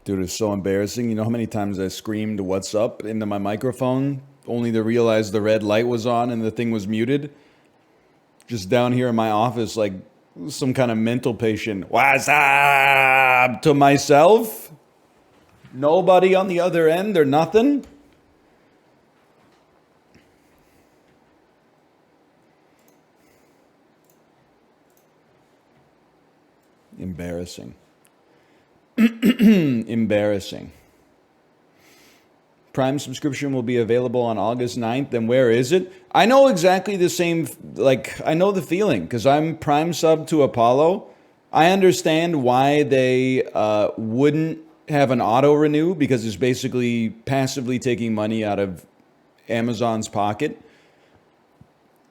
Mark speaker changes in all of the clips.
Speaker 1: Dude, it's so embarrassing. You know how many times I screamed "What's up" into my microphone, only to realize the red light was on and the thing was muted? Just down here in my office, like some kind of mental patient. What's up to myself? Nobody on the other end or nothing? Embarrassing. Embarrassing. Prime subscription will be available on August 9th. And where is it? I know exactly the same, like, I know the feeling because I'm Prime sub to Apollo. I understand why they wouldn't have an auto renew because it's basically passively taking money out of Amazon's pocket.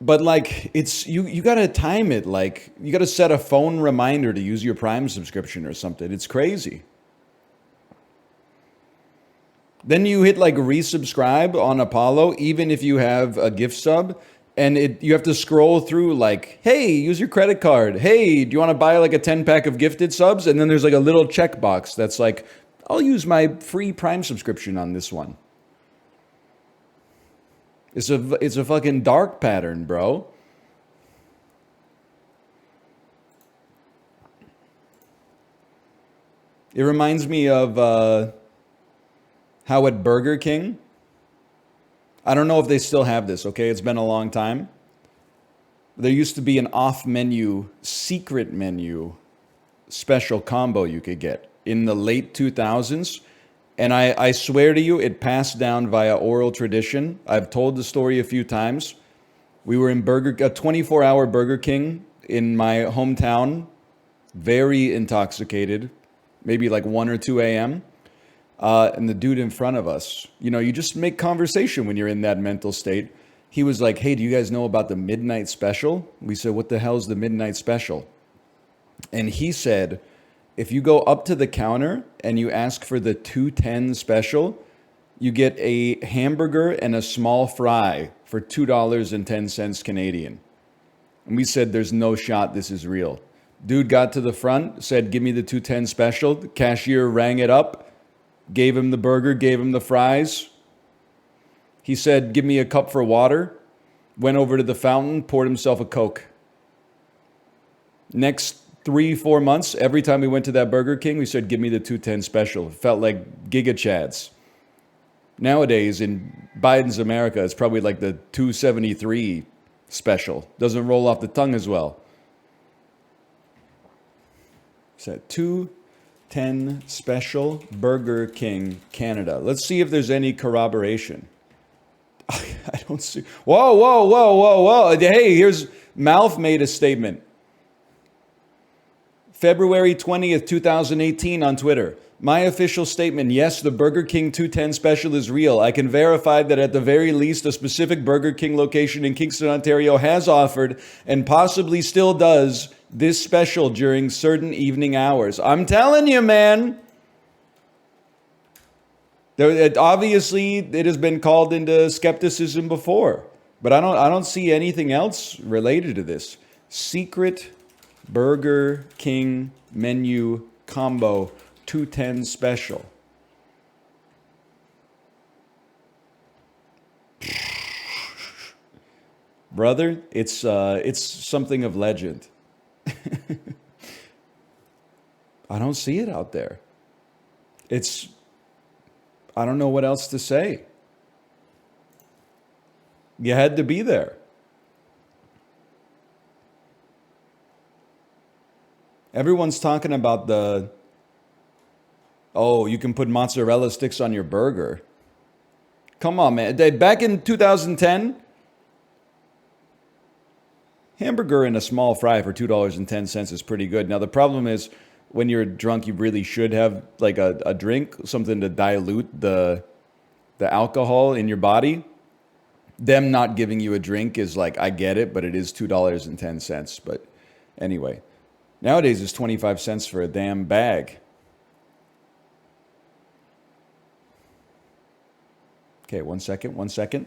Speaker 1: But like it's you got to time it, like you got to set a phone reminder to use your Prime subscription or something. It's crazy. Then you hit like resubscribe on Apollo, even if you have a gift sub, and you have to scroll through like, hey, use your credit card. Hey, do you want to buy like a 10 pack of gifted subs? And then there's like a little checkbox that's like, I'll use my free Prime subscription on this one. It's a fucking dark pattern, bro. It reminds me of how at Burger King, I don't know if they still have this, okay? It's been a long time. There used to be an off menu, secret menu special combo you could get in the late 2000s. And I swear to you, it passed down via oral tradition. I've told the story a few times. We were in a 24-hour Burger King in my hometown, very intoxicated, maybe like 1 or 2 a.m. And the dude in front of us, you just make conversation when you're in that mental state. He was like, hey, do you guys know about the midnight special? We said, what the hell's the midnight special? And he said, if you go up to the counter and you ask for the 210 special, you get a hamburger and a small fry for $2.10 Canadian. And we said, there's no shot this is real. Dude got to the front, said, give me the 210 special. The cashier rang it up, gave him the burger, gave him the fries. He said, give me a cup for water. Went over to the fountain, poured himself a Coke. Next 3, 4 months, every time we went to that Burger King, we said, give me the 210 special. It felt like Giga Chads. Nowadays, in Biden's America, it's probably like the 273 special. Doesn't roll off the tongue as well. It's that 210 special Burger King Canada. Let's see if there's any corroboration. I don't see. Whoa, whoa, whoa, whoa, whoa. Hey, here's Mouth made a statement. February 20th, 2018 on Twitter. My official statement, yes, the Burger King 210 special is real. I can verify that at the very least a specific Burger King location in Kingston, Ontario has offered and possibly still does this special during certain evening hours. I'm telling you, man. Obviously, it has been called into skepticism before, but I don't see anything else related to this. Secret Burger King menu combo 210 special. Brother, it's something of legend. I don't see it out there. It's I don't know what else to say. You had to be there. Everyone's talking about oh, you can put mozzarella sticks on your burger. Come on, man. Back in 2010, hamburger and a small fry for $2.10 is pretty good. Now, the problem is when you're drunk, you really should have like a drink, something to dilute the alcohol in your body. Them not giving you a drink is like, I get it, but it is $2.10. But anyway, nowadays it's 25 cents for a damn bag. Okay, 1 second, 1 second.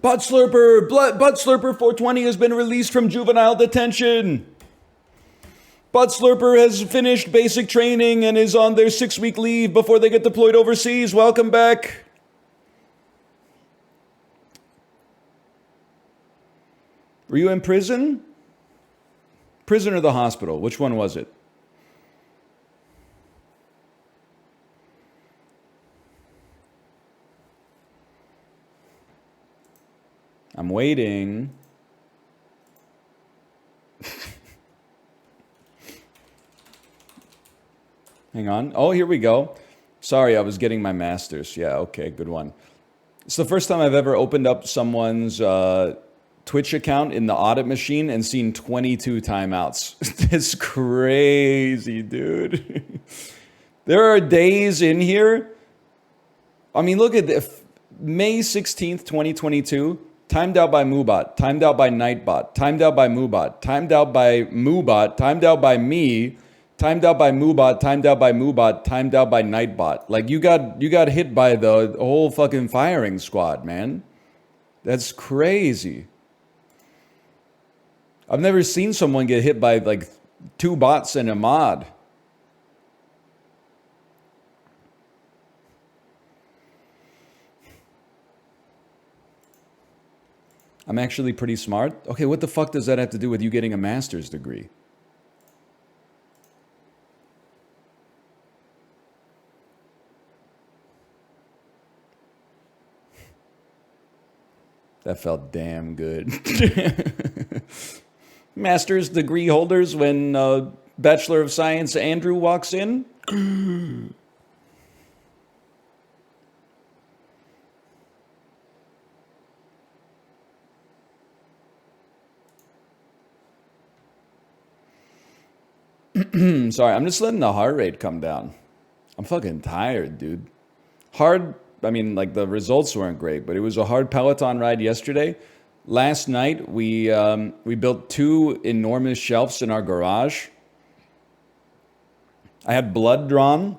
Speaker 1: Butt Slurper! Butt Slurper 420 has been released from juvenile detention. Butt Slurper has finished basic training and is on their 6-week leave before they get deployed overseas. Welcome back. Were you in prison? Prison or the hospital? Which one was it? I'm waiting. Hang on. Oh, here we go. Sorry, I was getting my master's. Yeah, okay, good one. It's the first time I've ever opened up someone's Twitch account in the audit machine and seen 22 timeouts. It's crazy, dude. There are days in here. I mean, look at this. May 16th, 2022. Timed out by Moobot, timed out by Nightbot, timed out by Moobot, timed out by Moobot, timed out by me, timed out by Moobot, timed out by Moobot, timed out by Nightbot. Like you got hit by the whole fucking firing squad, man. That's crazy. I've never seen someone get hit by like 2 bots and a mod. I'm actually pretty smart. Okay, what the fuck does that have to do with you getting a master's degree? That felt damn good. Master's degree holders when Bachelor of Science Andrew walks in. Sorry, I'm just letting the heart rate come down. I'm fucking tired, dude. I mean, like the results weren't great, but it was a hard Peloton ride yesterday. Last night, we built 2 enormous shelves in our garage. I had blood drawn.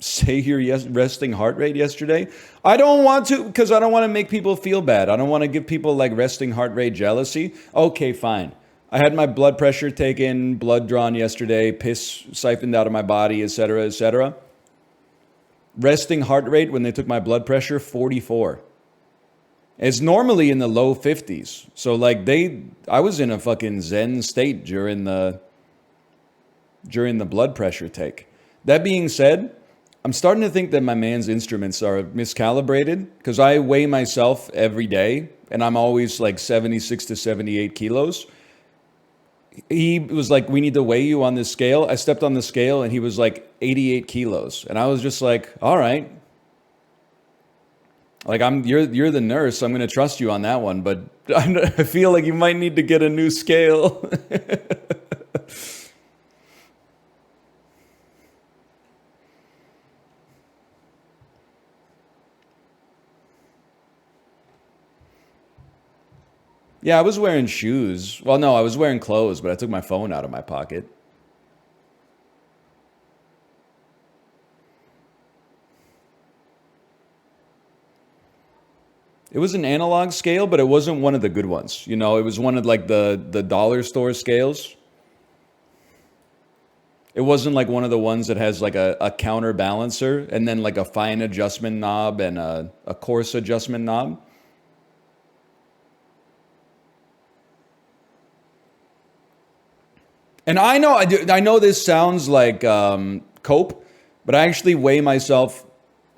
Speaker 1: Say your resting heart rate yesterday. I don't want to, because I don't want to make people feel bad. I don't want to give people like resting heart rate jealousy. Okay, fine. I had my blood pressure taken, blood drawn yesterday, piss siphoned out of my body, etc., etc. Resting heart rate when they took my blood pressure, 44. It's normally in the low 50s. So like I was in a fucking zen state during the blood pressure take. That being said, I'm starting to think that my man's instruments are miscalibrated because I weigh myself every day and I'm always like 76 to 78 kilos. He was like, we need to weigh you on this scale. I stepped on the scale and he was like 88 kilos. And I was just like, all right. Like you're the nurse. I'm going to trust you on that one. But I feel like you might need to get a new scale. Yeah, I was wearing shoes. Well, no, I was wearing clothes, but I took my phone out of my pocket. It was an analog scale, but it wasn't one of the good ones. You know, it was one of like the dollar store scales. It wasn't like one of the ones that has like a counterbalancer and then like a fine adjustment knob and a coarse adjustment knob. And I know this sounds like cope, but I actually weigh myself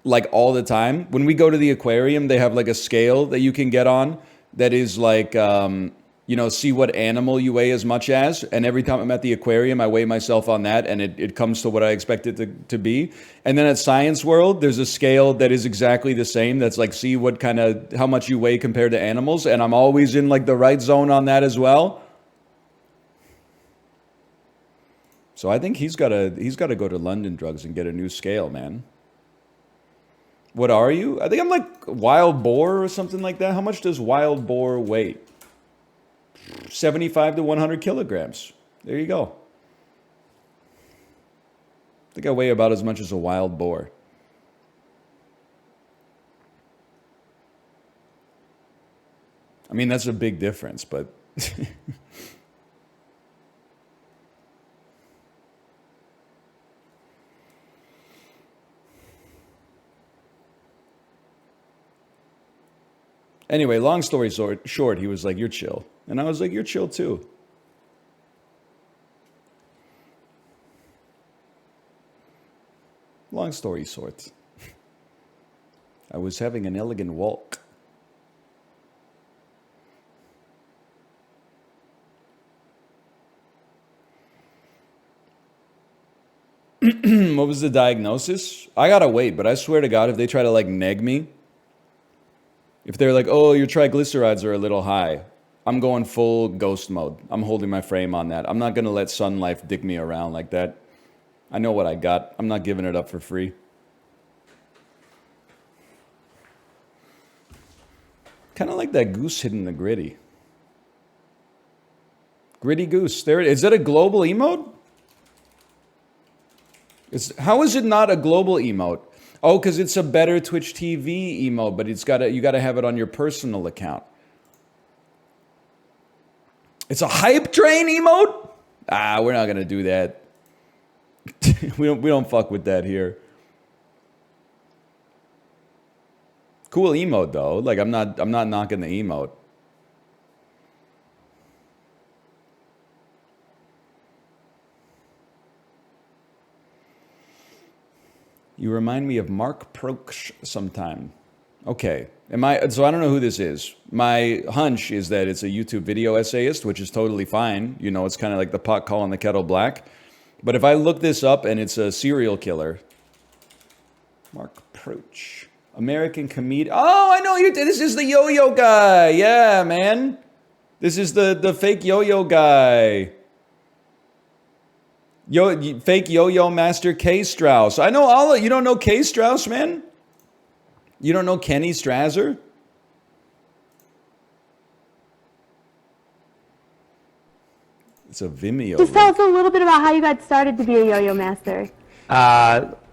Speaker 1: like all the time. When we go to the aquarium, they have like a scale that you can get on that is like, see what animal you weigh as much as. And every time I'm at the aquarium, I weigh myself on that and it comes to what I expect it to be. And then at Science World, there's a scale that is exactly the same. That's like, see how much you weigh compared to animals. And I'm always in like the right zone on that as well. So I think he's got to go to London Drugs and get a new scale, man. What are you? I think I'm like wild boar or something like that. How much does wild boar weigh? 75 to 100 kilograms. There you go. I think I weigh about as much as a wild boar. I mean, that's a big difference, but... Anyway, long story short, he was like, you're chill. And I was like, you're chill too. Long story short, I was having an elegant walk. What was the diagnosis? I gotta wait, but I swear to God, if they try to like neg me, if they're like, oh, your triglycerides are a little high, I'm going full ghost mode. I'm holding my frame on that. I'm not gonna let Sun Life dick me around like that. I know what I got. I'm not giving it up for free. Kind of like that goose hitting the gritty. Gritty goose. There it is. Is that a global emote? How is it not a global emote? Oh, because it's a better Twitch TV emote, but you gotta have it on your personal account. It's a hype train emote? Ah, we're not gonna do that. we don't fuck with that here. Cool emote though. Like I'm not knocking the emote. You remind me of Mark Proksch sometime. Okay. So I don't know who this is. My hunch is that it's a YouTube video essayist, which is totally fine. You know, it's kind of like the pot calling the kettle black. But if I look this up and it's a serial killer. Mark Proksch. American comedian. Oh, I know you. This is the yo-yo guy. Yeah, man. This is the fake yo-yo guy. Fake yo-yo master K. Strauss. I know all of you. Don't know K. Strauss, man? You don't know Kenny Strasser? It's a Vimeo.
Speaker 2: Just tell us a little bit about how you got started to be a yo-yo master.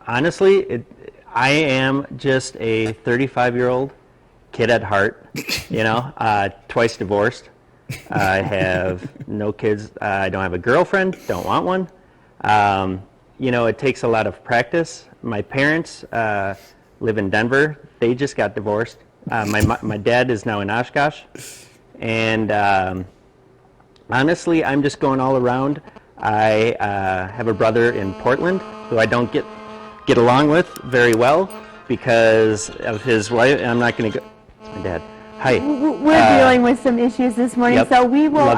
Speaker 3: Honestly, I am just a 35-year-old kid at heart, you know, twice divorced. I have no kids. I don't have a girlfriend, don't want one. You know, it takes a lot of practice. My parents live in Denver. They just got divorced. My dad is now in Oshkosh. And honestly, I'm just going all around. I have a brother in Portland who I don't get along with very well because of his wife. I'm not going to go. It's my dad. Hi.
Speaker 2: We're dealing with some issues this morning,
Speaker 3: yep.
Speaker 2: So we will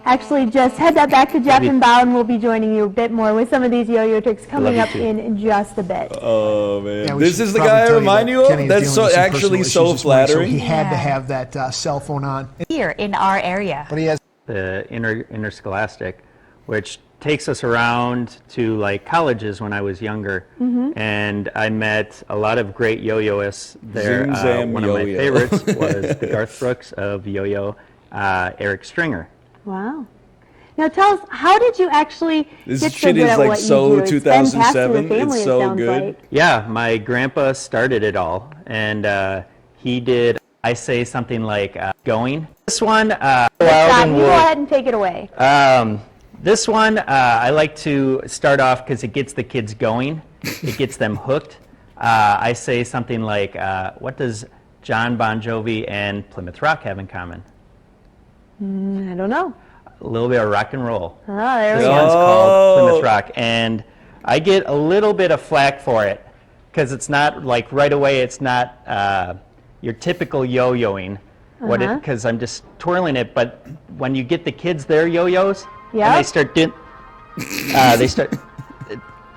Speaker 2: actually just head that back to Jeff and Bao, and we'll be joining you a bit more with some of these yo-yo tricks coming up in just a bit.
Speaker 1: Oh, man. Yeah, this is the guy I remind you of? That's so actually so flattering.
Speaker 4: So he had to have that cell phone on.
Speaker 5: Here in our area.
Speaker 3: But he has the interscholastic, which takes us around to like colleges when I was younger. Mm-hmm. And I met a lot of great yo-yoists there. One of my favorites was the Garth Brooks of yo-yo, Eric Stringer.
Speaker 2: Wow. Now tell us, how did you actually
Speaker 1: this
Speaker 2: get
Speaker 1: shit
Speaker 2: so good
Speaker 1: is
Speaker 2: at
Speaker 1: like
Speaker 2: what
Speaker 1: so
Speaker 2: you do?
Speaker 1: 2007.
Speaker 2: It's
Speaker 1: it's so good.
Speaker 2: like.
Speaker 3: Yeah, my grandpa started it all, and he did. I say something like going. This one,
Speaker 2: you go ahead and take it away.
Speaker 3: This one, I like to start off because it gets the kids going. It gets them hooked. I say something like, what does John Bon Jovi and Plymouth Rock have in common?
Speaker 2: I don't know.
Speaker 3: A little bit of rock and roll.
Speaker 2: Oh, there we
Speaker 3: This
Speaker 2: go.
Speaker 3: one's called Plymouth Rock. And I get a little bit of flack for it because it's not like right away, it's not your typical yo-yoing. Because I'm just twirling it. But when you get the kids their yo-yos, and they start doing, it's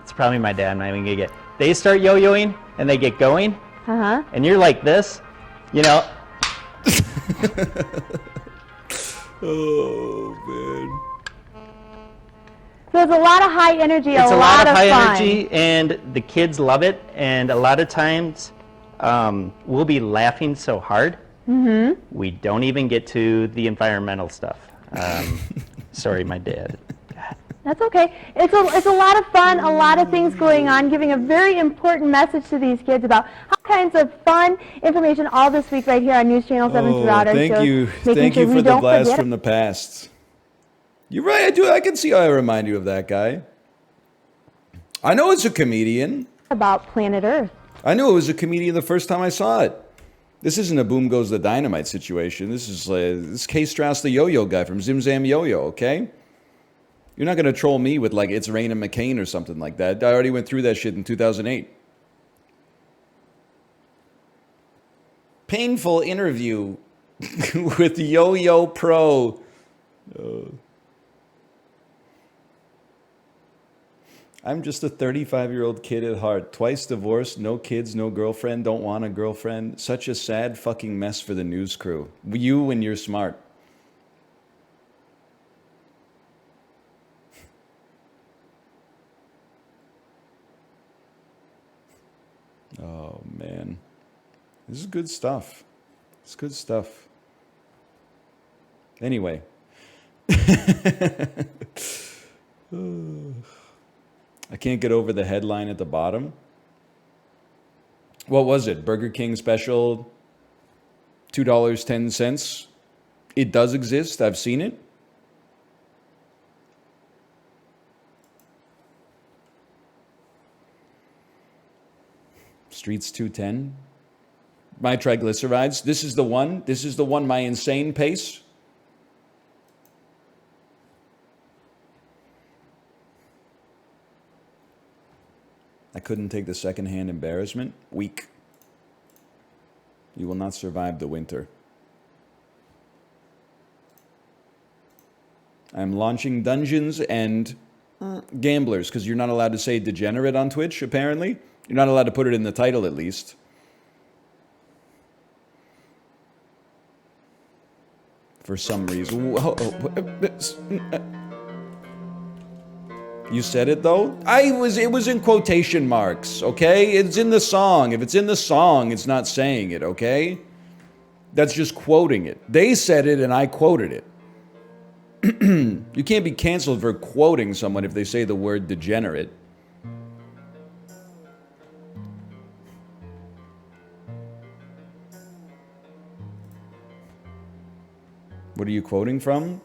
Speaker 3: probably my dad, I'm not even gonna get, they start yo-yoing and they get going, and you're like this, you know.
Speaker 1: Oh, man.
Speaker 2: So it's a lot of high energy,
Speaker 3: it's a lot of high
Speaker 2: fun.
Speaker 3: energy, and the kids love it, and a lot of times we'll be laughing so hard, we don't even get to the environmental stuff. Sorry, my dad. God.
Speaker 2: That's okay. It's a lot of fun, a lot of things going on, giving a very important message to these kids about all kinds of fun information all this week right here on News Channel 7 throughout our
Speaker 1: thank
Speaker 2: shows.
Speaker 1: you.
Speaker 2: Making
Speaker 1: Thank
Speaker 2: sure
Speaker 1: you
Speaker 2: we
Speaker 1: for the
Speaker 2: don't
Speaker 1: blast
Speaker 2: forget
Speaker 1: from the past. You're right, I do. I can see how I remind you of that guy. I know it's a comedian.
Speaker 2: about planet Earth.
Speaker 1: I knew it was a comedian the first time I saw it. This isn't a Boom Goes the Dynamite situation. This is K. Strauss, the yo-yo guy from Zim Zam Yo-Yo, okay? You're not going to troll me with, like, it's Raina McCain or something like that. I already went through that shit in 2008. Painful interview with Yo-Yo Pro. I'm just a 35-year-old kid at heart. Twice divorced, no kids, no girlfriend, don't want a girlfriend. Such a sad fucking mess for the news crew. You and you're smart. Oh, man. This is good stuff. It's good stuff. Anyway. I can't get over the headline at the bottom. What was it? Burger King special, $2.10. It does exist. I've seen it. Streets 210. My triglycerides. This is the one. This is the one. My insane pace. I couldn't take the secondhand embarrassment. Weak. You will not survive the winter. I'm launching Dungeons and Gamblers, because you're not allowed to say Degenerate on Twitch, apparently. You're not allowed to put it in the title, at least. For some reason. You said it, though? It was in quotation marks, okay? It's in the song. If it's in the song, it's not saying it, okay? That's just quoting it. They said it, and I quoted it. You can't be canceled for quoting someone if they say the word degenerate. What are you quoting from?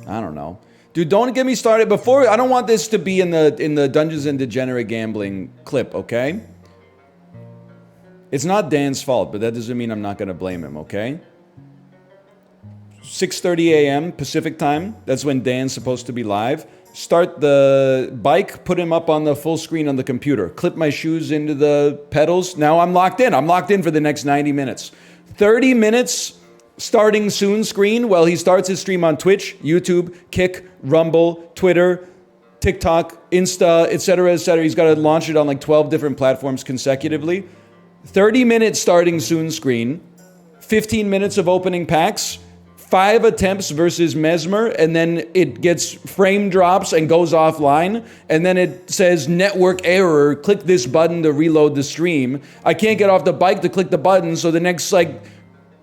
Speaker 1: I don't know. Dude, don't get me started before. I don't want this to be in the Dungeons and Degenerate Gambling clip, okay? It's not Dan's fault, but that doesn't mean I'm not going to blame him, okay? 6:30 a.m. Pacific time. That's when Dan's supposed to be live. Start the bike, put him up on the full screen on the computer. Clip my shoes into the pedals. Now I'm locked in. I'm locked in for the next 90 minutes. 30 minutes starting soon screen while he starts his stream on Twitch, YouTube, Kick, Rumble, Twitter, TikTok, Insta, etc., etc. He's got to launch it on like 12 different platforms consecutively. 30 minutes starting soon screen, 15 minutes of opening packs, 5 attempts versus Mesmer, and then it gets frame drops and goes offline, and then it says network error, click this button to reload the stream. I can't get off the bike to click the button, so the next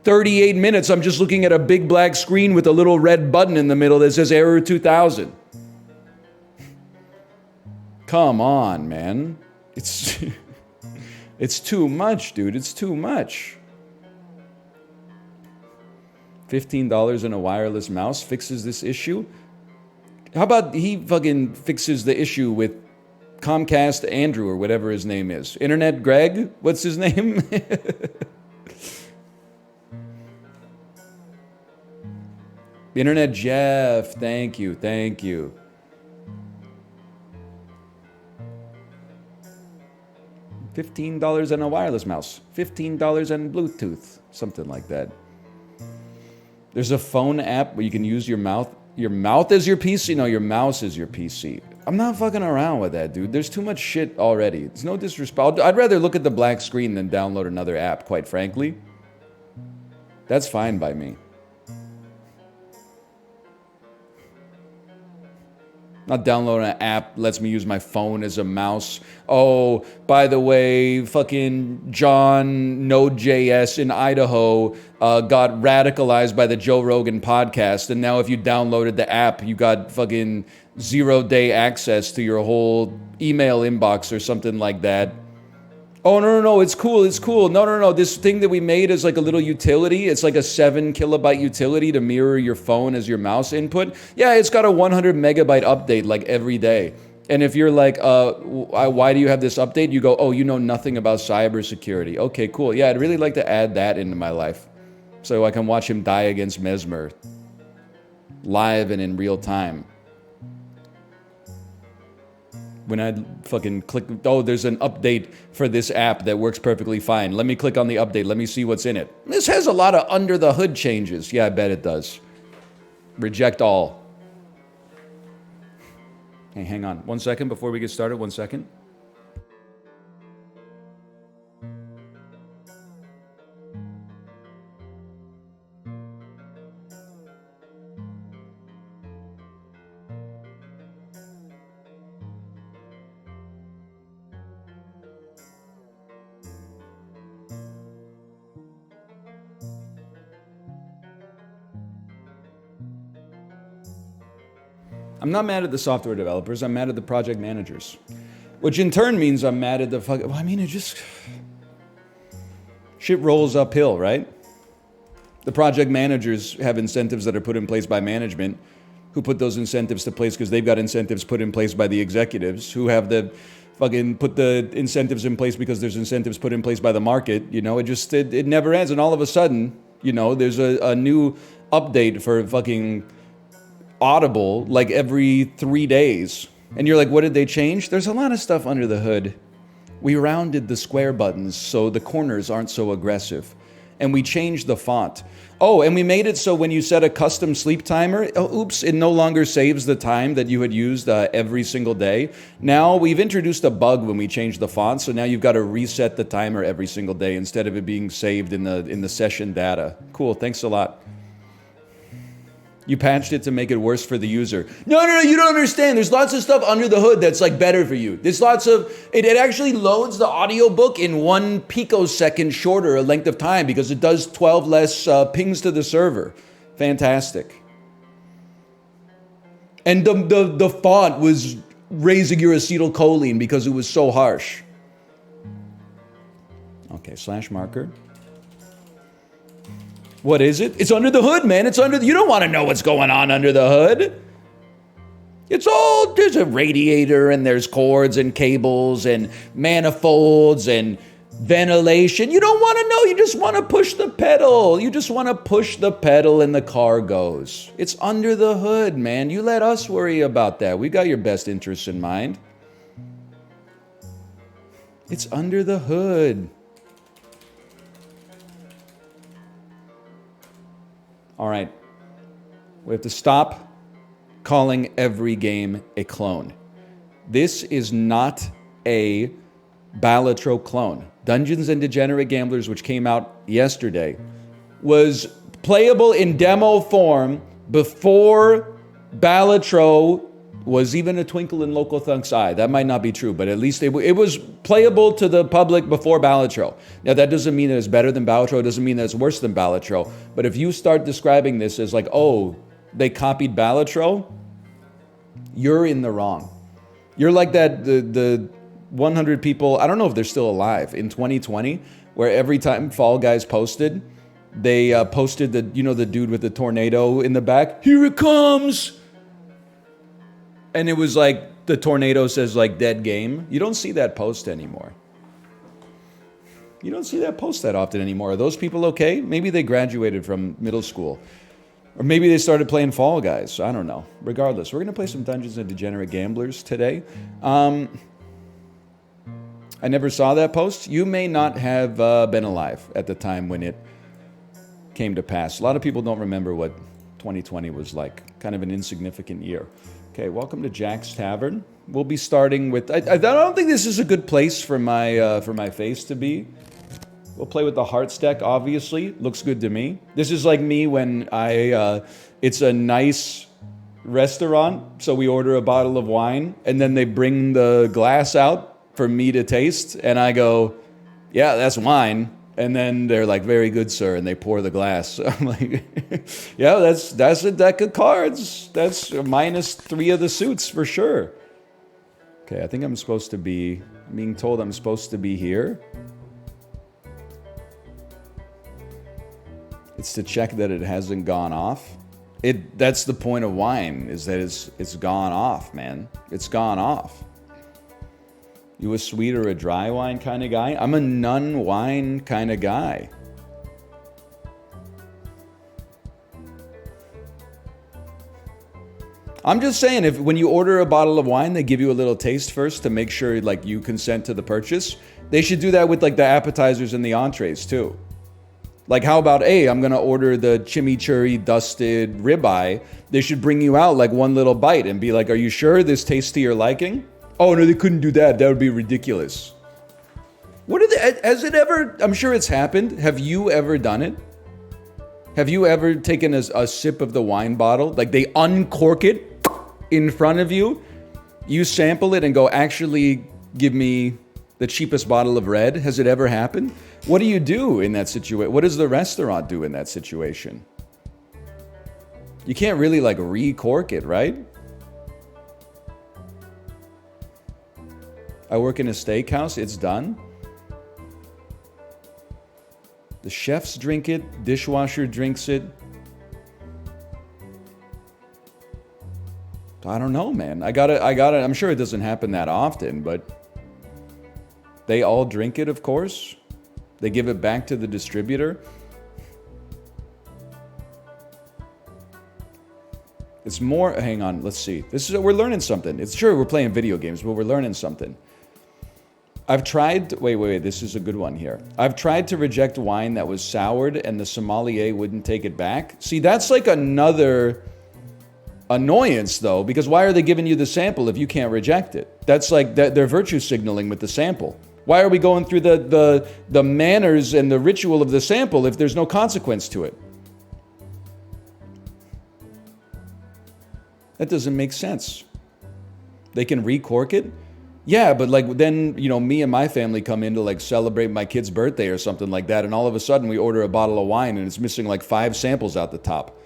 Speaker 1: 38 minutes, I'm just looking at a big black screen with a little red button in the middle that says error 2000. Come on, man. It's it's too much, dude. It's too much. $15 and a wireless mouse fixes this issue? How about he fucking fixes the issue with Comcast Andrew or whatever his name is? Internet Greg? What's his name? Internet Jeff, thank you, thank you. $15 and a wireless mouse. $15 and Bluetooth. Something like that. There's a phone app where you can use your mouth. Your mouth as your PC? No, your mouse is your PC. I'm not fucking around with that, dude. There's too much shit already. It's no disrespect. I'd rather look at the black screen than download another app, quite frankly. That's fine by me. Not downloading an app lets me use my phone as a mouse. Oh, by the way, fucking John Node.js in Idaho got radicalized by the Joe Rogan podcast, and now if you downloaded the app, you got fucking 0-day access to your whole email inbox or something like that. Oh, no, it's cool. No, this thing that we made is like a little utility. It's like a 7 kilobyte utility to mirror your phone as your mouse input. Yeah, it's got a 100 megabyte update like every day. And if you're like, why do you have this update? You go, oh, you know nothing about cybersecurity. Okay, cool. Yeah, I'd really like to add that into my life so I can watch him die against Mesmer live and in real time. When I fucking click, oh, there's an update for this app that works perfectly fine. Let me click on the update. Let me see what's in it. This has a lot of under the hood changes. Yeah, I bet it does. Reject all. Hey, hang on. 1 second before we get started. 1 second. I'm not mad at the software developers. I'm mad at the project managers. Which in turn means I'm mad at the fucking... Well, I mean, it just... Shit rolls uphill, right? The project managers have incentives that are put in place by management, who put those incentives to place because they've got incentives put in place by the executives, who have the fucking put the incentives in place because there's incentives put in place by the market. You know, it never ends. And all of a sudden, you know, there's a new update for fucking Audible like every 3 days. And you're like, what did they change? There's a lot of stuff under the hood. We rounded the square buttons so the corners aren't so aggressive. And we changed the font. Oh, and we made it so when you set a custom sleep timer, it no longer saves the time that you had used every single day. Now we've introduced a bug when we change the font, so now you've got to reset the timer every single day instead of it being saved in the session data. Cool, thanks a lot. You patched it to make it worse for the user. No, you don't understand. There's lots of stuff under the hood that's like better for you. There's lots of, it actually loads the audiobook in 1 picosecond shorter a length of time because it does 12 less pings to the server. Fantastic. And the font was raising your acetylcholine because it was so harsh. Okay, slash marker. What is it? It's under the hood, man. It's under you don't want to know what's going on under the hood. There's a radiator and there's cords and cables and manifolds and ventilation. You don't want to know. You just want to push the pedal. You just want to push the pedal and the car goes. It's under the hood, man. You let us worry about that. We got your best interests in mind. It's under the hood. All right, we have to stop calling every game a clone. This is not a Balatro clone. Dungeons and Degenerate Gamblers, which came out yesterday, was playable in demo form before Balatro was even a twinkle in Local Thunk's eye. That might not be true, but at least it was playable to the public before Balatro. Now, that doesn't mean that it's better than Balatro. It doesn't mean that it's worse than Balatro. But if you start describing this as like, oh, they copied Balatro, you're in the wrong. You're like that, the 100 people, I don't know if they're still alive, in 2020, where every time Fall Guys posted, they posted the dude with the tornado in the back, here it comes! And it was like, the tornado says like dead game. You don't see that post anymore. You don't see that post that often anymore. Are those people okay? Maybe they graduated from middle school. Or maybe they started playing Fall Guys. I don't know. Regardless, we're going to play some Dungeons and Degenerate Gamblers today. I never saw that post. You may not have been alive at the time when it came to pass. A lot of people don't remember what 2020 was like. Kind of an insignificant year. Okay, welcome to Jack's Tavern. We'll be starting with... I don't think this is a good place for my face to be. We'll play with the Hearts deck, obviously. Looks good to me. This is like me when it's a nice restaurant. So we order a bottle of wine, and then they bring the glass out for me to taste. And I go, yeah, that's wine. And then they're like, very good, sir. And they pour the glass. I'm like, yeah, that's a deck of cards. That's -3 of the suits for sure. Okay, I think I'm being told I'm supposed to be here. It's to check that it hasn't gone off. That's the point of wine, is that it's gone off, man. It's gone off. You a sweet or a dry wine kind of guy? I'm a non-wine kind of guy. I'm just saying, if when you order a bottle of wine, they give you a little taste first to make sure like you consent to the purchase. They should do that with like the appetizers and the entrees too. Like, how about, hey, I'm gonna order the chimichurri dusted ribeye. They should bring you out like one little bite and be like, are you sure this tastes to your liking? Oh, no, they couldn't do that. That would be ridiculous. Has it ever, I'm sure it's happened. Have you ever done it? Have you ever taken a sip of the wine bottle? Like they uncork it in front of you. You sample it and go, actually give me the cheapest bottle of red. Has it ever happened? What do you do in that situation? What does the restaurant do in that situation? You can't really like re-cork it, right? I work in a steakhouse, it's done. The chefs drink it, dishwasher drinks it. I don't know, man. I got it. I'm sure it doesn't happen that often, but they all drink it, of course. They give it back to the distributor. It's more, hang on, let's see. We're learning something. It's true, we're playing video games, but we're learning something. I've tried, wait, this is a good one here. I've tried to reject wine that was soured and the sommelier wouldn't take it back. See, that's like another annoyance though, because why are they giving you the sample if you can't reject it? That's like, they're virtue signaling with the sample. Why are we going through the manners and the ritual of the sample if there's no consequence to it? That doesn't make sense. They can recork it? Yeah, but like then, you know, me and my family come in to like celebrate my kid's birthday or something like that, and all of a sudden we order a bottle of wine and it's missing like 5 samples out the top.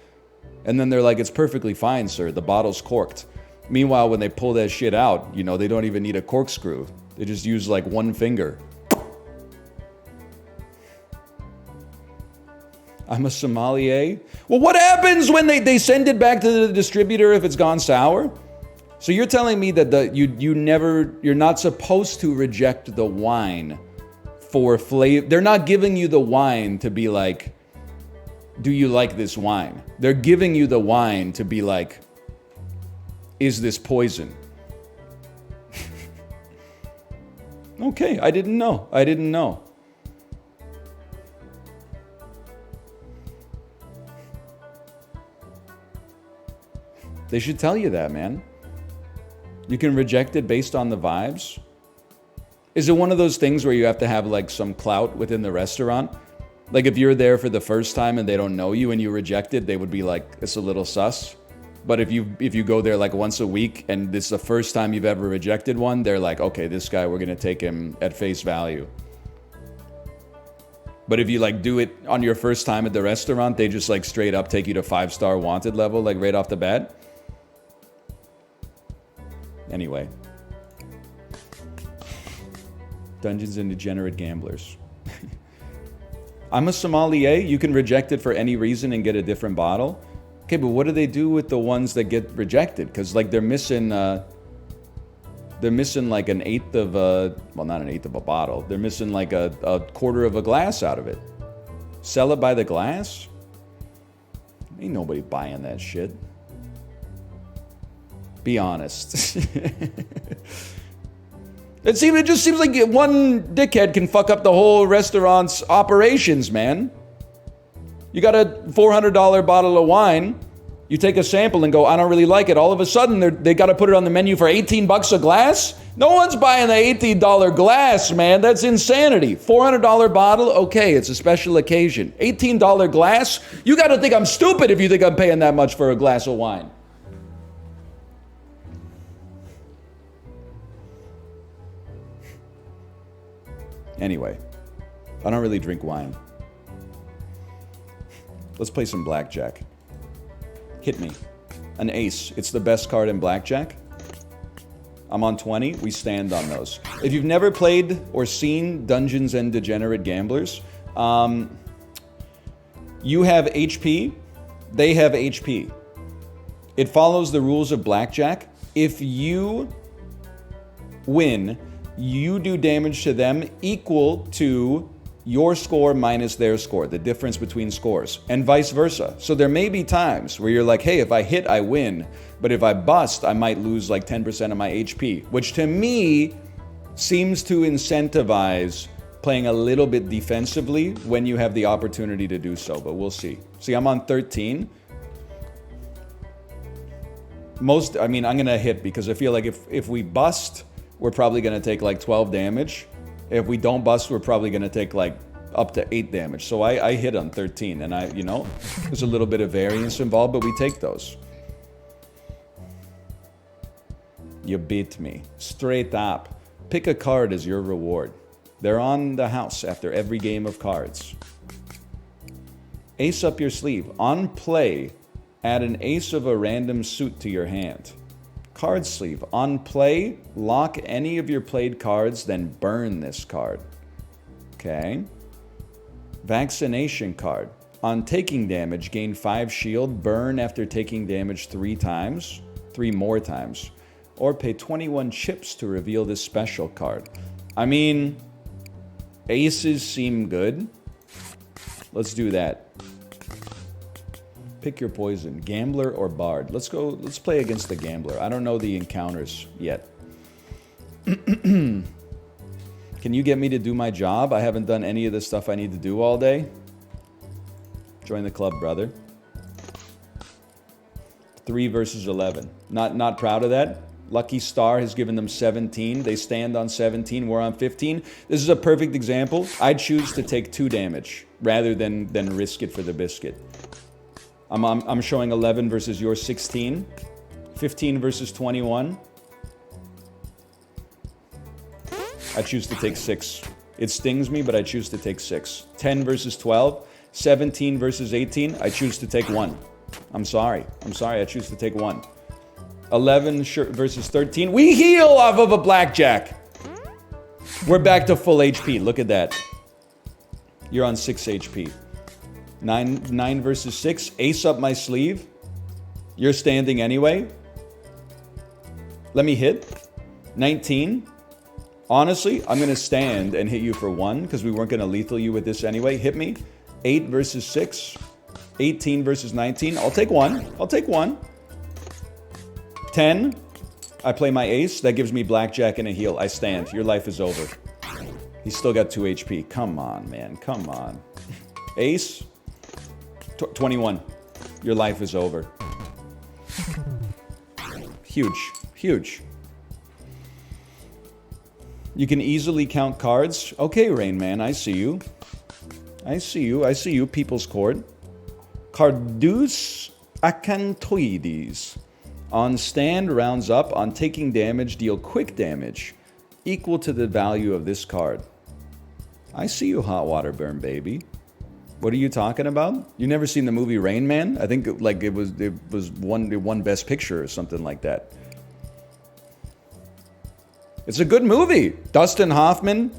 Speaker 1: And then they're like, it's perfectly fine, sir, the bottle's corked. Meanwhile, when they pull that shit out, you know, they don't even need a corkscrew. They just use like one finger. I'm a sommelier? Well, what happens when they send it back to the distributor if it's gone sour? So you're telling me that you're not supposed to reject the wine for flavor. They're not giving you the wine to be like, do you like this wine? They're giving you the wine to be like, is this poison? Okay, I didn't know. They should tell you that, man. You can reject it based on the vibes. Is it one of those things where you have to have like some clout within the restaurant? Like if you're there for the first time and they don't know you and you reject it, they would be like, it's a little sus. But if you go there like once a week and this is the first time you've ever rejected one, they're like, okay, this guy, we're gonna take him at face value. But if you like do it on your first time at the restaurant, they just like straight up take you to 5-star wanted level, like right off the bat. Anyway. Dungeons and Degenerate Gamblers. I'm a sommelier. You can reject it for any reason and get a different bottle. Okay, but what do they do with the ones that get rejected? Because like they're missing like an eighth of a, well, not an eighth of a bottle. They're missing like a quarter of a glass out of it. Sell it by the glass? Ain't nobody buying that shit. Be honest. It just seems like one dickhead can fuck up the whole restaurant's operations, man. You got a $400 bottle of wine. You take a sample and go, I don't really like it. All of a sudden, they got to put it on the menu for $18 a glass? No one's buying the $18 glass, man. That's insanity. $400 bottle? Okay, it's a special occasion. $18 glass? You got to think I'm stupid if you think I'm paying that much for a glass of wine. Anyway, I don't really drink wine. Let's play some blackjack. Hit me. An ace. It's the best card in blackjack. I'm on 20. We stand on those. If you've never played or seen Dungeons and Degenerate Gamblers, you have HP. They have HP. It follows the rules of blackjack. If you win, you do damage to them equal to your score minus their score, the difference between scores, and vice versa. So there may be times where you're like, hey, if I hit, I win. But if I bust, I might lose like 10% of my HP, which to me seems to incentivize playing a little bit defensively when you have the opportunity to do so, but we'll see. See, I'm on 13. I'm gonna hit because I feel like if we bust, we're probably gonna take like 12 damage. If we don't bust, we're probably gonna take like up to 8 damage. So I hit on 13, and there's a little bit of variance involved, but we take those. You beat me. Straight up. Pick a card as your reward. They're on the house after every game of cards. Ace up your sleeve. On play, add an ace of a random suit to your hand. Card sleeve. On play, lock any of your played cards, then burn this card. Okay. Vaccination card. On taking damage, gain 5 shield, burn after taking damage 3 times, 3 more times, or pay 21 chips to reveal this special card. I mean, aces seem good. Let's do that. Pick your poison, gambler or bard. Let's play against the gambler. I don't know the encounters yet. Can you get me to do my job? I haven't done any of the stuff I need to do all day. Join the club, brother. 3 versus 11. Not proud of that. Lucky Star has given them 17. They stand on 17. We're on 15. This is a perfect example. I choose to take 2 damage rather than risk it for the biscuit. I'm showing 11 versus your 16. 15 versus 21. I choose to take 6. It stings me, but I choose to take 6. 10 versus 12. 17 versus 18. I choose to take 1. I'm sorry. I choose to take 1. 11 versus 13. We heal off of a blackjack. We're back to full HP. Look at that. You're on 6 HP. 9 versus 6. Ace up my sleeve. You're standing anyway. Let me hit. 19. Honestly, I'm going to stand and hit you for 1 because we weren't going to lethal you with this anyway. Hit me. 8 versus 6. 18 versus 19. I'll take 1. 10. I play my ace. That gives me blackjack and a heal. I stand. Your life is over. He's still got 2 HP. Come on, man. Come on. Ace. 21. Your life is over. Huge. You can easily count cards. Okay, Rain Man, I see you. I see you, People's Court. Cardus Acantoides. On stand, rounds up. On taking damage, deal quick damage equal to the value of this card. I see you, Hot Water Burn, baby. What are you talking about? You never seen the movie Rain Man? I think it won Best Picture or something like that. It's a good movie. Dustin Hoffman,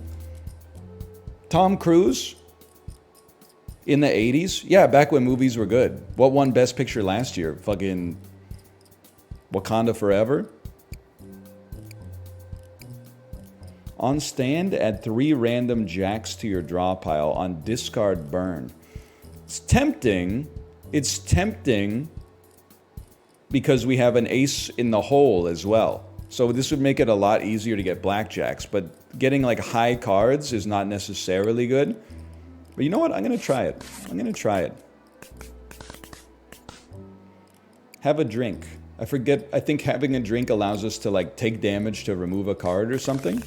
Speaker 1: Tom Cruise in the 80s. Yeah, back when movies were good. What won Best Picture last year? Fucking Wakanda Forever. On stand, add 3 random jacks to your draw pile. On discard, burn. It's tempting because we have an ace in the hole as well. So this would make it a lot easier to get blackjacks, but getting like high cards is not necessarily good. But you know what? I'm going to try it. Have a drink. I think having a drink allows us to like take damage to remove a card or something.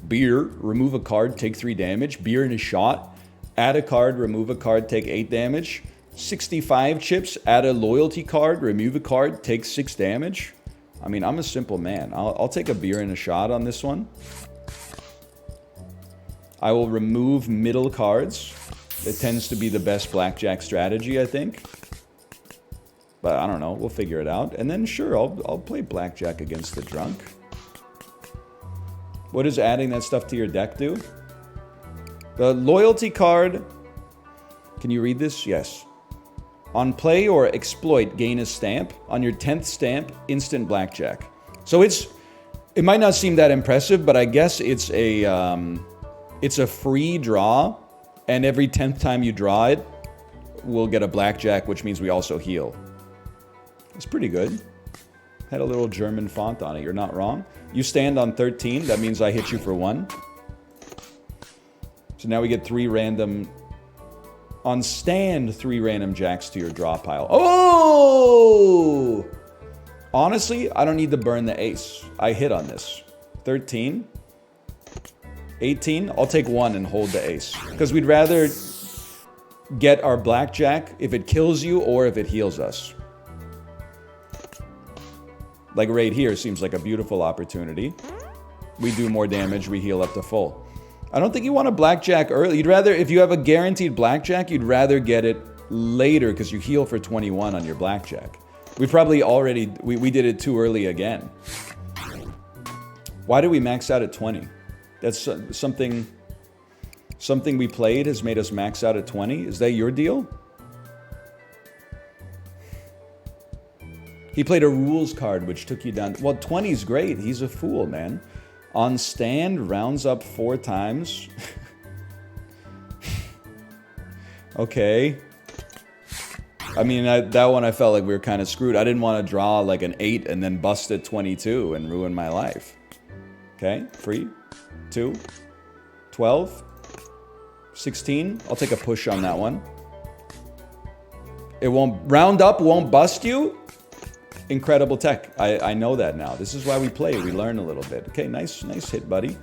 Speaker 1: Beer, remove a card, take 3 damage. Beer in a shot. Add a card, remove a card, take 8 damage. 65 chips, add a loyalty card, remove a card, take 6 damage. I mean, I'm a simple man. I'll take a beer and a shot on this one. I will remove middle cards. It tends to be the best blackjack strategy, I think. But I don't know. We'll figure it out. And then sure, I'll play blackjack against the drunk. What does adding that stuff to your deck do? The loyalty card. Can you read this? Yes. On play or exploit, gain a stamp. On your 10th stamp, instant blackjack. So it might not seem that impressive, but I guess it's a free draw, and every 10th time you draw it, we'll get a blackjack, which means we also heal. It's pretty good. Had a little German font on it. You're not wrong. You stand on 13. That means I hit you for 1. So now we get 3 random... On stand, 3 random jacks to your draw pile. Oh! Honestly, I don't need to burn the ace. I hit on this. 13. 18. I'll take 1 and hold the ace. Because we'd rather get our blackjack if it kills you or if it heals us. Like right here seems like a beautiful opportunity. We do more damage, we heal up to full. I don't think you want a blackjack early. You'd rather, if you have a guaranteed blackjack, you'd rather get it later because you heal for 21 on your blackjack. We probably already, we did it too early again. Why did we max out at 20? That's something we played has made us max out at 20? Is that your deal? He played a rules card, which took you down. Well, 20 is great. He's a fool, man. On stand, rounds up 4 times. Okay. I mean, that one I felt like we were kind of screwed. I didn't want to draw like an 8 and then bust at 22 and ruin my life. Okay, free. 2. 12. 16. I'll take a push on that one. It won't... Round up won't bust you? Incredible tech. I know that now. This is why we play. We learn a little bit. Okay, nice hit, buddy.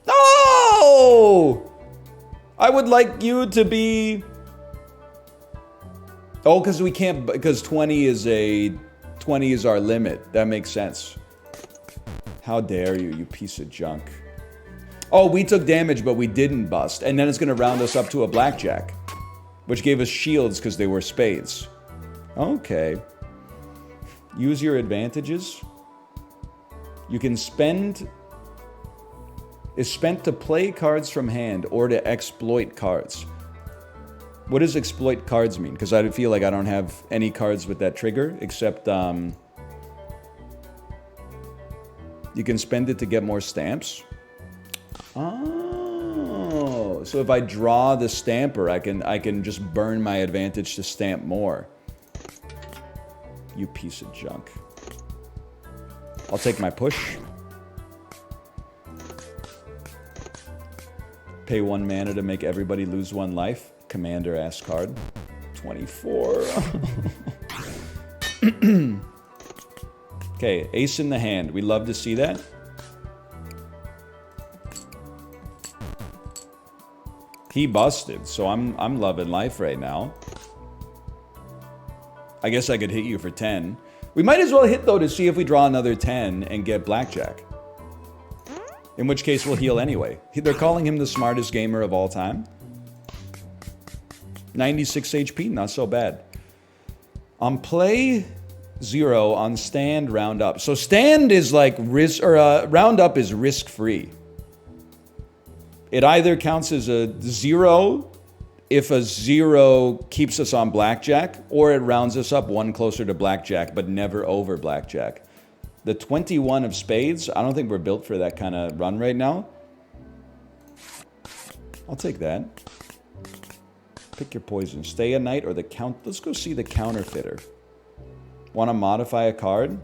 Speaker 1: No! I would like you to be... Oh, because we can't... Because 20 is our limit. That makes sense. How dare you, you piece of junk. Oh, we took damage, but we didn't bust. And then it's going to round us up to a blackjack. Which gave us shields because they were spades. Okay. Use your advantages. You can spend... Is spent to play cards from hand or to exploit cards. What does exploit cards mean? Because I feel like I don't have any cards with that trigger, except... You can spend it to get more stamps. Oh, so if I draw the stamper, I can just burn my advantage to stamp more. You piece of junk. I'll take my push. Pay 1 mana to make everybody lose 1 life. Commander ass card. 24. Okay, ace in the hand. We love to see that. He busted, so I'm loving life right now. I guess I could hit you for 10. We might as well hit, though, to see if we draw another 10 and get blackjack. In which case, we'll heal anyway. They're calling him the smartest gamer of all time. 96 HP, not so bad. On play, 0. On stand, round up. So stand is like risk, or round up is risk-free. It either counts as a 0 if a 0 keeps us on blackjack, or it rounds us up 1 closer to blackjack, but never over blackjack. The 21 of spades, I don't think we're built for that kind of run right now. I'll take that. Pick your poison. Stay a night or the count. Let's go see the counterfeiter. Want to modify a card?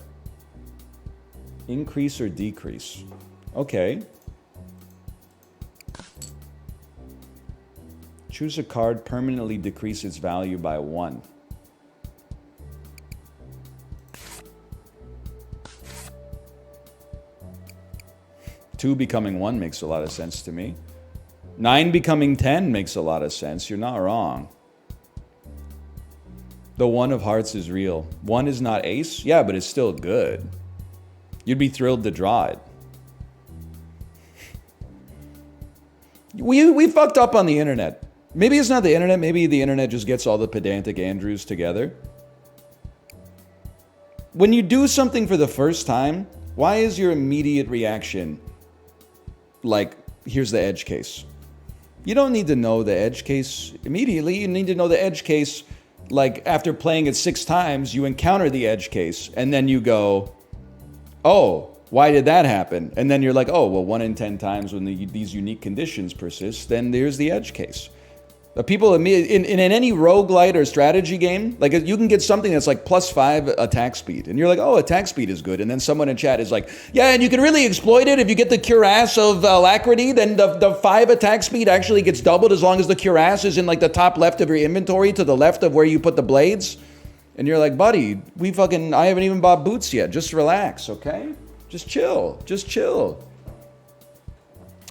Speaker 1: Increase or decrease? Okay. Choose a card, permanently decrease its value by 1. Two becoming 1 makes a lot of sense to me. 9 becoming 10 makes a lot of sense. You're not wrong. The 1 of hearts is real. 1 is not ace? Yeah, but it's still good. You'd be thrilled to draw it. We fucked up on the internet. Maybe it's not the internet. Maybe the internet just gets all the pedantic Andrews together. When you do something for the first time, why is your immediate reaction like, here's the edge case? You don't need to know the edge case immediately. You need to know the edge case, like, after playing it 6 times, you encounter the edge case, and then you go, oh, why did that happen? And then you're like, oh, well, 1 in 10 times when these unique conditions persist, then there's the edge case. People in any roguelite or strategy game, like you can get something that's like +5 attack speed, and you're like, oh, attack speed is good, and then someone in chat is like, yeah, and you can really exploit it if you get the cuirass of alacrity, then the 5 attack speed actually gets doubled as long as the cuirass is in like the top left of your inventory to the left of where you put the blades. And you're like, buddy, I haven't even bought boots yet. Just relax, okay? Just chill. Just chill.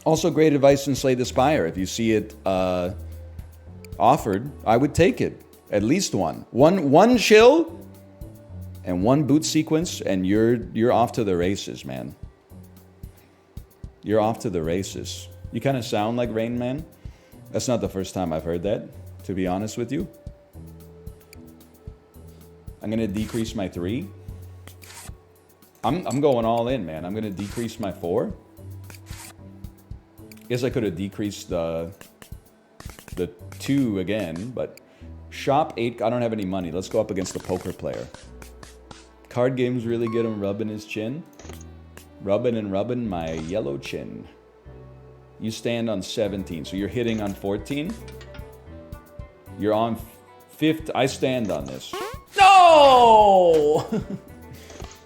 Speaker 1: Also, great advice in Slay the Spire. If you see it offered, I would take it. At least one. One chill and 1 boot sequence, and you're off to the races, man. You're off to the races. You kind of sound like Rain Man. That's not the first time I've heard that, to be honest with you. I'm gonna decrease my 3. I'm going all in, man. I'm gonna decrease my 4. Guess I could have decreased the 2 again, but shop 8. I don't have any money. Let's go up against a poker player. Card games really get him rubbing his chin. Rubbing my yellow chin. You stand on 17, so you're hitting on 14. You're on 5th. I stand on this. No!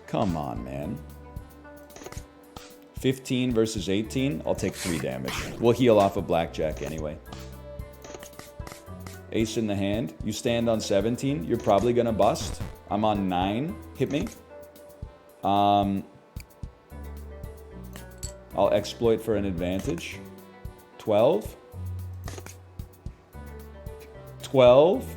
Speaker 1: Come on, man. 15 versus 18. I'll take 3 damage. We'll heal off of Blackjack anyway. Ace in the hand. You stand on 17. You're probably gonna bust. I'm on 9. Hit me. I'll exploit for an advantage. 12. 12.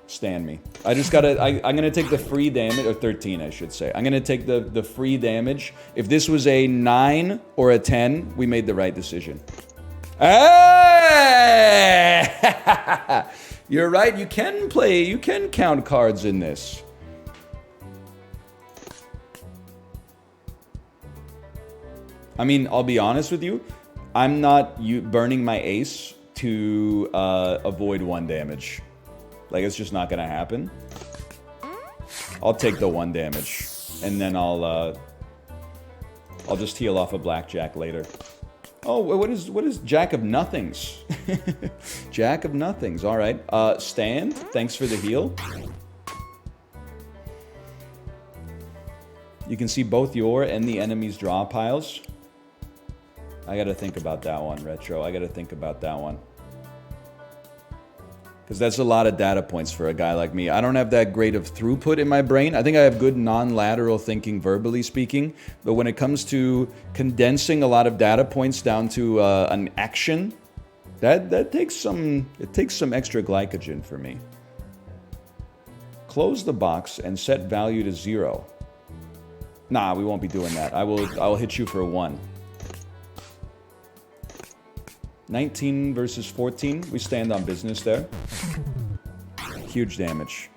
Speaker 1: Stand me. I just gotta, I'm gonna take the free damage, or 13 I should say. I'm gonna take the free damage. If this was a 9 or a 10, we made the right decision. Hey! You're right, you can count cards in this. I mean, I'll be honest with you, I'm not burning my ace to avoid 1 damage. Like, it's just not gonna happen. I'll take the 1 damage, and then I'll just heal off a Blackjack later. Oh, what is Jack of Nothings? Jack of Nothings, all right. Stand, thanks for the heal. You can see both your and the enemy's draw piles. I gotta think about that one, Retro. I gotta think about that one. Because that's a lot of data points for a guy like me. I don't have that great of throughput in my brain. I think I have good non-lateral thinking, verbally speaking. But when it comes to condensing a lot of data points down to an action, that takes some extra glycogen for me. Close the box and set value to 0. Nah, we won't be doing that. I'll hit you for 1. 19 versus 14. We stand on business there. Huge damage.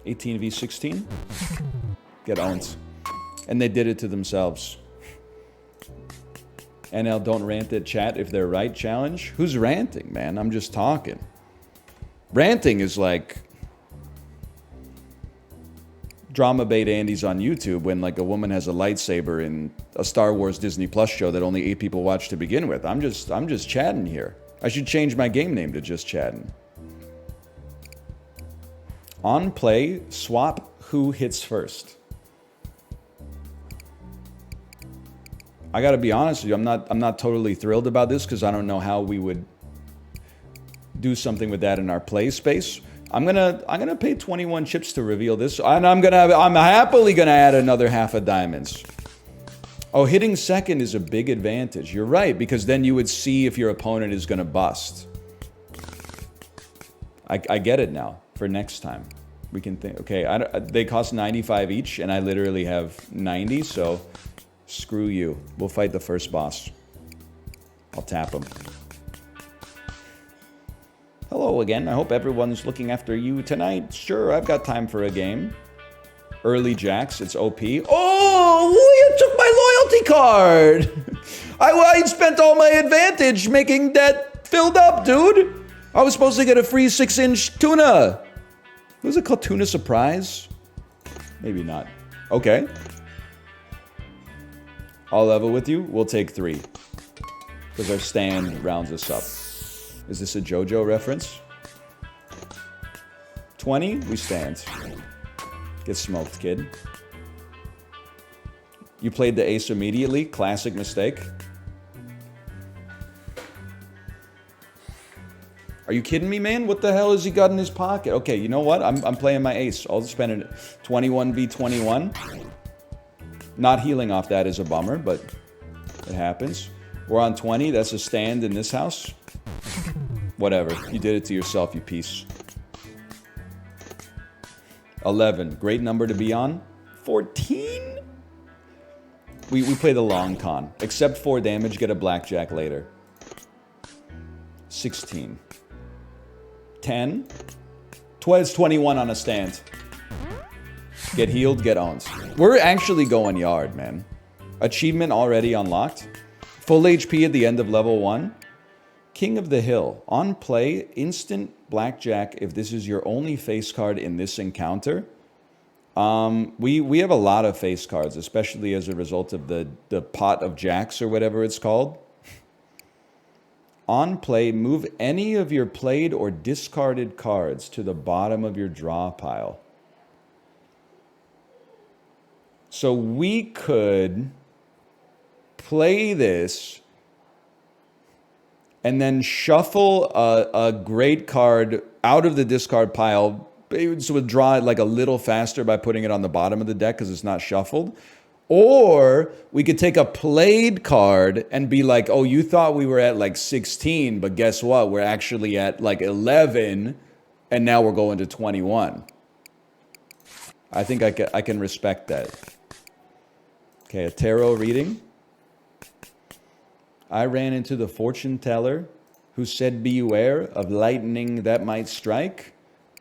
Speaker 1: $18 v 16. Get owned. And they did it to themselves. NL don't rant at chat if they're right challenge. Who's ranting, man? I'm just talking. Ranting is like drama bait Andy's on YouTube when like a woman has a lightsaber in a Star Wars Disney Plus show that only 8 people watch to begin with. I'm just chatting here. I should change my game name to just chatting. On play, swap who hits first. I gotta be honest with you, I'm not totally thrilled about this because I don't know how we would do something with that in our play space. I'm gonna pay 21 chips to reveal this, and I'm happily gonna add another half a diamonds. Oh, hitting second is a big advantage. You're right, because then you would see if your opponent is gonna bust. I get it now for next time. We can think. Okay, they cost 95 each, and I literally have 90, so screw you. We'll fight the first boss. I'll tap him. Hello again. I hope everyone's looking after you tonight. Sure, I've got time for a game. Early jacks, it's OP. Oh, you took my loyalty card! I spent all my advantage making that filled up, dude! I was supposed to get a free 6-inch tuna! Was it called Tuna Surprise? Maybe not. Okay. I'll level with you. We'll take 3. Because our stand rounds us up. Is this a JoJo reference? 20, we stand. Get smoked, kid. You played the ace immediately. Classic mistake. Are you kidding me, man? What the hell has he got in his pocket? Okay, you know what? I'm playing my ace. I'll spend it 21v21. Not healing off that is a bummer, but it happens. We're on 20. That's a stand in this house. Whatever. You did it to yourself, you piece. 11. Great number to be on. 14? We play the long con. Accept 4 damage, get a blackjack later. 16. 10. It's 21 on a stand. Get healed, get owned. We're actually going yard, man. Achievement already unlocked. Full HP at the end of level 1. King of the Hill. On play, instant blackjack if this is your only face card in this encounter. We have a lot of face cards, especially as a result of the pot of jacks or whatever it's called. On play, move any of your played or discarded cards to the bottom of your draw pile. So we could play this and then shuffle a great card out of the discard pile. So we'd draw it like a little faster by putting it on the bottom of the deck because it's not shuffled. Or we could take a played card and be like, oh, you thought we were at like 16, but guess what? We're actually at like 11, and now we're going to 21. I think I can respect that. Okay, a tarot reading. I ran into the fortune teller who said, beware of lightning that might strike.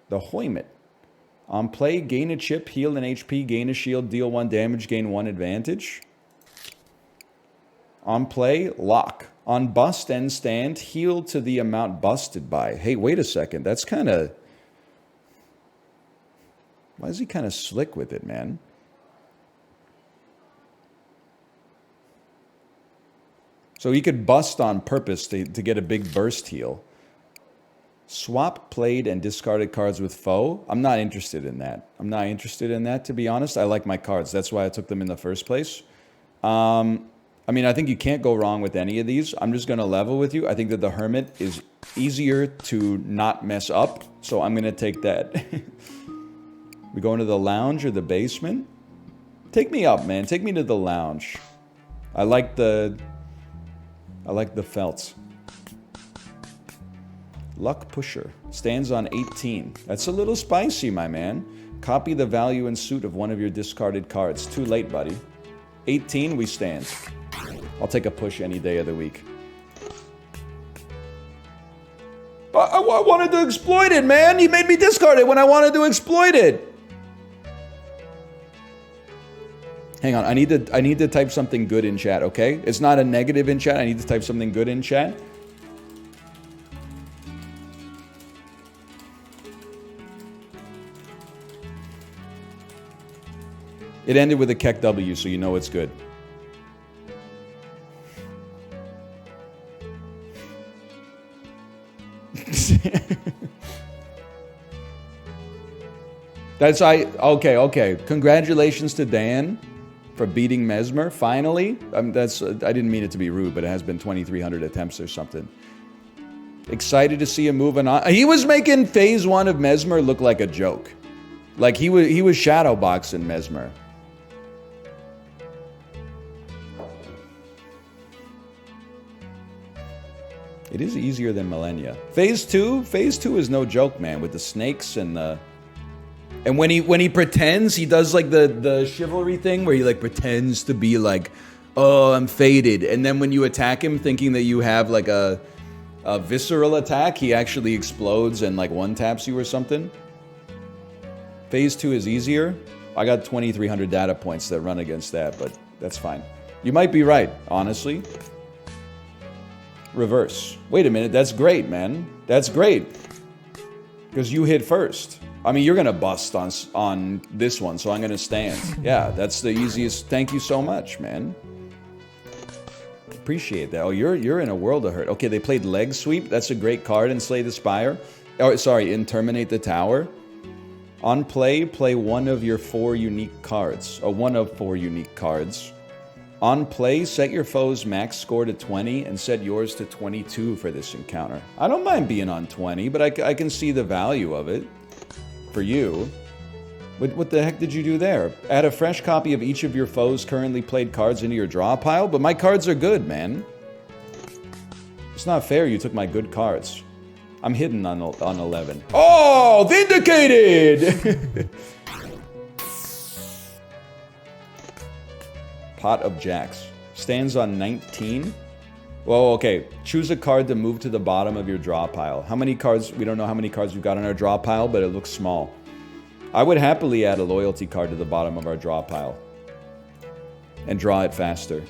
Speaker 1: The Hoymit. On play, gain a chip, heal an HP, gain a shield, deal 1 damage, gain 1 advantage. On play, lock. On bust and stand, heal to the amount busted by. Hey, wait a second. That's kind of... Why is he kind of slick with it, man? So he could bust on purpose to get a big burst heal. Swap played and discarded cards with foe. I'm not interested in that. I'm not interested in that, to be honest. I like my cards. That's why I took them in the first place. I mean, I think you can't go wrong with any of these. I'm just going to level with you. I think that the Hermit is easier to not mess up. So I'm going to take that. We go into the lounge or the basement? Take me up, man. Take me to the lounge. I like the felts. Luck Pusher. Stands on 18. That's a little spicy, my man. Copy the value and suit of one of your discarded cards. Too late, buddy. 18, we stand. I'll take a push any day of the week. I wanted to exploit it, man. He made me discard it when I wanted to exploit it. Hang on, I need to type something good in chat, okay? It's not a negative in chat. I need to type something good in chat. It ended with a Keck W, so you know it's good. Okay. Congratulations to Dan for beating Mesmer, finally. I didn't mean it to be rude, but it has been 2,300 attempts or something. Excited to see him moving on. He was making phase 1 of Mesmer look like a joke. Like he was shadowboxing Mesmer. It is easier than Millennia. Phase 2 is no joke, man, with the snakes and the And when he pretends, he does like the chivalry thing where he like pretends to be like, oh, I'm faded. And then when you attack him thinking that you have like a visceral attack, he actually explodes and like one taps you or something. Phase 2 is easier. I got 2,300 data points that run against that, but that's fine. You might be right, honestly. Reverse. Wait a minute, that's great, man. That's great. Because you hit first. I mean, you're gonna bust on this one, so I'm gonna stand. Yeah, that's the easiest. Thank you so much, man. Appreciate that. Oh, you're in a world of hurt. Okay, they played leg sweep. That's a great card in Slay the Spire. Oh, sorry, in Terminate the Tower. On play, play one of your 4 unique cards. Or one of 4 unique cards. On play, set your foe's max score to 20 and set yours to 22 for this encounter. I don't mind being on 20, but I can see the value of it. For you. What the heck did you do there? Add a fresh copy of each of your foe's currently played cards into your draw pile? But my cards are good, man. It's not fair you took my good cards. I'm hidden on 11. Oh, vindicated! Pot of Jacks. Stands on 19. Well, okay. Choose a card to move to the bottom of your draw pile. How many cards? We don't know how many cards we've got on our draw pile, but it looks small. I would happily add a loyalty card to the bottom of our draw pile. And draw it faster.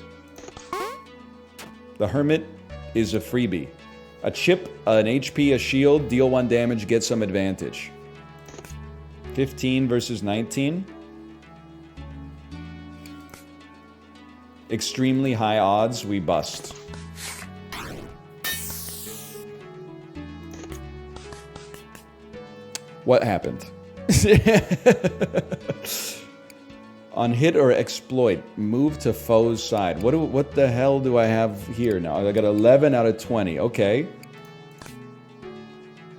Speaker 1: The Hermit is a freebie. A chip, an HP, a shield, deal 1 damage, get some advantage. 15 versus 19. Extremely high odds, we bust. What happened? On hit or exploit, move to foe's side. What the hell do I have here now? I got 11 out of 20. Okay.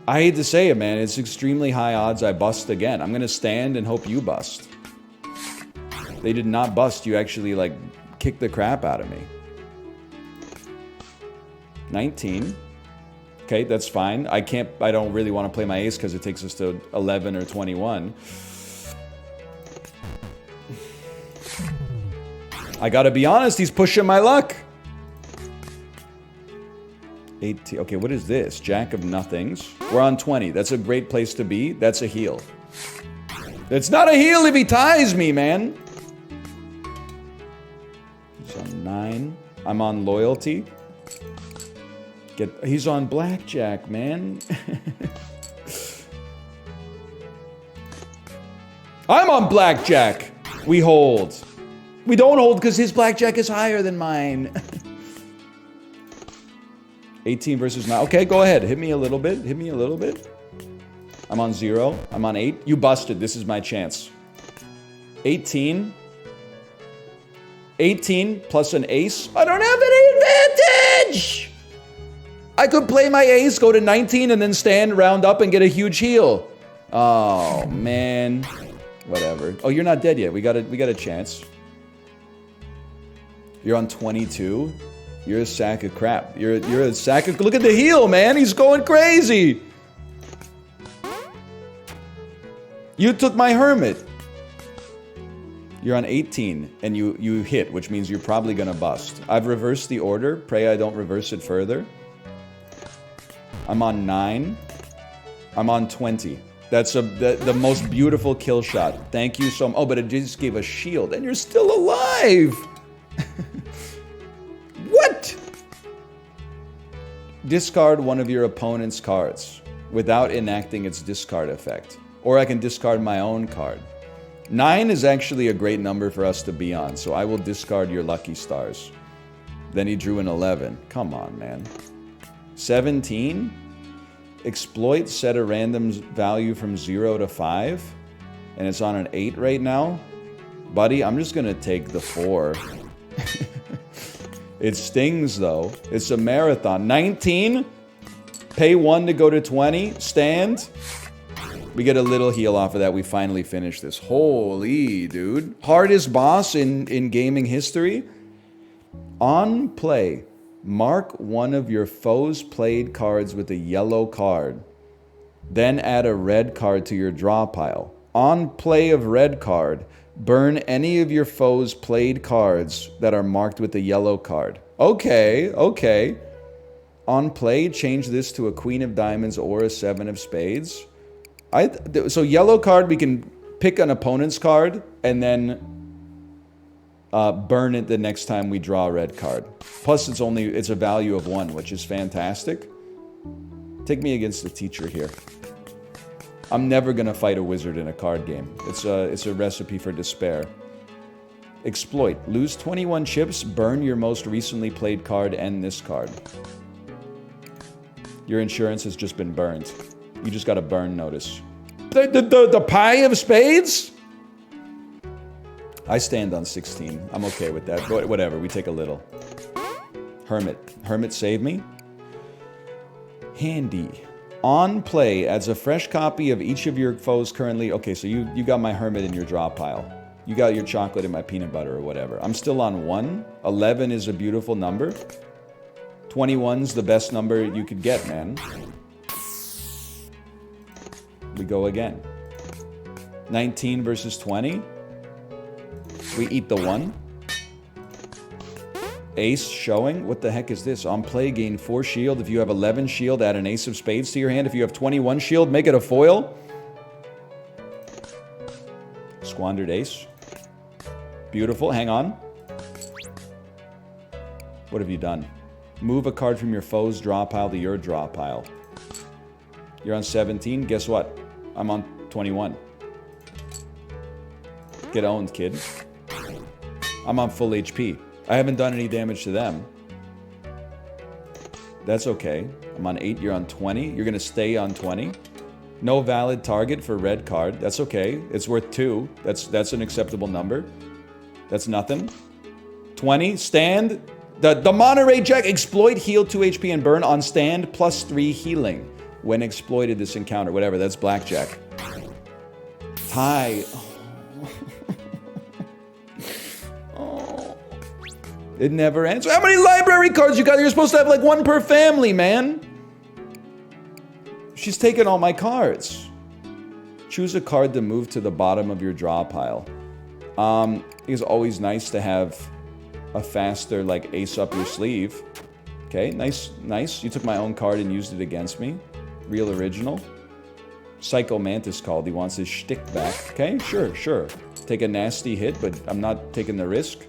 Speaker 1: I hate to say it, man. It's extremely high odds I bust again. I'm gonna stand and hope you bust. They did not bust. You actually, like, kicked the crap out of me. 19. Okay, that's fine. I don't really want to play my ace because it takes us to 11 or 21. I gotta be honest, he's pushing my luck. 18. Okay, what is this? Jack of nothings. We're on 20. That's a great place to be. That's a heal. It's not a heal if he ties me, man. He's on 9. I'm on loyalty. He's on Blackjack, man. I'm on Blackjack. We hold. We don't hold because his Blackjack is higher than mine. 18 versus 9. Okay, go ahead. Hit me a little bit. Hit me a little bit. I'm on 0. I'm on 8. You busted. This is my chance. 18. 18 plus an ace. I don't have any advantage! I could play my ace, go to 19, and then stand, round up, and get a huge heal. Oh, man. Whatever. Oh, you're not dead yet. We got a chance. You're on 22. You're a sack of crap. You're a sack of... Look at the heal, man. He's going crazy. You took my hermit. You're on 18, and you hit, which means you're probably going to bust. I've reversed the order. Pray I don't reverse it further. I'm on 9. I'm on 20. That's the most beautiful kill shot. Thank you so much. Oh, but it just gave a shield, and you're still alive. What? Discard one of your opponent's cards without enacting its discard effect. Or I can discard my own card. 9 is actually a great number for us to be on, so I will discard your lucky stars. Then he drew an 11. Come on, man. 17? Exploit, set a random value from 0 to 5. And it's on an 8 right now. Buddy, I'm just gonna take the 4. It stings, though. It's a marathon. 19? Pay 1 to go to 20. Stand. We get a little heal off of that. We finally finish this. Holy, dude. Hardest boss in gaming history. On play. Mark one of your foe's played cards with a yellow card. Then add a red card to your draw pile. On play of red card, burn any of your foe's played cards that are marked with the yellow card. Okay, okay. On play, change this to a queen of diamonds or a seven of spades. So yellow card, we can pick an opponent's card and then burn it the next time we draw a red card. Plus, it's a value of 1, which is fantastic. Take me against the teacher here. I'm never gonna fight a wizard in a card game. It's a recipe for despair. Exploit. Lose 21 chips, burn your most recently played card and this card. Your insurance has just been burned. You just got a burn notice. The pie of spades? I stand on 16. I'm okay with that. But whatever, we take a little. Hermit. Hermit save me. Handy. On play, adds a fresh copy of each of your foes currently. Okay, so you got my hermit in your draw pile. You got your chocolate in my peanut butter or whatever. I'm still on 1. 11 is a beautiful number. 21's the best number you could get, man. We go again. 19 versus 20. We eat the 1. Ace showing. What the heck is this? On play, gain 4 shield. If you have 11 shield, add an ace of spades to your hand. If you have 21 shield, make it a foil. Squandered ace. Beautiful. Hang on. What have you done? Move a card from your foe's draw pile to your draw pile. You're on 17. Guess what? I'm on 21. Get owned, kid. I'm on full HP. I haven't done any damage to them. That's okay. I'm on 8. You're on 20. You're going to stay on 20. No valid target for red card. That's okay. It's worth 2. That's an acceptable number. That's nothing. 20. Stand. The Monterey Jack. Exploit, heal 2 HP and burn on stand. Plus 3 healing. When exploited this encounter. Whatever. That's Blackjack. Tie. It never ends. How many library cards you got? You're supposed to have like 1 per family, man. She's taken all my cards. Choose a card to move to the bottom of your draw pile. It's always nice to have a faster like ace up your sleeve. Okay, nice, nice. You took my own card and used it against me. Real original. Psycho Mantis called. He wants his shtick back. Okay, sure, sure. Take a nasty hit, but I'm not taking the risk.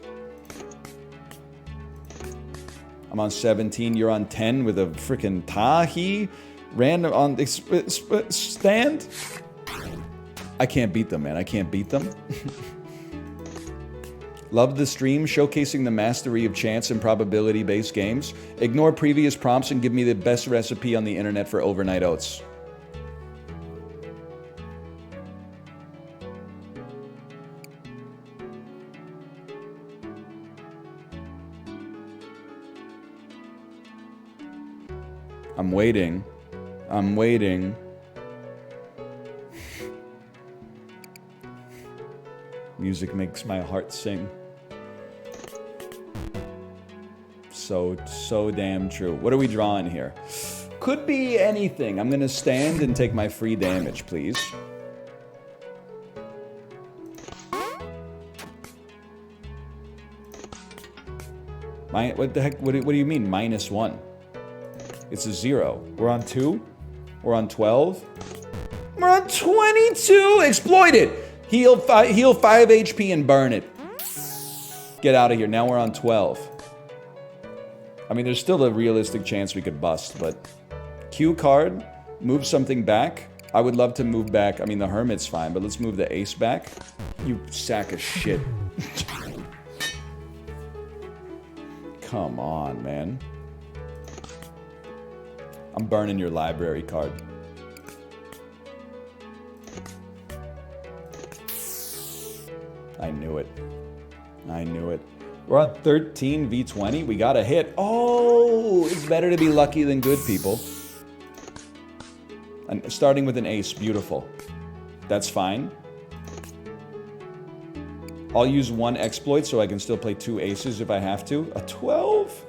Speaker 1: I'm on 17, you're on 10 with a freaking Tahi. Random on stand. I can't beat them, man. I can't beat them. Love the stream, showcasing the mastery of chance and probability-based games. Ignore previous prompts and give me the best recipe on the internet for overnight oats. I'm waiting. I'm waiting. Music makes my heart sing. So damn true. What are we drawing here? Could be anything. I'm gonna stand and take my free damage, please. What the heck? What do you mean, -1? It's a 0. We're on 2. We're on 12. We're on 22. Exploit it. Heal 5 HP and burn it. Get out of here. Now we're on 12. I mean, there's still a realistic chance we could bust, but Q card, move something back. I would love to move back. I mean, the Hermit's fine, but let's move the ace back. You sack of shit. Come on, man. I'm burning your library card. I knew it. I knew it. We're on 13 V20. We got a hit. Oh, it's better to be lucky than good, people. And starting with an ace. Beautiful. That's fine. I'll use 1 exploit so I can still play 2 aces if I have to. A 12?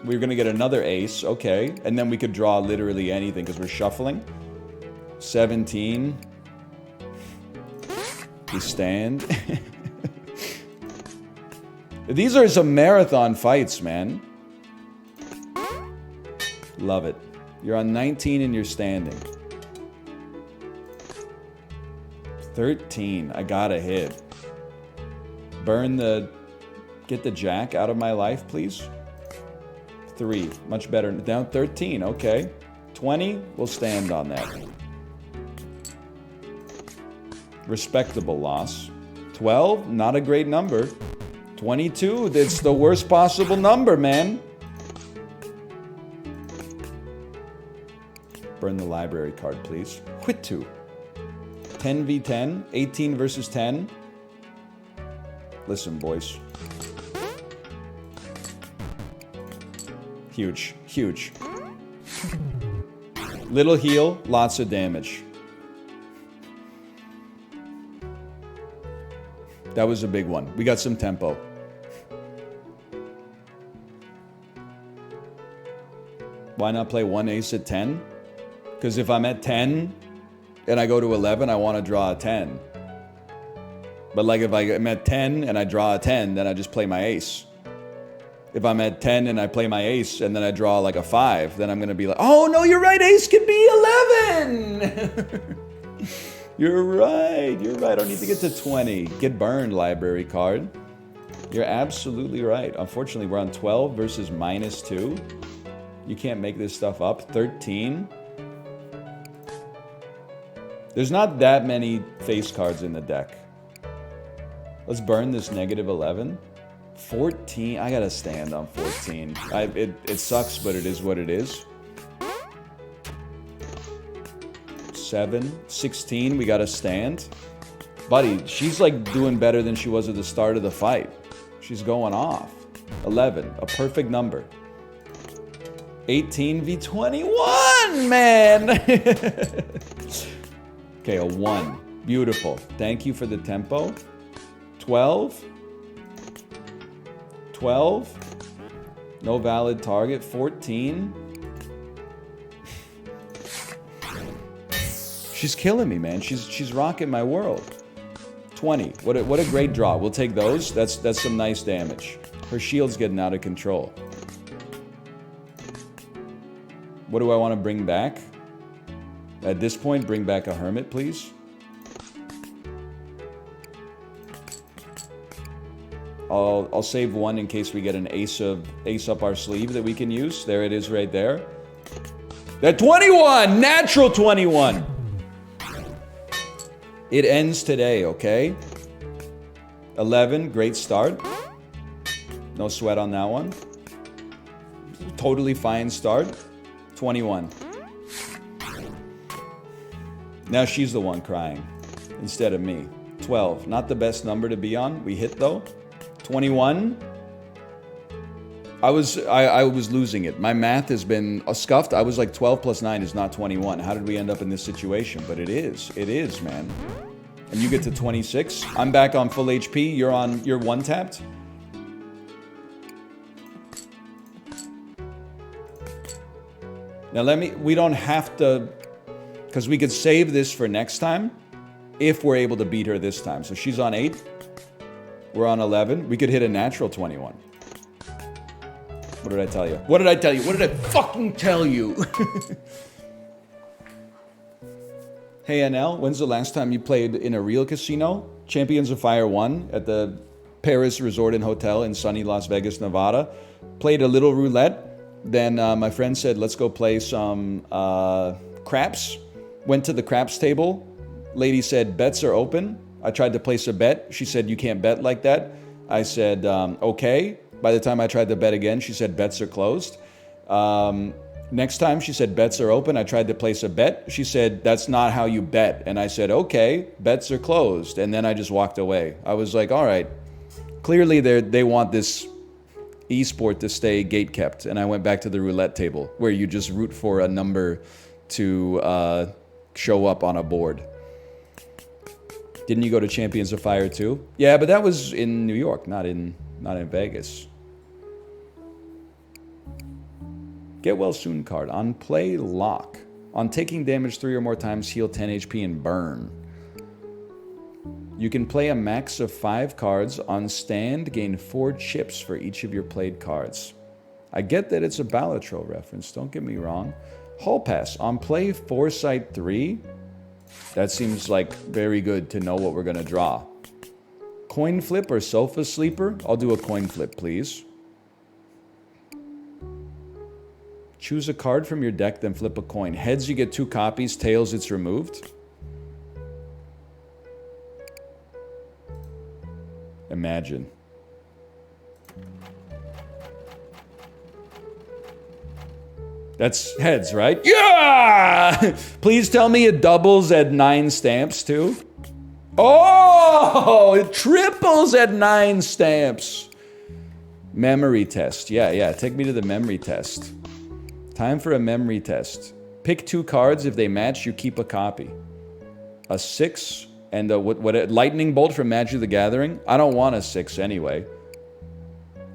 Speaker 1: We're going to get another ace. Okay. And then we could draw literally anything because we're shuffling. 17. We stand. These are some marathon fights, man. Love it. You're on 19 and you're standing. 13. I got a hit. Get the jack out of my life, please. 3. Much better. Down 13. Okay. 20. We'll stand on that. Respectable loss. 12. Not a great number. 22. That's the worst possible number, man. Burn the library card, please. Quit 2. 10 v 10. 18 versus 10. Listen, boys. Huge. Huge. Little heal, lots of damage. That was a big one. We got some tempo. Why not play 1 ace at 10? Because if I'm at 10 and I go to 11, I want to draw a 10. But like if I'm at 10 and I draw a 10, then I just play my ace. If I'm at 10 and I play my ace and then I draw like a 5, then I'm going to be like, oh no, you're right, ace could be 11! You're right. I don't need to get to 20. Get burned, library card. You're absolutely right. Unfortunately, we're on 12 versus -2. You can't make this stuff up. 13. There's not that many face cards in the deck. Let's burn this -11. 14. I gotta stand on 14. It sucks, but it is what it is. 7. 16. We gotta stand. Buddy, she's like doing better than she was at the start of the fight. She's going off. 11. A perfect number. 18 v 21, man! Okay, a 1. Beautiful. Thank you for the tempo. 12. 12. No valid target. 14. She's killing me, man. She's rocking my world. 20. What a great draw. We'll take those. That's some nice damage. Her shield's getting out of control. What do I want to bring back? At this point, bring back a hermit, please. I'll save 1 in case we get an ace up our sleeve that we can use. There it is right there. That 21! Natural 21! It ends today, okay? 11, great start. No sweat on that one. Totally fine start. 21. Now she's the one crying instead of me. 12, not the best number to be on. We hit though. 21. I was losing it. My math has been scuffed. I was like 12 plus 9 is not 21. How did we end up in this situation? But it is. It is, man. And you get to 26. I'm back on full HP. You're one tapped. Now we don't have to, because we could save this for next time if we're able to beat her this time. So she's on 8. We're on 11. We could hit a natural 21. What did I tell you? What did I tell you? What did I fucking tell you? Hey NL, when's the last time you played in a real casino? Champions of Fire 1 at the Paris Resort and Hotel in sunny Las Vegas, Nevada. Played a little roulette. Then my friend said, let's go play some craps. Went to the craps table. Lady said, bets are open. I tried to place a bet. She said, you can't bet like that. I said, okay. By the time I tried to bet again, she said, bets are closed. Next time, she said, bets are open. I tried to place a bet. She said, that's not how you bet. And I said, okay, bets are closed. And then I just walked away. I was like, all right. Clearly, they want this esport to stay gate kept. And I went back to the roulette table where you just root for a number to show up on a board. Didn't you go to Champions of Fire too? Yeah, but that was in New York, not in Vegas. Get well soon card. On play, lock. On taking damage 3 or more times, heal 10 HP and burn. You can play a max of 5 cards. On stand, gain 4 chips for each of your played cards. I get that it's a Balatro reference, don't get me wrong. Hall pass. On play, Foresight 3. That seems like very good to know what we're going to draw. Coin flip or sofa sleeper? I'll do a coin flip, please. Choose a card from your deck, then flip a coin. Heads, you get 2 copies. Tails, it's removed. Imagine. That's heads, right? Yeah! Please tell me it doubles at 9 stamps, too. Oh! It triples at 9 stamps. Memory test. Yeah. Take me to the memory test. Time for a memory test. Pick 2 cards. If they match, you keep a copy. A 6 and a lightning bolt from Magic the Gathering. I don't want a 6 anyway.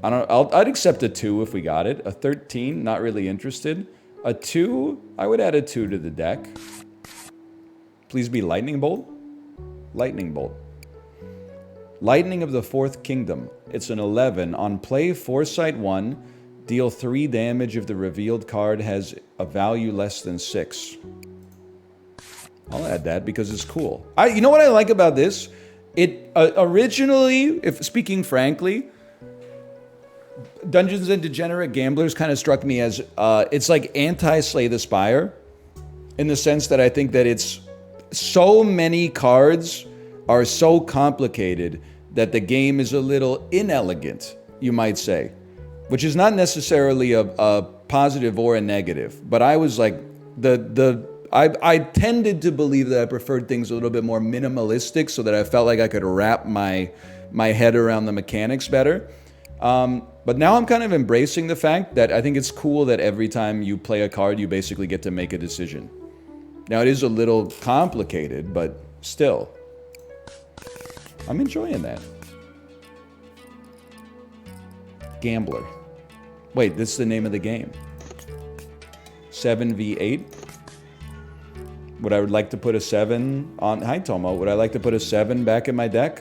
Speaker 1: I'd accept a 2 if we got it. A 13, not really interested. A 2, I would add a 2 to the deck. Please be lightning bolt. Lightning bolt. Lightning of the Fourth Kingdom. It's an 11. On play, Foresight 1. Deal 3 damage if the revealed card has a value less than 6. I'll add that because it's cool. You know what I like about this? It originally, if speaking frankly, Dungeons and Degenerate Gamblers kind of struck me as it's like anti-Slay the Spire, in the sense that I think that it's so many cards are so complicated that the game is a little inelegant, you might say, which is not necessarily a positive or a negative. But I was like I tended to believe that I preferred things a little bit more minimalistic, so that I felt like I could wrap my head around the mechanics better. But now I'm kind of embracing the fact that I think it's cool that every time you play a card, you basically get to make a decision. Now, it is a little complicated, but still, I'm enjoying that. Gambler. Wait, this is the name of the game. 7v8. Would I like to put a 7 on... Hi, Tomo. Would I like to put a 7 back in my deck?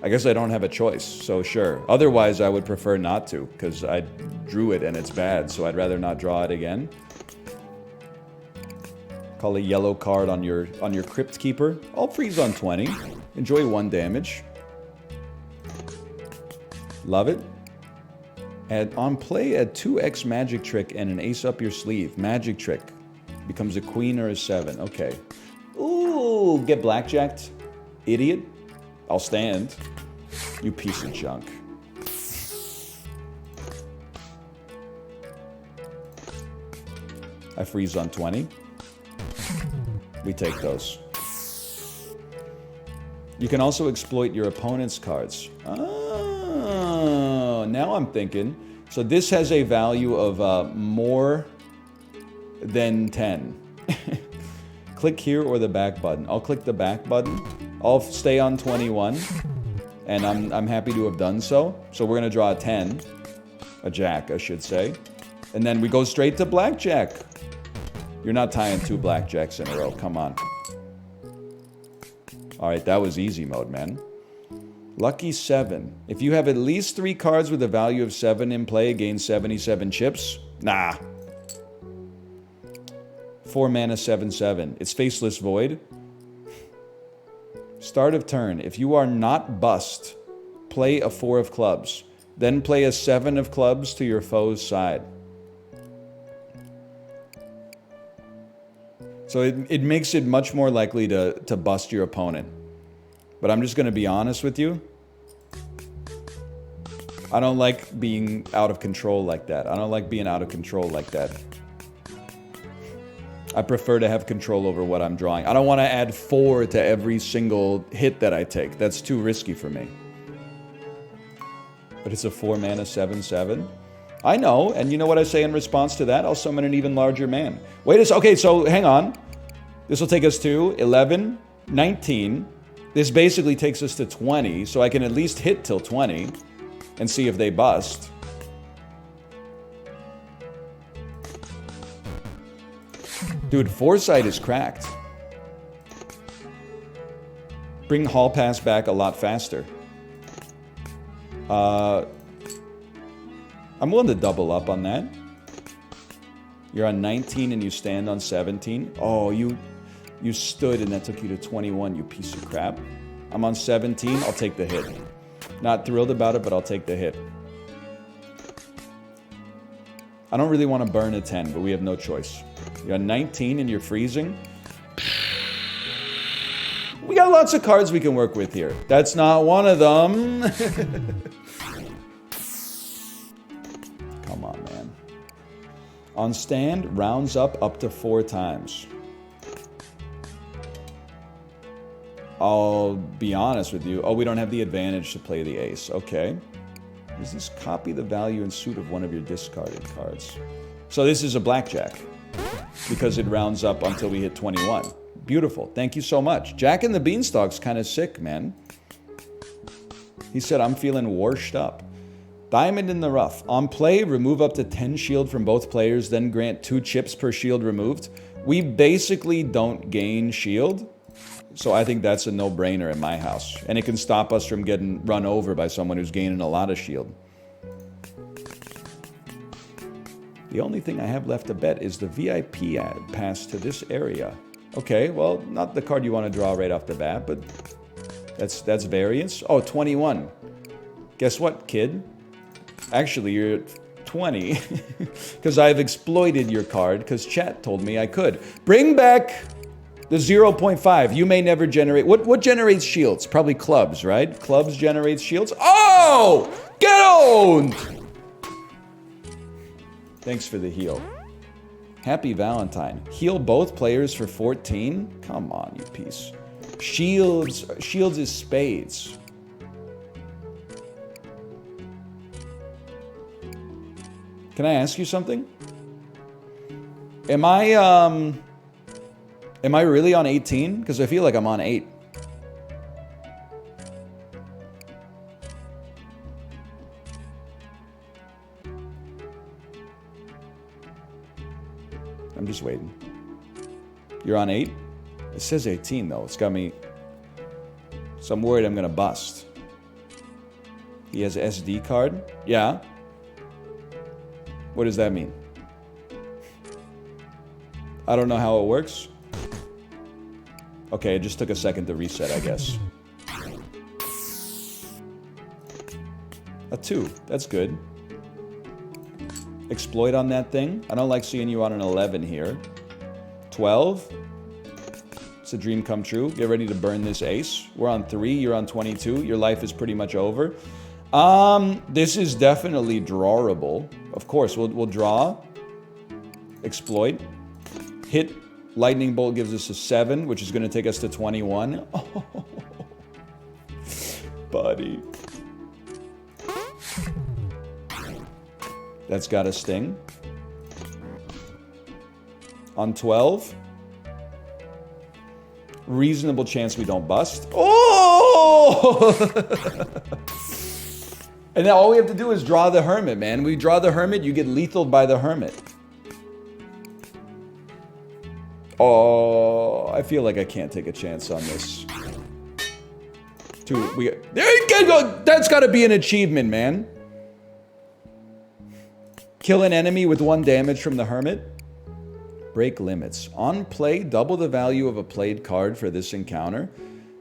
Speaker 1: I guess I don't have a choice, so sure. Otherwise, I would prefer not to, because I drew it and it's bad, so I'd rather not draw it again. Call a yellow card on your Crypt Keeper. I'll freeze on 20. Enjoy 1 damage. Love it. On play, add 2x Magic Trick and an ace up your sleeve. Magic Trick becomes a queen or a 7. Okay. Ooh, get blackjacked. Idiot. I'll stand. You piece of junk. I freeze on 20. We take those. You can also exploit your opponent's cards. Oh, now I'm thinking. So this has a value of more than 10. Click here or the back button. I'll click the back button. I'll stay on 21, and I'm happy to have done so. So we're gonna draw a 10, a jack, I should say, and then we go straight to blackjack. You're not tying 2 blackjacks in a row. Come on. All right, that was easy mode, man. Lucky 7. If you have at least 3 cards with a value of 7 in play, gain 77 chips. Nah. 4 mana 7/7. It's Faceless Void. Start of turn. If you are not bust, play a 4 of clubs. Then play a 7 of clubs to your foe's side. So it makes it much more likely to bust your opponent. But I'm just going to be honest with you. I don't like being out of control like that. I don't like being out of control like that. I prefer to have control over what I'm drawing. I don't want to add 4 to every single hit that I take. That's too risky for me. But it's a 4 mana 7/7. I know, and you know what I say in response to that? I'll summon an even larger man. Wait a second. Okay, so hang on. This will take us to 11, 19. This basically takes us to 20, so I can at least hit till 20 and see if they bust. Dude, Foresight is cracked. Bring Hall Pass back a lot faster. I'm willing to double up on that. You're on 19 and you stand on 17. Oh, you stood and that took you to 21, you piece of crap. I'm on 17, I'll take the hit. Not thrilled about it, but I'll take the hit. I don't really want to burn a 10, but we have no choice. You're on 19 and you're freezing. We got lots of cards we can work with here. That's not one of them. Come on, man. On stand, rounds up to 4 times. I'll be honest with you. Oh, we don't have the advantage to play the ace. Okay. Does this copy the value and suit of one of your discarded cards? So this is a blackjack. Because it rounds up until we hit 21. Beautiful. Thank you so much. Jack and the Beanstalk's kind of sick, man. He said, I'm feeling washed up. Diamond in the rough. On play, remove up to 10 shield from both players, then grant 2 chips per shield removed. We basically don't gain shield. So I think that's a no-brainer in my house. And it can stop us from getting run over by someone who's gaining a lot of shield. The only thing I have left to bet is the VIP pass to this area. Okay, well, not the card you want to draw right off the bat, but that's variance. Oh, 21. Guess what, kid? Actually, you're 20. Because I've exploited your card, because chat told me I could. Bring back the 0.5. You may never generate... What generates shields? Probably clubs, right? Clubs generates shields. Oh! Get owned! Thanks for the heal. Happy Valentine. Heal both players for 14? Come on, you piece. Shields is spades. Can I ask you something? Am I really on 18? Because I feel like I'm on 8. I'm just waiting. You're on 8? It says 18 though. It's got me... So I'm worried I'm gonna bust. He has an SD card? Yeah. What does that mean? I don't know how it works. Okay, it just took a second to reset, I guess. A 2. That's good. Exploit on that thing. I don't like seeing you on an 11 here. 12. It's a dream come true. Get ready to burn this ace. We're on 3. You're on 22. Your life is pretty much over. This is definitely drawable. Of course, we'll draw. Exploit. Hit. Lightning Bolt gives us a 7, which is going to take us to 21. Oh, buddy. That's got a sting. On 12. Reasonable chance we don't bust. Oh! And now all we have to do is draw the Hermit, man. We draw the Hermit, you get lethaled by the Hermit. Oh, I feel like I can't take a chance on this. There you go! That's gotta be an achievement, man. Kill an enemy with 1 damage from the Hermit. Break limits. On play, double the value of a played card for this encounter.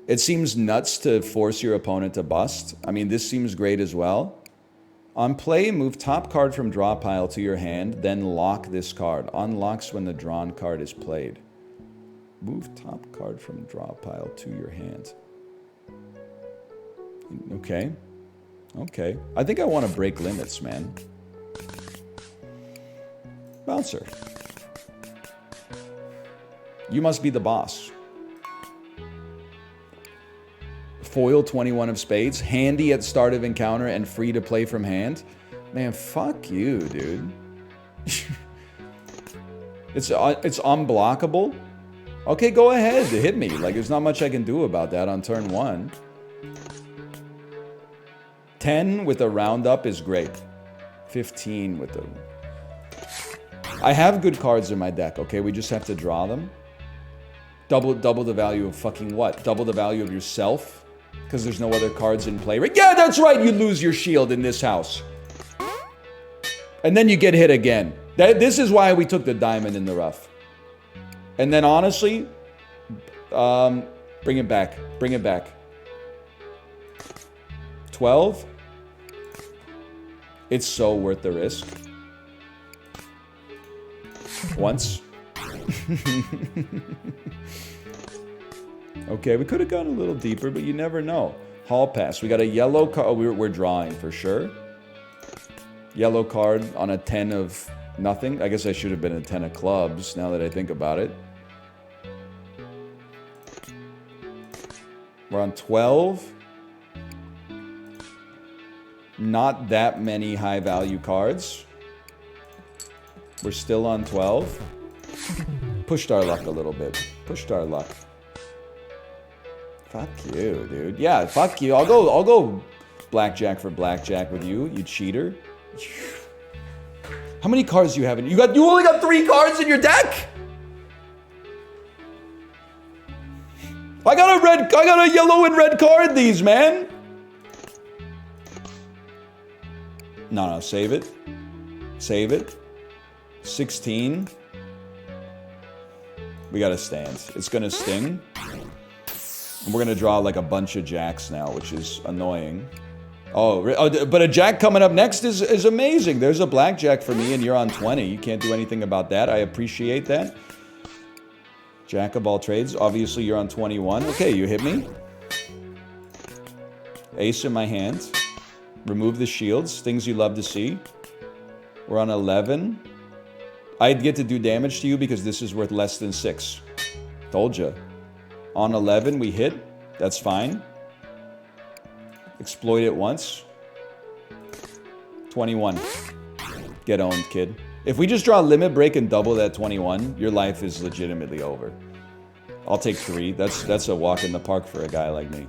Speaker 1: It seems nuts to force your opponent to bust. I mean, this seems great as well. On play, move top card from draw pile to your hand, then lock this card. Unlocks when the drawn card is played. Move top card from draw pile to your hand. Okay. Okay. I think I want to break limits, man. Bouncer. You must be the boss. Foil 21 of spades. Handy at start of encounter and free to play from hand. Man, fuck you, dude. It's unblockable. Okay, go ahead. Hit me. Like, there's not much I can do about that on turn 1. 10 with a roundup is great. 15 with the... I have good cards in my deck, okay? We just have to draw them. Double the value of fucking what? Double the value of yourself? Because there's no other cards in play. Right? Yeah, that's right. You lose your shield in this house. And then you get hit again. This is why we took the diamond in the rough. And then honestly, bring it back. Bring it back. 12. It's so worth the risk. Once. Okay, we could have gone a little deeper, but you never know. Hall pass. We got a yellow card. Oh, we're drawing for sure. Yellow card on a 10 of nothing. I guess I should have been a 10 of clubs now that I think about it. We're on 12. Not that many high value cards. We're still on 12. Pushed our luck a little bit. Pushed our luck. Fuck you, dude. Yeah, fuck you. I'll go blackjack for blackjack with you, you cheater. How many cards do you have? You only got 3 cards in your deck? I got a yellow and red card these, man. No, save it. Save it. 16. We got to stand. It's going to sting. And we're going to draw like a bunch of jacks now, which is annoying. Oh, but a jack coming up next is amazing. There's a blackjack for me and you're on 20. You can't do anything about that. I appreciate that. Jack of all trades. Obviously, you're on 21. Okay, you hit me. Ace in my hand. Remove the shields. Things you love to see. We're on 11. I'd get to do damage to you because this is worth less than 6. Told ya. On 11, we hit. That's fine. Exploit it once. 21. Get owned, kid. If we just draw a limit break and double that 21, your life is legitimately over. I'll take 3. That's a walk in the park for a guy like me.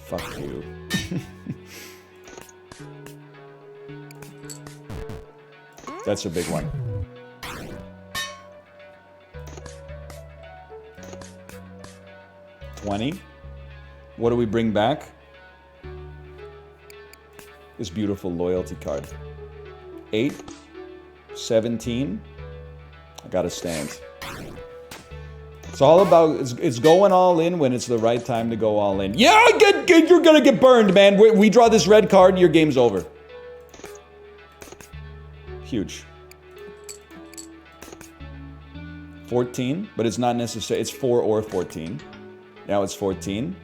Speaker 1: Fuck you. That's a big one. $20. What do we bring back? This beautiful loyalty card. 8. 17. I gotta stand. It's all about, it's going all in when it's the right time to go all in. Yeah, you're gonna get burned, man. We draw this red card, your game's over. Huge. 14, but it's not necessary. It's 4 or 14. Now it's 14.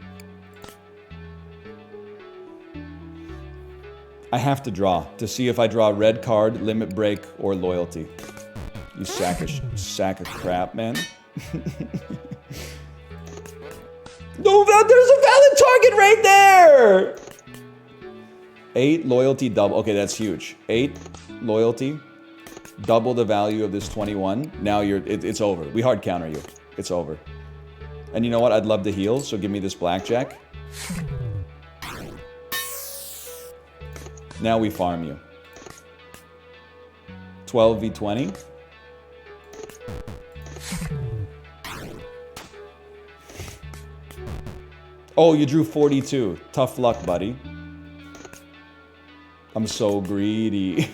Speaker 1: I have to draw to see if I draw red card, limit break, or loyalty. You sack of crap, man. No, there's a valid target right there! 8, loyalty, double. Okay, that's huge. 8, loyalty, double the value of this 21. Now it's over. We hard counter you. It's over. And you know what? I'd love to heal, so give me this blackjack. Now we farm you. 12v20. Oh, you drew 42. Tough luck, buddy. I'm so greedy.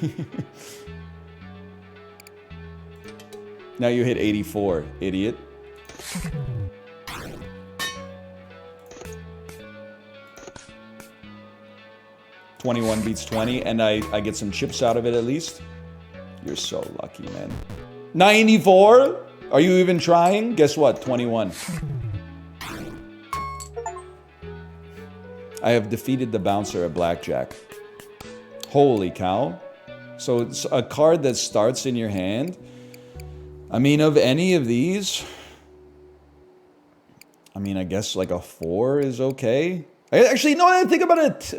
Speaker 1: Now you hit 84, idiot. $21 beats 20, and I get some chips out of it at least. You're so lucky, man. 94? Are you even trying? Guess what? 21. I have defeated the bouncer at Blackjack. Holy cow. So it's a card that starts in your hand. I mean, of any of these, I mean, I guess like a 4 is okay. Actually, no, I think about it.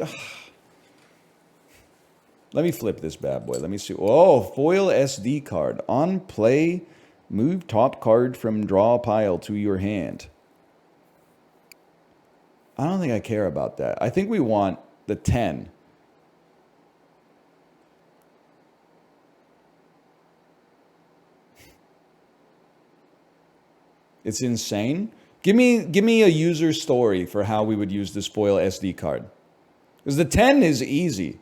Speaker 1: Let me flip this bad boy. Let me see. Oh, foil SD card. On play, move top card from draw pile to your hand. I don't think I care about that. I think we want the 10. It's insane. Give me a user story for how we would use the spoil SD card. Because the 10 is easy.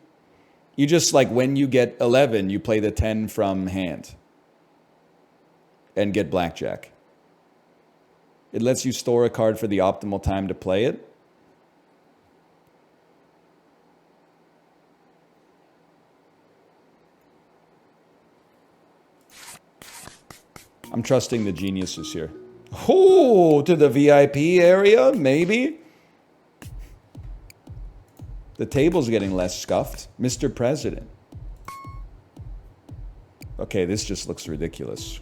Speaker 1: You just, like, when you get 11, you play the 10 from hand. And get Blackjack. It lets you store a card for the optimal time to play it. I'm trusting the geniuses here. Oh, to the VIP area, maybe? The table's getting less scuffed. Mr. President. Okay, this just looks ridiculous.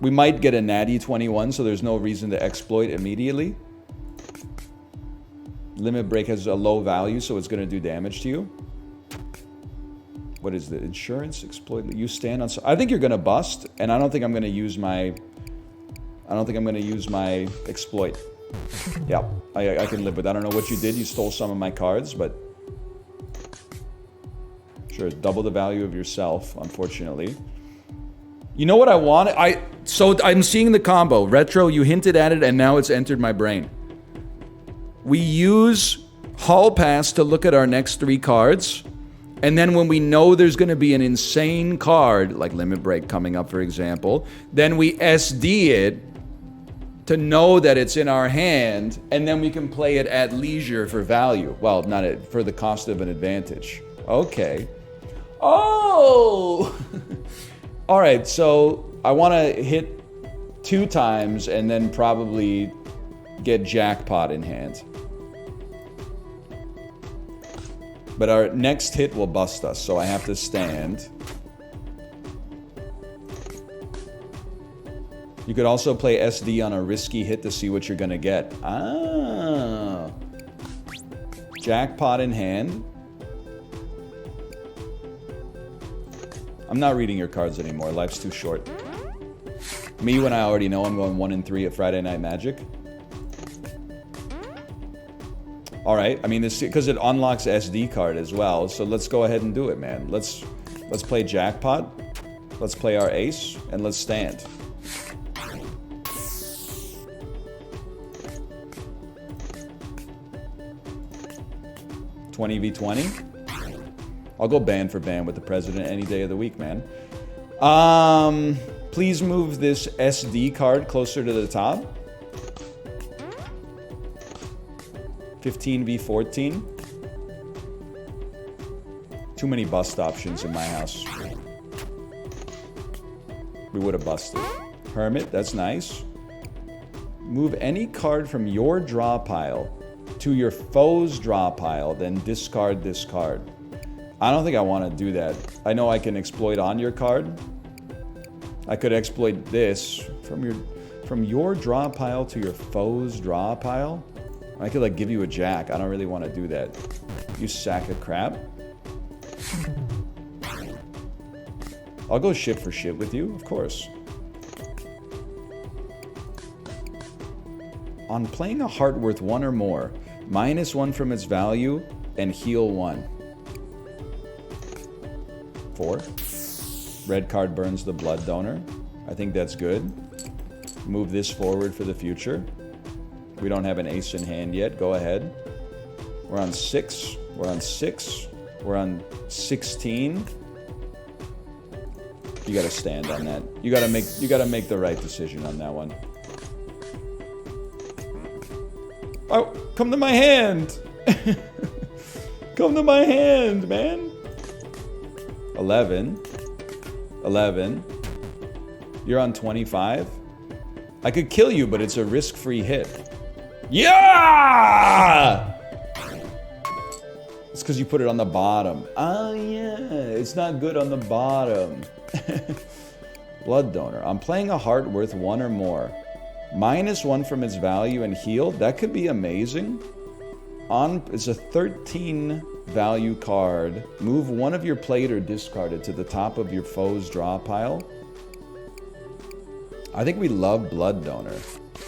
Speaker 1: We might get a natty 21, so there's no reason to exploit immediately. Limit break has a low value, so it's going to do damage to you. What is the insurance exploit? You stand on. I think you're going to bust, and I don't think I'm going to use my. I don't think I'm going to use my exploit. Yeah, I can live with that. I don't know what you did. You stole some of my cards, but sure, double the value of yourself. Unfortunately, you know what I want? So I'm seeing the combo retro. You hinted at it, and now it's entered my brain. We use Hall Pass to look at our next 3 cards. And then when we know there's going to be an insane card, like Limit Break coming up, for example, then we SD it to know that it's in our hand, and then we can play it at leisure for value. Well, not for the cost of an advantage. Okay. Oh! All right, so I want to hit 2 times and then probably get Jackpot in hand. But our next hit will bust us, so I have to stand. You could also play SD on a risky hit to see what you're gonna get. Ah. Jackpot in hand. I'm not reading your cards anymore. Life's too short. Me, when I already know I'm going 1 and 3 at Friday Night Magic. All right, I mean, this because it unlocks SD card as well. So let's go ahead and do it, man. Let's play Jackpot. Let's play our ace, and let's stand. $20v20. I'll go band for band with the president any day of the week, man. Please move this SD card closer to the top. 15v14. Too many bust options in my house. We would have busted. Hermit, that's nice. Move any card from your draw pile to your foe's draw pile, then discard this card. I don't think I want to do that. I know I can exploit on your card. I could exploit this from your draw pile to your foe's draw pile. I could like give you a jack. I don't really want to do that. You sack of crap. I'll go shit for shit with you, of course. On playing a heart worth 1 or more, -1 from its value and heal 1. 4. Red card burns the blood donor. I think that's good. Move this forward for the future. We don't have an ace in hand yet. Go ahead. We're on 6. We're on 6. We're on 16. You gotta stand on that. You gotta make the right decision on that one. Oh, come to my hand. Come to my hand, man. 11. 11. You're on 25. I could kill you, but it's a risk-free hit. Yeah! It's because you put it on the bottom. Oh, yeah. It's not good on the bottom. Blood donor. I'm playing a heart worth 1 or more. -1 from its value and heal. That could be amazing. It's a 13 value card. Move one of your played or discarded to the top of your foe's draw pile. I think we love blood donor.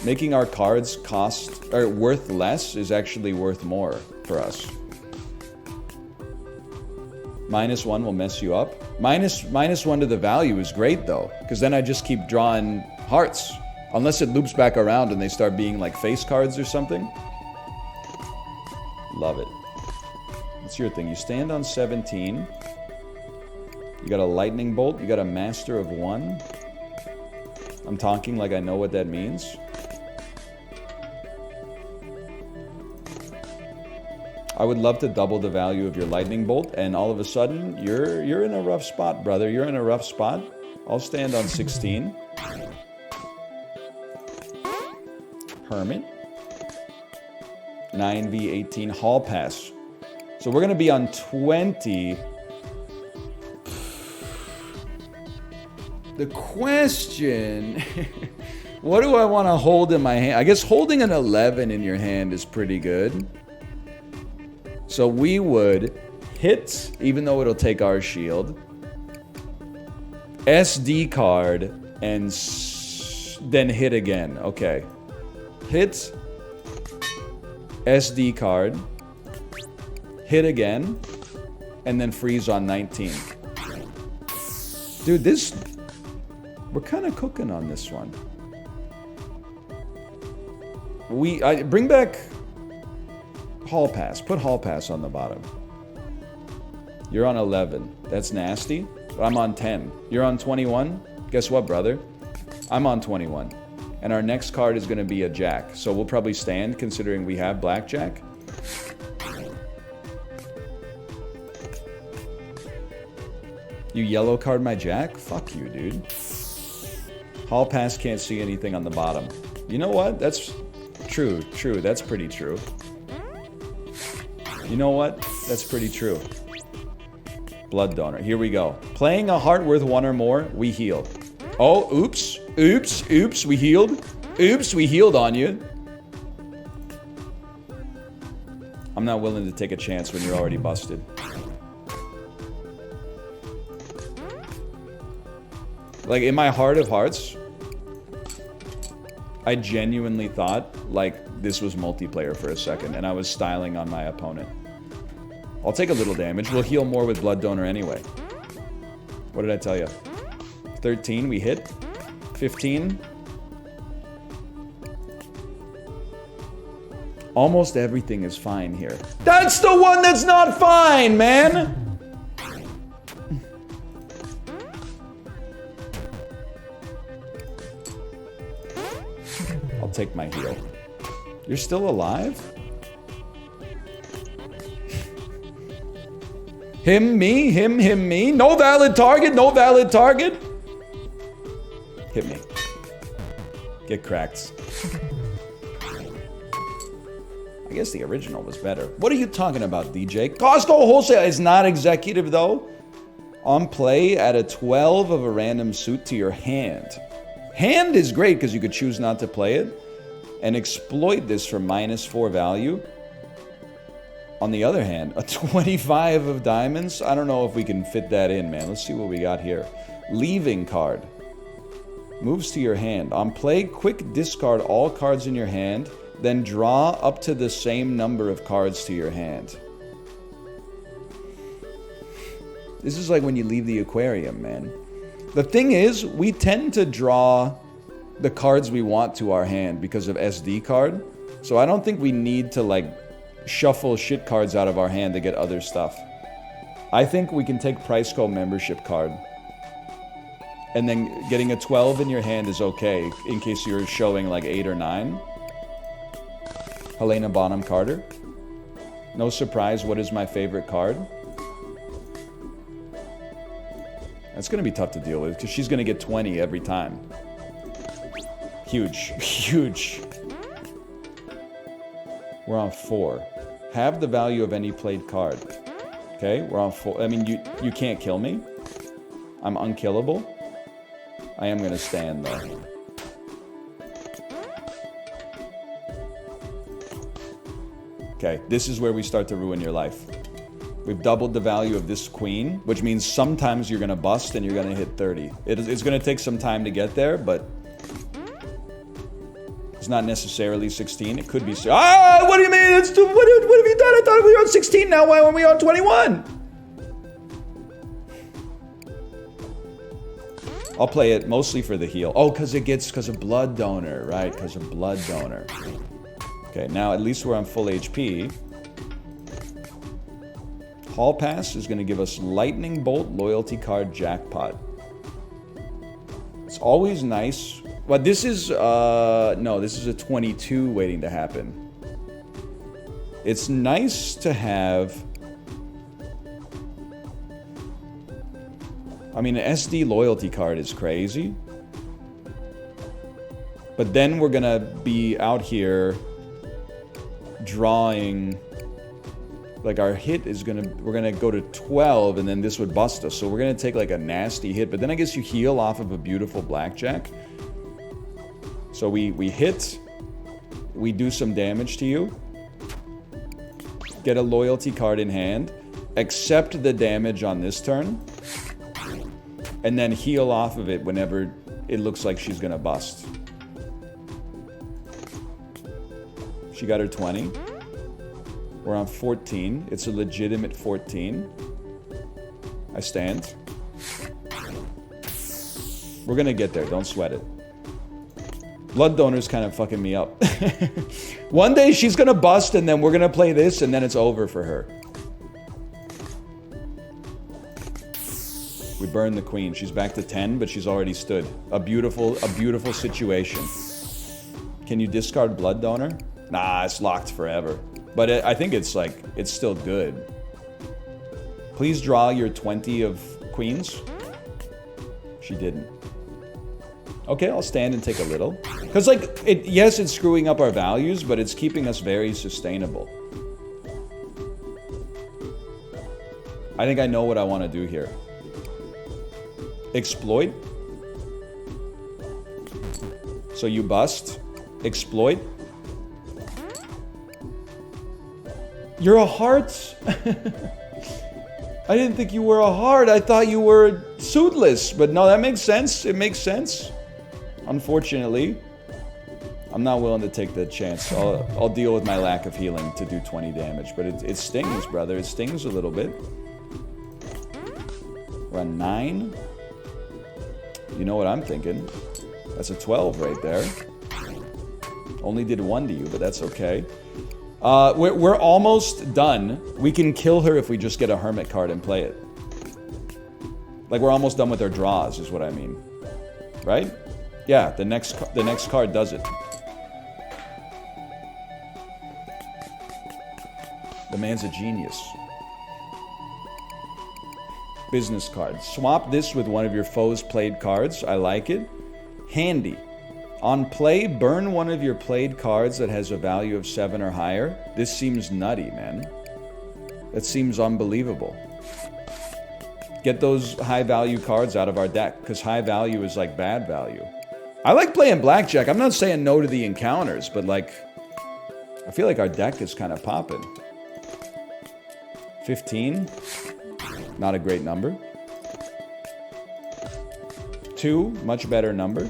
Speaker 1: Making our cards worth less is actually worth more for us. -1 will mess you up. -1 to the value is great though, because then I just keep drawing hearts. Unless it loops back around and they start being like face cards or something. Love it. What's your thing? You stand on 17. You got a lightning bolt. You got a master of 1. I'm talking like I know what that means. I would love to double the value of your lightning bolt, and all of a sudden, you're in a rough spot, brother. You're in a rough spot. I'll stand on 16. Hermit. 9v18 hall pass. So we're going to be on 20. The question, what do I want to hold in my hand? I guess holding an 11 in your hand is pretty good. So we would hit, even though it'll take our shield, SD card, and then hit again. Okay. Hit, SD card, hit again, and then freeze on 19. Dude, we're kind of cooking on this one. Bring back hall pass. Put hall pass on the bottom. You're on 11. That's nasty. But I'm on 10. You're on 21. Guess what, brother? I'm on 21. And our next card is going to be a jack. So we'll probably stand, considering we have blackjack. You yellow card my jack? Fuck you, dude. Hall pass can't see anything on the bottom. You know what? That's true. True. That's pretty true. You know what? That's pretty true. Blood donor. Here we go. Playing a heart worth 1 or more, we heal. Oh, oops. Oops. Oops. We healed. Oops. We healed on you. I'm not willing to take a chance when you're already busted. Like, in my heart of hearts, I genuinely thought, like, this was multiplayer for a second, and I was styling on my opponent. I'll take a little damage. We'll heal more with Blood Donor anyway. What did I tell you? 13, we hit. 15. Almost everything is fine here. That's the one that's not fine, man! I'll take my heal. You're still alive? Him, me, him, me. No valid target, no valid target. Hit me. Get cracked. I guess the original was better. What are you talking about, DJ? Costco wholesale is not executive, though. On play, add a 12 of a random suit to your hand. Hand is great because you could choose not to play it and exploit this for -4 value. On the other hand, a 25 of diamonds. I don't know if we can fit that in, man. Let's see what we got here. Leaving card. Moves to your hand. On play, quick discard all cards in your hand, then draw up to the same number of cards to your hand. This is like when you leave the aquarium, man. The thing is, we tend to draw the cards we want to our hand because of SD card. So I don't think we need to, like, shuffle shit cards out of our hand to get other stuff. I think we can take Priceco membership card. And then getting a 12 in your hand is okay, in case you're showing like 8 or 9. Helena Bonham Carter. No surprise, what is my favorite card? That's going to be tough to deal with, because she's going to get 20 every time. Huge. Huge. We're on 4. Have the value of any played card. Okay, we're on 4. I mean, you can't kill me. I'm unkillable. I am going to stand, though. Okay, this is where we start to ruin your life. We've doubled the value of this queen, which means sometimes you're going to bust and you're going to hit 30. It's going to take some time to get there, but it's not necessarily 16. It could be... Ah! What do you mean? What have you done? I thought we were on 16 now. Why aren't we on 21? I'll play it mostly for the heal. Oh, because of blood donor, right? Because of blood donor. Okay, now at least we're on full HP. Hall Pass is going to give us Lightning Bolt, Loyalty Card, Jackpot. It's always nice. But this is, no, this is a 22 waiting to happen. It's nice to have... I mean, an SD loyalty card is crazy. But then we're gonna be out here drawing... Like, our hit is gonna... We're gonna go to 12, and then this would bust us. So we're gonna take, like, a nasty hit. But then I guess you heal off of a beautiful blackjack. So we hit. We do some damage to you. Get a loyalty card in hand. Accept the damage on this turn. And then heal off of it whenever it looks like she's gonna bust. She got her 20. We're on 14. It's a legitimate 14. I stand. We're gonna get there. Don't sweat it. Blood donor's kind of fucking me up. One day she's gonna bust and then we're gonna play this and then it's over for her. We burn the queen. She's back to 10, but she's already stood. A beautiful situation. Can you discard blood donor? Nah, it's locked forever. But I think it's like, it's still good. Please draw your 20 of queens. She didn't. Okay, I'll stand and take a little. Because, like, yes, it's screwing up our values, but it's keeping us very sustainable. I think I know what I want to do here. Exploit. So you bust. Exploit. You're a heart? I didn't think you were a heart. I thought you were suitless. But no, that makes sense. It makes sense. Unfortunately, I'm not willing to take the chance. I'll deal with my lack of healing to do 20 damage. But it stings, brother. It stings a little bit. We're on 9. You know what I'm thinking. That's a 12 right there. Only did 1 to you, but that's okay. We're almost done. We can kill her if we just get a hermit card and play it. Like, we're almost done with our draws, is what I mean. Right? Yeah, the next card does it. The man's a genius. Business card. Swap this with one of your foe's played cards. I like it. Handy. On play, burn one of your played cards that has a value of 7 or higher. This seems nutty, man. That seems unbelievable. Get those high value cards out of our deck, because high value is like bad value. I like playing blackjack. I'm not saying no to the encounters, but like, I feel like our deck is kind of popping. 15. Not a great number. 2, much better number.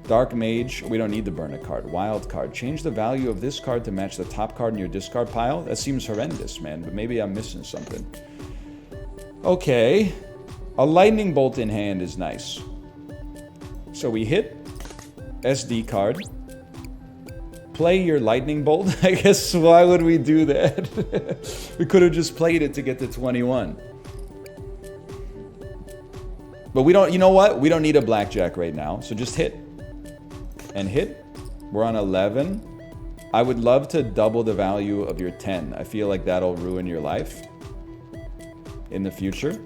Speaker 1: Dark Mage, we don't need to burn a card. Wild card. Change the value of this card to match the top card in your discard pile. That seems horrendous, man, but maybe I'm missing something. Okay. A lightning bolt in hand is nice. So we hit SD card. Play your lightning bolt. I guess why would we do that? We could have just played it to get to 21. But we don't, you know what? We don't need a blackjack right now. So just hit. And hit. We're on 11. I would love to double the value of your 10. I feel like that'll ruin your life in the future.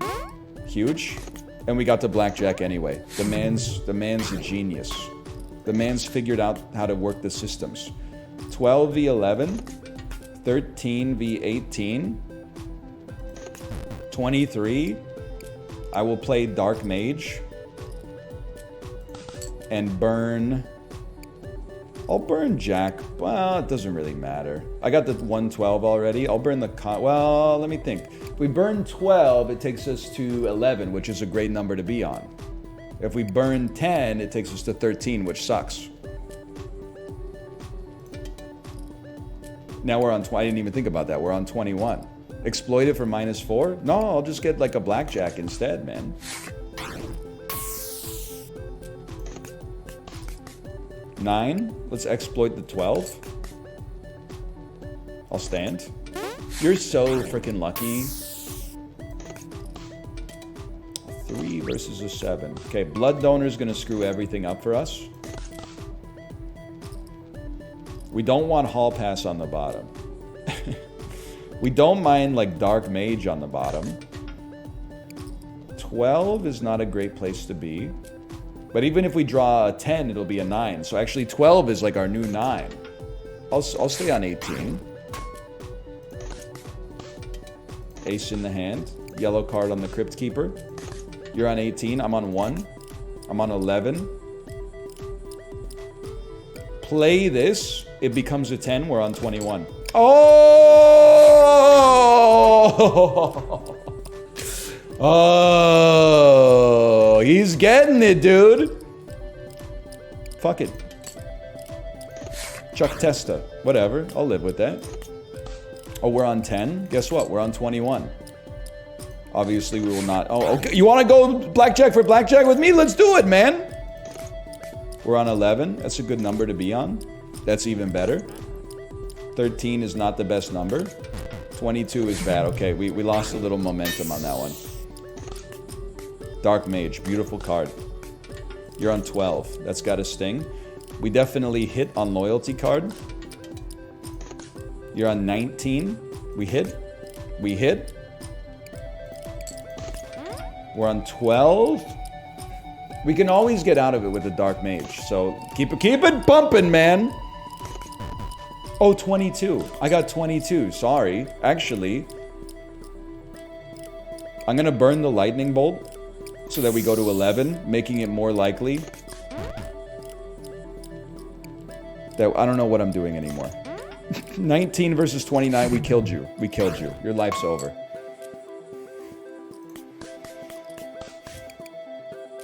Speaker 1: Huge. And we got to blackjack anyway. The man's a genius. The man's figured out how to work the systems. 12 v 11, 13 v 18, 23. I will play Dark Mage and burn. I'll burn Jack. Well, it doesn't really matter. I got the 112 already. I'll burn the well, let me think. If we burn 12, it takes us to 11, which is a great number to be on. If we burn 10, it takes us to 13, which sucks. Now we're on, I didn't even think about that. We're on 21. Exploit it for -4? No, I'll just get like a blackjack instead, man. 9. Let's exploit the 12. I'll stand. You're so freaking lucky. 3 versus a 7. Okay, blood donor's gonna screw everything up for us. We don't want hall pass on the bottom. We don't mind like dark mage on the bottom. 12 is not a great place to be. But even if we draw a 10, it'll be a 9. So actually 12 is like our new 9. I'll stay on 18. Ace in the hand. Yellow card on the Crypt Keeper. You're on 18. I'm on 1. I'm on 11. Play this. It becomes a 10. We're on 21. Oh! Oh! He's getting it, dude. Fuck it. Chuck Testa. Whatever. I'll live with that. Oh, we're on 10? Guess what? We're on 21. Obviously, we will not... Oh, okay. You want to go blackjack for blackjack with me? Let's do it, man. We're on 11. That's a good number to be on. That's even better. 13 is not the best number. 22 is bad. Okay, we lost a little momentum on that one. Dark Mage. Beautiful card. You're on 12. That's got a sting. We definitely hit on Loyalty card. You're on 19. We hit. We hit. We're on 12. We can always get out of it with a Dark Mage. So keep it bumping, man. Oh, 22. I got 22. Sorry. Actually, I'm going to burn the Lightning Bolt so that we go to 11, making it more likely that I don't know what I'm doing anymore. 19 versus 29, we killed you. We killed you. Your life's over.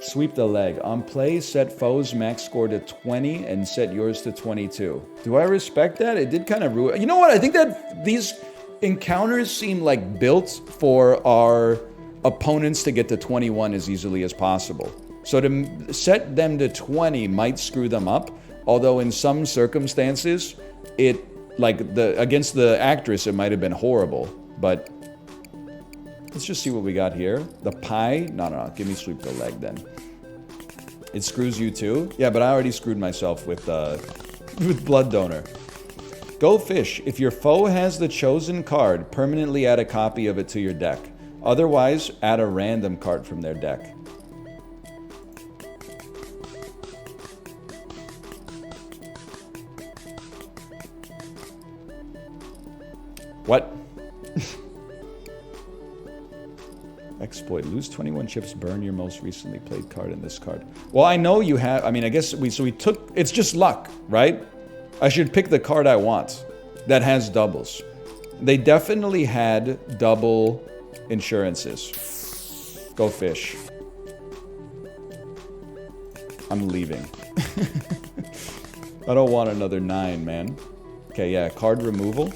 Speaker 1: Sweep the leg. On play, set foes max score to 20 and set yours to 22. Do I respect that? It did kind of ruin... You know what? I think that these encounters seem like built for our opponents to get to 21 as easily as possible. So to set them to 20 might screw them up. Although in some circumstances, it... Like, against the actress, it might have been horrible. But let's just see what we got here. The pie? No. Give me sweep the leg then. It screws you too? Yeah, but I already screwed myself with Blood Donor. Go fish. If your foe has the chosen card, permanently add a copy of it to your deck. Otherwise, add a random card from their deck. What? Exploit. Lose 21 chips, burn your most recently played card in this card. Well, I know you have... I mean, I guess we took... It's just luck, right? I should pick the card I want that has doubles. They definitely had double insurances. Go fish. I'm leaving. I don't want another 9, man. Okay, yeah, card removal.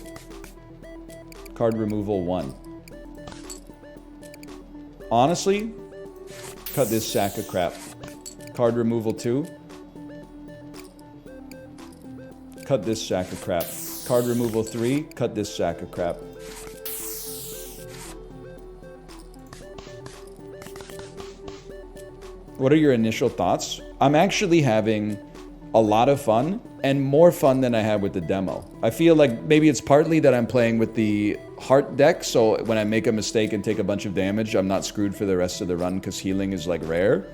Speaker 1: Card removal 1. Honestly, cut this sack of crap. Card removal 2. Cut this sack of crap. Card removal 3. Cut this sack of crap. What are your initial thoughts? I'm actually having a lot of fun, and more fun than I had with the demo. I feel like maybe it's partly that I'm playing with the heart deck, so when I make a mistake and take a bunch of damage, I'm not screwed for the rest of the run because healing is like rare.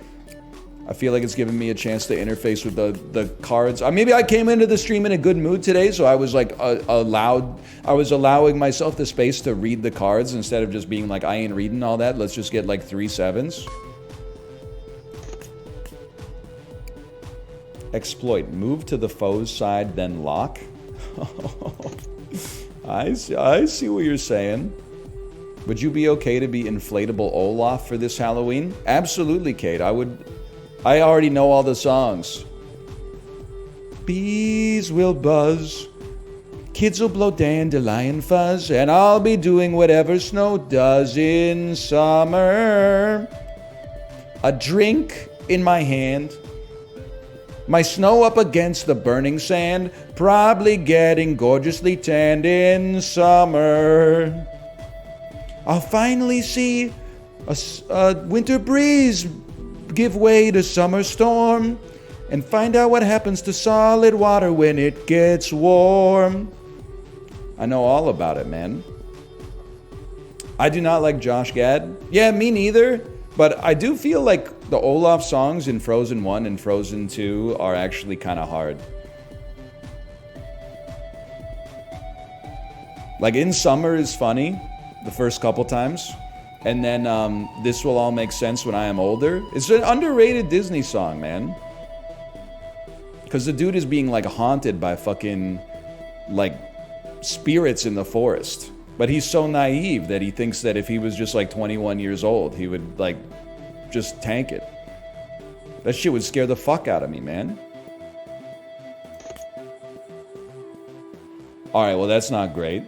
Speaker 1: I feel like it's given me a chance to interface with the cards. Maybe I came into the stream in a good mood today, so I was like allowing myself the space to read the cards instead of just being like, I ain't reading all that, let's just get like 3 7s. Exploit. Move to the foe's side, then lock. I see what you're saying. Would you be okay to be inflatable Olaf for this Halloween? Absolutely, Kate. I already know all the songs. Bees will buzz. Kids will blow dandelion fuzz. And I'll be doing whatever snow does in summer. A drink in my hand. My snow up against the burning sand, probably getting gorgeously tanned in summer. I'll finally see a winter breeze give way to summer storm and find out what happens to solid water when it gets warm. I know all about it, man. I do not like Josh Gad. Yeah, me neither. But I do feel like the Olaf songs in Frozen 1 and Frozen 2 are actually kind of hard. Like, In Summer is funny the first couple times. And then This Will All Make Sense When I Am Older. It's an underrated Disney song, man. Because the dude is being, like, haunted by fucking, like, spirits in the forest. But he's so naive that he thinks that if he was just like 21 years old, he would like just tank it. That shit would scare the fuck out of me, man. Alright, well that's not great.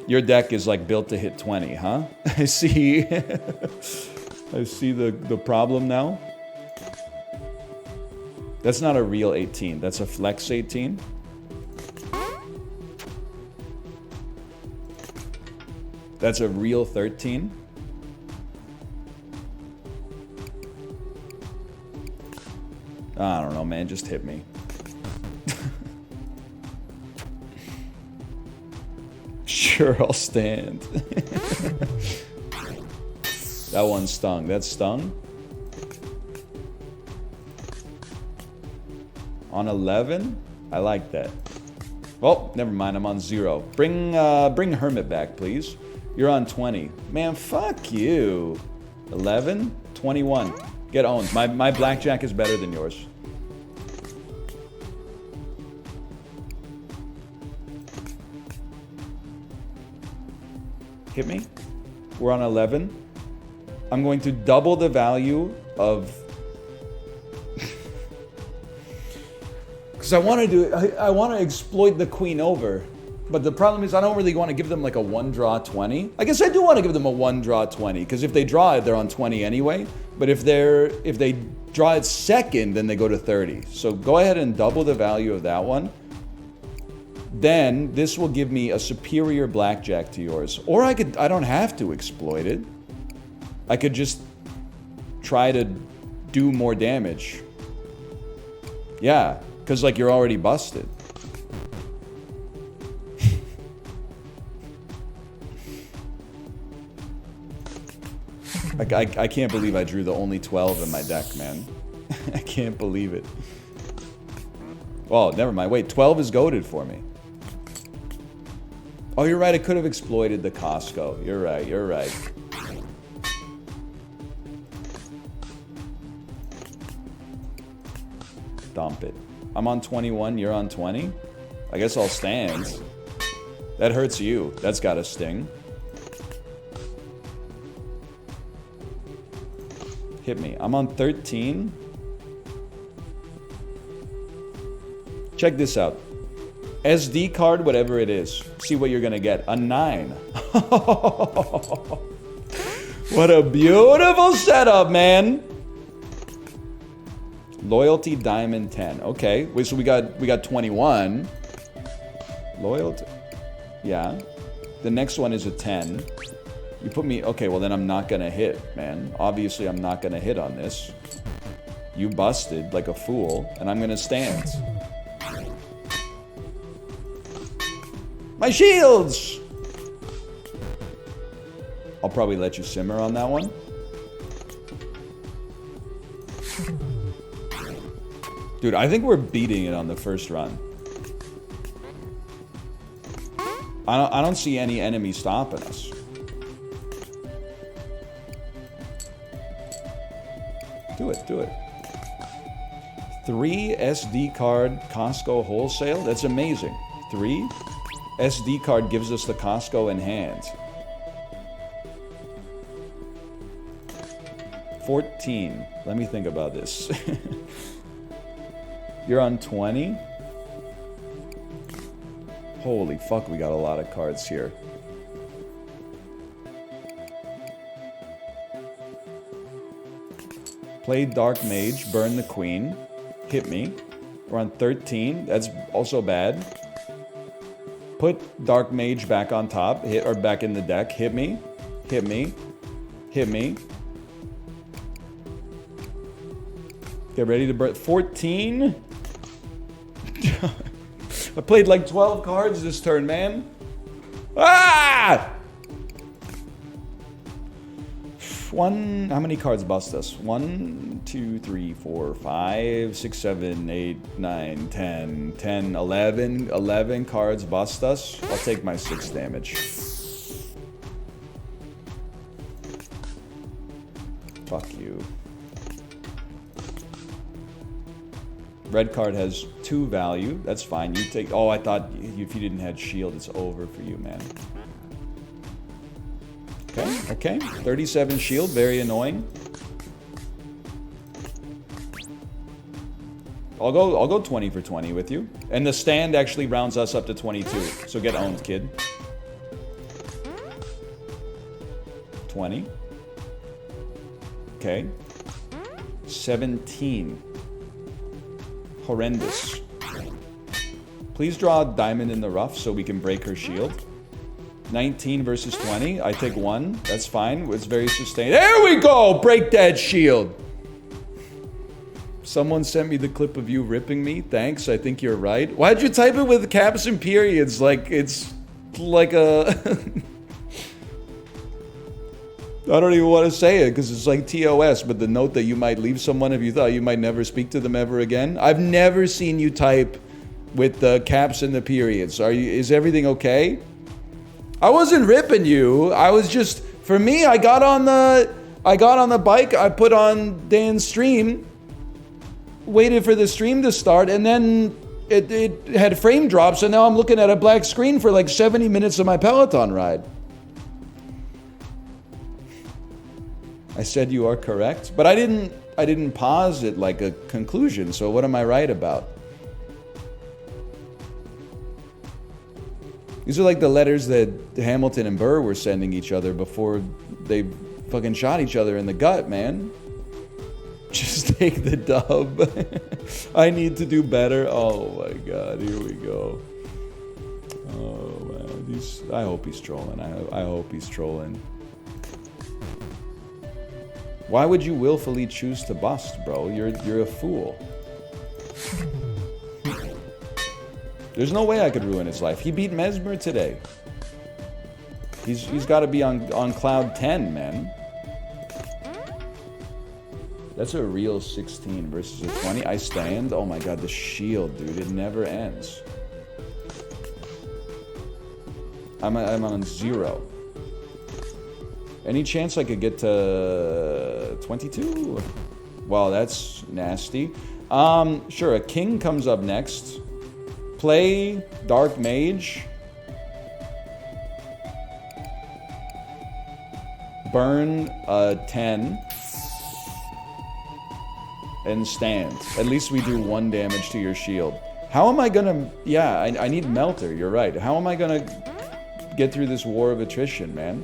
Speaker 1: Your deck is like built to hit 20, huh? I see. I see the problem now. That's not a real 18. That's a flex 18. That's a real 13. I don't know, man. Just hit me. Sure, I'll stand. That one stung. That stung? On 11? I like that. Oh, never mind. I'm on 0. Bring Hermit back, please. You're on 20. Man, fuck you. 11? 21. Get owned. My blackjack is better than yours. Hit me. We're on 11. I'm going to double the value of... Because I want to exploit the queen over. But the problem is I don't really want to give them like a 1-draw 20. I guess I do want to give them a 1-draw 20, because if they draw it, they're on 20 anyway. But if they draw it second, then they go to 30. So go ahead and double the value of that one. Then this will give me a superior blackjack to yours. Or I don't have to exploit it. I could just try to do more damage. Yeah, because like you're already busted. I can't believe I drew the only 12 in my deck, man. I can't believe it. Oh, never mind. Wait, 12 is goated for me. Oh, you're right. I could have exploited the Costco. You're right. You're right. Dump it. I'm on 21. You're on 20. I guess I'll stand. That hurts you. That's got a sting. Hit me. I'm on 13. Check this out. SD card, whatever it is. See what you're gonna get. A 9. What a beautiful setup, man. Loyalty Diamond 10. Okay. Wait, so we got 21. Loyalty. Yeah. The next one is a 10. You put me... Okay, well then I'm not gonna hit, man. Obviously I'm not gonna hit on this. You busted like a fool, and I'm gonna stand. My shields! I'll probably let you simmer on that one. Dude, I think we're beating it on the first run. I don't see any enemy stopping us. Do it, do it. 3 SD card Costco wholesale? That's amazing. 3 SD card gives us the Costco in hand. 14. Let me think about this. You're on 20? Holy fuck, we got a lot of cards here. Play Dark Mage, burn the queen, hit me. We're on 13, that's also bad. Put Dark Mage back on top, hit, or back in the deck, hit me, hit me, hit me. Get ready to burn, 14? I played like 12 cards this turn, man. Ah! How many cards bust us? 1, 2, 3, 4, 5, 6, 7, 8, 9, 10, 10, 11. 11 cards bust us. I'll take my 6 damage. Fuck you. Red card has 2 value. That's fine. You take... Oh, I thought if you didn't have shield, it's over for you, man. Okay. 37 shield, very annoying. I'll go 20 for 20 with you. And the stand actually rounds us up to 22. So get owned, kid. 20. Okay. 17. Horrendous. Please draw a diamond in the rough so we can break her shield. 19 versus 20. I take 1. That's fine. It's very sustained. There we go! Break that shield. Someone sent me the clip of you ripping me. Thanks. I think you're right. Why'd you type it with caps and periods? Like, it's like a... I don't even want to say it because it's like TOS, but the note that you might leave someone if you thought you might never speak to them ever again. I've never seen you type with the caps and the periods. Is everything okay? I wasn't ripping you. I was just, for me, I got on the bike, I put on Dan's stream, waited for the stream to start, and then it had frame drops, and now I'm looking at a black screen for like 70 minutes of my Peloton ride. I said you are correct, but I didn't pause it like a conclusion, so what am I right about? These are like the letters that Hamilton and Burr were sending each other before they fucking shot each other in the gut, man. Just take the dub. I need to do better. Oh my god, here we go. Oh man, I hope he's trolling. I hope he's trolling. Why would you willfully choose to bust, bro? You're a fool. There's no way I could ruin his life. He beat Mesmer today. He's got to be on cloud 10, man. That's a real 16 versus a 20. I stand. Oh my god, the shield, dude. It never ends. I'm on 0. Any chance I could get to 22? Wow, that's nasty. Sure, a king comes up next. Play Dark Mage. Burn a 10. And stand. At least we do 1 damage to your shield. How am I gonna... Yeah, I need Melter, you're right. How am I gonna get through this war of attrition, man?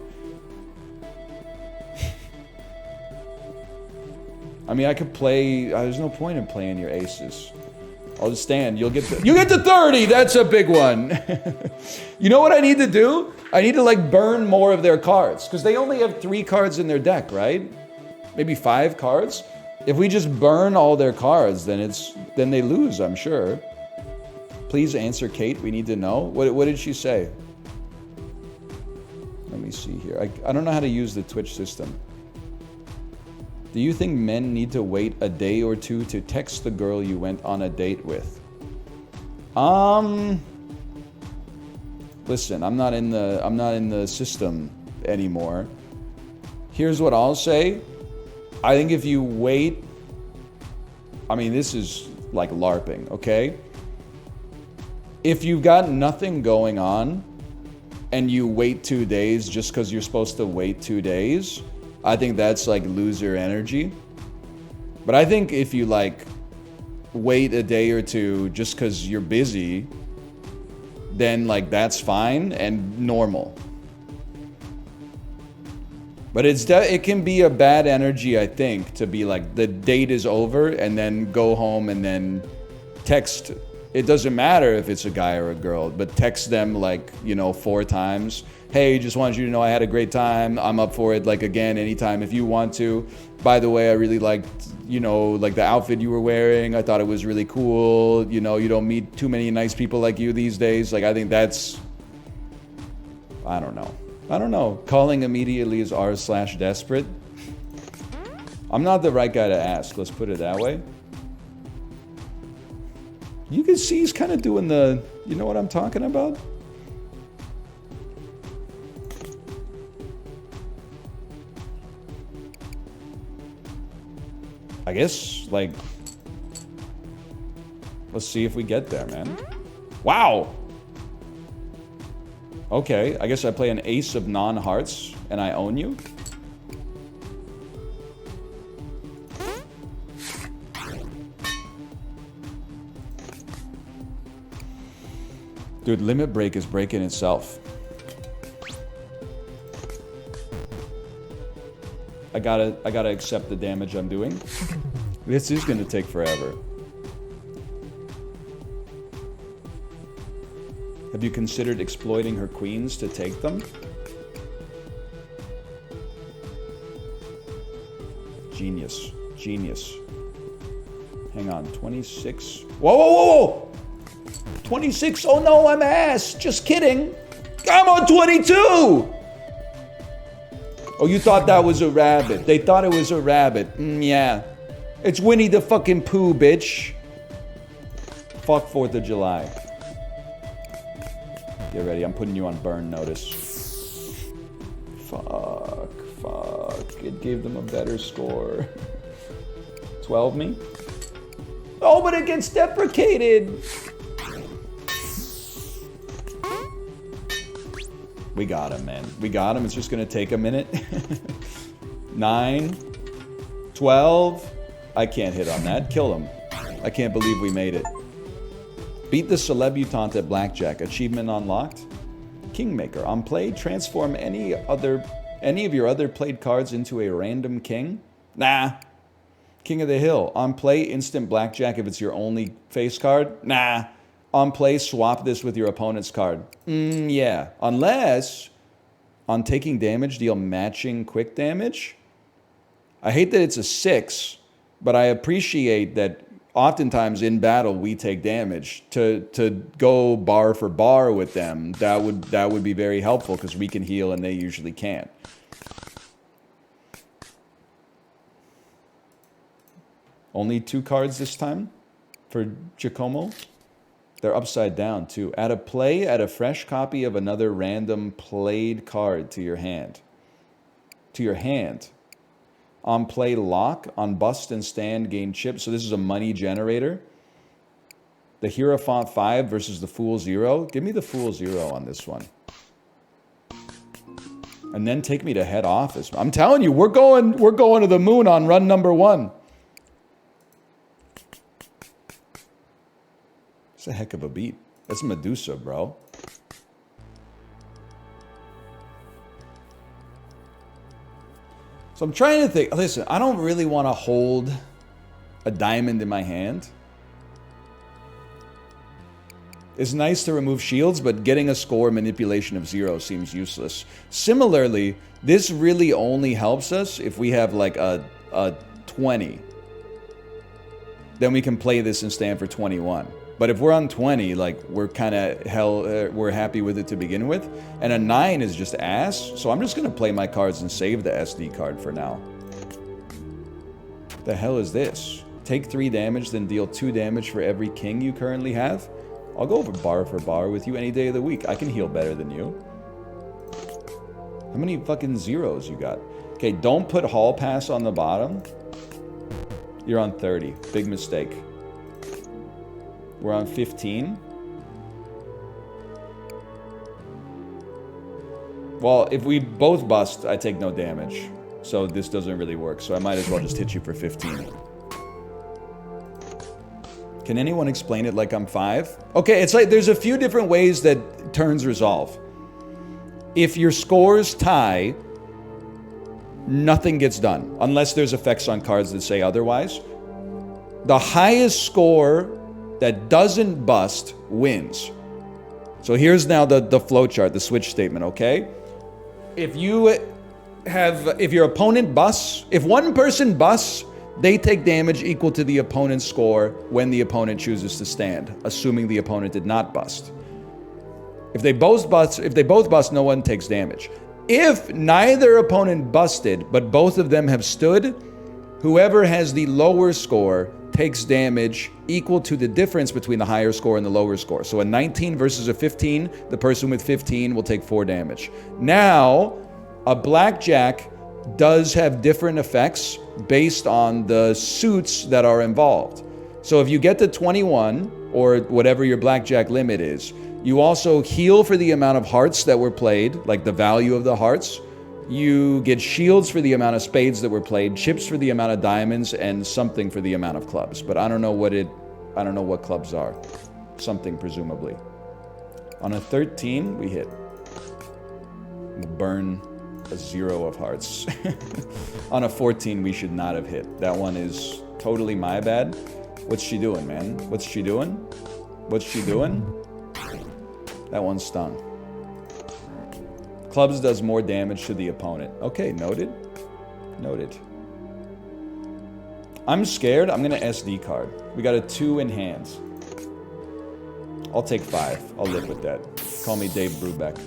Speaker 1: I mean, I could play... there's no point in playing your aces. I'll just stand. You get to 30! That's a big one! You know what I need to do? I need to, like, burn more of their cards. Because they only have 3 cards in their deck, right? Maybe 5 cards? If we just burn all their cards, then they lose, I'm sure. Please answer, Kate. We need to know. What did she say? Let me see here. I don't know how to use the Twitch system. Do you think men need to wait a day or 2 to text the girl you went on a date with? Listen, I'm not in the system anymore. Here's what I'll say. I think if you wait, I mean, this is like LARPing, okay? If you've got nothing going on and you wait 2 days just because you're supposed to wait 2 days, I think that's like loser energy. But I think if you like wait a day or 2 just because you're busy, then like that's fine and normal. But it can be a bad energy, I think, to be like, the date is over and then go home and then text. It doesn't matter if it's a guy or a girl, but text them like, 4 times. Hey, just wanted you to know I had a great time. I'm up for it, like, again, anytime if you want to. By the way, I really liked, like the outfit you were wearing. I thought it was really cool. You don't meet too many nice people like you these days. Like, I think that's, I don't know. Calling immediately is r/desperate. I'm not the right guy to ask. Let's put it that way. You can see he's kind of doing the, you know what I'm talking about? I guess, like, let's see if we get there, man. Wow! Okay, I guess I play an ace of non-hearts, and I own you? Dude, limit break is breaking itself. I gotta accept the damage I'm doing. This is gonna take forever. Have you considered exploiting her queens to take them? Genius. Genius. Hang on, 26. Whoa, whoa, whoa! 26, oh no, I'm ass. Just kidding. I'm on 22! Oh, you thought that was a rabbit. They thought it was a rabbit. Yeah. It's Winnie the fucking Pooh, bitch. Fuck 4th of July. Get ready, I'm putting you on burn notice. Fuck. It gave them a better score. 12 me? Oh, but it gets deprecated! We got him, man. We got him. It's just gonna take a minute. 9, 12. I can't hit on that. Kill him. I can't believe we made it. Beat the Celebutant at Blackjack. Achievement unlocked. Kingmaker. On play, transform any of your other played cards into a random king. Nah. King of the Hill. On play, instant Blackjack if it's your only face card. Nah. On play, swap this with your opponent's card. Yeah. Unless, on taking damage, deal matching quick damage. I hate that it's a 6, but I appreciate that oftentimes in battle we take damage. To go bar for bar with them, that would be very helpful because we can heal and they usually can't. Only 2 cards this time for Giacomo. They're upside down, too. At a play, add a fresh copy of another random played card to your hand. On play, lock. On bust and stand, gain chips. So this is a money generator. The Hierophant 5 versus the Fool 0. Give me the Fool 0 on this one. And then take me to head office. I'm telling you, we're going to the moon on run number 1. It's a heck of a beat. That's Medusa, bro. So I'm trying to think. Listen, I don't really want to hold a diamond in my hand. It's nice to remove shields, but getting a score manipulation of 0 seems useless. Similarly, this really only helps us if we have like a 20. Then we can play this and stand for 21. But if we're on 20, like, we're kind of we're happy with it to begin with. And a 9 is just ass. So I'm just going to play my cards and save the SD card for now. The hell is this? Take 3 damage, then deal 2 damage for every king you currently have? I'll go over bar for bar with you any day of the week. I can heal better than you. How many fucking zeros you got? Okay, don't put hall pass on the bottom. You're on 30. Big mistake. We're on 15. Well, if we both bust, I take no damage. So this doesn't really work. So I might as well just hit you for 15. Can anyone explain it like I'm 5? Okay, it's like there's a few different ways that turns resolve. If your scores tie, nothing gets done unless there's effects on cards that say otherwise. The highest score that doesn't bust wins. So here's now the flow chart, the switch statement, okay? If your opponent busts, if one person busts, they take damage equal to the opponent's score when the opponent chooses to stand, assuming the opponent did not bust. If they both bust, no one takes damage. If neither opponent busted, but both of them have stood, whoever has the lower score takes damage equal to the difference between the higher score and the lower score. So a 19 versus a 15, the person with 15 will take 4 damage. Now, a blackjack does have different effects based on the suits that are involved. So if you get to 21, or whatever your blackjack limit is, you also heal for the amount of hearts that were played, like the value of the hearts. You get shields for the amount of spades that were played, chips for the amount of diamonds, and something for the amount of clubs. But I don't know what clubs are. Something, presumably. On a 13, we hit. We'll burn a 0 of hearts. On a 14, we should not have hit. That one is totally my bad. What's she doing, man? What's she doing? What's she doing? That one stung. Clubs does more damage to the opponent. Okay, noted. Noted. I'm scared. I'm going to SD card. We got a 2 in hands. I'll take 5. I'll live with that. Call me Dave Brubeck.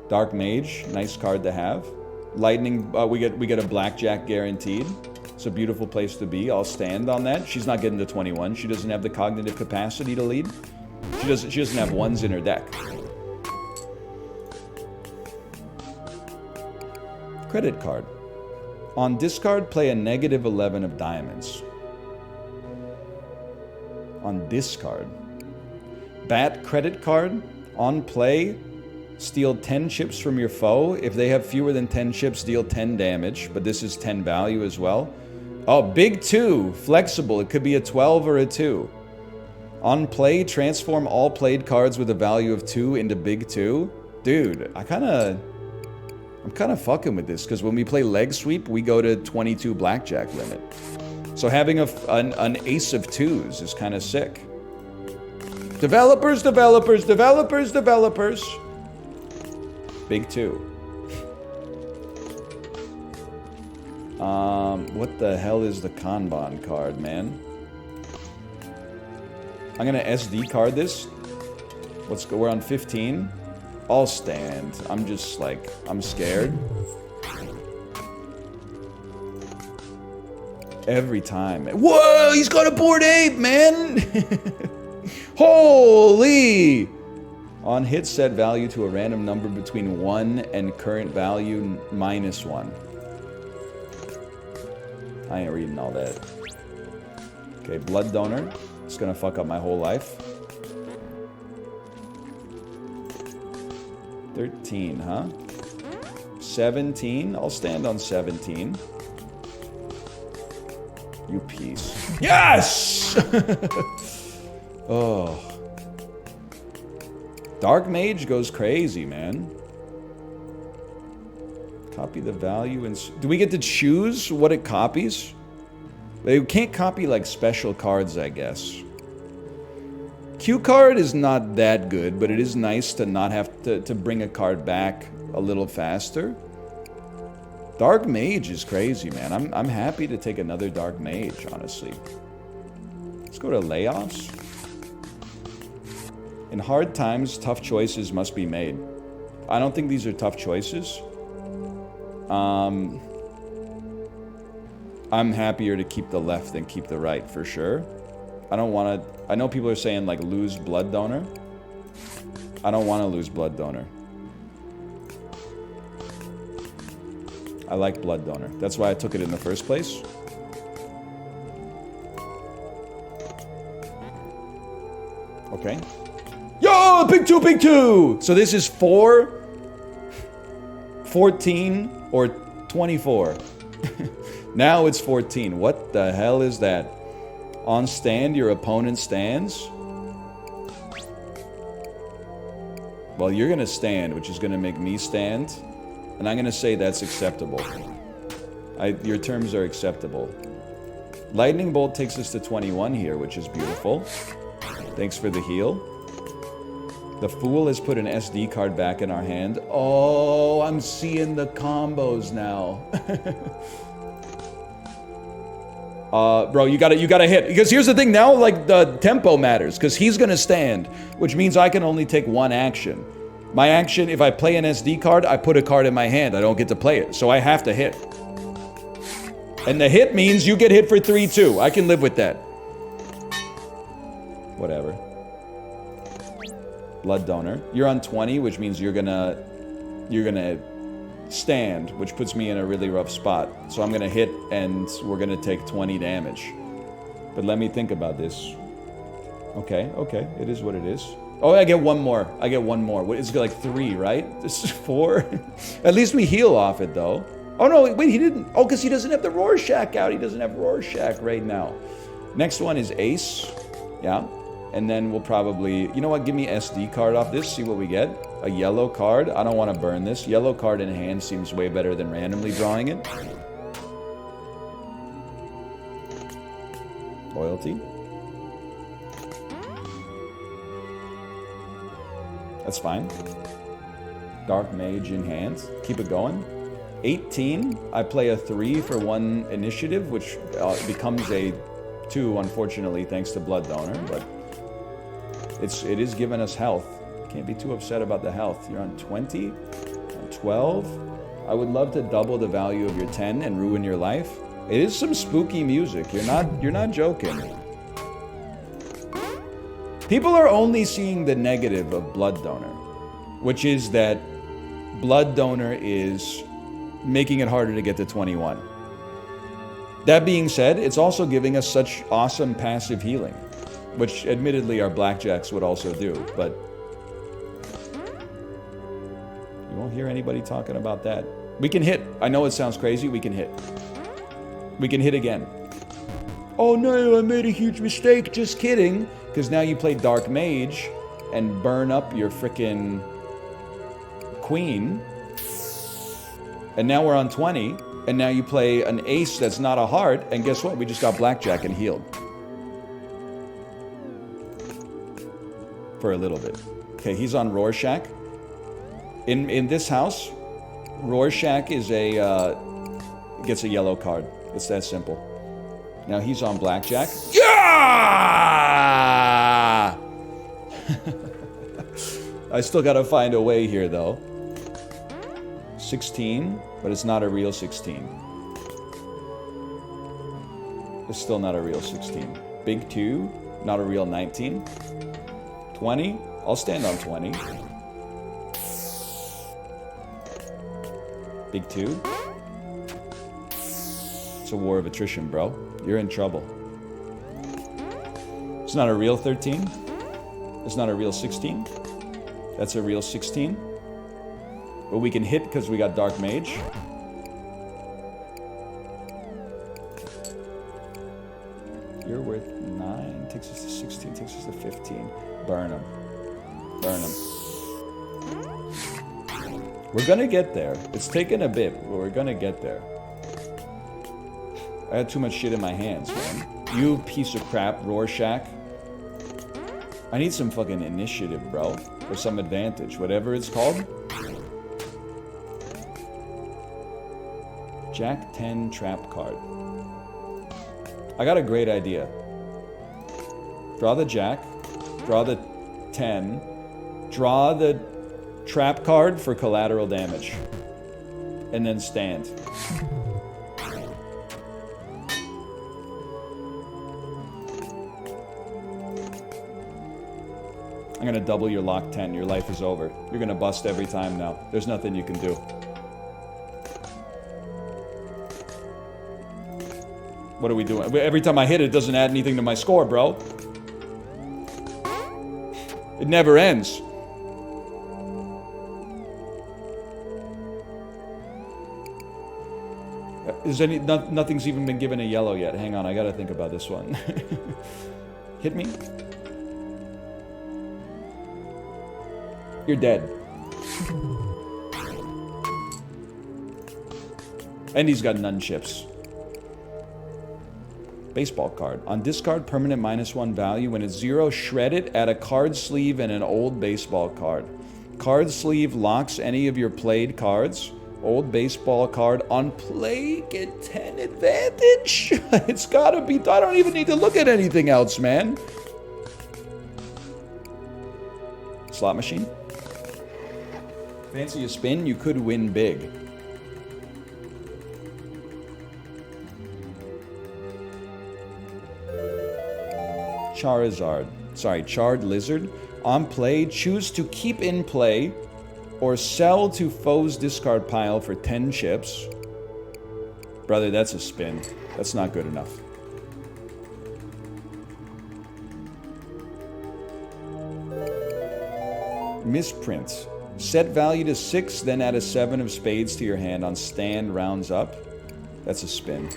Speaker 1: Dark Mage, nice card to have. Lightning, we get a blackjack guaranteed. It's a beautiful place to be. I'll stand on that. She's not getting to 21. She doesn't have the cognitive capacity to lead. She doesn't have 1s in her deck. Credit card. On discard, play a negative 11 of diamonds. On discard. Bat credit card. On play, steal 10 chips from your foe. If they have fewer than 10 chips, deal 10 damage. But this is 10 value as well. Oh, big 2. Flexible. It could be a 12 or a 2. On play, transform all played cards with a value of 2 into big 2. Dude, I'm kind of fucking with this, because when we play leg sweep, we go to 22 blackjack limit. So having an ace of 2s is kind of sick. Developers, developers, developers, developers. Big 2. What the hell is the Kanban card, man? I'm gonna SD card this. Let's go. We're on 15. I'll stand. I'm just like, I'm scared. Every time. Whoa, he's got a Bored Ape, man! Holy! On hit, set value to a random number between 1 and current value -1. I ain't reading all that. Okay, blood donor. It's gonna fuck up my whole life. 13, huh? 17. I'll stand on 17. You piece. Yes! Oh. Dark Mage goes crazy, man. Copy the value and... Do we get to choose what it copies? They can't copy, like, special cards, I guess. Q card is not that good, but it is nice to not have to bring a card back a little faster. Dark Mage is crazy, man. I'm happy to take another Dark Mage, honestly. Let's go to layoffs. In hard times, tough choices must be made. I don't think these are tough choices. I'm happier to keep the left than keep the right, for sure. I don't want to... I know people are saying, like, lose blood donor. I don't want to lose blood donor. I like blood donor. That's why I took it in the first place. Okay. Yo, big 2, big 2! So this is 4, 14, or 24. Now it's 14. What the hell is that? On stand, your opponent stands? Well, you're gonna stand, which is gonna make me stand. And I'm going to say that's acceptable. Your terms are acceptable. Lightning Bolt takes us to 21 here, which is beautiful. Thanks for the heal. The Fool has put an SD card back in our hand. Oh, I'm seeing the combos now. Bro, you gotta hit. Because here's the thing now, like, the tempo matters. Because he's gonna stand, which means I can only take one action. My action, if I play an SD card, I put a card in my hand. I don't get to play it. So I have to hit. And the hit means you get hit for 3 too. I can live with that. Whatever. Blood Donor. You're on 20, which means you're gonna stand, which puts me in a really rough spot. So I'm gonna hit and we're gonna take 20 damage. But let me think about this. Okay, it is what it is. Oh, I get one more. I get one more. What, it's like 3, right? This is 4. At least we heal off it though. Oh no, wait, he didn't. Oh, because he doesn't have the Rorschach out. He doesn't have Rorschach right now. Next one is Ace. Yeah. And then we'll probably, you know what, give me SD card off this, see what we get. A yellow card. I don't want to burn this. Yellow card in hand seems way better than randomly drawing it. Loyalty. That's fine. Dark Mage in hand. Keep it going. 18. I play a 3 for 1 initiative, which becomes a 2, unfortunately, thanks to Blood Donor, but it is giving us health. Can't be too upset about the health. You're on 20, on 12. I would love to double the value of your 10 and ruin your life. It is some spooky music. You're not joking. People are only seeing the negative of Blood Donor, which is that Blood Donor is making it harder to get to 21. That being said, it's also giving us such awesome passive healing, which admittedly our Blackjacks would also do, but you won't hear anybody talking about that. We can hit. I know it sounds crazy. We can hit. We can hit again. Oh no, I made a huge mistake. Just kidding. Because now you play Dark Mage and burn up your frickin' Queen. And now we're on 20. And now you play an Ace that's not a heart. And guess what? We just got Blackjack and healed. For a little bit. Okay, he's on Rorschach. In this house, Rorschach is gets a yellow card. It's that simple. Now he's on Blackjack. Yeah! I still gotta find a way here though. 16, but it's not a real 16. It's still not a real 16. Big 2, not a real 19. 20, I'll stand on 20. Big 2. It's a war of attrition, bro. You're in trouble. It's not a real 13. It's not a real 16. That's a real 16. But we can hit because we got Dark Mage. You're worth 9. Takes us to 16. Takes us to 15. Burn him. Burn him. We're gonna get there. It's taken a bit, but we're gonna get there. I had too much shit in my hands, man. You piece of crap, Rorschach. I need some fucking initiative, bro. Or some advantage. Whatever it's called. Jack 10 trap card. I got a great idea. Draw the Jack. Draw the 10. Draw the trap card for collateral damage. And then stand. I'm gonna double your lock 10. Your life is over. You're gonna bust every time now. There's nothing you can do. What are we doing? Every time I hit it, it doesn't add anything to my score, bro. It never ends. Nothing's even been given a yellow yet. Hang on, I gotta think about this one. Hit me. You're dead. And he's got none chips. Baseball card. On discard, permanent -1 value. When it's 0, shred it. Add a card sleeve and an old baseball card. Card sleeve locks any of your played cards. Old baseball card on play, get 10 advantage. It's gotta be. I don't even need to look at anything else, man. Slot machine. Fancy a spin, you could win big. Charizard. Sorry, Charred Lizard. On play, choose to keep in play or sell to foe's discard pile for 10 chips. Brother, that's a spin. That's not good enough. Misprint. Set value to 6, then add a 7 of spades to your hand on stand, rounds up. That's a spin.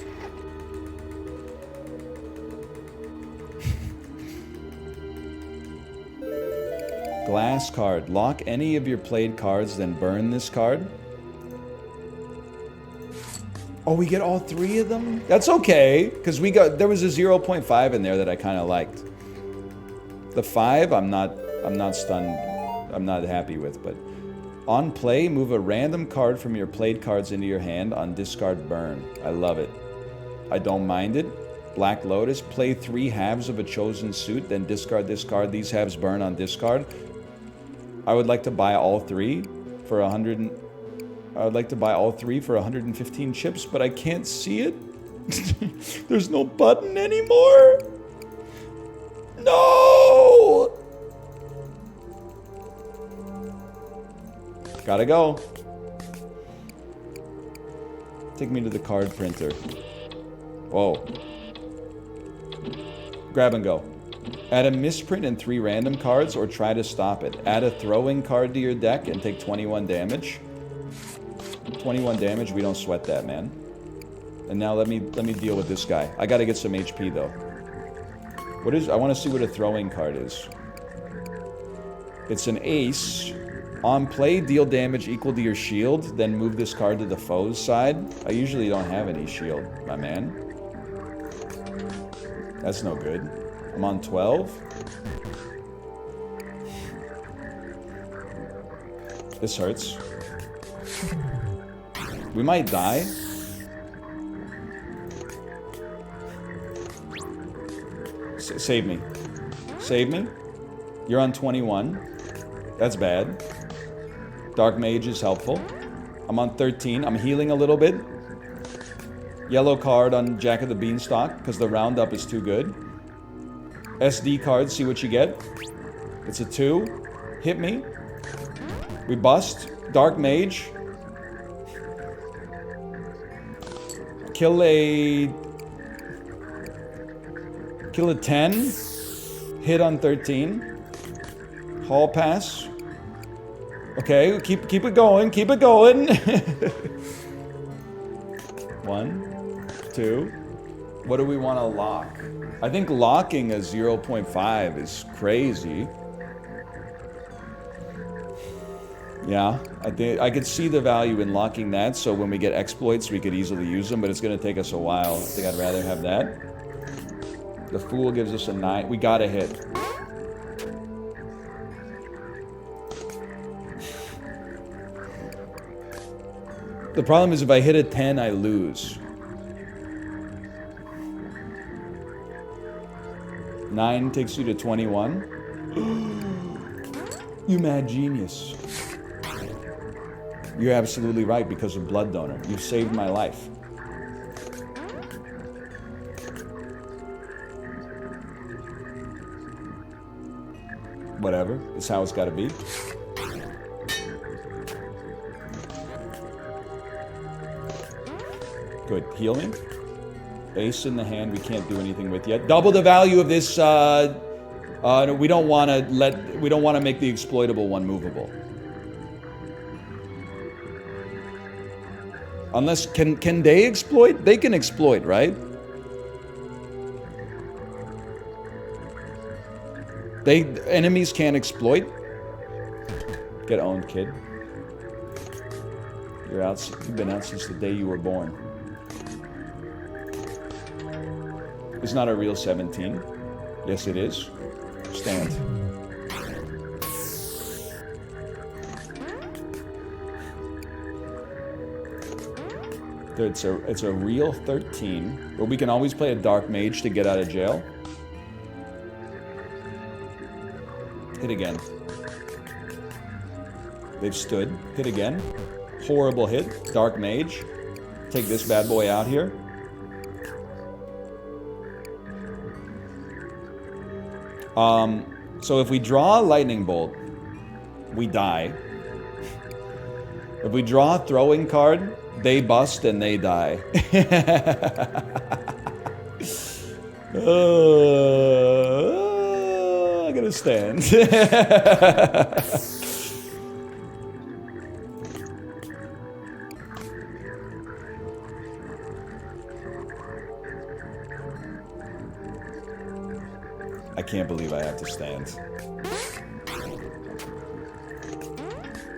Speaker 1: Glass card. Lock any of your played cards, then burn this card. Oh, we get all 3 of them? That's okay, because there was a 0.5 in there that I kind of liked. The 5, I'm not stunned. I'm not happy with, but on play, move a random card from your played cards into your hand on discard burn. I love it. I don't mind it. Black Lotus, play 3 halves of a chosen suit, then discard this card. These halves burn on discard. I would like to buy all 3 for 100. I would like to buy all 3 for 115 chips, but I can't see it. There's no button anymore. No! Gotta go. Take me to the card printer. Whoa. Grab and go. Add a misprint and 3 random cards or try to stop it. Add a throwing card to your deck and take 21 damage. 21 damage, we don't sweat that, man. And now let me deal with this guy. I gotta get some HP though. I want to see what a throwing card is. It's an ace. On play, deal damage equal to your shield, then move this card to the foe's side. I usually don't have any shield, my man. That's no good. I'm on 12. This hurts. We might die. Save me. Save me. You're on 21. That's bad. Dark Mage is helpful. I'm on 13. I'm healing a little bit. Yellow card on Jack of the Beanstalk, because the roundup is too good. SD card, see what you get. It's a 2. Hit me. We bust. Dark Mage. Kill a 10. Hit on 13. Hall pass. Okay, keep it going. Keep it going. 1, 2. What do we want to lock? I think locking a 0.5 is crazy. Yeah, I could see the value in locking that, so when we get exploits, we could easily use them, but it's going to take us a while. I think I'd rather have that. The Fool gives us a 9. We gotta hit. The problem is if I hit a 10, I lose. 9 takes you to 21. You mad genius. You're absolutely right because of Blood Donor. You've saved my life. Whatever. It's how it's gotta be. Good. Heal me. Ace in the hand we can't do anything with yet. Double the value of this, we don't want to make the exploitable one movable. Unless, can they exploit? They can exploit, right? Enemies can't exploit. Get owned, kid. You're out. You've been out since the day you were born. It's not a real 17. Yes, it is. Stand. It's a real 13, but we can always play a dark mage to get out of jail. Hit again. They've stood. Hit again. Horrible hit. Dark mage. Take this bad boy out here. So if we draw a lightning bolt, we die. If we draw a throwing card, they bust and they die. I'm gonna stand. I can't believe I have to stand.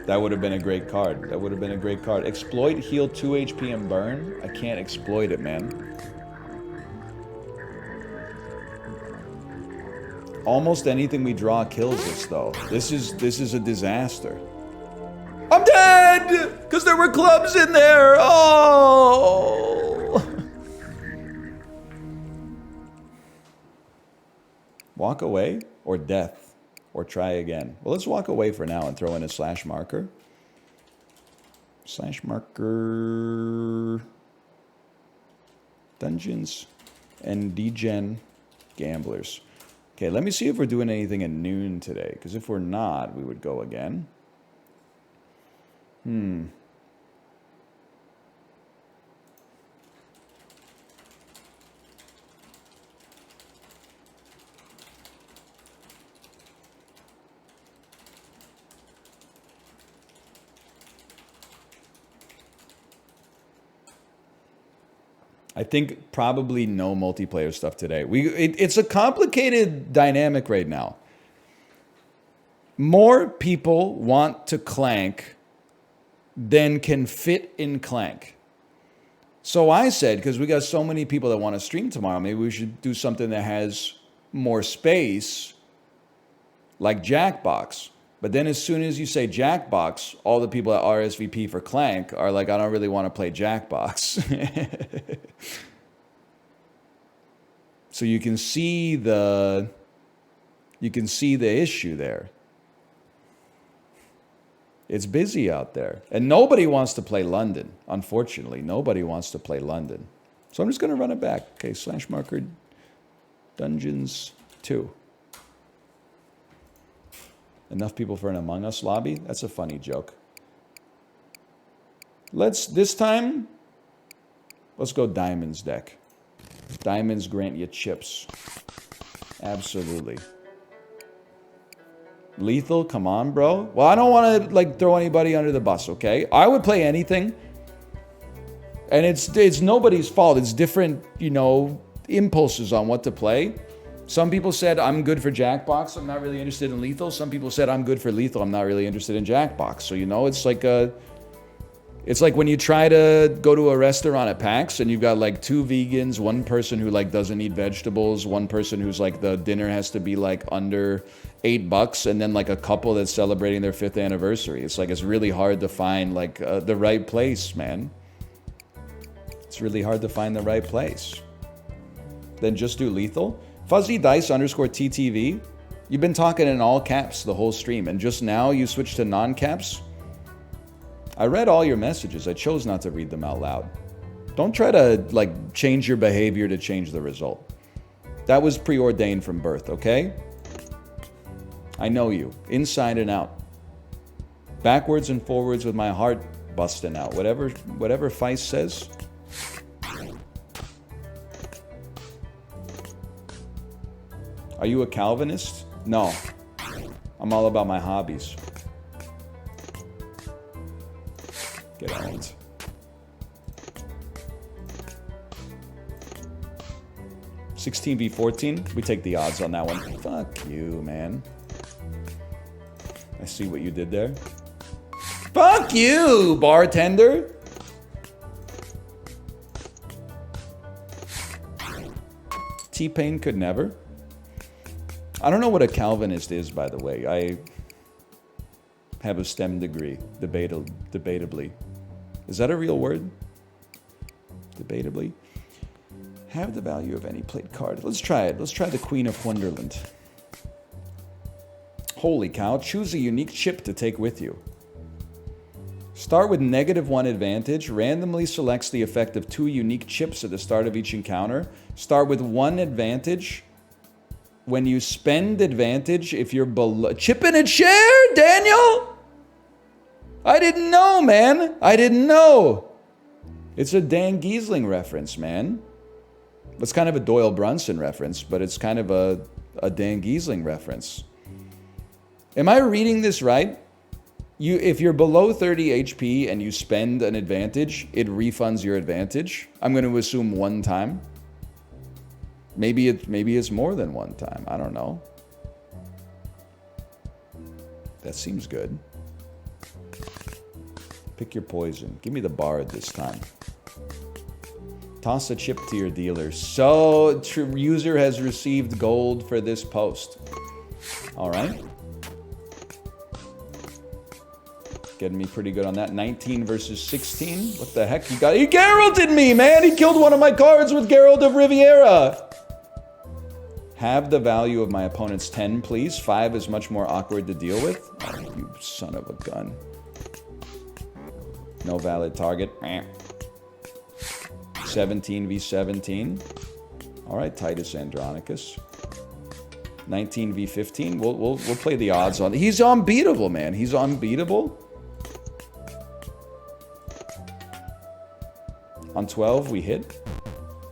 Speaker 1: That would have been a great card. That would have been a great card. Exploit, heal 2 HP and burn. I can't exploit it, man. Almost anything we draw kills us, though. This is a disaster. I'm dead! Because there were clubs in there! Oh! Walk away or death? Or try again. Well, let's walk away for now and throw in a slash marker. Slash marker. Dungeons and Degen Gamblers. Okay, let me see if we're doing anything at noon today. Because if we're not, we would go again. I think probably no multiplayer stuff today. It's a complicated dynamic right now. More people want to clank than can fit in clank. So I said, because we got so many people that want to stream tomorrow, maybe we should do something that has more space, like Jackbox. But then as soon as you say Jackbox, all the people that RSVP for Clank are like, I don't really want to play Jackbox. So you can see the issue there. It's busy out there. And nobody wants to play London, unfortunately. Nobody wants to play London. So I'm just going to run it back. Okay, slash marker Dungeons 2. Enough people for an Among Us lobby? That's a funny joke. This time, let's go Diamonds deck. Diamonds grant you chips. Absolutely. Lethal, come on, bro. Well, I don't want to throw anybody under the bus, okay? I would play anything. And it's nobody's fault. It's different, impulses on what to play. Some people said, I'm good for Jackbox, I'm not really interested in Lethal. Some people said, I'm good for Lethal, I'm not really interested in Jackbox. So, it's like when you try to go to a restaurant at PAX and you've got 2 vegans, one person who doesn't eat vegetables, one person who's the dinner has to be under $8, and then a couple that's celebrating their 5th anniversary. It's it's really hard to find the right place, man. It's really hard to find the right place. Then just do Lethal. Fuzzy Dice _ TTV. You've been talking in all caps the whole stream, and just now you switched to non-caps? I read all your messages. I chose not to read them out loud. Don't try to, change your behavior to change the result. That was preordained from birth, okay? I know you, inside and out. Backwards and forwards with my heart busting out. Whatever Feist says. Are you a Calvinist? No. I'm all about my hobbies. Get owned. $16v14. We take the odds on that one. Fuck you, man. I see what you did there. Fuck Fuck you, bartender. T-Pain could never. I don't know what a Calvinist is, by the way. I have a STEM degree, debatably. Is that a real word? Debatably. Have the value of any played card. Let's try it. Let's try the Queen of Wonderland. Holy cow. Choose a unique chip to take with you. Start with -1 advantage. Randomly selects the effect of 2 unique chips at the start of each encounter. Start with 1 advantage. When you spend advantage, if you're below... Chip in a chair, Daniel? I didn't know, man. I didn't know. It's a Dan Giesling reference, man. It's kind of a Doyle Brunson reference, but it's kind of a Dan Giesling reference. Am I reading this right? If you're below 30 HP and you spend an advantage, it refunds your advantage. I'm going to assume 1 time. Maybe it's more than 1 time. I don't know. That seems good. Pick your poison. Give me the bard this time. Toss a chip to your dealer. So, user has received gold for this post. All right. Getting me pretty good on that. 19 versus 16. What the heck? He Geralted me, man! He killed one of my cards with Geralt of Riviera! Have the value of my opponent's 10, please. 5 is much more awkward to deal with. Oh, you son of a gun. No valid target. 17 v 17. All right, Titus Andronicus. 19 v 15. We'll play the odds on. He's unbeatable, man. He's unbeatable. On 12, we hit.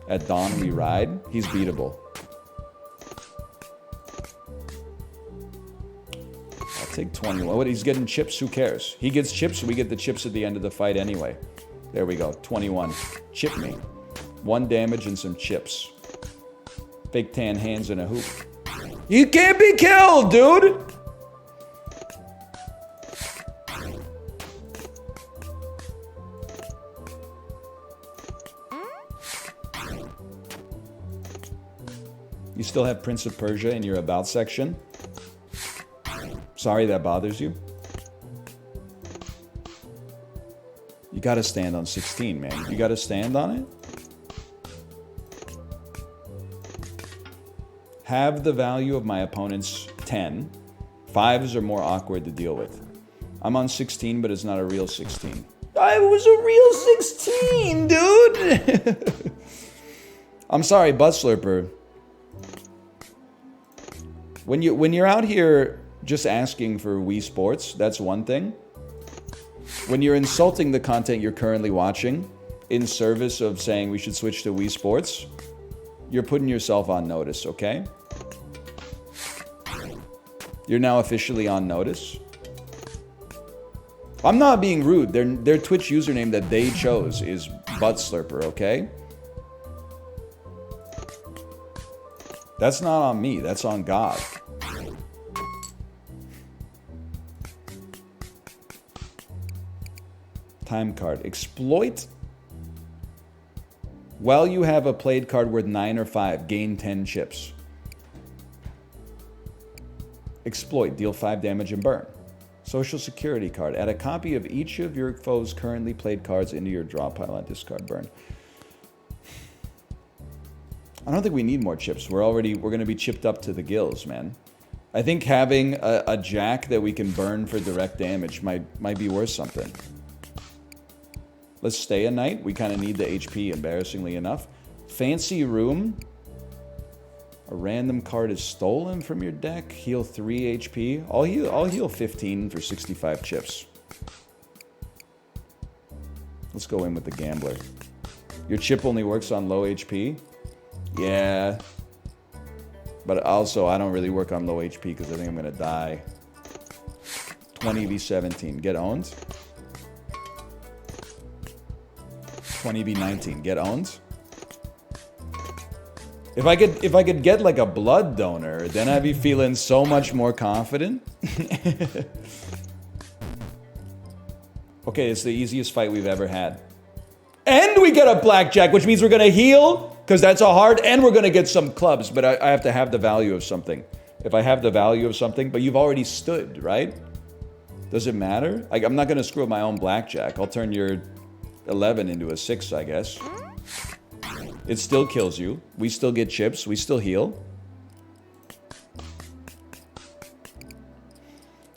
Speaker 1: At dawn, we ride. He's beatable. I'll take 21. What? He's getting chips. Who cares? He gets chips. We get the chips at the end of the fight anyway. There we go. 21. Chip me. 1 damage and some chips. Fake tan hands in a hoop. You can't be killed, dude! You still have Prince of Persia in your About section? Sorry that bothers you. You gotta stand on 16, man. You gotta stand on it. Have the value of my opponent's 10. 5s are more awkward to deal with. I'm on 16, but it's not a real 16. I was a real 16, dude! I'm sorry, Butt Slurper. When you're out here just asking for Wii Sports, that's one thing. When you're insulting the content you're currently watching in service of saying we should switch to Wii Sports, you're putting yourself on notice, okay? You're now officially on notice. I'm not being rude. Their Twitch username that they chose is Butt Slurper, okay? That's not on me. That's on God. Time card. Exploit. While you have a played card worth 9 or 5, gain 10 chips. Exploit. Deal 5 damage and burn. Social Security card. Add a copy of each of your foe's currently played cards into your draw pile on discard burn. I don't think we need more chips. We're going to be chipped up to the gills, man. I think having a jack that we can burn for direct damage might be worth something. Let's stay a night. We kind of need the HP, embarrassingly enough. Fancy room. A random card is stolen from your deck. Heal 3 HP. I'll heal 15 for 65 chips. Let's go in with the gambler. Your chip only works on low HP. Yeah. But also, I don't really work on low HP because I think I'm going to die. 20 v 17. Get owned. 20 v 19. Get owned. If I could get like a blood donor, then I'd be feeling so much more confident. Okay, it's the easiest fight we've ever had. And we get a blackjack, which means we're going to heal, because that's a heart, and we're going to get some clubs. But I have to have the value of something. If I have the value of something, but you've already stood, right? Does it matter? I'm not going to screw up my own blackjack. I'll turn your 11 into a 6, I guess. It still kills you. We still get chips. We still heal.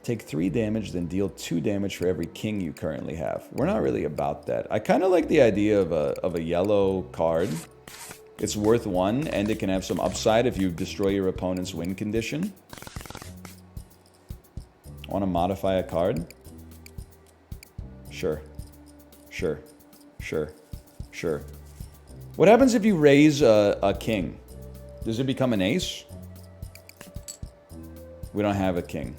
Speaker 1: Take 3 damage, then deal 2 damage for every king you currently have. We're not really about that. I kind of like the idea of a yellow card. It's worth 1, and it can have some upside if you destroy your opponent's win condition. Want to modify a card? Sure. Sure. Sure. Sure. What happens if you raise a king? Does it become an ace? We don't have a king.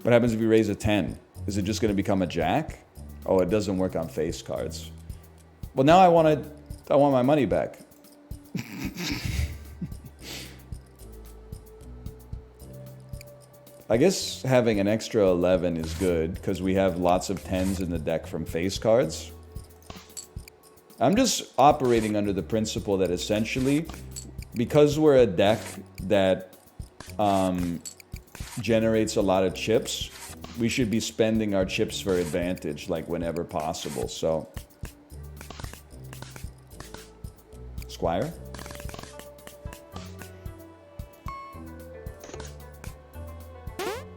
Speaker 1: What happens if you raise a 10? Is it just going to become a jack? Oh, it doesn't work on face cards. Well, now I want my money back. I guess having an extra 11 is good because we have lots of 10s in the deck from face cards. I'm just operating under the principle that essentially, because we're a deck that generates a lot of chips, we should be spending our chips for advantage, like whenever possible. So, Squire?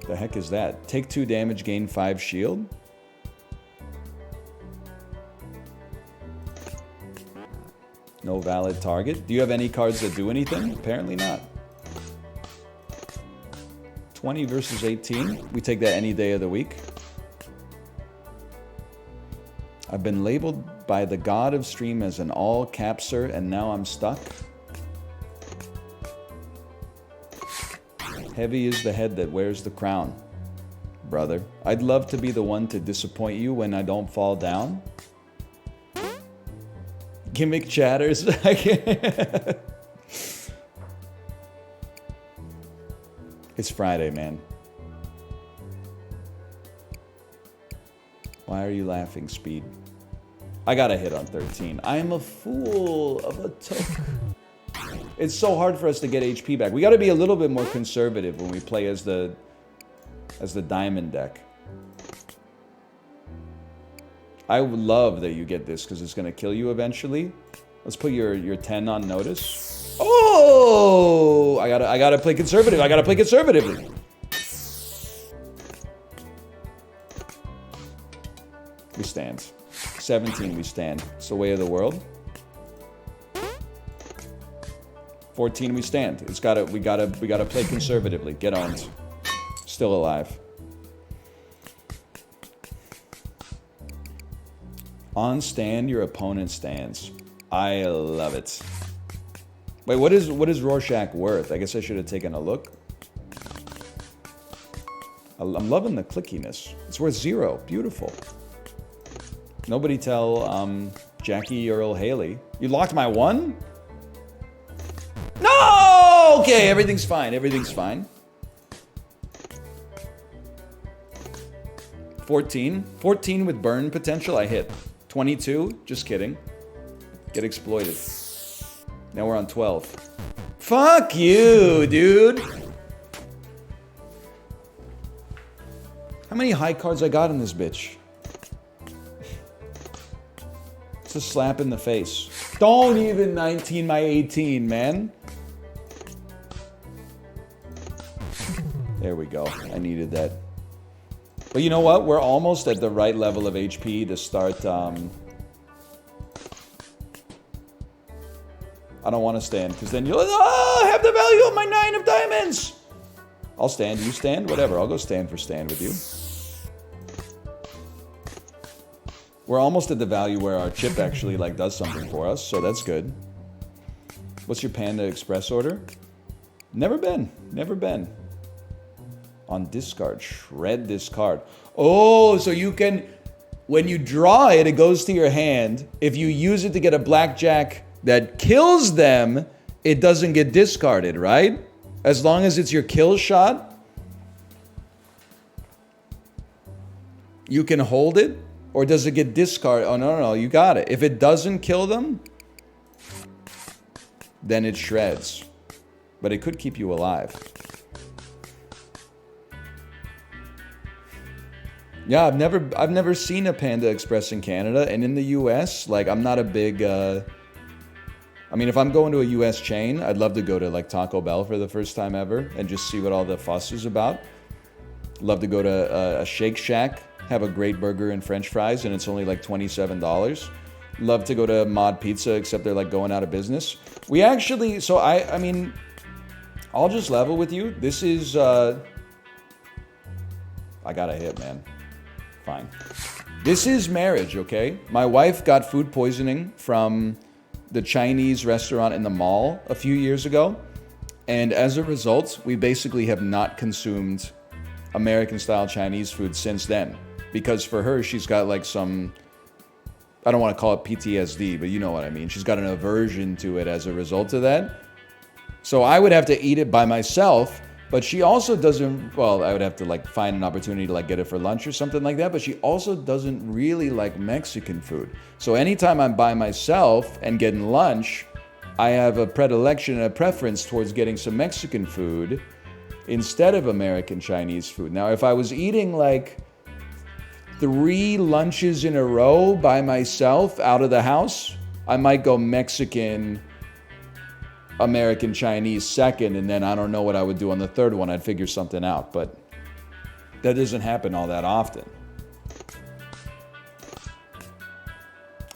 Speaker 1: The heck is that? Take 2 damage, gain 5 shield? No valid target. Do you have any cards that do anything? Apparently not. 20 versus 18. We take that any day of the week. I've been labeled by the god of stream as an all-capser, and now I'm stuck. Heavy is the head that wears the crown, brother. I'd love to be the one to disappoint you when I don't fall down. Gimmick chatters. It's Friday, man. Why are you laughing, Speed? I got a hit on 13. I'm a fool of a token. It's so hard for us to get HP back. We got to be a little bit more conservative when we play as the diamond deck. I would love that you get this because it's going to kill you eventually. Let's put your 10 on notice. Oh! I gotta play conservative. I gotta play conservatively. We stand. 17, we stand. It's the way of the world. 14, we stand. We gotta play conservatively. Get owned. Still alive. On stand, your opponent stands. I love it. Wait, what is Rorschach worth? I guess I should have taken a look. I'm loving the clickiness. It's worth 0. Beautiful. Nobody tell Jackie Earl Haley. You locked my 1? No! Okay, everything's fine. Everything's fine. 14. 14 with burn potential. I hit. 22. Just kidding. Get exploited. Now we're on 12. Fuck you, dude. How many high cards I got in this bitch? It's a slap in the face. Don't even 19 my 18, man. There we go. I needed that. But you know what? We're almost at the right level of HP to start... I don't want to stand, because then you'll... Oh, I have the value of my 9 of diamonds! I'll stand. You stand? Whatever. I'll go stand for stand with you. We're almost at the value where our chip actually, like, does something for us, so that's good. What's your Panda Express order? Never been. Never been. On discard. Shred this card. Oh, so you can... When you draw it, it goes to your hand. If you use it to get a blackjack... that kills them, it doesn't get discarded, right? As long as it's your kill shot, you can hold it, or does it get discarded? Oh, no, you got it. If it doesn't kill them, then it shreds. But it could keep you alive. Yeah, I've never seen a Panda Express in Canada, and in the US, like, I'm not a big I mean, if I'm going to a US chain, I'd love to go to like Taco Bell for the first time ever and just see what all the fuss is about. Love to go to a Shake Shack, have a great burger and french fries, and it's only like $27. Love to go to Mod Pizza, except they're like going out of business. We actually, so I mean, I'll just level with you. This is, I got a hit, man. Fine. This is marriage, okay? My wife got food poisoning from the Chinese restaurant in the mall a few years ago. And as a result, we basically have not consumed American-style Chinese food since then. Because for her, she's got like some, I don't want to call it PTSD, but you know what I mean. She's got an aversion to it as a result of that. So I would have to eat it by myself, but she also doesn't, well, I would have to like find an opportunity to like get it for lunch or something like that, but she also doesn't really like Mexican food. So anytime I'm by myself and getting lunch, I have a predilection and a preference towards getting some Mexican food instead of American Chinese food. Now, if I was eating like 3 lunches in a row by myself out of the house, I might go Mexican, American Chinese second, and then I don't know what I would do on the third one. I'd figure something out, but that doesn't happen all that often.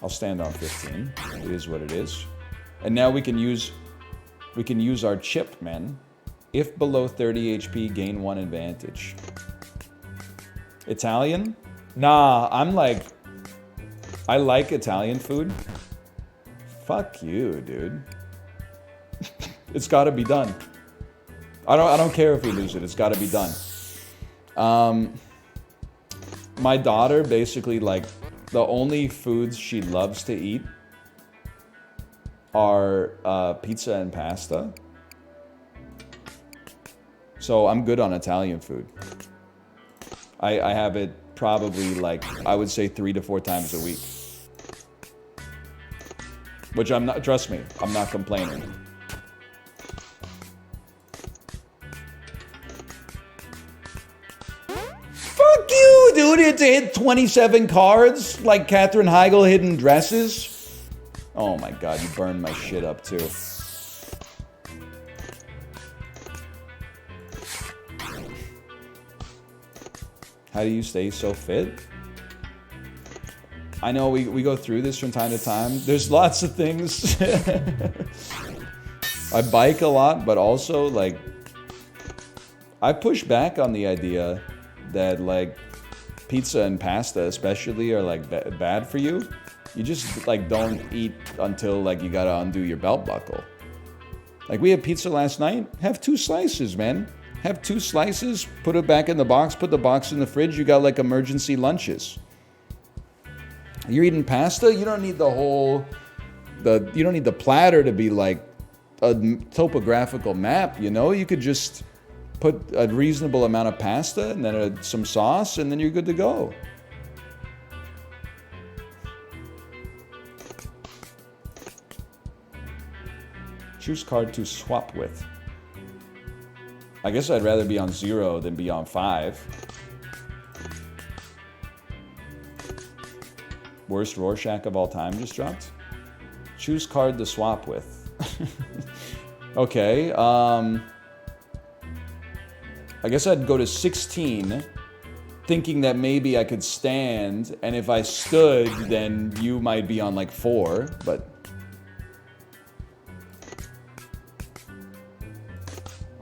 Speaker 1: I'll stand on 15. It is what it is. And now we can use our chip, man. If below 30 HP, gain 1 advantage. Italian? Nah, I like Italian food. Fuck you, dude. It's got to be done. I don't care if we lose it. It's got to be done. My daughter basically, like, the only foods she loves to eat are pizza and pasta. So I'm good on Italian food. I have it probably like, I would say 3 to 4 times a week. Which I'm not, trust me, I'm not complaining. Fuck you, dude. It hit 27 cards like Katherine Heigl hidden dresses. Oh my god, you burned my shit up too. How do you stay so fit? I know we go through this from time to time. There's lots of things. I bike a lot, but also like I push back on the idea that like pizza and pasta especially are like bad for you. You just like don't eat until like you gotta undo your belt buckle. Like we had pizza last night. Have 2 slices, man. Have 2 slices, put it back in the box, put the box in the fridge. You got like emergency lunches. You're eating pasta, you don't need you don't need the platter to be like a topographical map, you know? You could just put a reasonable amount of pasta and then some sauce, and then you're good to go. Choose card to swap with. I guess I'd rather be on 0 than be on 5. Worst Rorschach of all time just dropped. Choose card to swap with. Okay, I guess I'd go to 16, thinking that maybe I could stand, and if I stood, then you might be on like 4, but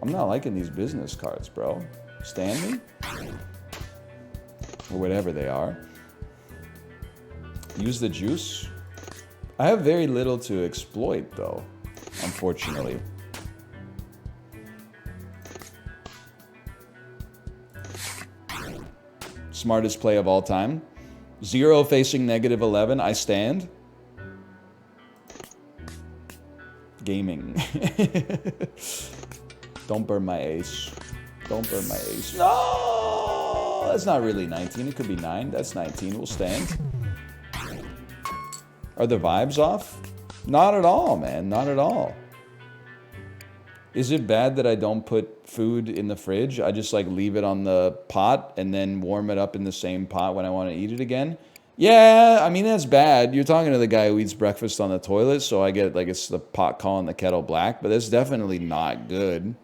Speaker 1: I'm not liking these business cards, bro. Stand me? Or whatever they are. Use the juice? I have very little to exploit, though, unfortunately. Smartest play of all time. 0 facing -11, I stand. Gaming. Don't burn my ace. Don't burn my ace. No! That's not really 19. It could be 9. That's 19. We'll stand. Are the vibes off? Not at all, man. Not at all. Is it bad that I don't put food in the fridge? I just like leave it on the pot and then warm it up in the same pot when I want to eat it again? Yeah, I mean, that's bad. You're talking to the guy who eats breakfast on the toilet, so I get like it's the pot calling the kettle black, but that's definitely not good.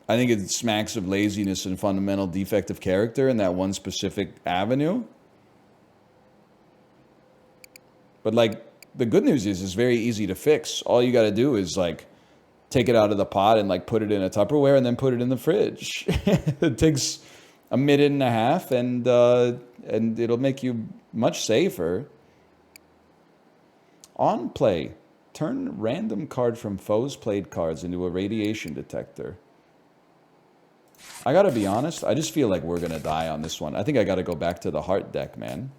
Speaker 1: I think it smacks of laziness and fundamental defect of character in that one specific avenue. But like, the good news is it's very easy to fix. All you got to do is like take it out of the pot and like put it in a Tupperware and then put it in the fridge. It takes a minute and a half and it'll make you much safer. On play, turn random card from foes played cards into a radiation detector. I gotta be honest, I just feel like we're gonna die on this one. I think I gotta go back to the heart deck, man.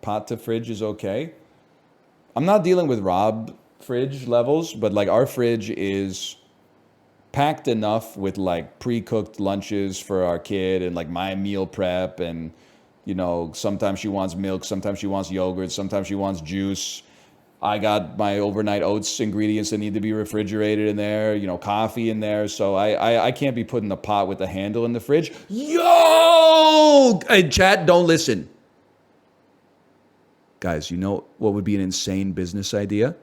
Speaker 1: Pot to fridge is okay. I'm not dealing with Rob fridge levels, but like our fridge is packed enough with like pre-cooked lunches for our kid and like my meal prep, and you know, sometimes she wants milk, sometimes she wants yogurt, sometimes she wants juice. I got my overnight oats ingredients that need to be refrigerated in there, you know, coffee in there. So I can't be putting the pot with the handle in the fridge. Yo! Hey, chat, don't listen. Guys, you know what would be an insane business idea?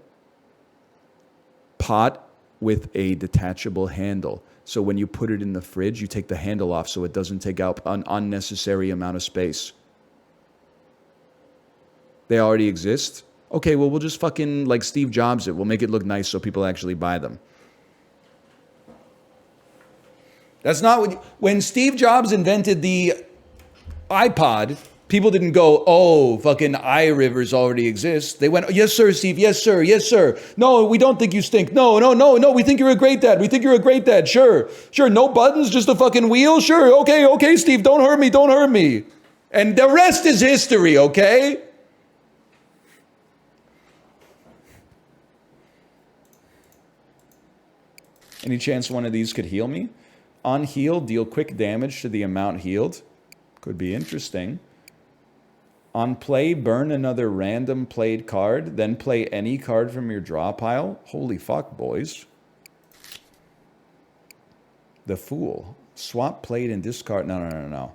Speaker 1: Pot with a detachable handle. So when you put it in the fridge, you take the handle off so it doesn't take up an unnecessary amount of space. They already exist? Okay, well, we'll just fucking like Steve Jobs it. We'll make it look nice so people actually buy them. That's not what... When Steve Jobs invented the iPod, people didn't go, oh, fucking iRivers already exist. They went, yes, sir, Steve. Yes, sir. Yes, sir. No, we don't think you stink. No, no, no, no. We think you're a great dad. We think you're a great dad. Sure. Sure. No buttons, just a fucking wheel. Sure. Okay, okay, Steve. Don't hurt me. Don't hurt me. And the rest is history, okay? Any chance one of these could heal me? On heal, deal quick damage to the amount healed. Could be interesting. On play, burn another random played card, then play any card from your draw pile. Holy fuck, boys. The Fool. Swap played and discard. No, no, no, no.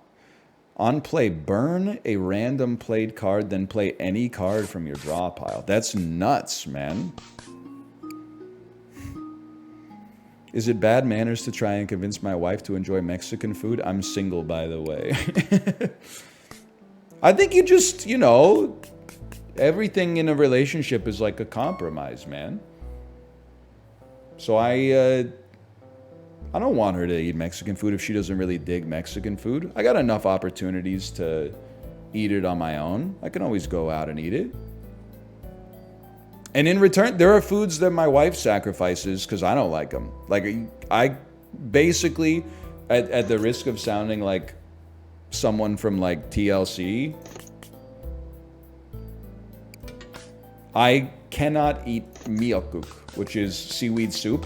Speaker 1: On play, burn a random played card, then play any card from your draw pile. That's nuts, man. Is it bad manners to try and convince my wife to enjoy Mexican food? I'm single, by the way. I think you just, you know, everything in a relationship is like a compromise, man. So I don't want her to eat Mexican food if she doesn't really dig Mexican food. I got enough opportunities to eat it on my own. I can always go out and eat it. And in return, there are foods that my wife sacrifices because I don't like them. Like, I basically, at the risk of sounding like someone from like TLC, I cannot eat miyokuk, which is seaweed soup.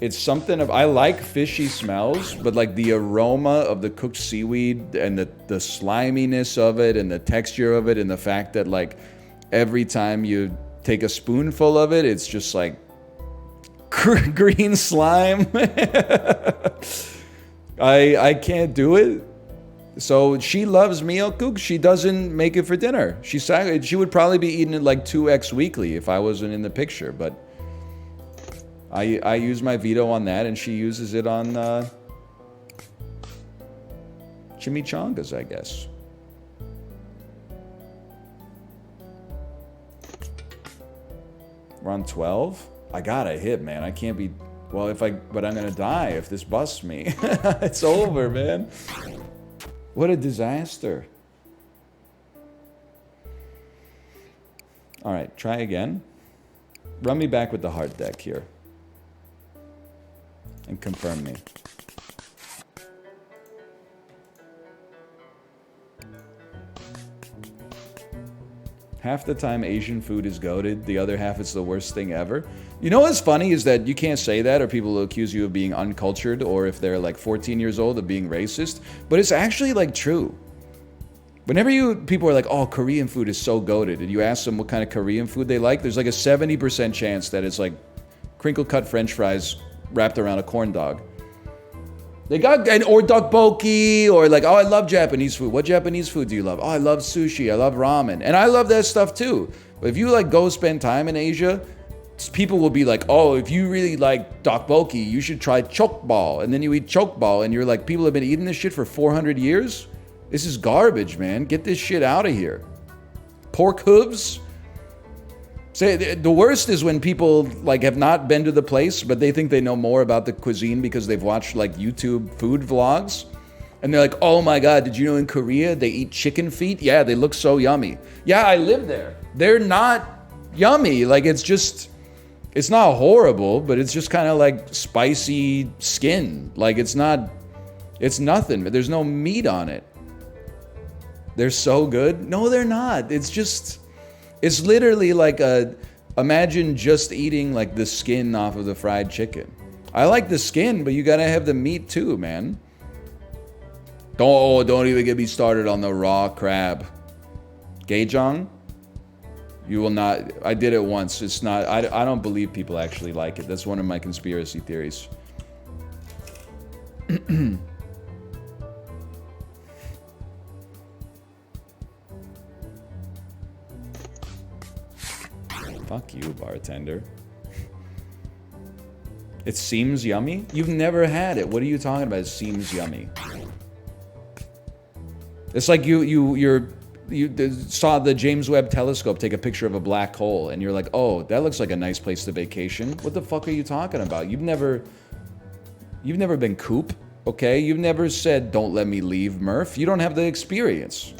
Speaker 1: It's something of, I like fishy smells, but like the aroma of the cooked seaweed and the sliminess of it and the texture of it and the fact that like every time you take a spoonful of it, it's just like green slime. I can't do it. So she loves miyokuk. She doesn't make it for dinner. She would probably be eating it like 2x weekly if I wasn't in the picture. But I use my veto on that, and she uses it on chimichangas, I guess. We're on 12. I gotta hit, man. I can't be... Well, but I'm gonna die if this busts me. It's over, man. What a disaster. All right, try again. Run me back with the heart deck here. And confirm me. Half the time Asian food is goated, the other half it's the worst thing ever. You know what's funny is that you can't say that, or people will accuse you of being uncultured, or if they're like 14 years old of being racist, but it's actually like true. Whenever people are like, oh, Korean food is so goated, and you ask them what kind of Korean food they like, there's like a 70% chance that it's like crinkle cut French fries wrapped around a corn dog. They got, or tteokbokki, or like, oh, I love Japanese food. What Japanese food do you love? Oh, I love sushi, I love ramen. And I love that stuff too. But if you like go spend time in Asia, people will be like, oh, if you really like tteokbokki, you should try chokbal. And then you eat chokbal, and you're like, people have been eating this shit for 400 years? This is garbage, man. Get this shit out of here. Pork hooves? Say the worst is when people like have not been to the place, but they think they know more about the cuisine because they've watched like YouTube food vlogs. And they're like, oh my God, did you know in Korea they eat chicken feet? Yeah, they look so yummy. Yeah, I live there. They're not yummy. Like it's not horrible, but it's just kind of like spicy skin. Like it's nothing, but there's no meat on it. They're so good. No, they're not. It's literally like imagine just eating like the skin off of the fried chicken. I like the skin, but you gotta have the meat too, man. Don't even get me started on the raw crab. Gaejang? You will not. I did it once. It's not. I don't believe people actually like it. That's one of my conspiracy theories. Fuck you, bartender. It seems yummy? You've never had it. What are you talking about? It seems yummy. It's like you saw the James Webb Telescope take a picture of a black hole, and you're like, oh, that looks like a nice place to vacation. What the fuck are you talking about? You've never been Coop, okay? You've never said, don't let me leave, Murph. You don't have the experience.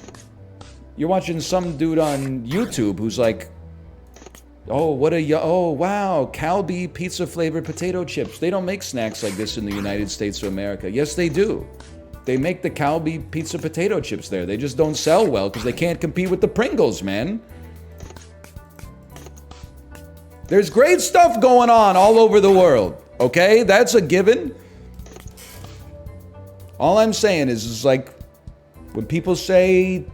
Speaker 1: You're watching some dude on YouTube who's like, oh, wow, Calbee pizza flavored potato chips. They don't make snacks like this in the United States of America. Yes, they do. They make the Calbee pizza potato chips there. They just don't sell well because they can't compete with the Pringles, man. There's great stuff going on all over the world, okay? That's a given. All I'm saying is like, when people say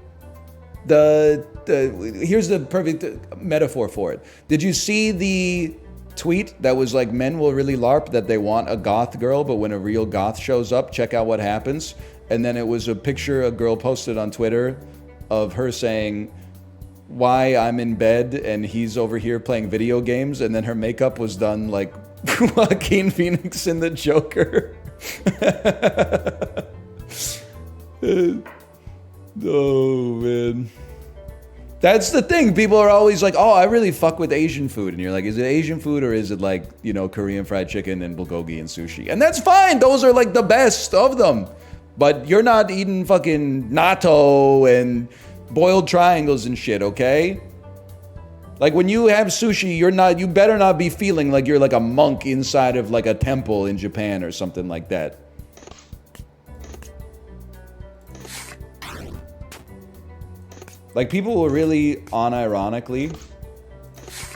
Speaker 1: here's the perfect metaphor for it. Did you see the tweet that was like, men will really LARP that they want a goth girl, but when a real goth shows up, check out what happens? And then it was a picture a girl posted on Twitter of her saying, why I'm in bed and he's over here playing video games, and then her makeup was done like Joaquin Phoenix in the Joker. Oh, man. That's the thing. People are always like, oh, I really fuck with Asian food. And you're like, is it Asian food or is it like, you know, Korean fried chicken and bulgogi and sushi? And that's fine. Those are like the best of them. But you're not eating fucking natto and boiled triangles and shit, okay? Like when you have sushi, you better not be feeling like you're like a monk inside of like a temple in Japan or something like that. Like, people will really, unironically,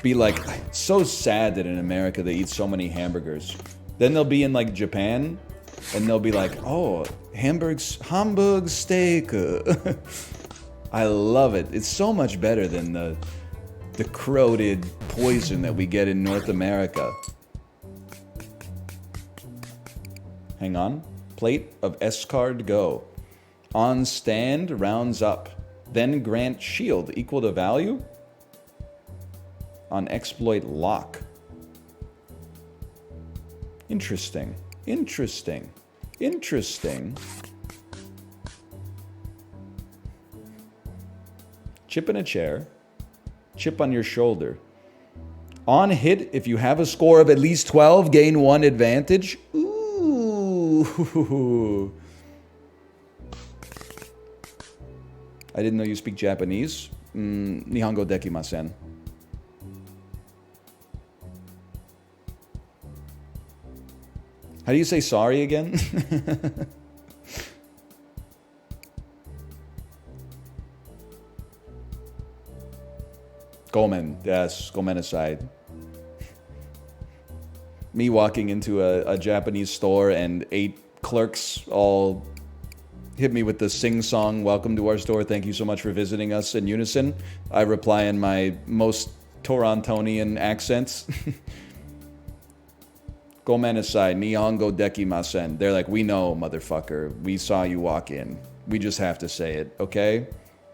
Speaker 1: be like, it's so sad that in America they eat so many hamburgers. Then they'll be in, like, Japan, and they'll be like, oh, Hamburg steak. I love it. It's so much better than the corroded poison that we get in North America. Hang on. Plate of S-card go. On stand, rounds up. Then grant shield equal to value. On exploit lock. Interesting. Interesting. Interesting. Chip in a chair. Chip on your shoulder. On hit, if you have a score of at least 12, gain 1 advantage. Ooh. I didn't know you speak Japanese. Nihongo dekimasen. How do you say sorry again? Gomen, yes, Gomen aside. Me walking into a Japanese store and 8 clerks all hit me with the sing-song, welcome to our store, thank you so much for visiting us in unison. I reply in my most Torontonian accent. Gomen aside, Nihongo dekimasen. They're like, we know, motherfucker. We saw you walk in. We just have to say it, okay?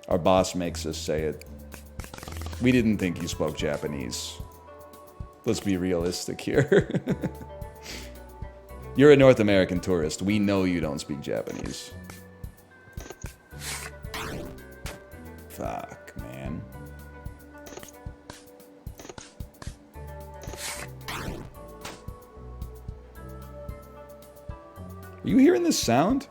Speaker 1: Our boss makes us say it. We didn't think you spoke Japanese. Let's be realistic here. You're a North American tourist. We know you don't speak Japanese. Fuck, man. Are you hearing this sound?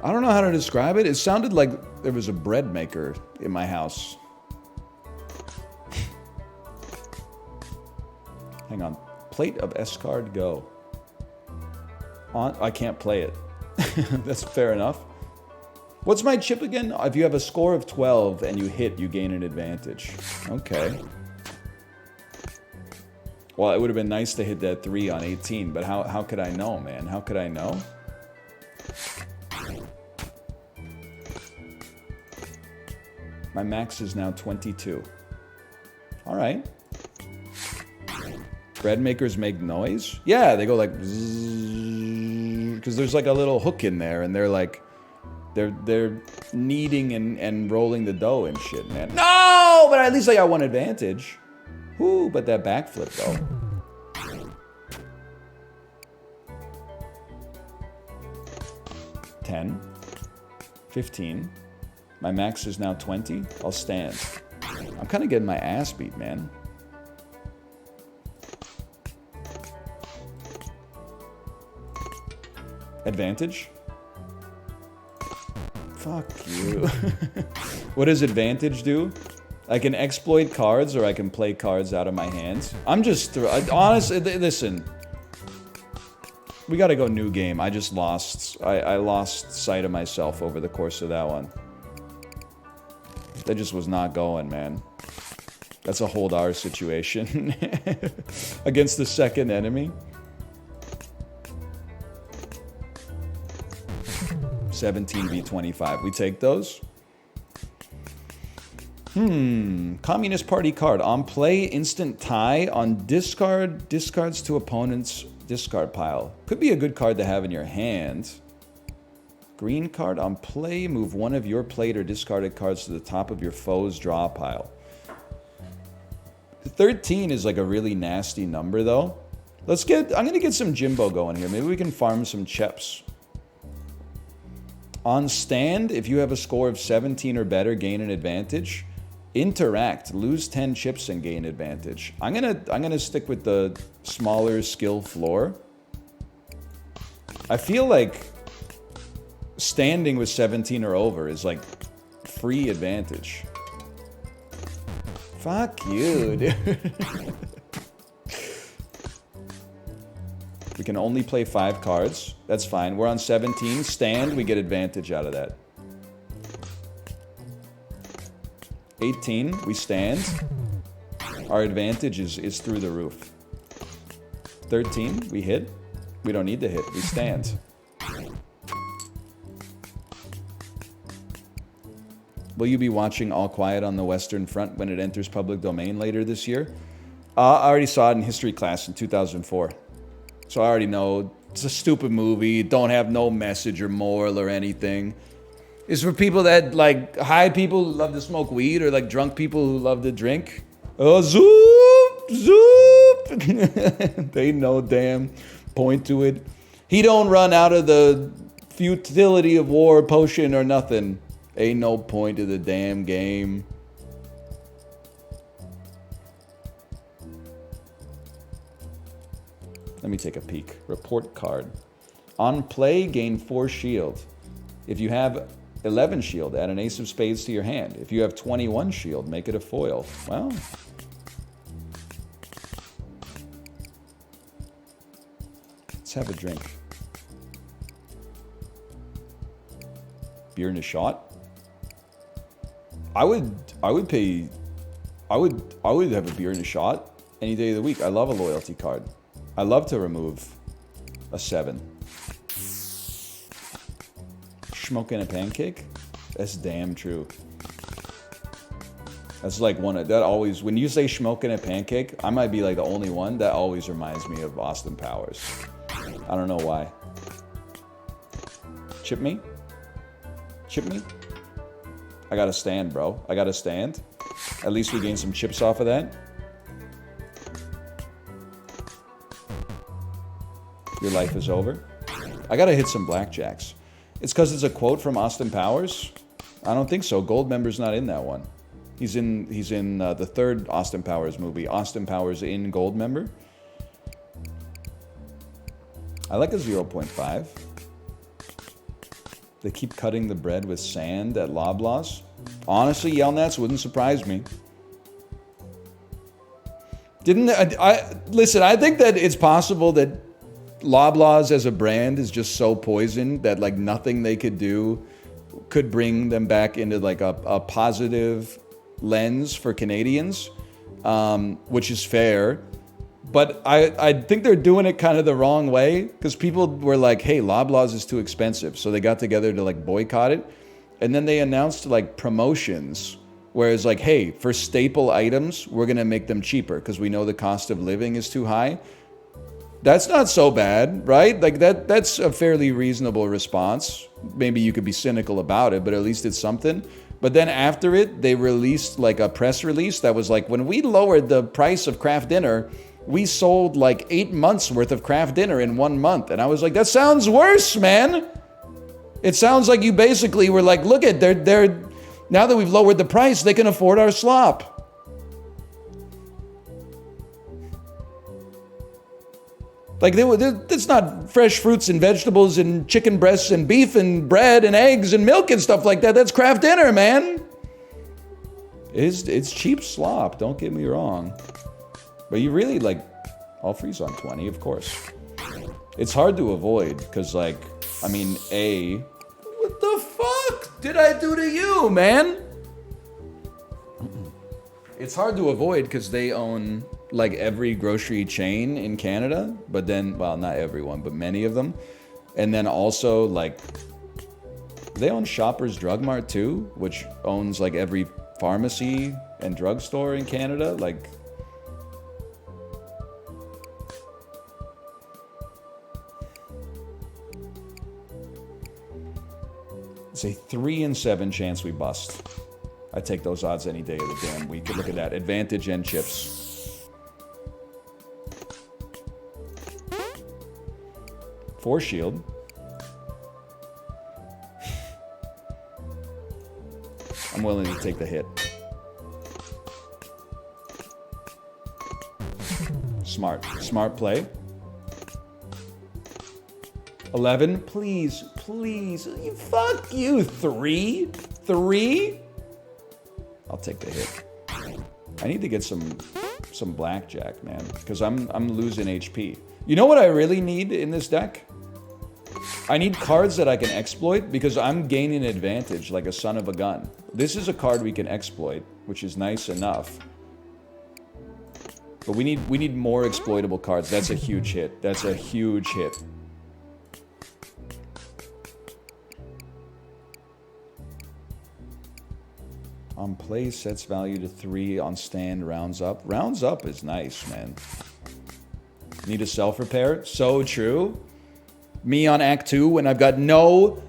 Speaker 1: I don't know how to describe it. It sounded like there was a bread maker in my house. Hang on. Plate of S-card, go. I can't play it. That's fair enough. What's my chip again? If you have a score of 12 and you hit, you gain an advantage. Okay. Well, it would have been nice to hit that 3 on 18, but how could I know, man? How could I know? My max is now 22. All right. Bread makers make noise? Yeah, they go like because there's like a little hook in there, and they're like they're kneading and rolling the dough and shit, man. No, but at least I got one advantage. Whoo, but that backflip though. 10, 15. My max is now 20. I'll stand. I'm kind of getting my ass beat, man. Advantage? Fuck you. What does advantage do? I can exploit cards or I can play cards out of my hands. I'm just... honestly, listen. We gotta go new game. I just lost. I lost sight of myself over the course of that one. That just was not going, man. That's a hold R situation. Against the second enemy. 17v25. We take those. Communist Party card. On play, instant tie. On discard, discards to opponent's discard pile. Could be a good card to have in your hand. Green card. On play, move one of your played or discarded cards to the top of your foe's draw pile. 13 is like a really nasty number, though. Let's get... I'm going to get some Jimbo going here. Maybe we can farm some Cheps. On stand, if you have a score of 17 or better, gain an advantage. Interact, lose 10 chips and gain advantage. I'm gonna stick with the smaller skill floor. I feel like standing with 17 or over is like free advantage. Fuck you, dude. We can only play 5 cards. That's fine. We're on 17. Stand, we get advantage out of that. 18, we stand. Our advantage is through the roof. 13, we hit. We don't need to hit, we stand. Will you be watching All Quiet on the Western Front when it enters public domain later this year? I already saw it in history class in 2004. So I already know it's a stupid movie, don't have no message or moral or anything. It's for people that, like, high people who love to smoke weed or, like, drunk people who love to drink. Oh, zoop, zoop. They no damn point to it. He don't run out of the futility of war potion or nothing. Ain't no point to the damn game. Let me take a peek. Report card. On play, gain 4 shield. If you have 11 shield, add an ace of spades to your hand. If you have 21 shield, make it a foil. Well, Let's have a drink. Beer and a shot? I would have a beer and a shot any day of the week. I love a loyalty card. I love to remove a 7. Smoking a pancake? That's damn true. That's like one of, that always, when you say smoking a pancake, I might be like the only one, that always reminds me of Austin Powers. I don't know why. Chip me? Chip me? I gotta stand, bro. I gotta stand. At least we gain some chips off of that. Your life is over. I gotta hit some blackjacks. It's because it's a quote from Austin Powers? I don't think so. Gold member's not in that one. He's in the third Austin Powers movie. Austin Powers in Gold member. I like a 0.5. They keep cutting the bread with sand at Loblaws. Honestly, Yelnats wouldn't surprise me. Listen, I think that it's possible that Loblaws as a brand is just so poisoned that like nothing they could do could bring them back into like a positive lens for Canadians, which is fair. But I think they're doing it kind of the wrong way, because people were like, hey, Loblaws is too expensive. So they got together to like boycott it. And then they announced like promotions, whereas like, hey, for staple items, we're going to make them cheaper because we know the cost of living is too high. That's not so bad, right? Like that's a fairly reasonable response. Maybe you could be cynical about it, but at least it's something. But then after it, they released like a press release that was like, when we lowered the price of Kraft Dinner, we sold like 8 months worth of Kraft Dinner in 1 month. And I was like, that sounds worse, man. It sounds like you basically were like, look at, they're now that we've lowered the price, they can afford our slop. Like, it's not fresh fruits and vegetables and chicken breasts and beef and bread and eggs and milk and stuff like that. That's Kraft Dinner, man. It's cheap slop, don't get me wrong. But you really, like, I'll freeze on 20, of course. It's hard to avoid, because, like, I mean, what the fuck did I do to you, man? It's hard to avoid because they own like every grocery chain in Canada, but then, well, not everyone, but many of them. And then also like, they own Shoppers Drug Mart too, which owns like every pharmacy and drugstore in Canada. Like, it's a 3 in 7 chance we bust. I take those odds any day of the damn week. Look at that. Advantage and chips. Force shield. I'm willing to take the hit. Smart play. 11, please. Fuck you, 3? I'll take the hit. I need to get some blackjack, man, because I'm losing HP. You know what I really need in this deck? I need cards that I can exploit, because I'm gaining advantage like a son of a gun. This is a card we can exploit, which is nice enough. But we need more exploitable cards. That's a huge hit. That's a huge hit. On play, sets value to 3. On stand, rounds up. Rounds up is nice, man. Need a self-repair? So true. Me on Act 2 when I've got no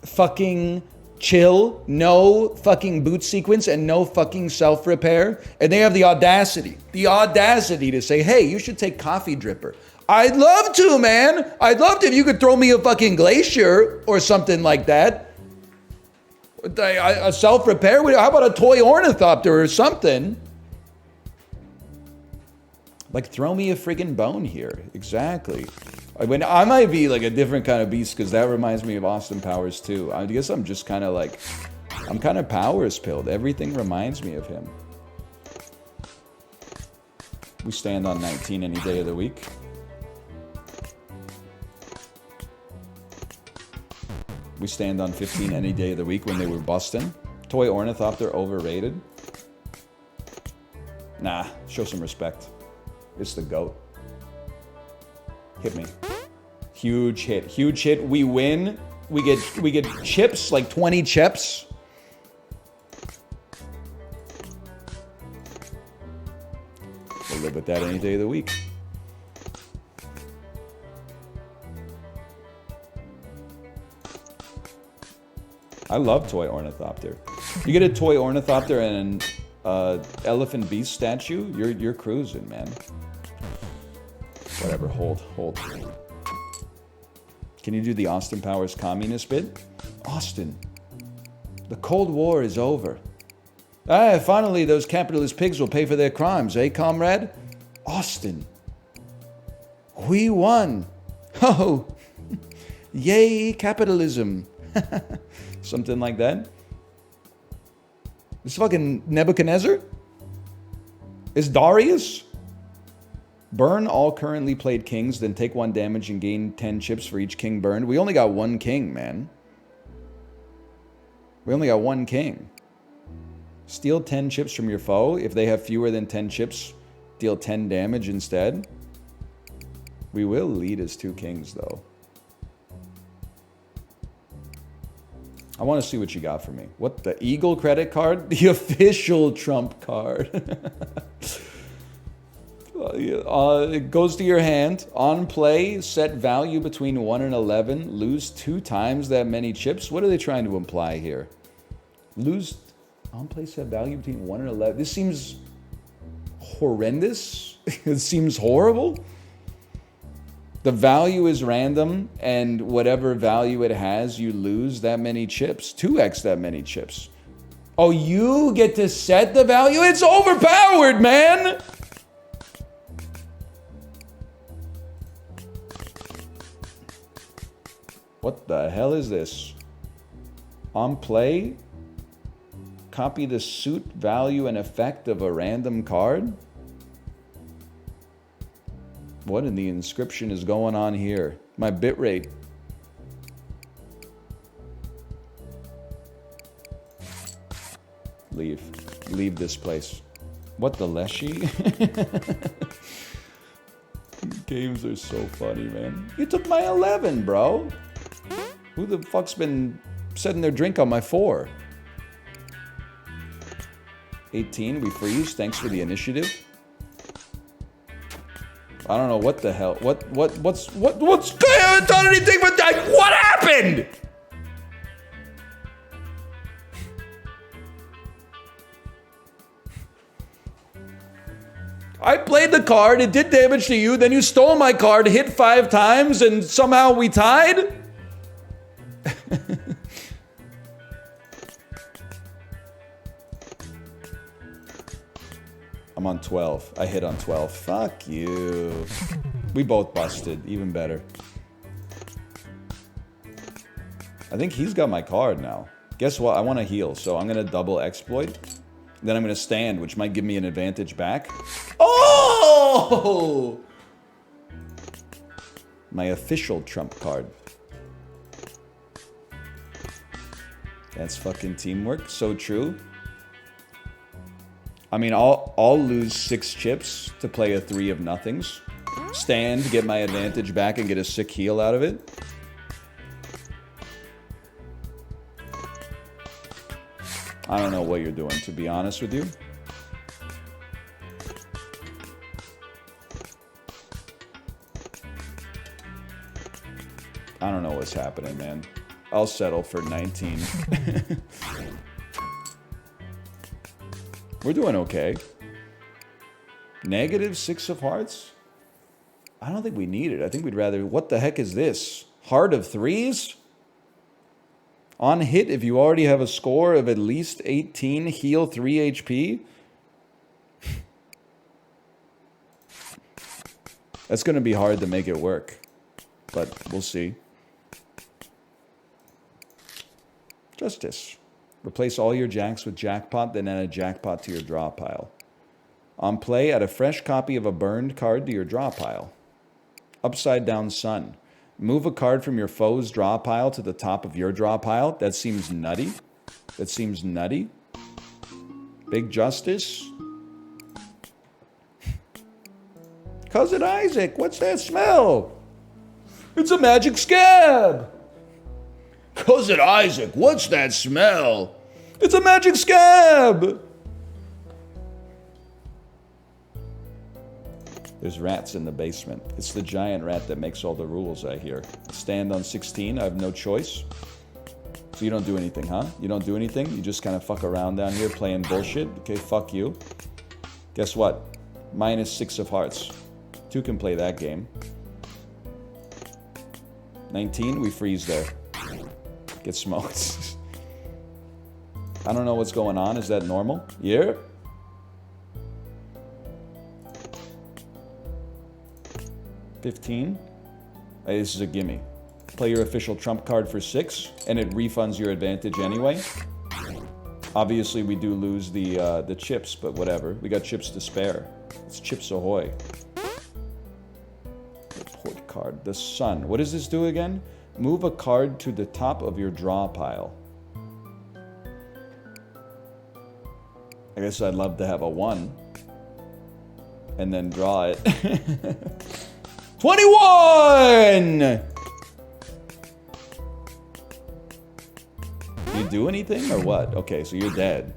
Speaker 1: fucking chill, no fucking boot sequence, and no fucking self-repair. And they have the audacity to say, hey, you should take Coffee Dripper. I'd love to, man. I'd love to if you could throw me a fucking Glacier or something like that. A self-repair? How about a toy ornithopter or something? Like, throw me a friggin' bone here. Exactly. When I might be like a different kind of beast, because that reminds me of Austin Powers too. I guess I'm just kind of like, I'm kind of powers pilled. Everything reminds me of him. We stand on 19 any day of the week. We stand on 15 any day of the week when they were busting. Toy Ornithopter overrated. Nah, show some respect. It's the GOAT. Hit me. Huge hit. Huge hit. We win. We get chips, like 20 chips. We'll live with that any day of the week. I love Toy Ornithopter. You get a Toy Ornithopter and an Elephant Beast statue, you're cruising, man. Whatever, hold. Can you do the Austin Powers communist bit? Austin, the Cold War is over. Ah, finally those capitalist pigs will pay for their crimes, eh, comrade? Austin, we won. Oh, yay, capitalism. Something like that. This fucking Nebuchadnezzar? Is Darius? Burn all currently played kings, then take 1 damage and gain 10 chips for each king burned. We only got 1 king, man. We only got 1 king. Steal 10 chips from your foe. If they have fewer than 10 chips, deal 10 damage instead. We will lead as 2 kings, though. I want to see what you got for me. What, the Eagle credit card? The official Trump card. It goes to your hand. On play, set value between 1 and 11. Lose 2 times that many chips. What are they trying to imply here? Lose... On play, set value between 1 and 11. This seems horrendous. It seems horrible. The value is random, and whatever value it has, you lose that many chips. 2x that many chips. Oh, you get to set the value? It's overpowered, man! What the hell is this? On play, copy the suit, value, and effect of a random card? What in the inscription is going on here? My bitrate. Leave. Leave this place. What the leshy? Games are so funny, man. You took my 11, bro. Who the fuck's been setting their drink on my 4? 18, we freeze. Thanks for the initiative. I don't know what the hell. What's I haven't done anything but what happened? I played the card, it did damage to you, then you stole my card, hit 5 times, and somehow we tied? I'm on 12. I hit on 12. Fuck you. We both busted. Even better. I think he's got my card now. Guess what? I want to heal, so I'm going to double exploit. Then I'm going to stand, which might give me an advantage back. Oh! My official Trump card. That's fucking teamwork. So true. I mean, I'll lose 6 chips to play a 3 of nothings. Stand, get my advantage back, and get a sick heal out of it. I don't know what you're doing, to be honest with you. I don't know what's happening, man. I'll settle for 19. We're doing okay. Negative 6 of hearts? I don't think we need it. I think we'd rather... What the heck is this? Heart of 3s? On hit, if you already have a score of at least 18, heal 3 HP? That's going to be hard to make it work. But we'll see. Justice. Replace all your jacks with jackpot, then add a jackpot to your draw pile. On play, add a fresh copy of a burned card to your draw pile. Upside down sun. Move a card from your foe's draw pile to the top of your draw pile. That seems nutty. That seems nutty. Big Justice. Cousin Isaac, what's that smell? It's a magic scab. Cousin Isaac, what's that smell? It's a magic scab. There's rats in the basement. It's the giant rat that makes all the rules, I hear. Stand on 16, I have no choice. So you don't do anything, huh? You don't do anything? You just kind of fuck around down here playing bullshit? Okay, fuck you. Guess what? -6 of hearts. 2 can play that game. 19, we freeze there. Get smoked. I don't know what's going on. Is that normal? Yeah. $15. Hey, this is a gimme. Play your official trump card for 6, and it refunds your advantage anyway. Obviously, we do lose the chips, but whatever. We got chips to spare. It's Chips Ahoy. Report card. The Sun. What does this do again? Move a card to the top of your draw pile. I guess I'd love to have a 1. And then draw it. 21! You do anything or what? Okay, so you're dead.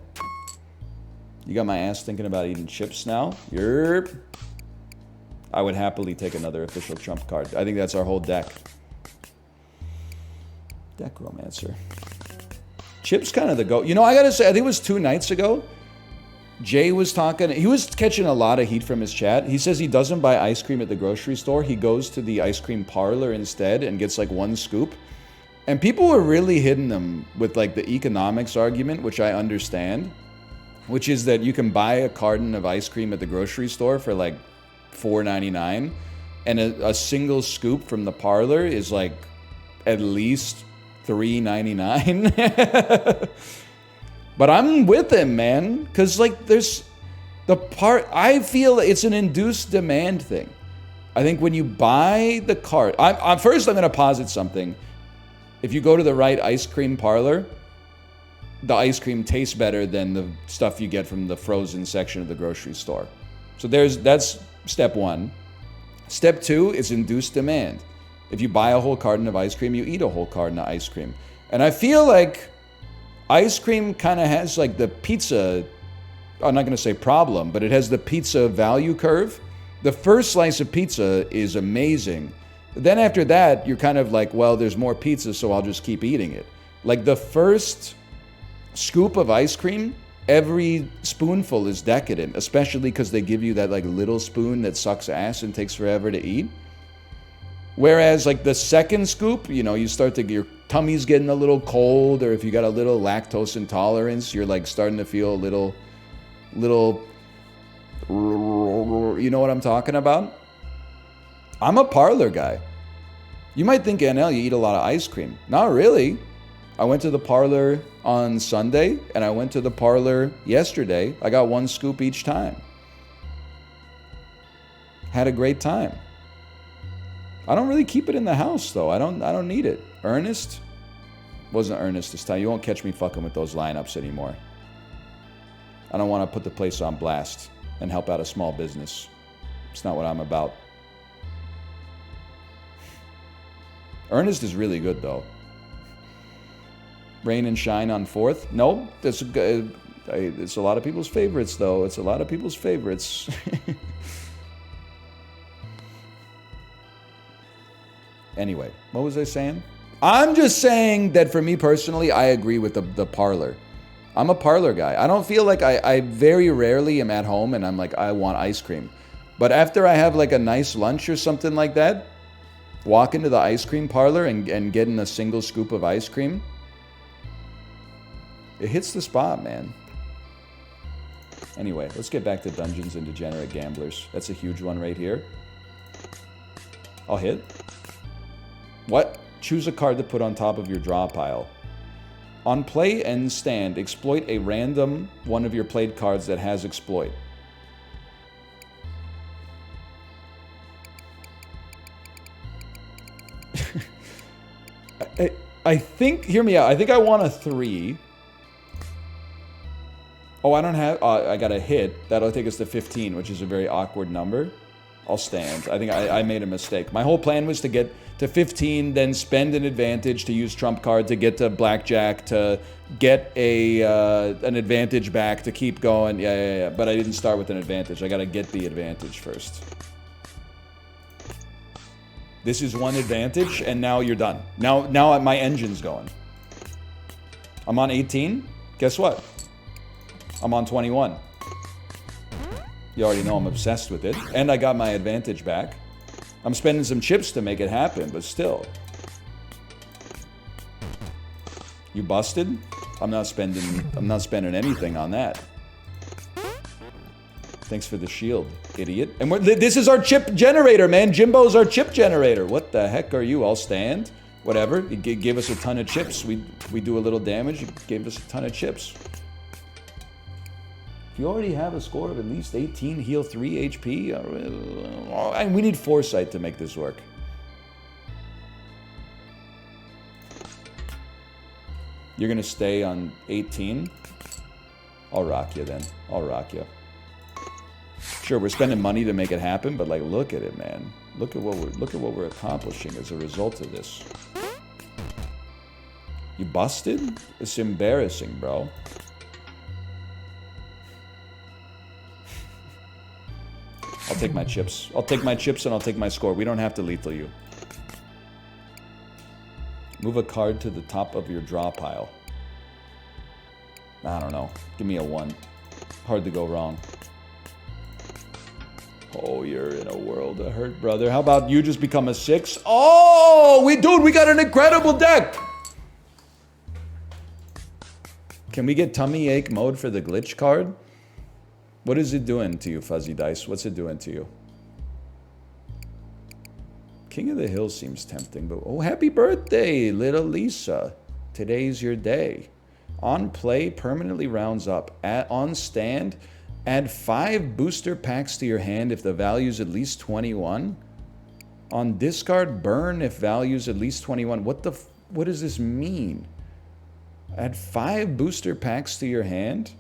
Speaker 1: You got my ass thinking about eating chips now? Yerp. I would happily take another official trump card. I think that's our whole deck. Deck Romancer. Chips kind of the go. You know, I gotta say, I think it was 2 nights ago. Jay was talking, he was catching a lot of heat from his chat. He says he doesn't buy ice cream at the grocery store. He goes to the ice cream parlor instead and gets like 1 scoop. And people were really hitting them with like the economics argument, which I understand. Which is that you can buy a carton of ice cream at the grocery store for like $4.99. And a single scoop from the parlor is like at least $3.99. But I'm with him, man, because like there's the part, I feel it's an induced demand thing. I think when you buy the cart, first I'm going to posit something. If you go to the right ice cream parlor, the ice cream tastes better than the stuff you get from the frozen section of the grocery store. So that's step 1. Step 2 is induced demand. If you buy a whole carton of ice cream, you eat a whole carton of ice cream. And I feel like ice cream kind of has like the pizza, I'm not going to say problem, but it has the pizza value curve. The first slice of pizza is amazing. Then after that, you're kind of like, well, there's more pizza, so I'll just keep eating it. Like the first scoop of ice cream, every spoonful is decadent, especially because they give you that like little spoon that sucks ass and takes forever to eat. Whereas like the second scoop, you know, you start to, your tummy's getting a little cold, or if you got a little lactose intolerance, you're like starting to feel a little, you know what I'm talking about? I'm a parlor guy. You might think, NL, you eat a lot of ice cream. Not really. I went to the parlor on Sunday, and I went to the parlor yesterday. I got 1 scoop each time. Had a great time. I don't really keep it in the house, though. I don't need it. Ernest? Wasn't Ernest this time. You won't catch me fucking with those lineups anymore. I don't want to put the place on blast and help out a small business. It's not what I'm about. Ernest is really good, though. Rain and Shine on 4th? No, it's a lot of people's favorites, though. It's a lot of people's favorites. Anyway, what was I saying? I'm just saying that for me personally, I agree with the parlor. I'm a parlor guy. I don't feel like I very rarely am at home and I'm like, I want ice cream. But after I have like a nice lunch or something like that, walk into the ice cream parlor and getting a single scoop of ice cream, it hits the spot, man. Anyway, let's get back to Dungeons and Degenerate Gamblers. That's a huge one right here. I'll hit. What? Choose a card to put on top of your draw pile. On play and stand, exploit a random one of your played cards that has exploit. I think, hear me out, I think I want a 3. Oh, I don't have, I got a hit. That'll take us to 15, which is a very awkward number. I'll stand. I think I made a mistake. My whole plan was to get to 15, then spend an advantage to use trump card to get to blackjack, to get an advantage back, to keep going. Yeah. But I didn't start with an advantage. I gotta get the advantage first. This is one advantage, and now you're done. Now my engine's going. I'm on 18. Guess what? I'm on 21. You already know I'm obsessed with it. And I got my advantage back. I'm spending some chips to make it happen, but still. You busted? I'm not spending anything on that. Thanks for the shield, idiot. And this is our chip generator, man. Jimbo's our chip generator. What the heck are you? I'll stand. Whatever. He gave us a ton of chips. We do a little damage. He gave us a ton of chips. If you already have a score of at least 18, heal 3 HP, and we need foresight to make this work. You're gonna stay on 18? I'll rock you then. I'll rock you. Sure, we're spending money to make it happen, but like, look at it, man. Look at what we're accomplishing as a result of this. You busted? It's embarrassing, bro. I'll take my chips. I'll take my chips and I'll take my score. We don't have to lethal you. Move a card to the top of your draw pile. I don't know. Give me a 1. Hard to go wrong. Oh, you're in a world of hurt, brother. How about you just become a 6? Oh, dude, we got an incredible deck. Can we get tummy ache mode for the glitch card? What is it doing to you, Fuzzy Dice? What's it doing to you? King of the Hill seems tempting, but... Oh, happy birthday, little Lisa. Today's your day. On play, permanently rounds up. On stand, add 5 booster packs to your hand if the value's at least 21. On discard, burn if value's at least 21. What does this mean? Add 5 booster packs to your hand?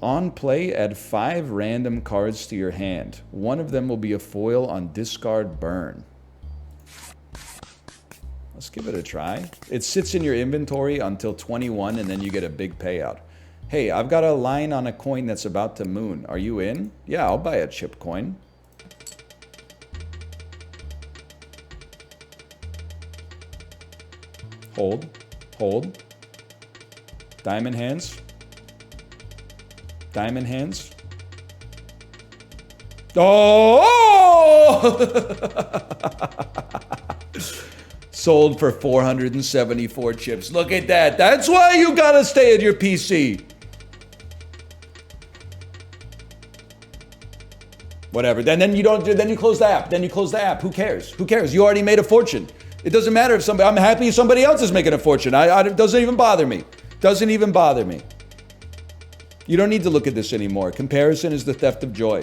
Speaker 1: On play, add 5 random cards to your hand. One of them will be a foil on discard burn. Let's give it a try. It sits in your inventory until 21 and then you get a big payout. Hey, I've got a line on a coin that's about to moon. Are you in? Yeah, I'll buy a chip coin. Hold. Hold. Diamond hands. Diamond hands. Oh! Sold for 474 chips. Look at that. That's why you gotta stay at your PC. Whatever. Then you don't. Then you close the app. Then you close the app. Who cares? Who cares? You already made a fortune. It doesn't matter if somebody. I'm happy if somebody else is making a fortune. It doesn't even bother me. Doesn't even bother me. You don't need to look at this anymore. Comparison is the theft of joy.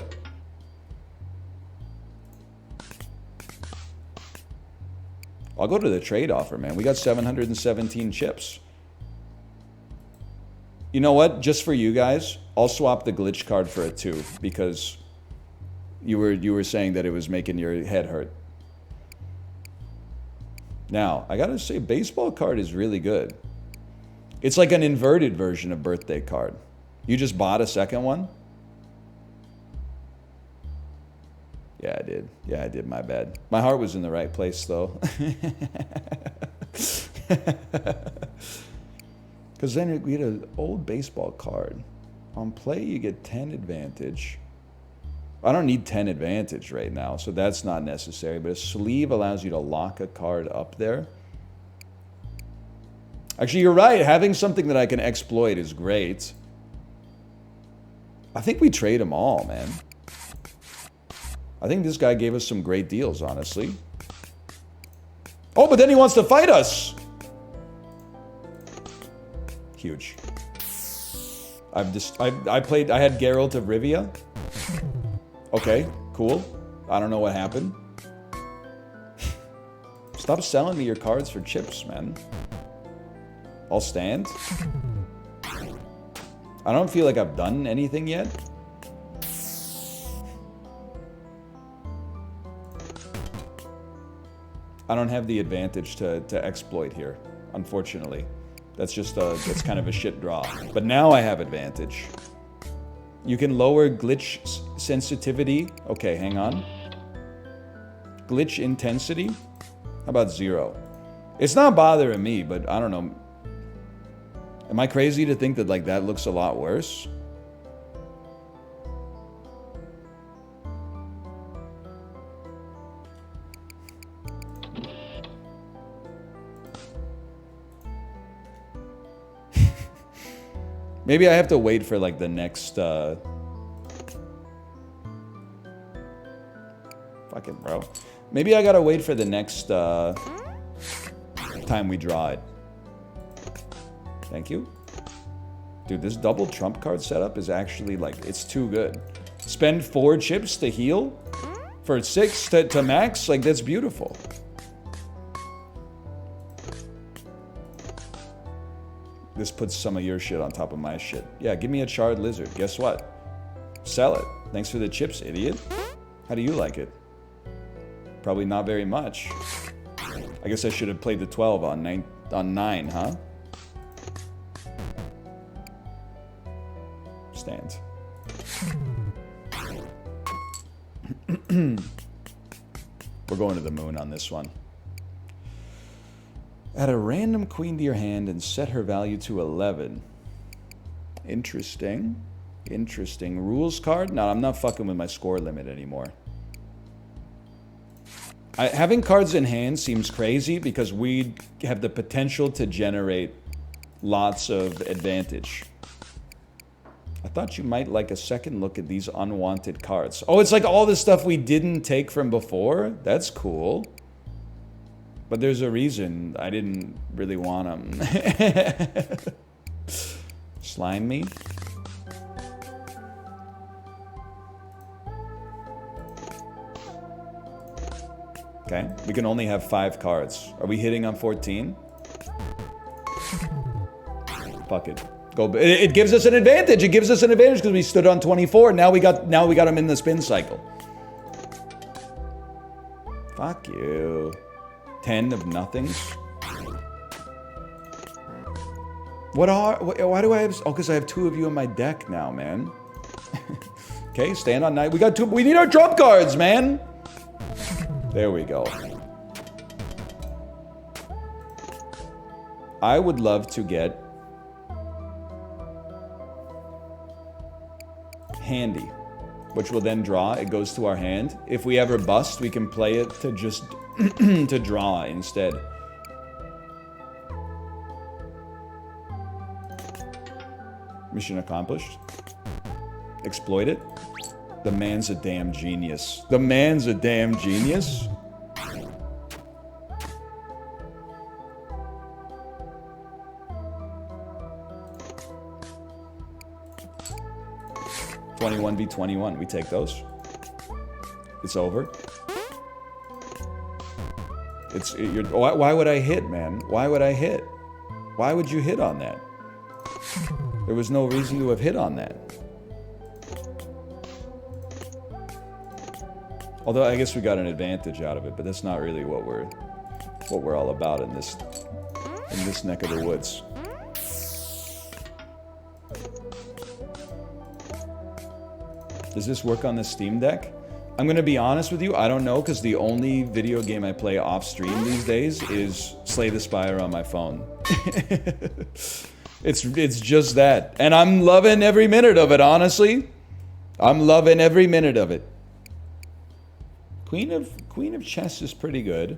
Speaker 1: I'll go to the trade offer, man. We got 717 chips. You know what? Just for you guys, I'll swap the glitch card for a 2 because you were saying that it was making your head hurt. Now, I gotta say, baseball card is really good. It's like an inverted version of birthday card. You just bought a second one? Yeah, I did. Yeah, I did. My bad. My heart was in the right place, though. Because then we get an old baseball card. On play, you get 10 advantage. I don't need 10 advantage right now, so that's not necessary. But a sleeve allows you to lock a card up there. Actually, you're right. Having something that I can exploit is great. I think we trade them all, man. I think this guy gave us some great deals, honestly. Oh, but then he wants to fight us. Huge. I had Geralt of Rivia. Okay, cool. I don't know what happened. Stop selling me your cards for chips, man. I'll stand. I don't feel like I've done anything yet. I don't have the advantage to exploit here, unfortunately. That's just that's kind of a shit draw. But now I have advantage. You can lower glitch sensitivity. Okay, hang on. Glitch intensity? How about 0? It's not bothering me, but I don't know. Am I crazy to think that like that looks a lot worse? Maybe I have to wait for like the next fucking bro. Maybe I gotta wait for the next time we draw it. Thank you. Dude, this double trump card setup is actually like, it's too good. Spend 4 chips to heal for 6 to max, like that's beautiful. This puts some of your shit on top of my shit. Yeah, give me a charred lizard. Guess what? Sell it. Thanks for the chips, idiot. How do you like it? Probably not very much. I guess I should have played the 12 on 9, huh? Stand. We're going to the moon on this one. Add a random queen to your hand and set her value to 11. Interesting. Interesting. Rules card? No, I'm not fucking with my score limit anymore. Having cards in hand seems crazy because we have the potential to generate lots of advantage. I thought you might like a second look at these unwanted cards. Oh, it's like all the stuff we didn't take from before? That's cool. But there's a reason I didn't really want them. Slime me? Okay, we can only have 5 cards. Are we hitting on 14? Fuck it. Go. It gives us an advantage. It gives us an advantage because we stood on 24. Now we got him in the spin cycle. Fuck you. 10 of nothings. Why do I have? Oh, because I have 2 of you in my deck now, man. Okay, stand on 9. We got 2. We need our trump cards, man. There we go. I would love to get handy, which will then draw. It goes to our hand. If we ever bust, we can play it to just to draw instead. Mission accomplished. Exploit it. The man's a damn genius. The man's a damn genius. (21v21). We take those. It's over. Why would I hit, man? Why would I hit? Why would you hit on that? There was no reason to have hit on that. Although I guess we got an advantage out of it, but that's not really what we're all about in this neck of the woods. Does this work on the Steam Deck? I'm gonna be honest with you, I don't know, because the only video game I play off stream these days is Slay the Spire on my phone. It's just that. And I'm loving every minute of it, honestly. I'm loving every minute of it. Queen of Chess is pretty good.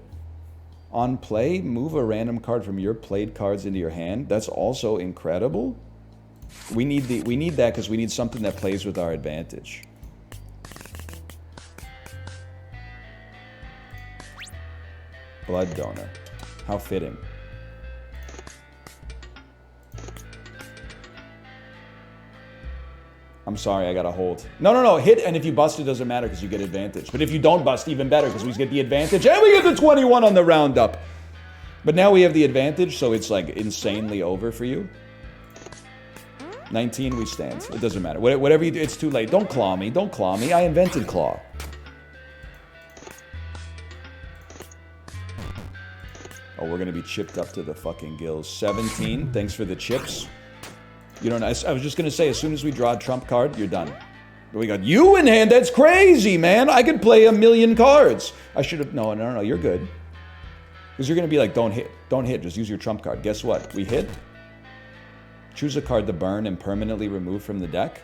Speaker 1: On play, move a random card from your played cards into your hand. That's also incredible. We need that because we need something that plays with our advantage. Blood donor. How fitting. I'm I'm sorry, I gotta hold. No, hit, and if you bust, it doesn't matter because you get advantage. But if you don't bust, even better because we get the advantage, and we get the 21 on the roundup. But now we have the advantage, so it's like insanely over for you. 19, we stand. It doesn't matter. Whatever you do, it's too late. Don't claw me. Don't claw me. I invented claw. Oh, we're going to be chipped up to the fucking gills. 17. Thanks for the chips. You don't know. I was just going to say, as soon as we draw a trump card, you're done. But we got you in hand. That's crazy, man. I could play 1,000,000 cards. I should have... No, you're good. Because you're going to be like, don't hit. Don't hit. Just use your trump card. Guess what? We hit. Choose a card to burn and permanently remove from the deck.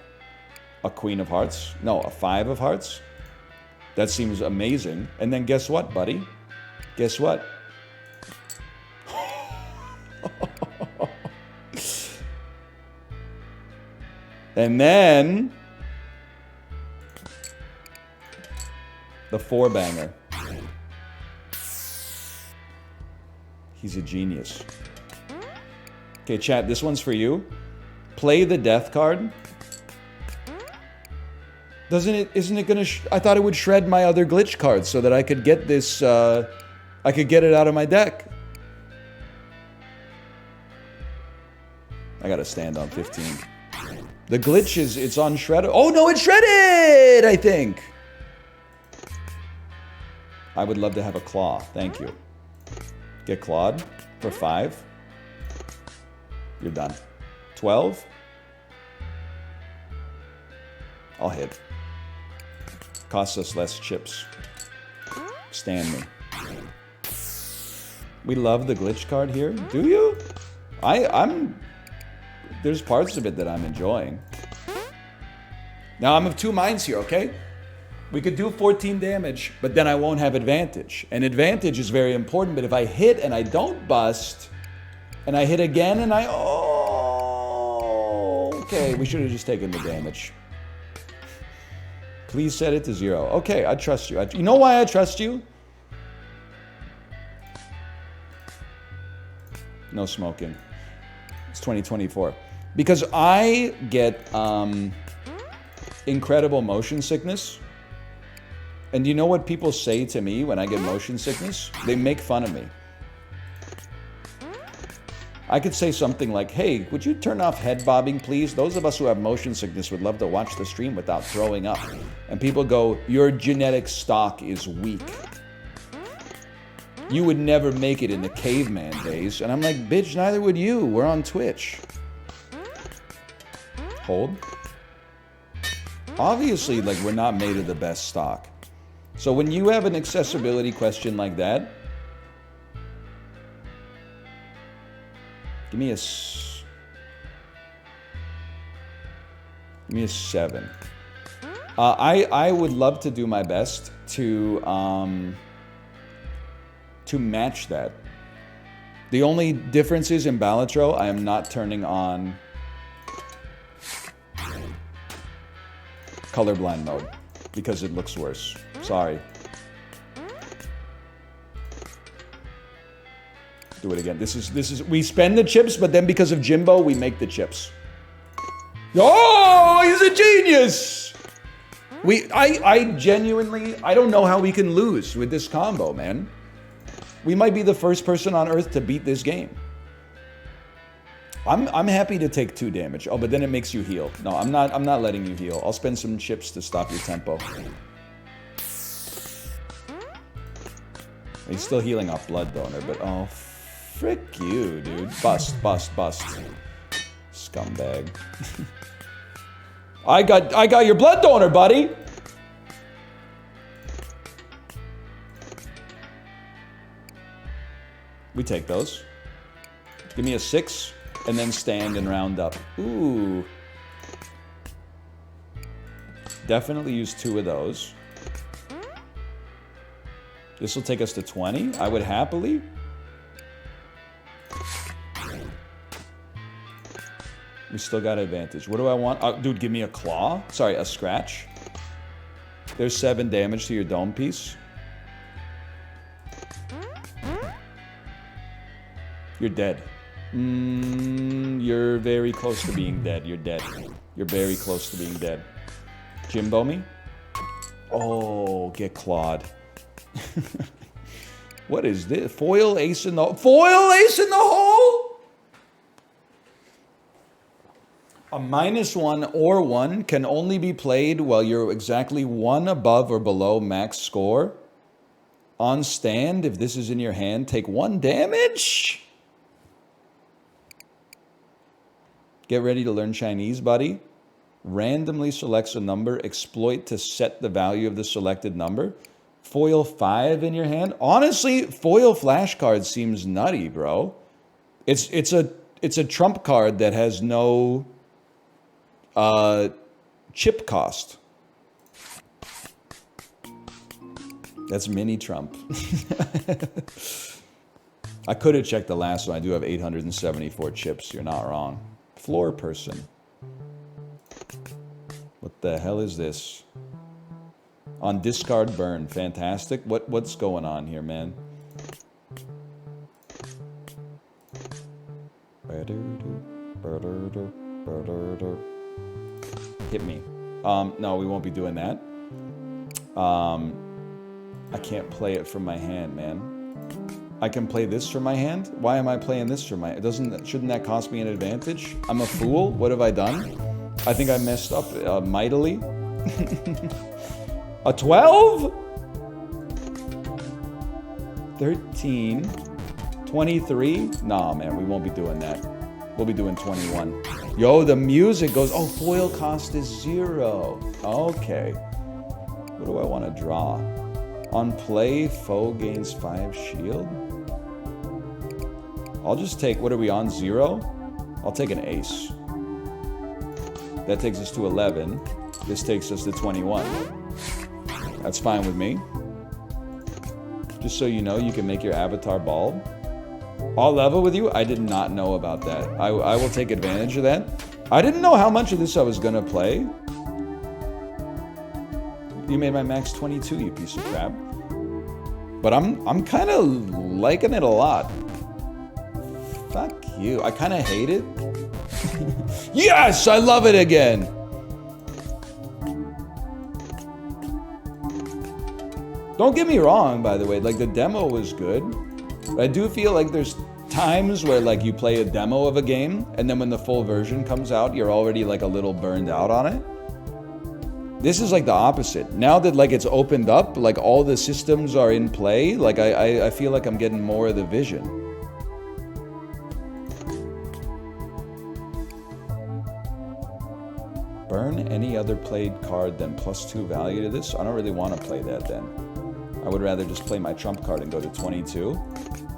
Speaker 1: A Queen of Hearts. No, a 5 of Hearts. That seems amazing. And then guess what, buddy? Guess what? And then... the 4-banger. He's a genius. Okay, chat, this one's for you. Play the death card. Isn't it gonna, I thought it would shred my other glitch cards so that I could get this, I could get it out of my deck. I gotta stand on 15. The glitch is, it's on shredder. Oh no, it's shredded, I think. I would love to have a claw, thank you. Get clawed for 5. You're done. 12. I'll hit. Costs us less chips. Stand me. We love the glitch card here. Do you? I'm... There's parts of it that I'm enjoying. Now, I'm of two minds here, okay? We could do 14 damage, but then I won't have advantage. And advantage is very important, but if I hit and I don't bust... And I hit again and I... Oh, okay, we should have just taken the damage. Please set it to 0. Okay, I trust you. You know why I trust you? No smoking. It's 2024. Because I get incredible motion sickness. And you know what people say to me when I get motion sickness? They make fun of me. I could say something like, hey, would you turn off head bobbing, please? Those of us who have motion sickness would love to watch the stream without throwing up. And people go, your genetic stock is weak. You would never make it in the caveman days. And I'm like, bitch, neither would you. We're on Twitch. Hold. Obviously, like, we're not made of the best stock. So when you have an accessibility question like that, give me a 7. I would love to do my best to match that. The only difference is in Balatro, I am not turning on colorblind mode because it looks worse. Sorry. Do it again. This is we spend the chips, but then because of Jimbo, we make the chips. Oh, he's a genius! I genuinely, I don't know how we can lose with this combo, man. We might be the first person on Earth to beat this game. I'm happy to take 2 damage. Oh, but then it makes you heal. No, I'm not letting you heal. I'll spend some chips to stop your tempo. He's still healing off blood donor, but oh, frick you, dude. Bust. Scumbag. I got your blood donor, buddy. We take those. Give me a 6, and then stand and round up. Ooh. Definitely use 2 of those. This will take us to 20. I would happily. We still got advantage. What do I want? Dude, give me a claw. Sorry, a scratch. There's 7 damage to your dome piece. You're dead. You're very close to being dead. You're dead. You're very close to being dead. Jimbo me? Oh, get clawed. What is this? Foil ace in the hole? A -1 or 1 can only be played while you're exactly 1 above or below max score. On stand, if this is in your hand, take 1 damage. Get ready to learn Chinese, buddy. Randomly selects a number, exploit to set the value of the selected number. Foil 5 in your hand. Honestly, foil flashcard seems nutty, bro. It's a trump card that has no chip cost. That's mini Trump. I could have checked the last one. I do have 874 chips. You're not wrong. Floor person. What the hell is this? On discard burn. Fantastic. What's going on here, man? Hit me. No, we won't be doing that. I can't play it from my hand, man. I can play this from my hand? Why am I playing this from my... Shouldn't that cost me an advantage? I'm a fool? What have I done? I think I messed up mightily. A 12? 13? 23? Nah, man, we won't be doing that. We'll be doing 21. Yo, the music goes... Oh, foil cost is 0. Okay. What do I want to draw? On play, foe gains 5 shield. I'll just take... What are we on? 0? I'll take an ace. That takes us to 11. This takes us to 21. That's fine with me. Just so you know, you can make your avatar bald. All level with you? I did not know about that. I will take advantage of that. I didn't know how much of this I was gonna play. You made my max 22, you piece of crap. But I'm kind of liking it a lot. Fuck you. I kind of hate it. Yes, I love it again. Don't get me wrong, by the way. Like, the demo was good. But I do feel like there's times where, like, you play a demo of a game, and then when the full version comes out, you're already, like, a little burned out on it. This is, like, the opposite. Now that, like, it's opened up, like, all the systems are in play, like, I feel like I'm getting more of the vision. Burn any other played card than +2 value to this? I don't really want to play that then. I would rather just play my trump card and go to 22.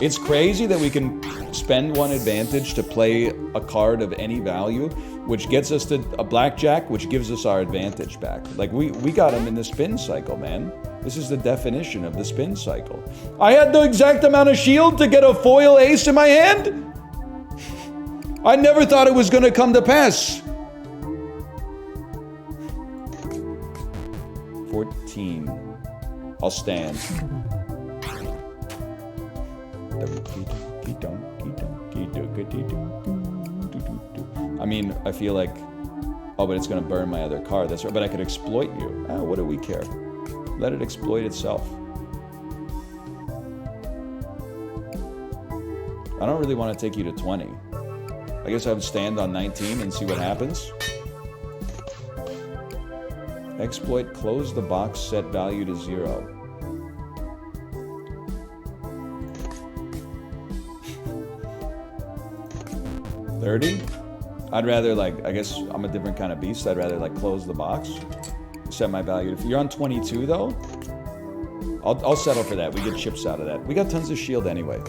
Speaker 1: It's crazy that we can spend 1 advantage to play a card of any value, which gets us to a blackjack, which gives us our advantage back. Like, we got him in the spin cycle, man. This is the definition of the spin cycle. I had the exact amount of shield to get a foil ace in my hand? I never thought it was going to come to pass. 14. I'll stand. I mean, I feel like... Oh, but it's going to burn my other card. That's right. But I could exploit you. Oh, what do we care? Let it exploit itself. I don't really want to take you to 20. I guess I would stand on 19 and see what happens. Exploit, close the box, set value to 0. $30? I'd rather, like, I guess I'm a different kind of beast. I'd rather, like, close the box, set my value to... You're on 22, though? I'll settle for that. We get chips out of that. We got tons of shield anyway.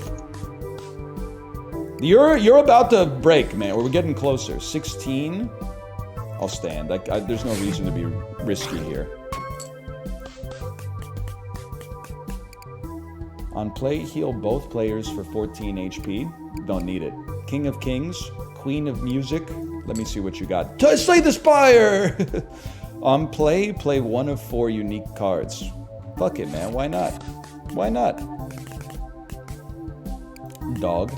Speaker 1: You're about to break, man. We're getting closer. 16... I'll stand. There's no reason to be risky here. On play, heal both players for 14 HP. Don't need it. King of Kings, Queen of Music. Let me see what you got. Slay the Spire! On play, play 1 of 4 unique cards. Fuck it, man. Why not? Why not? Dog.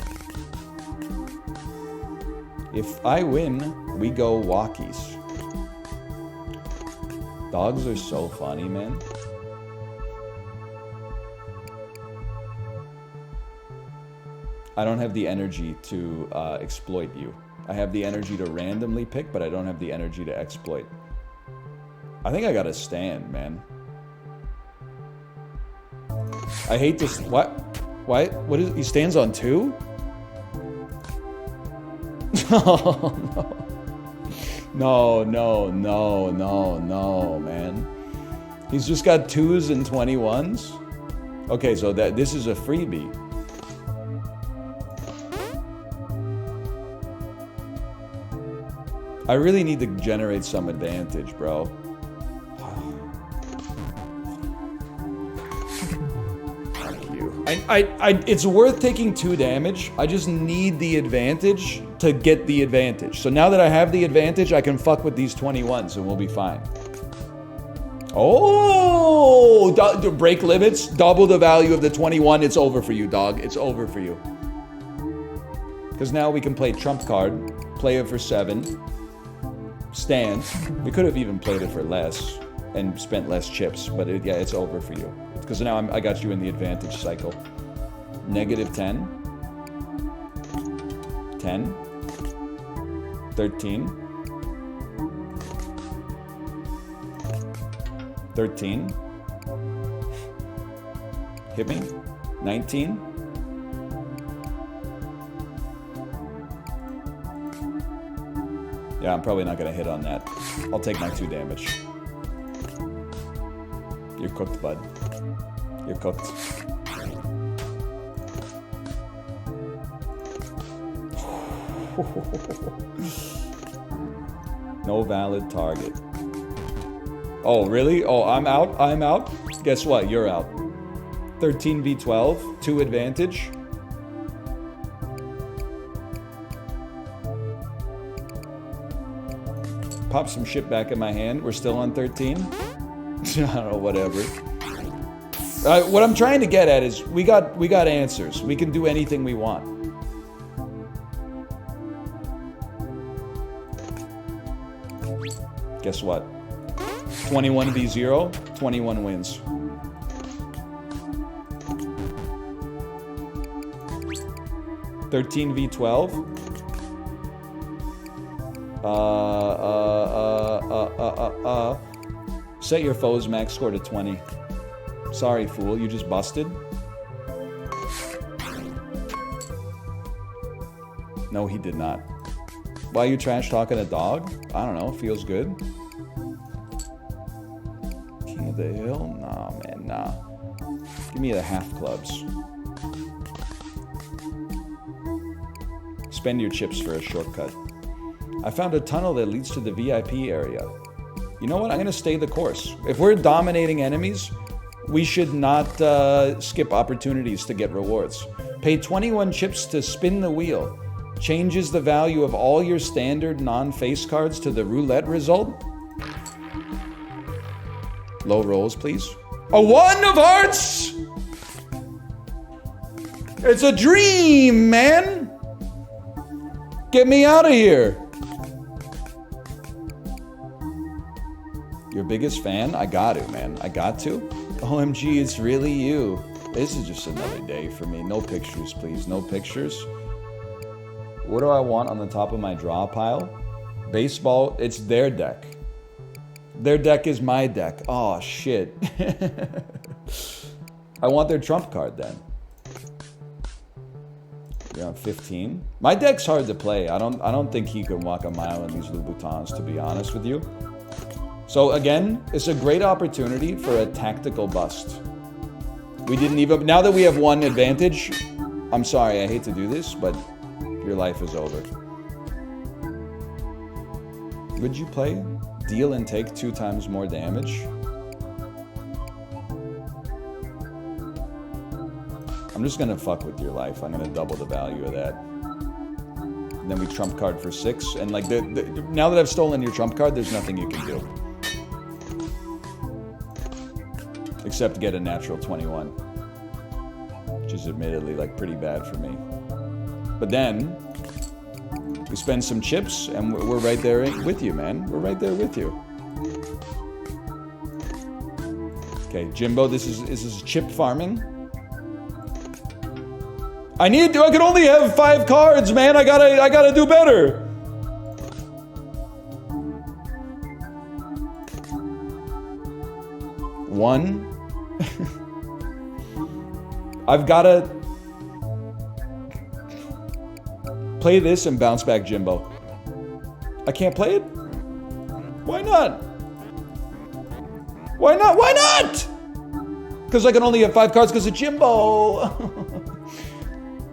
Speaker 1: If I win, we go walkies. Dogs are so funny, man. I don't have the energy to exploit you. I have the energy to randomly pick, but I don't have the energy to exploit. I think I gotta stand, man. I hate this. What? Why? What is? He stands on 2? Oh, no. No, man. He's just got 2s and 21s. Okay, so this is a freebie. I really need to generate some advantage, bro. It's worth taking 2 damage. I just need the advantage to get the advantage. So now that I have the advantage, I can fuck with these 21s and we'll be fine. Oh! Break limits, double the value of the 21. It's over for you, dog. It's over for you. Because now we can play trump card, play it for 7, stand. We could have even played it for less and spent less chips, but yeah, it's over for you. Because now I got you in the advantage cycle. Negative 10. 10. 13. 13. Hit me. 19. Yeah, I'm probably not going to hit on that. I'll take my 2 damage. You're cooked, bud. You're cooked. No valid target. Oh, really? Oh, I'm out? I'm out? Guess what? You're out. 13v12, 2 advantage. Pop some shit back in my hand. We're still on 13. I don't know, whatever. What I'm trying to get at is we got answers. We can do anything we want. Guess what? 21v0, 21 wins. (13v12). Set your foe's max score to 20. Sorry, fool, you just busted? No, he did not. Why are you trash talking a dog? I don't know, feels good. King of the Hill? Nah, man, nah. Give me the half clubs. Spend your chips for a shortcut. I found a tunnel that leads to the VIP area. You know what? I'm gonna stay the course. If we're dominating enemies, we should not skip opportunities to get rewards. Pay 21 chips to spin the wheel. Changes the value of all your standard non-face cards to the roulette result. Low rolls, please. A 1 of hearts! It's a dream, man! Get me out of here! Your biggest fan? I got to, man. I got to. OMG, it's really you. This is just another day for me. No pictures, please. No pictures. What do I want on the top of my draw pile? Baseball, it's their deck. Their deck is my deck. Oh, shit. I want their trump card then. You're on 15. My deck's hard to play. I don't think he can walk a mile in these Louboutins, to be honest with you. So again, it's a great opportunity for a tactical bust. We didn't even, now that we have 1 advantage, I'm sorry, I hate to do this, but your life is over. Would you play? Deal and take 2 times more damage? I'm just gonna fuck with your life. I'm gonna double the value of that. And then we trump card for 6, and like, now that I've stolen your trump card, there's nothing you can do. Except get a natural 21. Which is admittedly like pretty bad for me. But then, we spend some chips, and we're right there with you, man. We're right there with you. Okay, Jimbo, this is chip farming. I can only have 5 cards, man. I gotta do better. One. I've gotta play this and bounce back Jimbo. I can't play it? Why not? Why not? Why not? Because I can only have 5 cards because of Jimbo.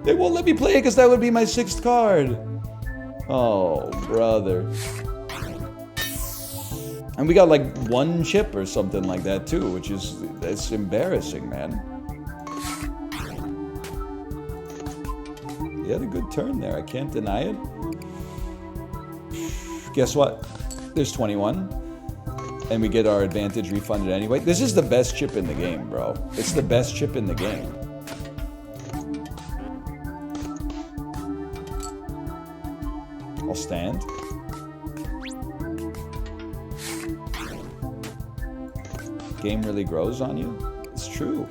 Speaker 1: They won't let me play it because that would be my 6th card. Oh, brother. And we got like 1 chip or something like that too, which is, it's embarrassing, man. He had a good turn there, I can't deny it. Guess what? There's 21. And we get our advantage refunded anyway. This is the best chip in the game, bro. It's the best chip in the game. I'll stand. Game really grows on you? It's true.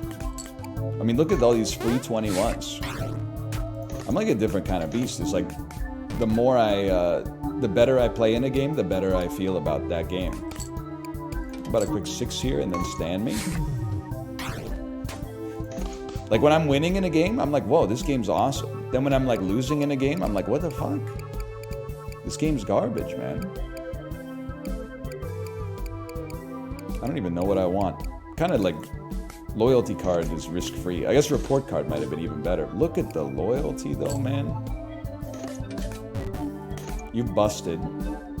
Speaker 1: I mean, look at all these free 21s. I'm like a different kind of beast. It's like, the more the better I play in a game, the better I feel about that game. About a quick 6 here and then stand me. Like when I'm winning in a game, I'm like, whoa, this game's awesome. Then when I'm like losing in a game, I'm like, what the fuck? This game's garbage, man. I don't even know what I want. Kind of like loyalty card is risk-free. I guess report card might have been even better. Look at the loyalty though, man. You busted.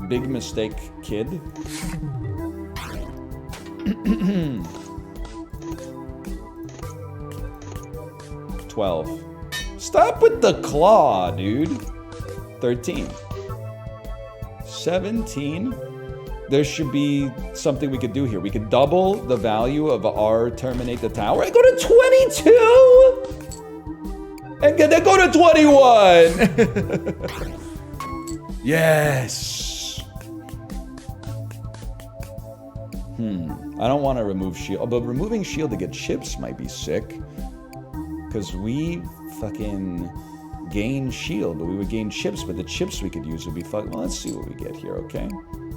Speaker 1: Big mistake, kid. 12. Stop with the claw, dude. 13. 17. There should be something we could do here. We could double the value of our terminate the tower and go to 22! And then go to 21! Yes! I don't want to remove shield, but removing shield to get chips might be sick. Because we fucking gain shield, but we would gain chips, but the chips we could use would be fucking... Well, let's see what we get here, okay?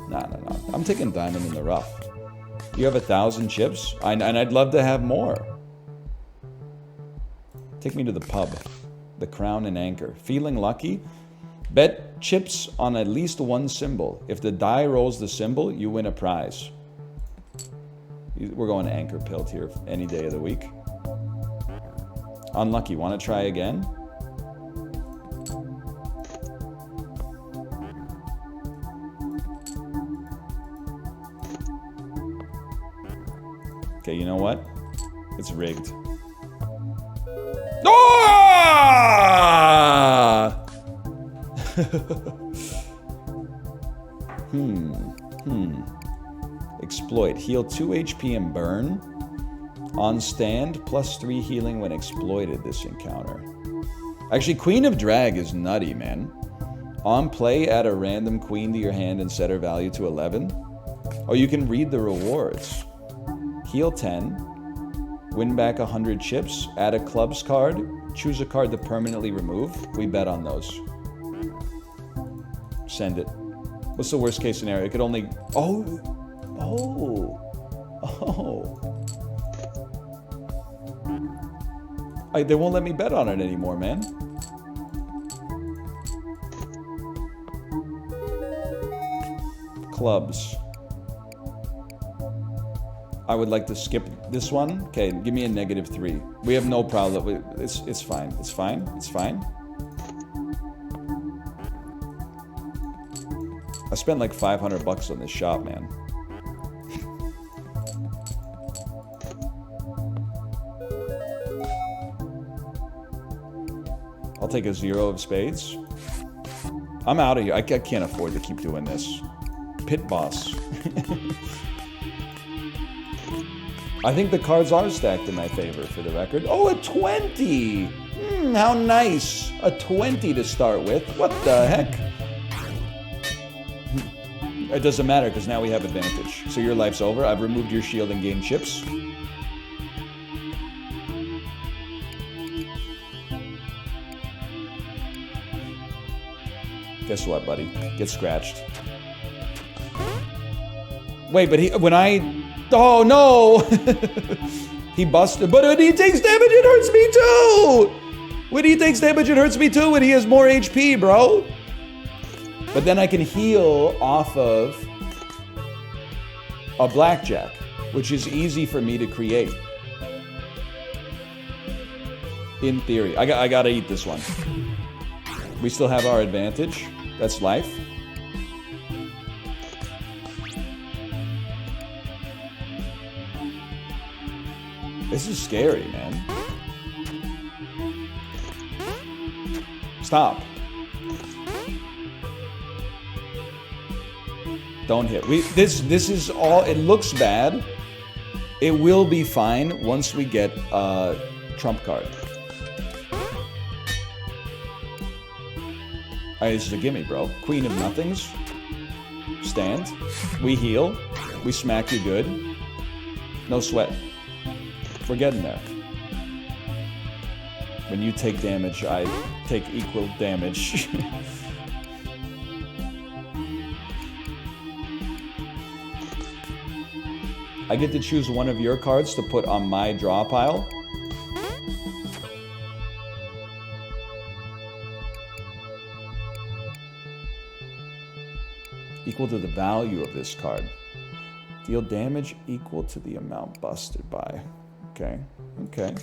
Speaker 1: No. I'm taking diamond in the rough. You have 1,000 chips? And I'd love to have more. Take me to the pub. The Crown and Anchor. Feeling lucky? Bet chips on at least 1 symbol. If the die rolls the symbol, you win a prize. We're going to Anchor Pilt here any day of the week. Unlucky. Want to try again? Okay, you know what? It's rigged. Ah! Exploit. Heal 2 HP and burn. On stand, +3 healing when exploited this encounter. Actually, Queen of Drag is nutty, man. On play, add a random queen to your hand and set her value to 11. Oh, you can read the rewards. Heal 10. Win back 100 chips. Add a clubs card. Choose a card to permanently remove. We bet on those. Send it. What's the worst case scenario? It could only... Oh! They won't let me bet on it anymore, man. Clubs. I would like to skip this one. Okay, give me a -3. We have no problem. It's fine. It's fine. It's fine. I spent like $500 on this shop, man. I'll take a 0 of spades. I'm out of here. I can't afford to keep doing this. Pit boss. I think the cards are stacked in my favor, for the record. Oh, a 20! How nice. A 20 to start with. What the heck? It doesn't matter because now we have advantage. So your life's over. I've removed your shield and gained chips. Guess what, buddy? Get scratched. Wait, but when I... Oh, no! He busted. But when he takes damage, it hurts me too! When he takes damage, it hurts me too when he has more HP, bro. But then I can heal off of a Blackjack, which is easy for me to create. In theory. I gotta eat this one. We still have our advantage. That's life. This is scary, man. Stop. Don't hit. This is all. It looks bad. It will be fine once we get a trump card. Alright, this is a gimme, bro. Queen of nothings. Stand. We heal. We smack you good. No sweat. We're getting there. When you take damage, I take equal damage. I get to choose one of your cards to put on my draw pile. Equal to the value of this card. Deal damage equal to the amount busted by. Okay, okay.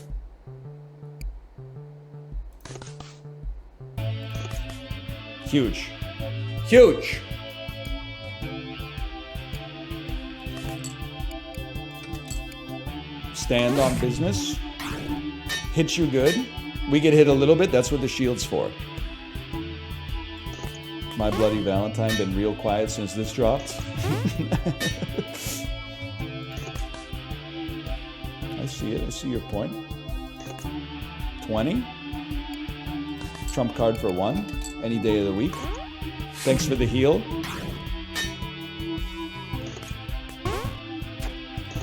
Speaker 1: Huge. Huge! Stand on business. Hit you good. We get hit a little bit, that's what the shield's for. My Bloody Valentine been real quiet since this dropped. I see it. I see your point. 20. Trump card for 1. Any day of the week. Thanks for the heal.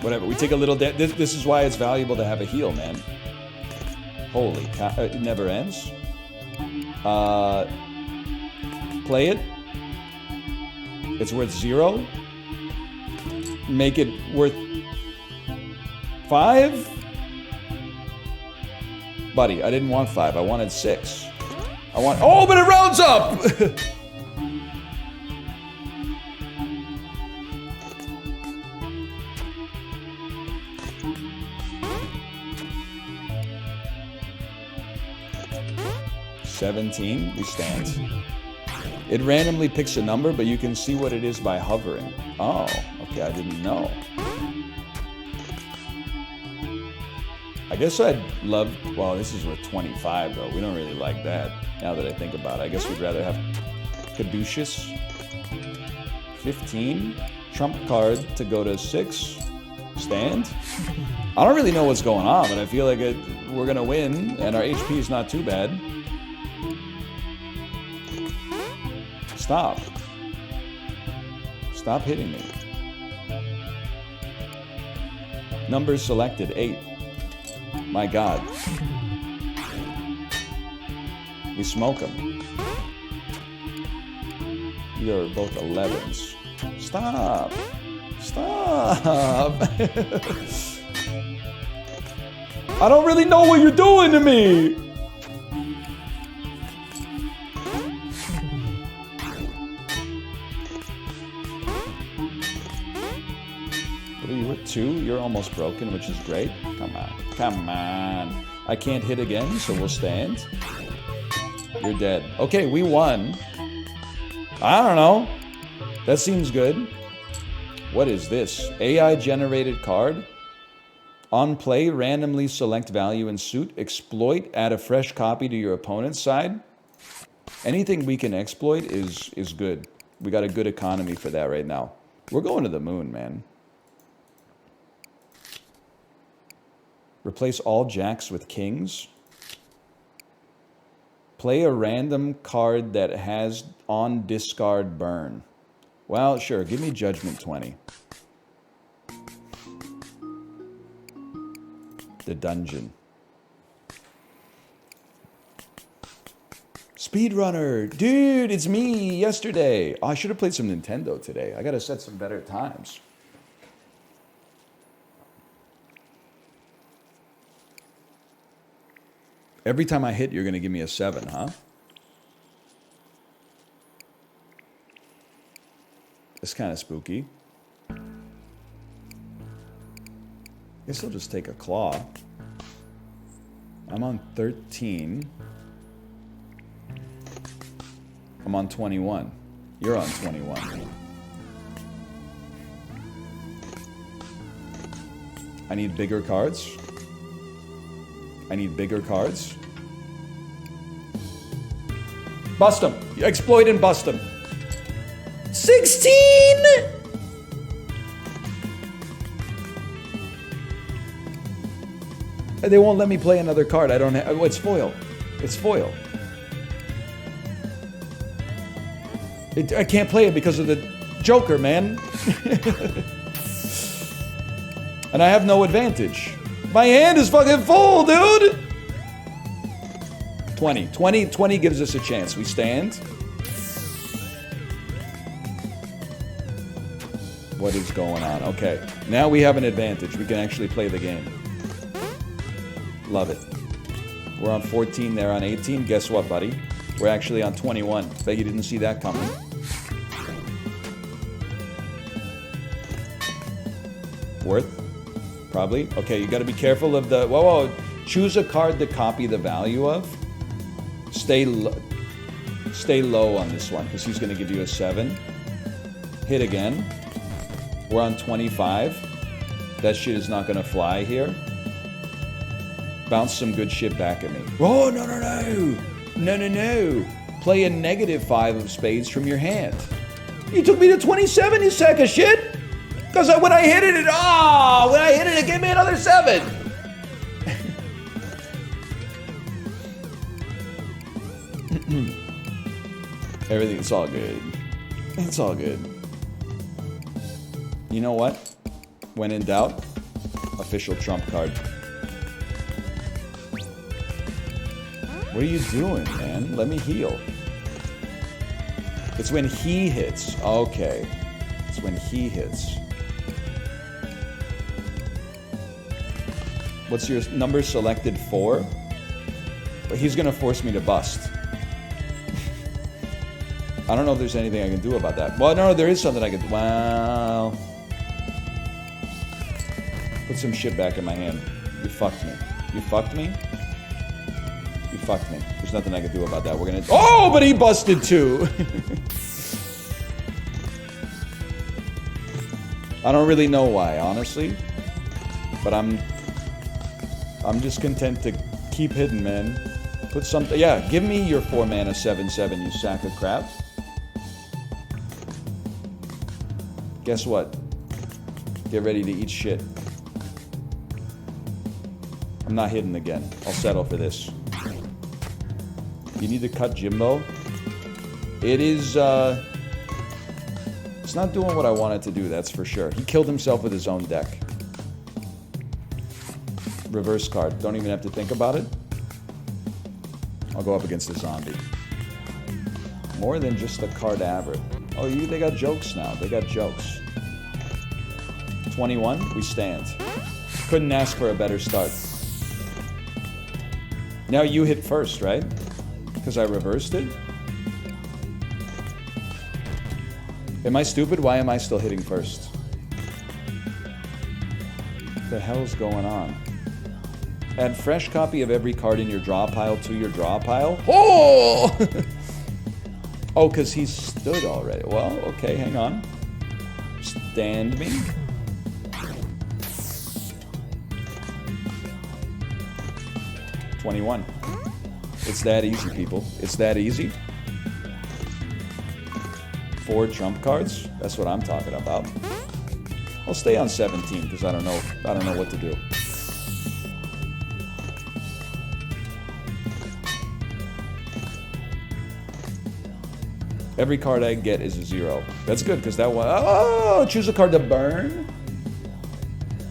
Speaker 1: Whatever. We take a little... This is why it's valuable to have a heal, man. Holy cow. It never ends. Play it. It's worth 0. Make it worth 5? Buddy, I didn't want 5. I wanted 6. Oh, but it rounds up! $17. We stand. It randomly picks a number, but you can see what it is by hovering. Oh, okay, I didn't know. I guess I'd love... Well, this is worth 25, though. We don't really like that, now that I think about it. I guess we'd rather have Caduceus. 15. Trump card to go to 6. Stand. I don't really know what's going on, but I feel like we're going to win, and our HP is not too bad. Stop. Stop hitting me. Numbers selected, 8. My God. We smoke them. You're both 11s. Stop. Stop. I don't really know what you're doing to me. What are you with 2? You're almost broken, which is great. Come on. Come on. I can't hit again, so we'll stand. You're dead. Okay, we won. I don't know. That seems good. What is this? AI generated card. On play, randomly select value in suit. Exploit, add a fresh copy to your opponent's side. Anything we can exploit is good. We got a good economy for that right now. We're going to the moon, man. Replace all jacks with kings. Play a random card that has on discard burn. Well, sure. Give me Judgment 20. The dungeon. Speedrunner. Dude, it's me yesterday. Oh, I should have played some Nintendo today. I got to set some better times. Every time I hit, you're going to give me a 7, huh? It's kind of spooky. Guess I'll just take a claw. I'm on 13. I'm on 21. You're on 21. I need bigger cards. I need bigger cards. Bust him. Exploit and bust him. 16! They won't let me play another card. I don't have... Oh, it's foil. It's foil. I can't play it because of the Joker, man. And I have no advantage. My hand is fucking full, dude! 20. 20 gives us a chance. We stand. What is going on? Okay. Now we have an advantage. We can actually play the game. Love it. We're on 14. They're on 18. Guess what, buddy? We're actually on 21. Bet you didn't see that coming. Worth? Probably. Okay, you got to be careful of the... Whoa. Choose a card to copy the value of. Stay low on this one, because he's going to give you a 7. Hit again. We're on 25. That shit is not going to fly here. Bounce some good shit back at me. Oh, no. No. Play a -5 of spades from your hand. You took me to 27, you sack of shit! Because when I hit it, it gave me another 7! Everything's all good. It's all good. You know what? When in doubt, official trump card. What are you doing, man? Let me heal. It's when he hits. Okay. It's when he hits. What's your number selected? 4? But he's gonna force me to bust. I don't know if there's anything I can do about that. Well, no, there is something I can do. Wow. Put some shit back in my hand. You fucked me. You fucked me? You fucked me. There's nothing I can do about that. We're gonna... Oh, but he busted too! I don't really know why, honestly. But I'm just content to keep hitting, man. Put something... Yeah, give me your 4 mana 7/7, you sack of crap. Guess what? Get ready to eat shit. I'm not hitting again. I'll settle for this. You need to cut Jimbo. It is, it's not doing what I want it to do, that's for sure. He killed himself with his own deck. Reverse card. Don't even have to think about it. I'll go up against a zombie. More than just a cadaver. Oh, they got jokes now. They got jokes. 21, we stand. Couldn't ask for a better start. Now you hit first, right? Because I reversed it? Am I stupid? Why am I still hitting first? What the hell's going on? Add fresh copy of every card in your draw pile to your draw pile. Oh! Oh, because he stood already. Well, okay, hang on. Stand me. $21. It's that easy, people. It's that easy. 4 trump cards. That's what I'm talking about. I'll stay on 17 because I don't know what to do. Every card I get is a 0. That's good, because that one... Oh, choose a card to burn.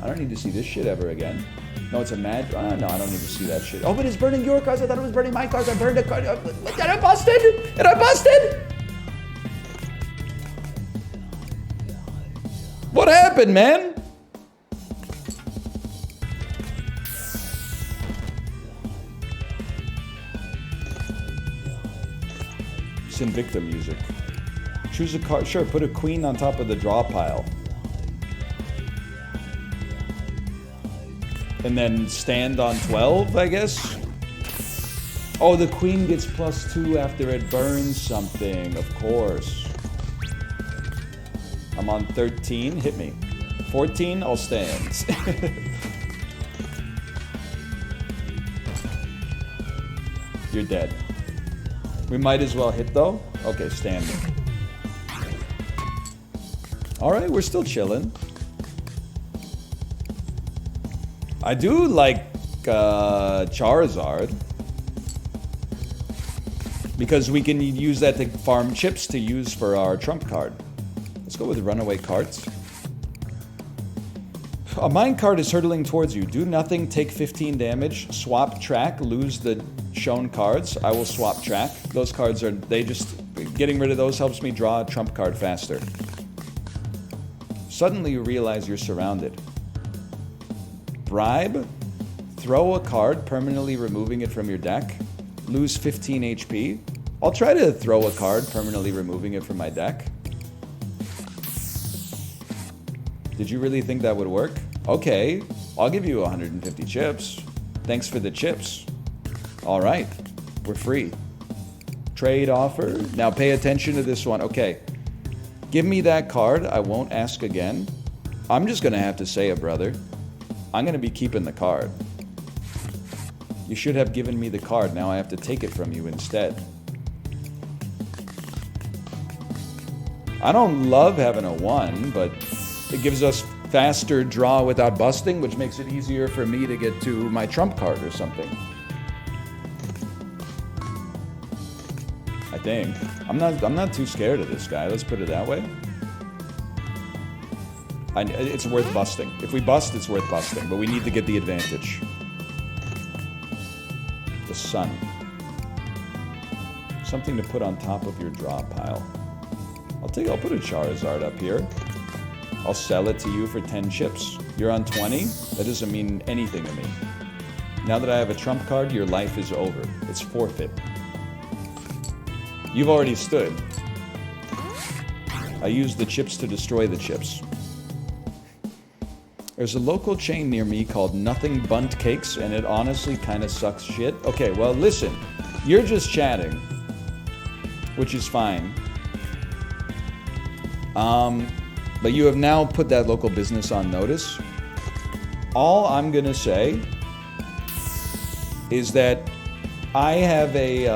Speaker 1: I don't need to see this shit ever again. No, it's a mad... no, I don't need to see that shit. Oh, but it's burning your cards. I thought it was burning my cards. I burned a card. And I busted! And I busted! What happened, man? Invicta music. Choose a card. Sure, put a queen on top of the draw pile. And then stand on 12, I guess? Oh, the queen gets +2 after it burns something, of course. I'm on 13, hit me. 14, I'll stand. You're dead. We might as well hit though. Okay, standing. All right, we're still chilling. I do like Charizard because we can use that to farm chips to use for our trump card. Let's go with Runaway Carts. A mine card is hurtling towards you. Do nothing, take 15 damage, swap track, lose the shown cards. I will swap track. Those cards are, getting rid of those helps me draw a trump card faster. Suddenly you realize you're surrounded. Bribe, throw a card, permanently removing it from your deck. Lose 15 HP. I'll try to throw a card, permanently removing it from my deck. Did you really think that would work? Okay, I'll give you 150 chips. Thanks for the chips. All right, we're free. Trade offer. Now pay attention to this one. Okay, give me that card. I won't ask again. I'm just gonna have to say it, brother. I'm gonna be keeping the card. You should have given me the card. Now I have to take it from you instead. I don't love having a 1, but it gives us faster draw without busting, which makes it easier for me to get to my trump card or something. I think. I'm not too scared of this guy. Let's put it that way. It's worth busting. If we bust, it's worth busting, but we need to get the advantage. The sun. Something to put on top of your draw pile. I'll put a Charizard up here. I'll sell it to you for 10 chips. You're on 20? That doesn't mean anything to me. Now that I have a trump card, your life is over. It's forfeit. You've already stood. I used the chips to destroy the chips. There's a local chain near me called Nothing Bunt Cakes, and it honestly kind of sucks shit. Okay, well, listen. You're just chatting, which is fine. But you have now put that local business on notice. All I'm gonna say is that I have a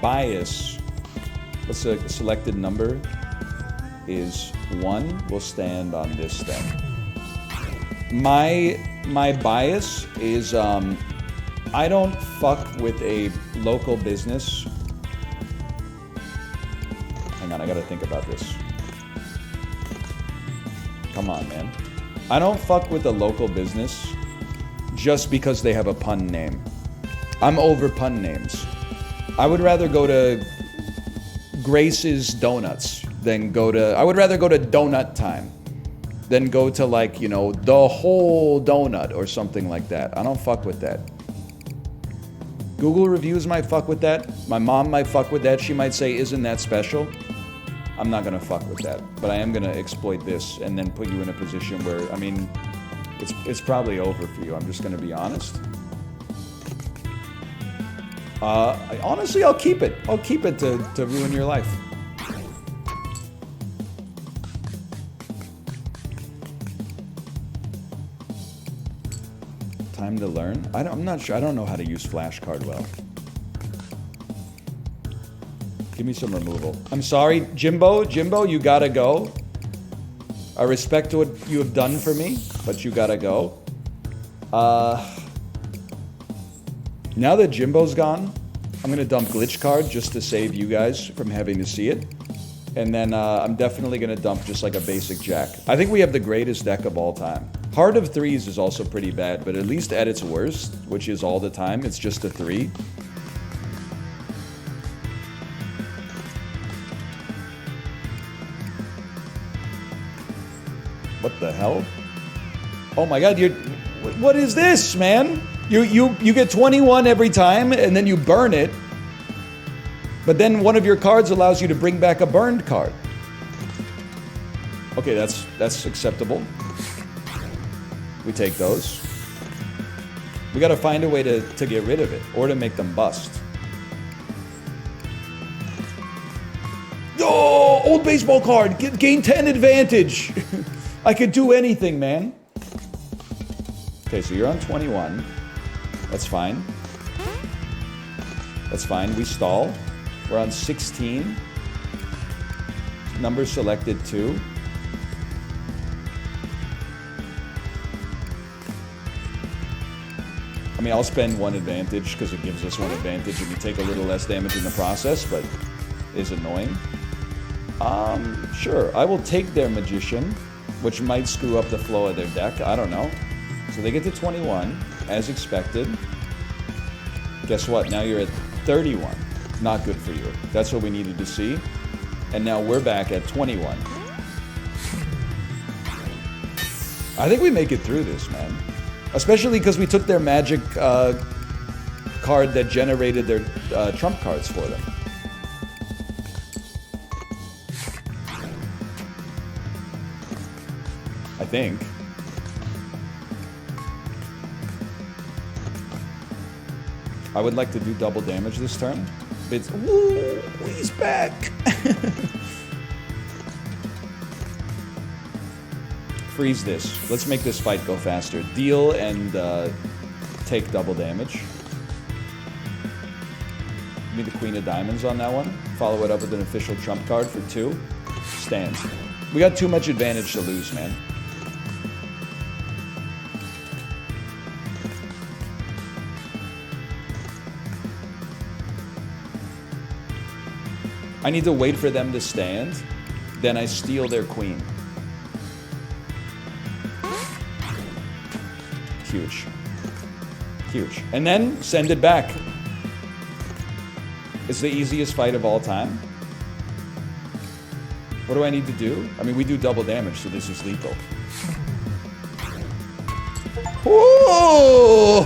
Speaker 1: bias. What's the selected number? Is 1. We'll stand on this then. My bias is I don't fuck with a local business. Hang on, I gotta think about this. Come on, man. I don't fuck with a local business just because they have a pun name. I'm over pun names. I would rather go to Grace's Donuts than I would rather go to Donut Time than go to, like, you know, the whole donut or something like that. I don't fuck with that. Google reviews might fuck with that. My mom might fuck with that. She might say, isn't that special? I'm not gonna fuck with that, but I am gonna exploit this and then put you in a position where, I mean, it's probably over for you. I'm just gonna be honest. Honestly, I'll keep it. I'll keep it to ruin your life. Time to learn? I'm not sure. I don't know how to use flashcard well. Give me some removal. I'm sorry, Jimbo. Jimbo, you gotta go. I respect what you have done for me, but you gotta go. Now that Jimbo's gone, I'm going to dump Glitch Card just to save you guys from having to see it. And then I'm definitely going to dump just like a basic Jack. I think we have the greatest deck of all time. Heart of Threes is also pretty bad, but at least at its worst, which is all the time, it's just a 3. What the hell? Oh my god, what is this, man? You get 21 every time, and then you burn it. But then one of your cards allows you to bring back a burned card. Okay, that's acceptable. We take those. We gotta find a way to get rid of it, or to make them bust. Oh, old baseball card! Gain 10 advantage! I could do anything, man. Okay, so you're on 21. That's fine. That's fine, we stall. We're on 16. Number selected 2. I mean, I'll spend 1 advantage because it gives us 1 advantage and we take a little less damage in the process, but is annoying. Sure, I will take their Magician, which might screw up the flow of their deck. I don't know. So they get to 21, as expected. Guess what? Now you're at 31. Not good for you. That's what we needed to see. And now we're back at 21. I think we make it through this, man. Especially because we took their magic card that generated their trump cards for them. I think. I would like to do double damage this turn. It's, woo, he's back. Freeze this. Let's make this fight go faster. Deal and take double damage. Give me the Queen of Diamonds on that one. Follow it up with an official trump card for 2. Stands. We got too much advantage to lose, man. I need to wait for them to stand, then I steal their queen. Huge. Huge. And then send it back. It's the easiest fight of all time. What do I need to do? I mean, we do double damage, so this is lethal. Whoa!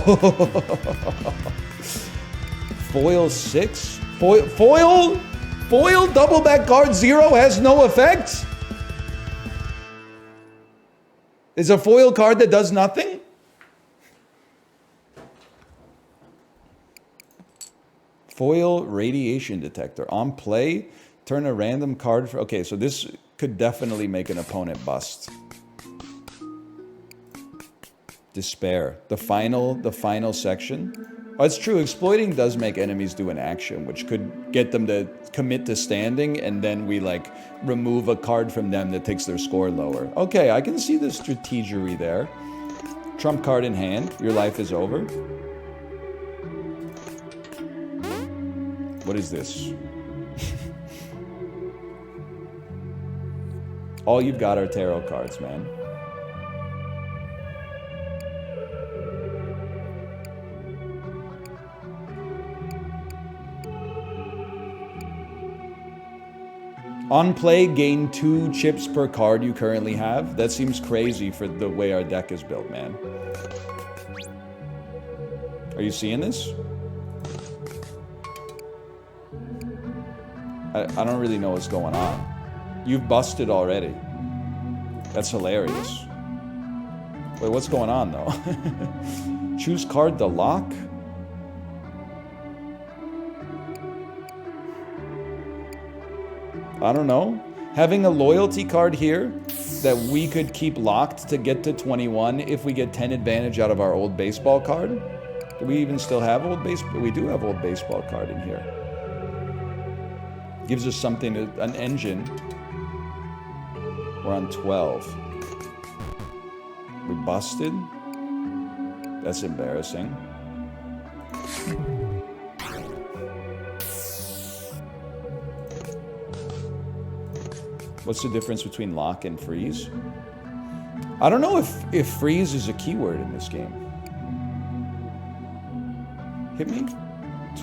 Speaker 1: Foil 6? Foil? Foil double back card 0 has no effect? Is a foil card that does nothing? Foil radiation detector. On play, turn a random card for... Okay, so this could definitely make an opponent bust. Despair. The final section. Oh, it's true. Exploiting does make enemies do an action, which could get them to commit to standing, and then we, like, remove a card from them that takes their score lower. Okay, I can see the strategery there. Trump card in hand. Your life is over. What is this? All you've got are tarot cards, man. On play, gain 2 chips per card you currently have. That seems crazy for the way our deck is built, man. Are you seeing this? I don't really know what's going on. You've busted already. That's hilarious. Wait, what's going on, though? Choose card to lock? I don't know. Having a loyalty card here that we could keep locked to get to 21 if we get 10 advantage out of our old baseball card. Do we even still have old baseball? We do have old baseball card in here. Gives us something, an engine. We're on 12. We busted. That's embarrassing. What's the difference between lock and freeze? I don't know if freeze is a keyword in this game. Hit me?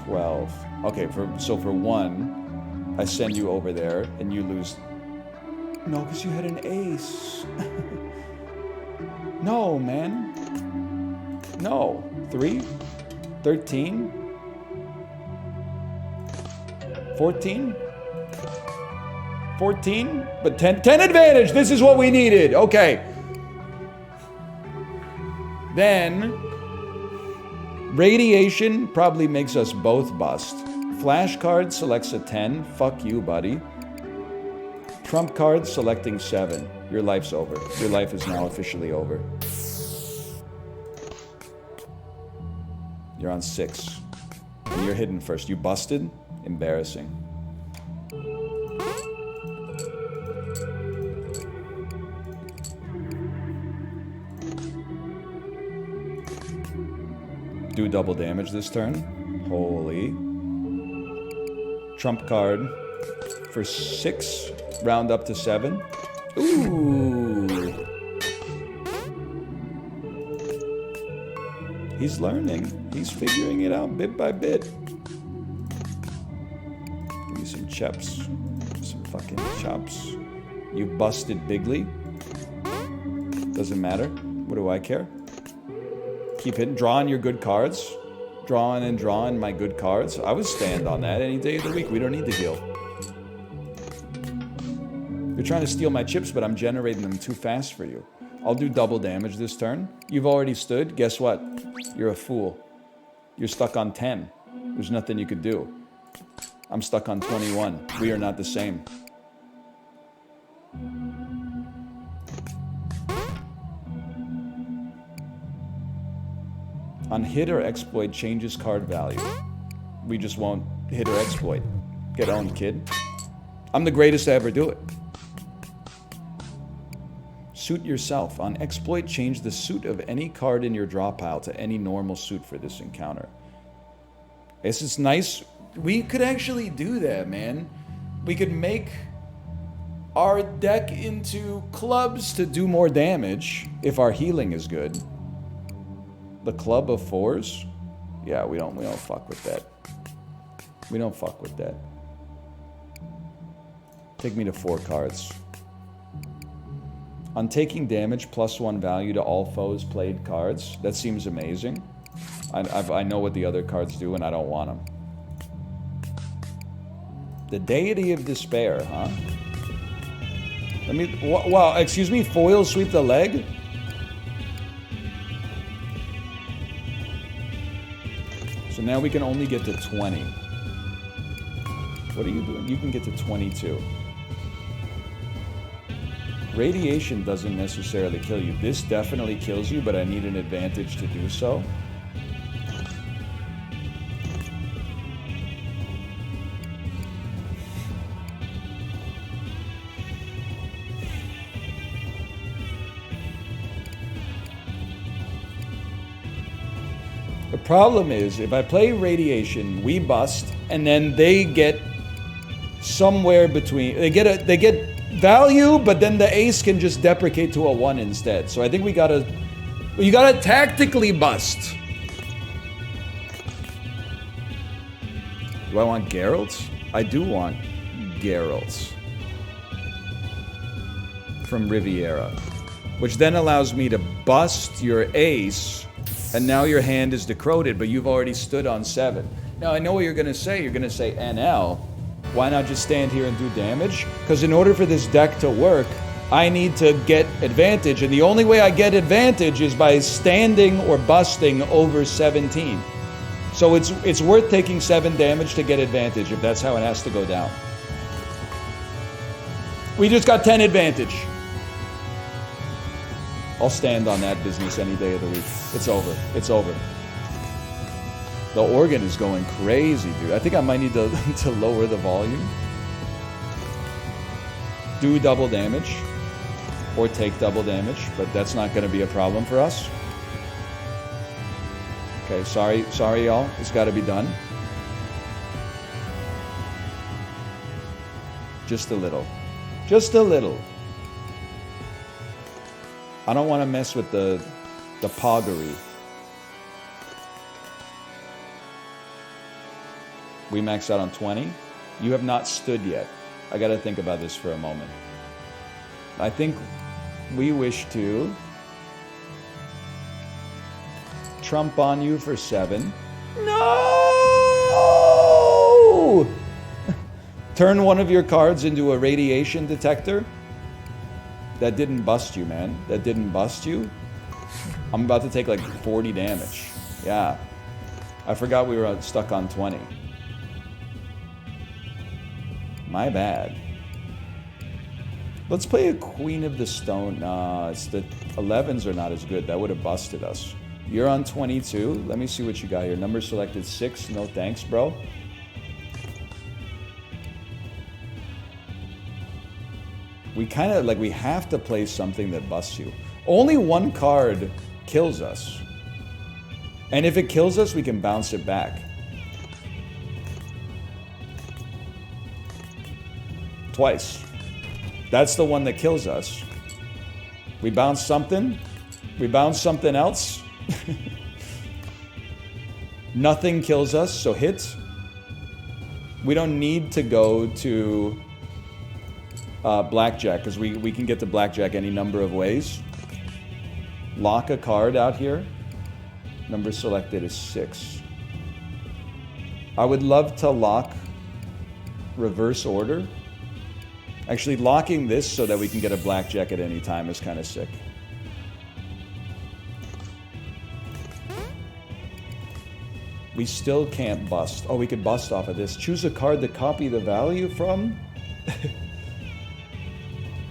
Speaker 1: 12. Okay, so for 1, I send you over there and you lose. No, because you had an ace. No, man. No. 3? 13? 14? 14? But 10 advantage! This is what we needed! Okay. Then, radiation probably makes us both bust. Flash card selects a 10. Fuck you, buddy. Trump card selecting 7. Your life's over. Your life is now officially over. You're on 6. And you're hidden first. You busted? Embarrassing. Do double damage this turn. Holy. Trump card for 6. Round up to 7. Ooh. He's learning. He's figuring it out bit by bit. Give me some chops. Some fucking chops. You busted bigly. Doesn't matter. What do I care? Keep hitting. Drawing your good cards. Drawing and drawing my good cards. I would stand on that any day of the week. We don't need to heal. You're trying to steal my chips, but I'm generating them too fast for you. I'll do double damage this turn. You've already stood. Guess what? You're a fool. You're stuck on 10. There's nothing you could do. I'm stuck on 21. We are not the same. On hit or exploit, changes card value. We just won't hit or exploit. Get owned, kid. I'm the greatest to ever do it. Suit yourself. On exploit, change the suit of any card in your draw pile to any normal suit for this encounter. This is nice. We could actually do that, man. We could make our deck into clubs to do more damage if our healing is good. The club of 4s? Yeah, we don't fuck with that. We don't fuck with that. Take me to 4 cards. On taking damage, +1 value to all foes played cards. That seems amazing. I know what the other cards do and I don't want them. The Deity of Despair, huh? Let me... Wow, excuse me? Foil sweep the leg? So now we can only get to 20. What are you doing? You can get to 22. Radiation doesn't necessarily kill you. This definitely kills you, but I need an advantage to do so. The problem is, if I play radiation, we bust, and then they get somewhere between. They get value, but then the ace can just deprecate to a 1 instead. So I think you gotta tactically bust. Do I want Geralt? I do want Geralt from Riviera, which then allows me to bust your ace. And now your hand is decroded, but you've already stood on 7. Now, I know what you're going to say. You're going to say, NL, why not just stand here and do damage? Because in order for this deck to work, I need to get advantage. And the only way I get advantage is by standing or busting over 17. So it's worth taking 7 damage to get advantage, if that's how it has to go down. We just got 10 advantage. I'll stand on that business any day of the week. It's over. It's over. The organ is going crazy, dude. I think I might need to lower the volume. Do double damage. Or take double damage, but that's not going to be a problem for us. Okay, sorry y'all. It's got to be done. Just a little. Just a little. I don't want to mess with the poggery. We maxed out on 20. You have not stood yet. I got to think about this for a moment. I think we wish to trump on you for 7. No! Turn one of your cards into a radiation detector. That didn't bust you, man. That didn't bust you. I'm about to take like 40 damage. Yeah. I forgot we were stuck on 20. My bad. Let's play a Queen of the Stone. Nah, it's the 11s are not as good. That would have busted us. You're on 22. Let me see what you got here. Number selected 6. No thanks, bro. We kind of, like, we have to play something that busts you. Only one card kills us. And if it kills us, we can bounce it back. Twice. That's the one that kills us. We bounce something. We bounce something else. Nothing kills us, so hit. We don't need to go to Blackjack, because we can get to Blackjack any number of ways. Lock a card out here. Number selected is 6. I would love to lock reverse order. Actually, locking this so that we can get a Blackjack at any time is kind of sick. We still can't bust. Oh, we could bust off of this. Choose a card to copy the value from.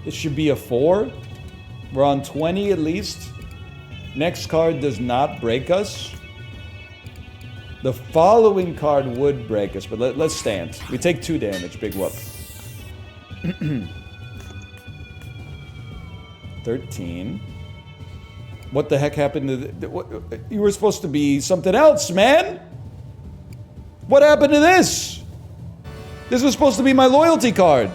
Speaker 1: It should be a 4. We're on 20 at least. Next card does not break us. The following card would break us, but let's stand. We take 2 damage. Big whoop. 13. What the heck happened to you were supposed to be something else, man? What happened to this? This was supposed to be my loyalty card.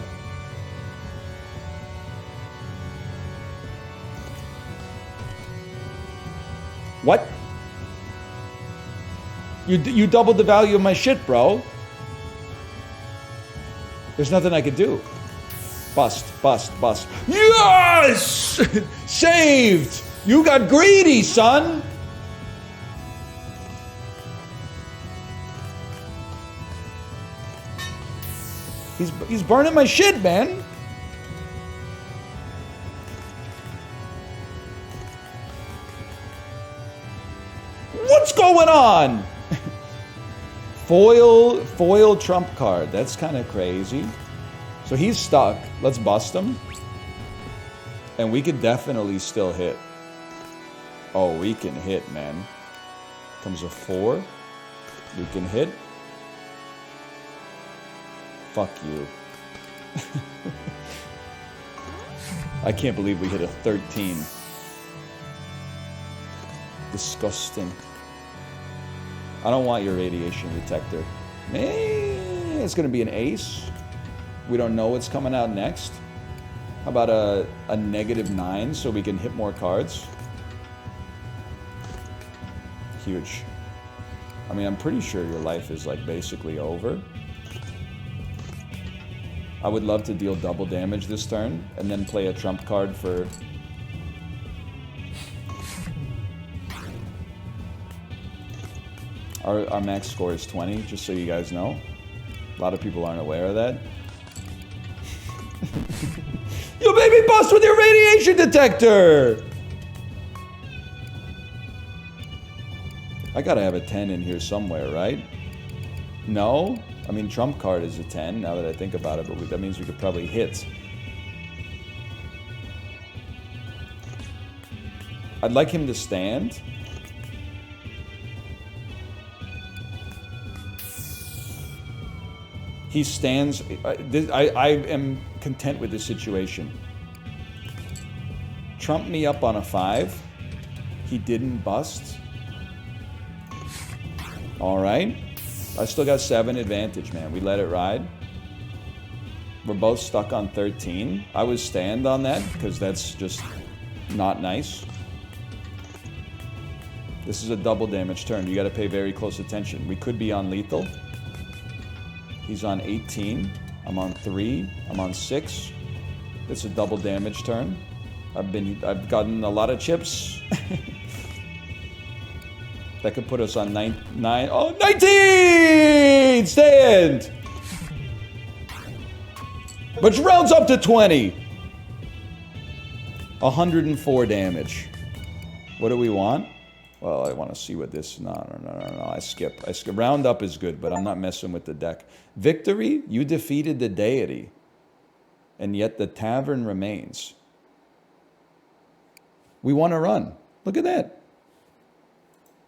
Speaker 1: What? You doubled the value of my shit, bro. There's nothing I could do. Bust, bust, bust. Yes! Saved! You got greedy, son! He's burning my shit, man. What's going on? Foil trump card. That's kind of crazy. So he's stuck. Let's bust him. And we could definitely still hit. Oh, we can hit, man. Comes a 4. We can hit. Fuck you. I can't believe we hit a 13. Disgusting. I don't want your radiation detector. It's gonna be an ace. We don't know what's coming out next. How about a -9 so we can hit more cards? Huge. I mean, I'm pretty sure your life is like basically over. I would love to deal double damage this turn and then play a trump card for... Our max score is 20, just so you guys know. A lot of people aren't aware of that. You made me bust with your radiation detector! I gotta have a 10 in here somewhere, right? No? I mean, trump card is a 10, now that I think about it, but that means we could probably hit. I'd like him to stand. He stands. I am content with this situation. Trump me up on a 5. He didn't bust. All right. I still got 7 advantage, man. We let it ride. We're both stuck on 13. I would stand on that because that's just not nice. This is a double damage turn. You got to pay very close attention. We could be on lethal. He's on 18. I'm on 3. I'm on 6. It's a double damage turn. I've gotten a lot of chips. That could put us on 9. Oh, 19! Stand! Which rounds up to 20. 104 damage. What do we want? Well, I want to see what this... No. I skip. Round up is good, but I'm not messing with the deck. Victory? You defeated the deity. And yet the tavern remains. We want to run. Look at that.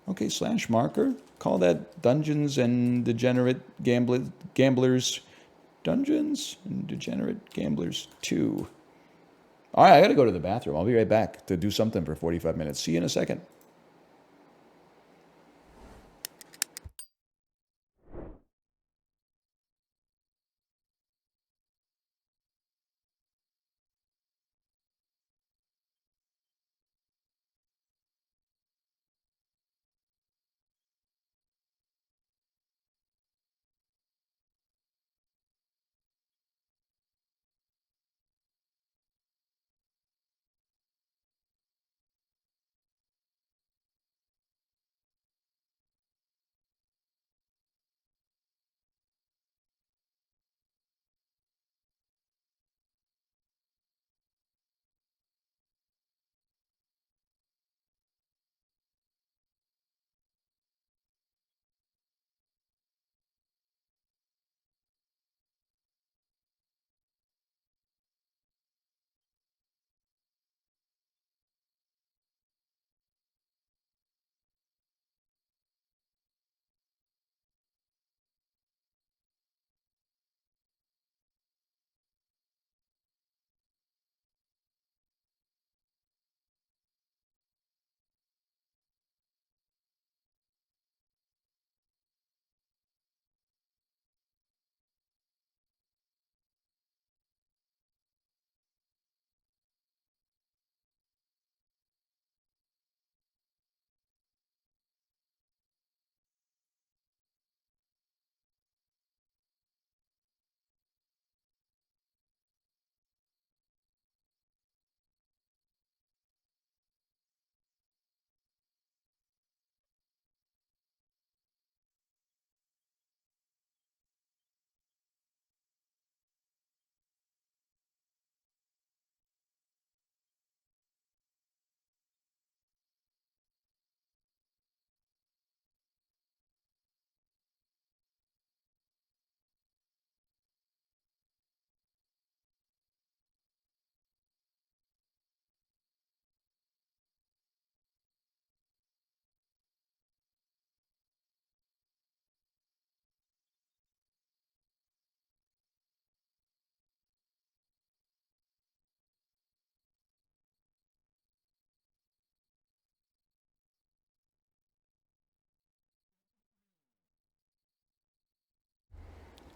Speaker 1: Okay, / marker. Call that Dungeons and Degenerate Gamblers. Dungeons and Degenerate Gamblers 2. All right, I got to go to the bathroom. I'll be right back to do something for 45 minutes. See you in a second.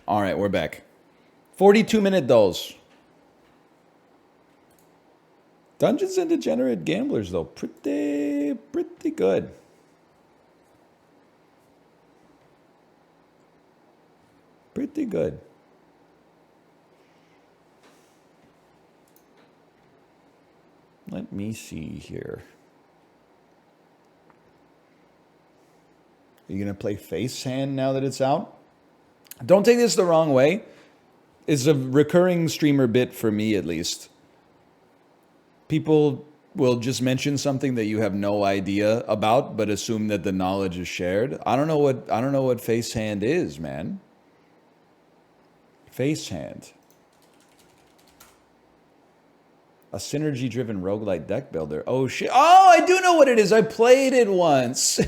Speaker 1: All right, we're back. 42-minute dolls. Dungeons and Degenerate Gamblers, though, pretty good. Pretty good. Let me see here. Are you going to play Face Hand now that it's out? Don't take this the wrong way. It's a recurring streamer bit for me, at least. People will just mention something that you have no idea about, but assume that the knowledge is shared. I don't know what Face Hand is, man. Face Hand. A synergy-driven roguelite deck builder. Oh, shit. Oh, I do know what it is. I played it once.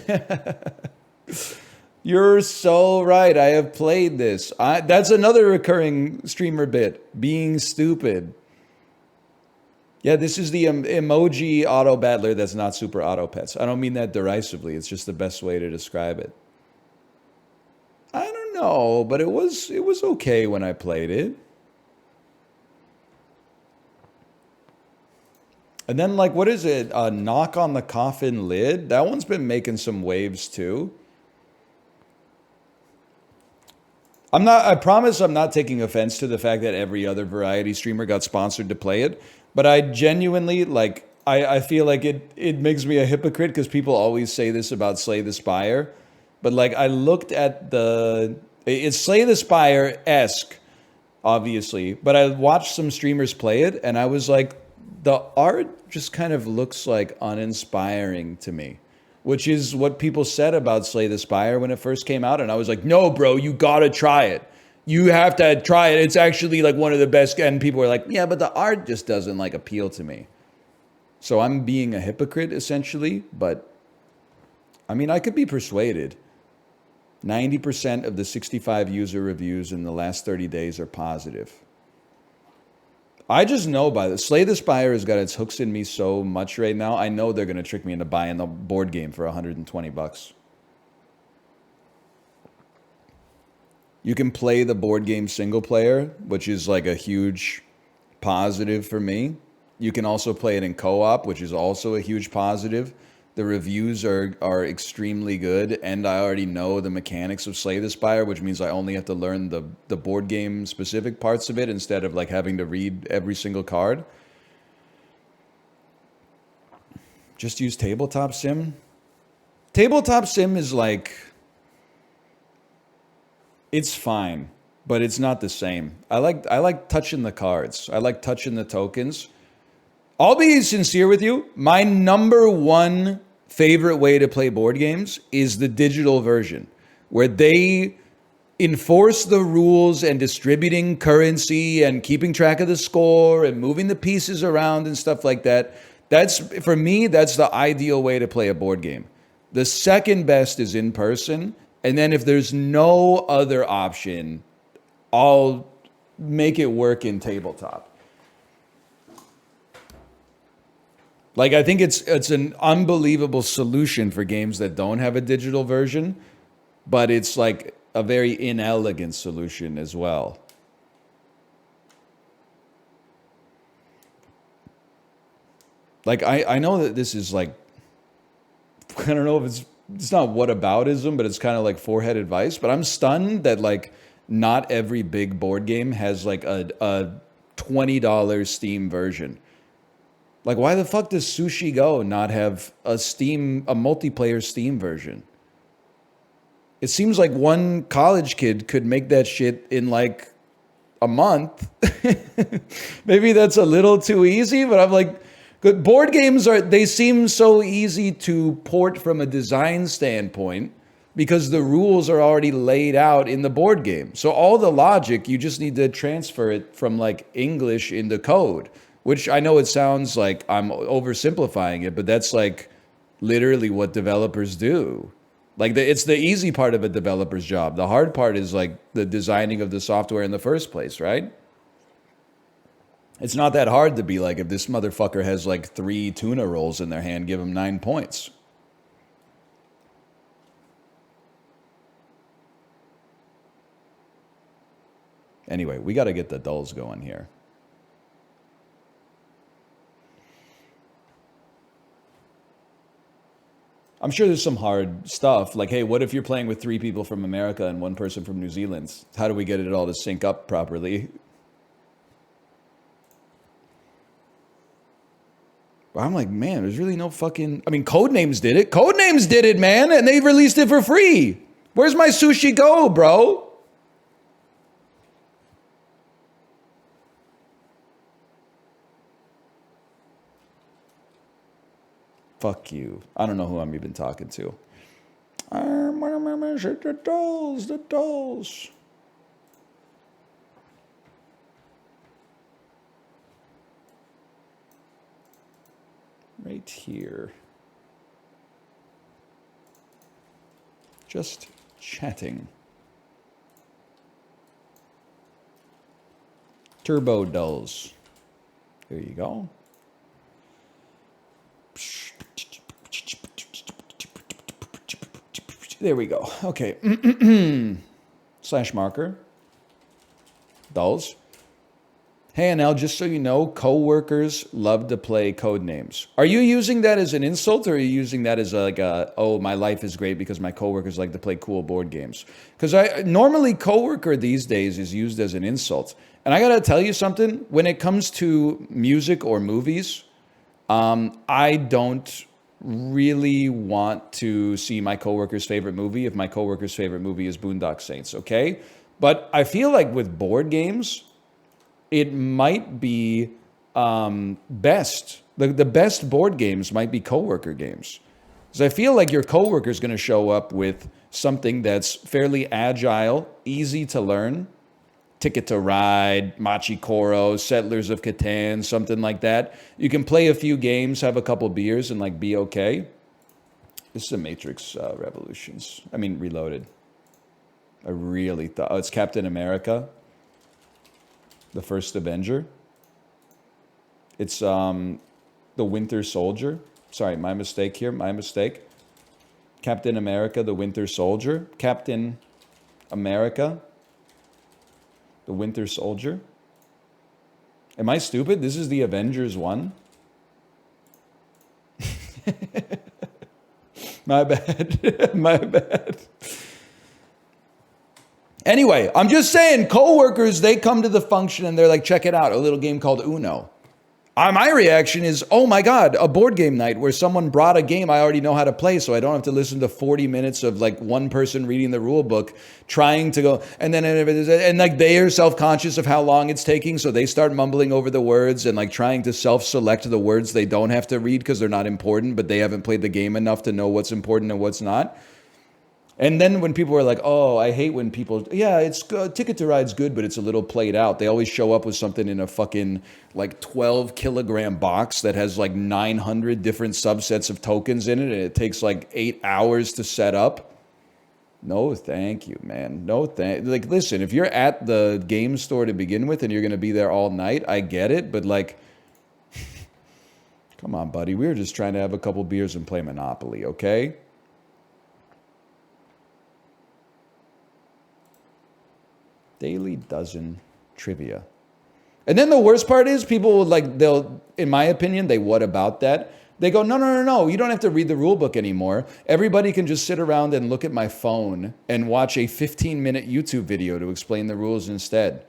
Speaker 1: You're so right. I have played this. That's another recurring streamer bit. Being stupid. Yeah, this is the emoji auto battler that's not super auto pets. I don't mean that derisively. It's just the best way to describe it. I don't know, but it was okay when I played it. And then, like, what is it? Knock on the Coffin Lid? That one's been making some waves, too. I promise I'm not taking offense to the fact that every other variety streamer got sponsored to play it. But I genuinely, like, I feel like it makes me a hypocrite because people always say this about Slay the Spire. But, like, I looked at it's Slay the Spire-esque, obviously. But I watched some streamers play it, and I was like, the art just kind of looks like uninspiring to me, which is what people said about Slay the Spire when it first came out. And I was like, no, bro, you gotta try it. You have to try it. It's actually like one of the best. And people were like, yeah, but the art just doesn't like appeal to me. So I'm being a hypocrite essentially, but I mean, I could be persuaded. 90% of the 65 user reviews in the last 30 days are positive. I just know by the Slay the Spire has got its hooks in me so much right now. I know they're going to trick me into buying the board game for $120. You can play the board game single player, which is like a huge positive for me. You can also play it in co-op, which is also a huge positive. The reviews are extremely good, and I already know the mechanics of Slay the Spire, which means I only have to learn the board game specific parts of it instead of like having to read every single card. Just use Tabletop Sim. Tabletop Sim is like, it's fine, but it's not the same. I like touching the cards. I like touching the tokens. I'll be sincere with you. My number one favorite way to play board games is the digital version, where they enforce the rules and distributing currency and keeping track of the score and moving the pieces around and stuff like that. That's, for me, that's the ideal way to play a board game. The second best is in person. And then if there's no other option, I'll make it work in tabletop. Like, I think it's an unbelievable solution for games that don't have a digital version, but it's like a very inelegant solution as well. Like, I know that this is like, I don't know if it's not whataboutism, but it's kind of like forehead advice, but I'm stunned that like not every big board game has like a $20 Steam version. Like, why the fuck does Sushi Go not have a multiplayer Steam version? It seems like one college kid could make that shit in like a month. Maybe that's a little too easy, but I'm like, good board games they seem so easy to port from a design standpoint because the rules are already laid out in the board game. So all the logic, you just need to transfer it from like English into code. Which I know it sounds like I'm oversimplifying it, but that's like literally what developers do. Like it's the easy part of a developer's job. The hard part is like the designing of the software in the first place, right? It's not that hard to be like, if this motherfucker has like 3 tuna rolls in their hand, give him 9 points. Anyway, we got to get the dulls going here. I'm sure there's some hard stuff. Like, hey, what if you're playing with 3 people from America and 1 person from New Zealand? How do we get it all to sync up properly? I'm like, man, there's really no fucking... I mean, Codenames did it. Codenames did it, man, and they released it for free. Where's my Sushi Go, bro? Fuck you. I don't know who I'm even talking to. The dolls. Right here. Just chatting. Turbo dolls. There you go. There we go. Okay. / marker. Dolls. Hey, Anel, just so you know, coworkers love to play code names. Are you using that as an insult, or are you using that as like a, oh, my life is great because my coworkers like to play cool board games? Because I normally coworker these days is used as an insult. And I gotta tell you something, when it comes to music or movies, I don't really want to see my coworker's favorite movie if my coworker's favorite movie is Boondock Saints, okay? But I feel like with board games, it might be best. The best board games might be coworker games. Because I feel like your coworker is going to show up with something that's fairly agile, easy to learn. Ticket to Ride, Machi Koro, Settlers of Catan, something like that. You can play a few games, have a couple beers, and like be okay. This is a Matrix Reloaded. I really thought, oh, it's Captain America, the first Avenger. It's the Winter Soldier. Sorry, my mistake here, my mistake. Captain America, the Winter Soldier. Captain America, the Winter Soldier. Am I stupid? This is the Avengers 1? My bad. My bad. Anyway, I'm just saying, coworkers, they come to the function and they're like, check it out, a little game called Uno. My reaction is, oh my God, a board game night where someone brought a game I already know how to play, so I don't have to listen to 40 minutes of like one person reading the rule book, trying to go, and like they are self-conscious of how long it's taking, so they start mumbling over the words and like trying to self-select the words they don't have to read because they're not important, but they haven't played the game enough to know what's important and what's not. And then when people are like, oh, I hate when people, yeah, it's Ticket to Ride's good, but it's a little played out. They always show up with something in a fucking like 12 kilogram box that has like 900 different subsets of tokens in it. And it takes like 8 hours to set up. No, thank you, man. No, like, listen, if you're at the game store to begin with and you're going to be there all night, I get it. But like, come on, buddy. We were just trying to have a couple beers and play Monopoly, okay? Daily Dozen trivia. And then the worst part is people will like, in my opinion, they what about that? They go, no. You don't have to read the rule book anymore. Everybody can just sit around and look at my phone and watch a 15-minute YouTube video to explain the rules instead.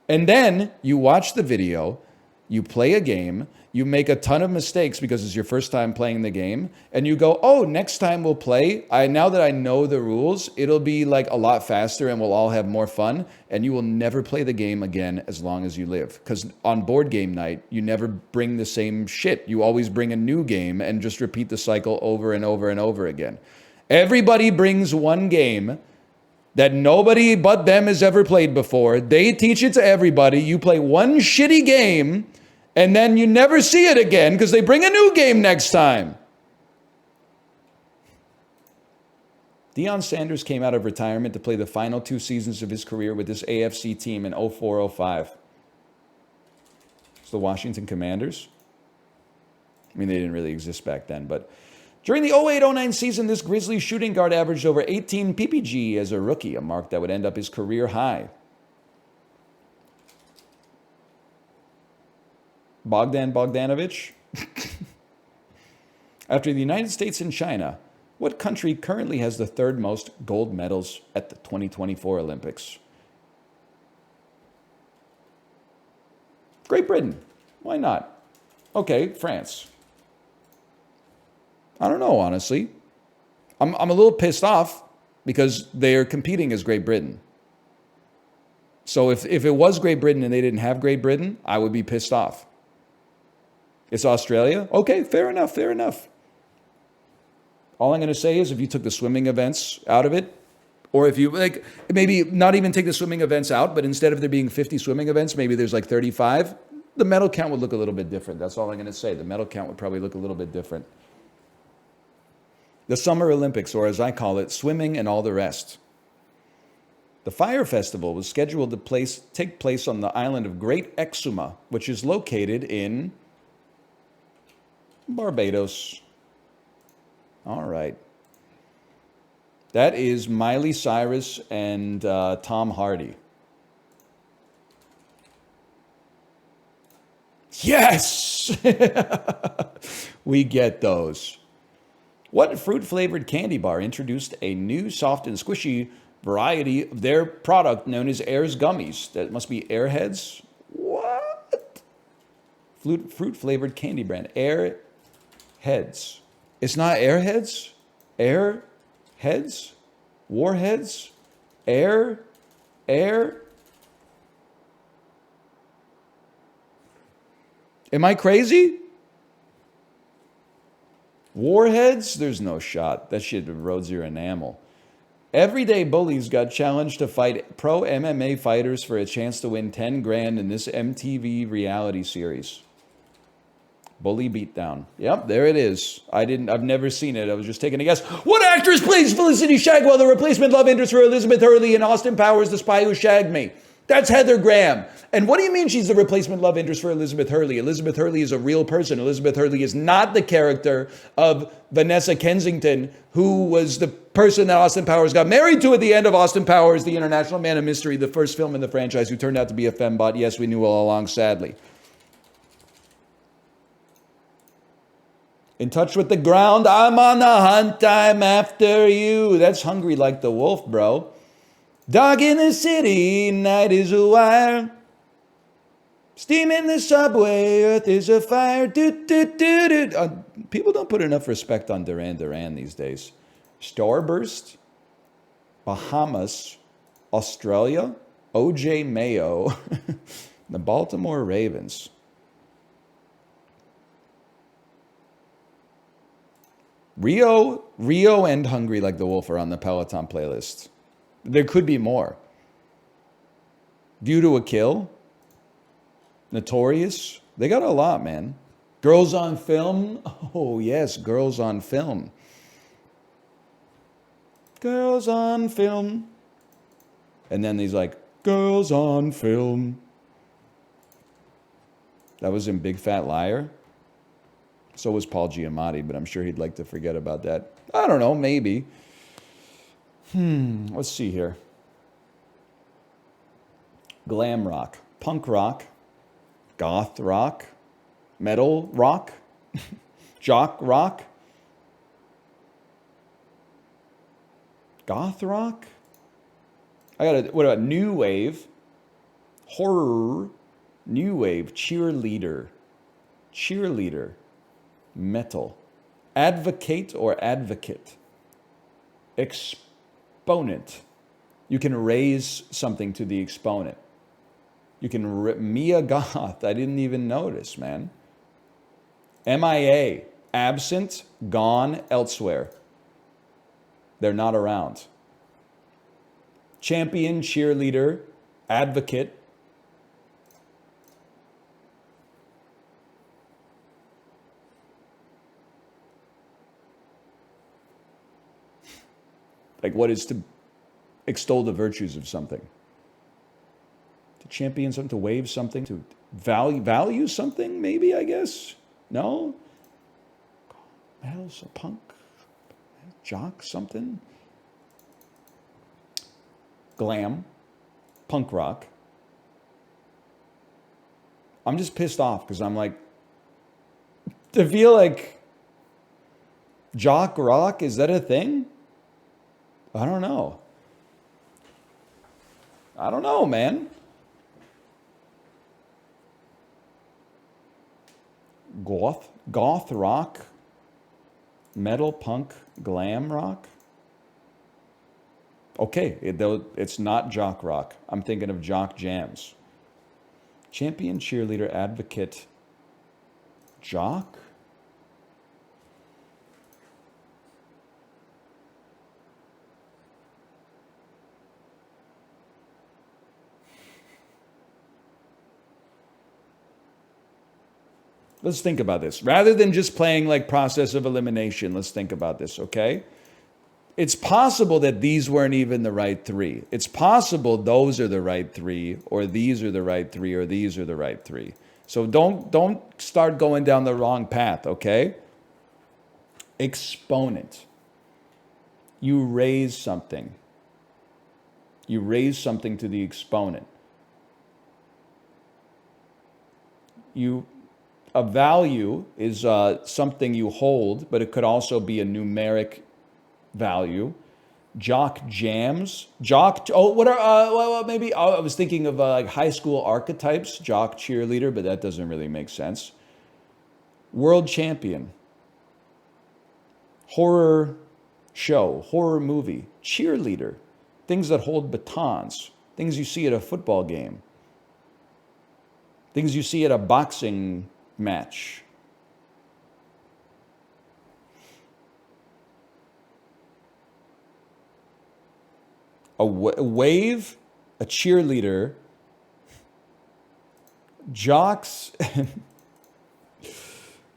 Speaker 1: And then you watch the video, you play a game, you make a ton of mistakes because it's your first time playing the game, and you go, oh, next time we'll play. Now that I know the rules, it'll be like a lot faster and we'll all have more fun, and you will never play the game again as long as you live. Because on board game night, you never bring the same shit. You always bring a new game and just repeat the cycle over and over and over again. Everybody brings one game that nobody but them has ever played before. They teach it to everybody. You play one shitty game, and then you never see it again because they bring a new game next time. Deion Sanders came out of retirement to play the final 2 seasons of his career with this AFC team in 04-05. It's the Washington Commanders. I mean, they didn't really exist back then, but during the 08-09 season, this Grizzlies shooting guard averaged over 18 PPG as a rookie, a mark that would end up his career high. Bogdan Bogdanovic. After the United States and China, what country currently has the 3rd most gold medals at the 2024 Olympics? Great Britain. Why not? Okay, France. I don't know, honestly. I'm a little pissed off because they're competing as Great Britain. So if it was Great Britain and they didn't have Great Britain, I would be pissed off. It's Australia? Okay, fair enough, fair enough. All I'm going to say is if you took the swimming events out of it, or if you, like, maybe not even take the swimming events out, but instead of there being 50 swimming events, maybe there's like 35, the medal count would look a little bit different. That's all I'm going to say. The medal count would probably look a little bit different. The Summer Olympics, or as I call it, swimming and all the rest. The Fire Festival was scheduled to take place on the island of Great Exuma, which is located in Barbados. All right. That is Miley Cyrus and Tom Hardy. Yes! We get those. What fruit-flavored candy bar introduced a new soft and squishy variety of their product known as Air's Gummies? That must be Airheads? What? Fruit-flavored candy brand. Airheads. It's not Airheads? Airheads? Warheads? Air? Am I crazy? Warheads? There's no shot. That shit erodes your enamel. Everyday bullies got challenged to fight pro MMA fighters for a chance to win 10 grand in this MTV reality series. Bully Beatdown. Yep, there it is. I've never seen it. I was just taking a guess. What actress plays Felicity Shagwell, the replacement love interest for Elizabeth Hurley in Austin Powers, The Spy Who Shagged Me? That's Heather Graham. And what do you mean she's the replacement love interest for Elizabeth Hurley? Elizabeth Hurley is a real person. Elizabeth Hurley is not the character of Vanessa Kensington, who was the person that Austin Powers got married to at the end of Austin Powers, The International Man of Mystery, the first film in the franchise, who turned out to be a fembot. Yes, we knew all along, sadly. In touch with the ground, I'm on the hunt, I'm after you. That's Hungry Like the Wolf, bro. Dog in the city, night is a wire. Steam in the subway, earth is a fire. People don't put enough respect on Duran Duran these days. Starburst, Bahamas, Australia, OJ Mayo, the Baltimore Ravens. Rio and Hungry Like the Wolf are on the Peloton playlist. There could be more. View to a Kill, Notorious. They got a lot, man. Girls on Film. Oh, yes, Girls on Film. Girls on Film. And then he's like, Girls on Film. That was in Big Fat Liar. So was Paul Giamatti, but I'm sure he'd like to forget about that. I don't know, maybe. Let's see here. Glam rock, punk rock, goth rock, metal rock, jock rock, goth rock. What about new wave, horror, new wave, cheerleader, metal, advocate or advocate, exponent. You can raise something to the exponent. You can Mia Goth. I didn't even notice, man. MIA, absent, gone, elsewhere. They're not around. Champion, cheerleader, advocate. Like, what is to extol the virtues of something? To champion something, to wave something, to value something, maybe, I guess? No? Metal's a punk? Jock something? Glam. Punk rock. I'm just pissed off because I'm like, to feel like jock rock, is that a thing? I don't know. I don't know, man. Goth rock, metal, punk, glam rock. Okay, it's not jock rock. I'm thinking of jock jams. Champion, cheerleader, advocate, jock? Let's think about this. Rather than just playing like process of elimination, let's think about this, okay? It's possible that these weren't even the right three. It's possible those are the right three, or these are the right three, or these are the right three. So don't start going down the wrong path, okay? Exponent. You raise something. You raise something to the exponent. You A value is something you hold, but it could also be a numeric value. Jock jams. What are, well, maybe, I was thinking of like high school archetypes, jock cheerleader, but that doesn't really make sense. World champion. Horror show, horror movie, cheerleader. Things that hold batons. Things you see at a football game. Things you see at a boxing match. A wave, a cheerleader, jocks,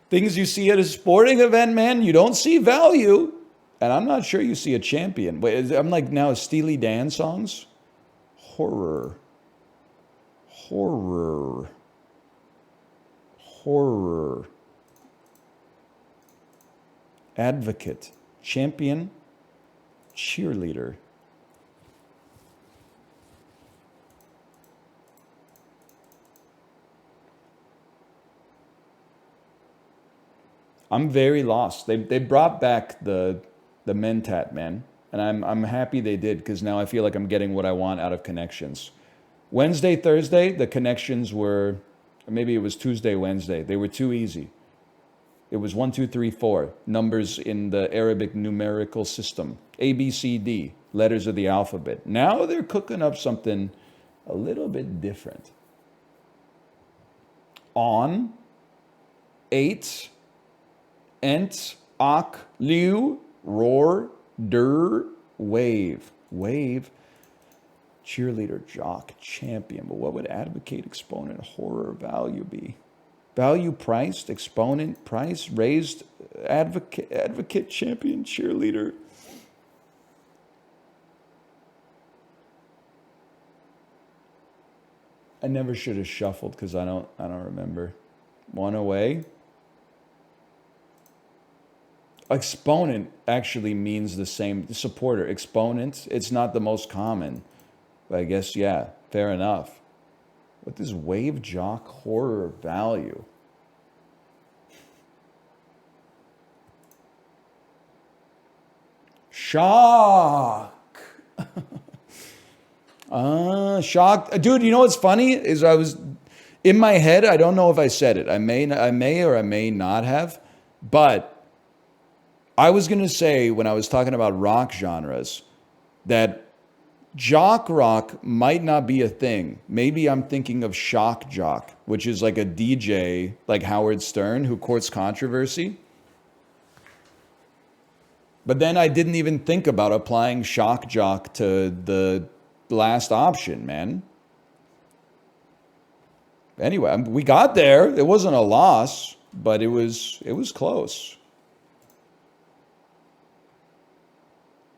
Speaker 1: things you see at a sporting event, man, you don't see value. And I'm not sure you see a champion. Wait, I'm like now Steely Dan songs. Horror. Advocate, champion, cheerleader. I'm very lost. They brought back the Mentat, man. And I'm happy they did, because now I feel like I'm getting what I want out of connections. Wednesday, Thursday, the connections were, or maybe it was Tuesday, Wednesday. They were too easy. It was 1, 2, 3, 4 numbers in the Arabic numerical system. A, B, C, D, letters of the alphabet. Now they're cooking up something a little bit different. On, 8, ent, ak, liu, roar, der, wave. Wave, cheerleader, jock, champion. But what would advocate, exponent, horror, value be? Value, priced, exponent, price, raised, advocate, champion, cheerleader. I never should have shuffled because I don't remember. One away. Exponent actually means the same. Supporter, exponent. It's not the most common, but I guess yeah, fair enough. What is wave, jock, horror, value? Shock. Shock. Dude, you know what's funny is I was in my head. I don't know if I said it. I may or I may not have, but I was gonna say when I was talking about rock genres that jock rock might not be a thing. Maybe I'm thinking of shock jock, which is like a DJ like Howard Stern who courts controversy. But then I didn't even think about applying shock jock to the last option, man. Anyway, we got there. It wasn't a loss, but it was close.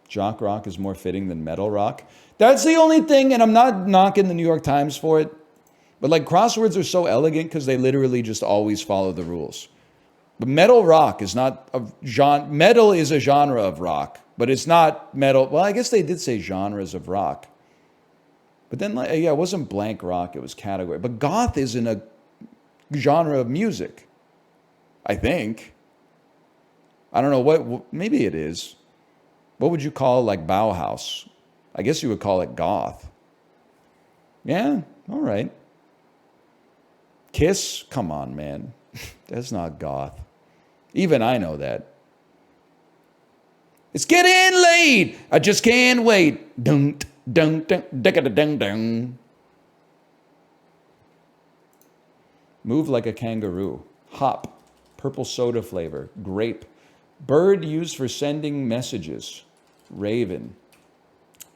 Speaker 1: Jock rock is more fitting than metal rock. That's the only thing, and I'm not knocking the New York Times for it, but like crosswords are so elegant because they literally just always follow the rules. But metal rock is not a genre. Metal is a genre of rock, but it's not metal. Well, I guess they did say genres of rock. But then, yeah, it wasn't blank rock, it was category. But goth isn't a genre of music, I think. I don't know what, maybe it is. What would you call like Bauhaus? I guess you would call it goth. Yeah, all right. Kiss? Come on, man. That's not goth. Even I know that. It's getting late. I just can't wait. Dun, dun, dun, dun, dun, dun. Move like a kangaroo. Hop. Purple soda flavor. Grape. Bird used for sending messages. Raven.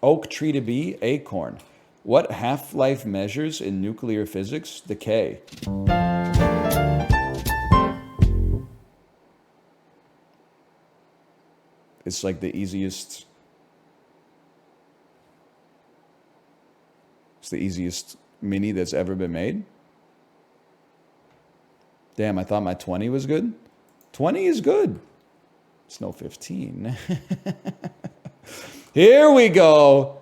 Speaker 1: Oak tree to be. Acorn. What half-life measures in nuclear physics? Decay. It's like the easiest. It's the easiest mini that's ever been made. Damn, I thought my 20 was good. 20 is good. It's no 15. Here we go.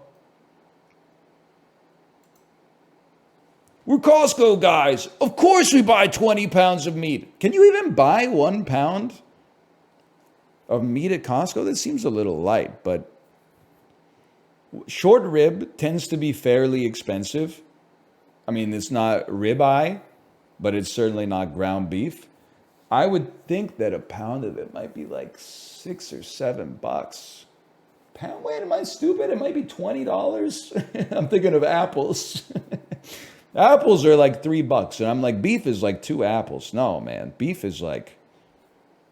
Speaker 1: We're Costco guys. Of course we buy 20 pounds of meat. Can you even buy 1 pound of meat at Costco? That seems a little light, but short rib tends to be fairly expensive. I mean, it's not ribeye, but it's certainly not ground beef. I would think that a pound of it might be like $6 or $7. Pound? Wait, am I stupid? It might be $20. I'm thinking of apples. Apples are like $3, and I'm like, beef is like 2 apples. No, man, beef is like,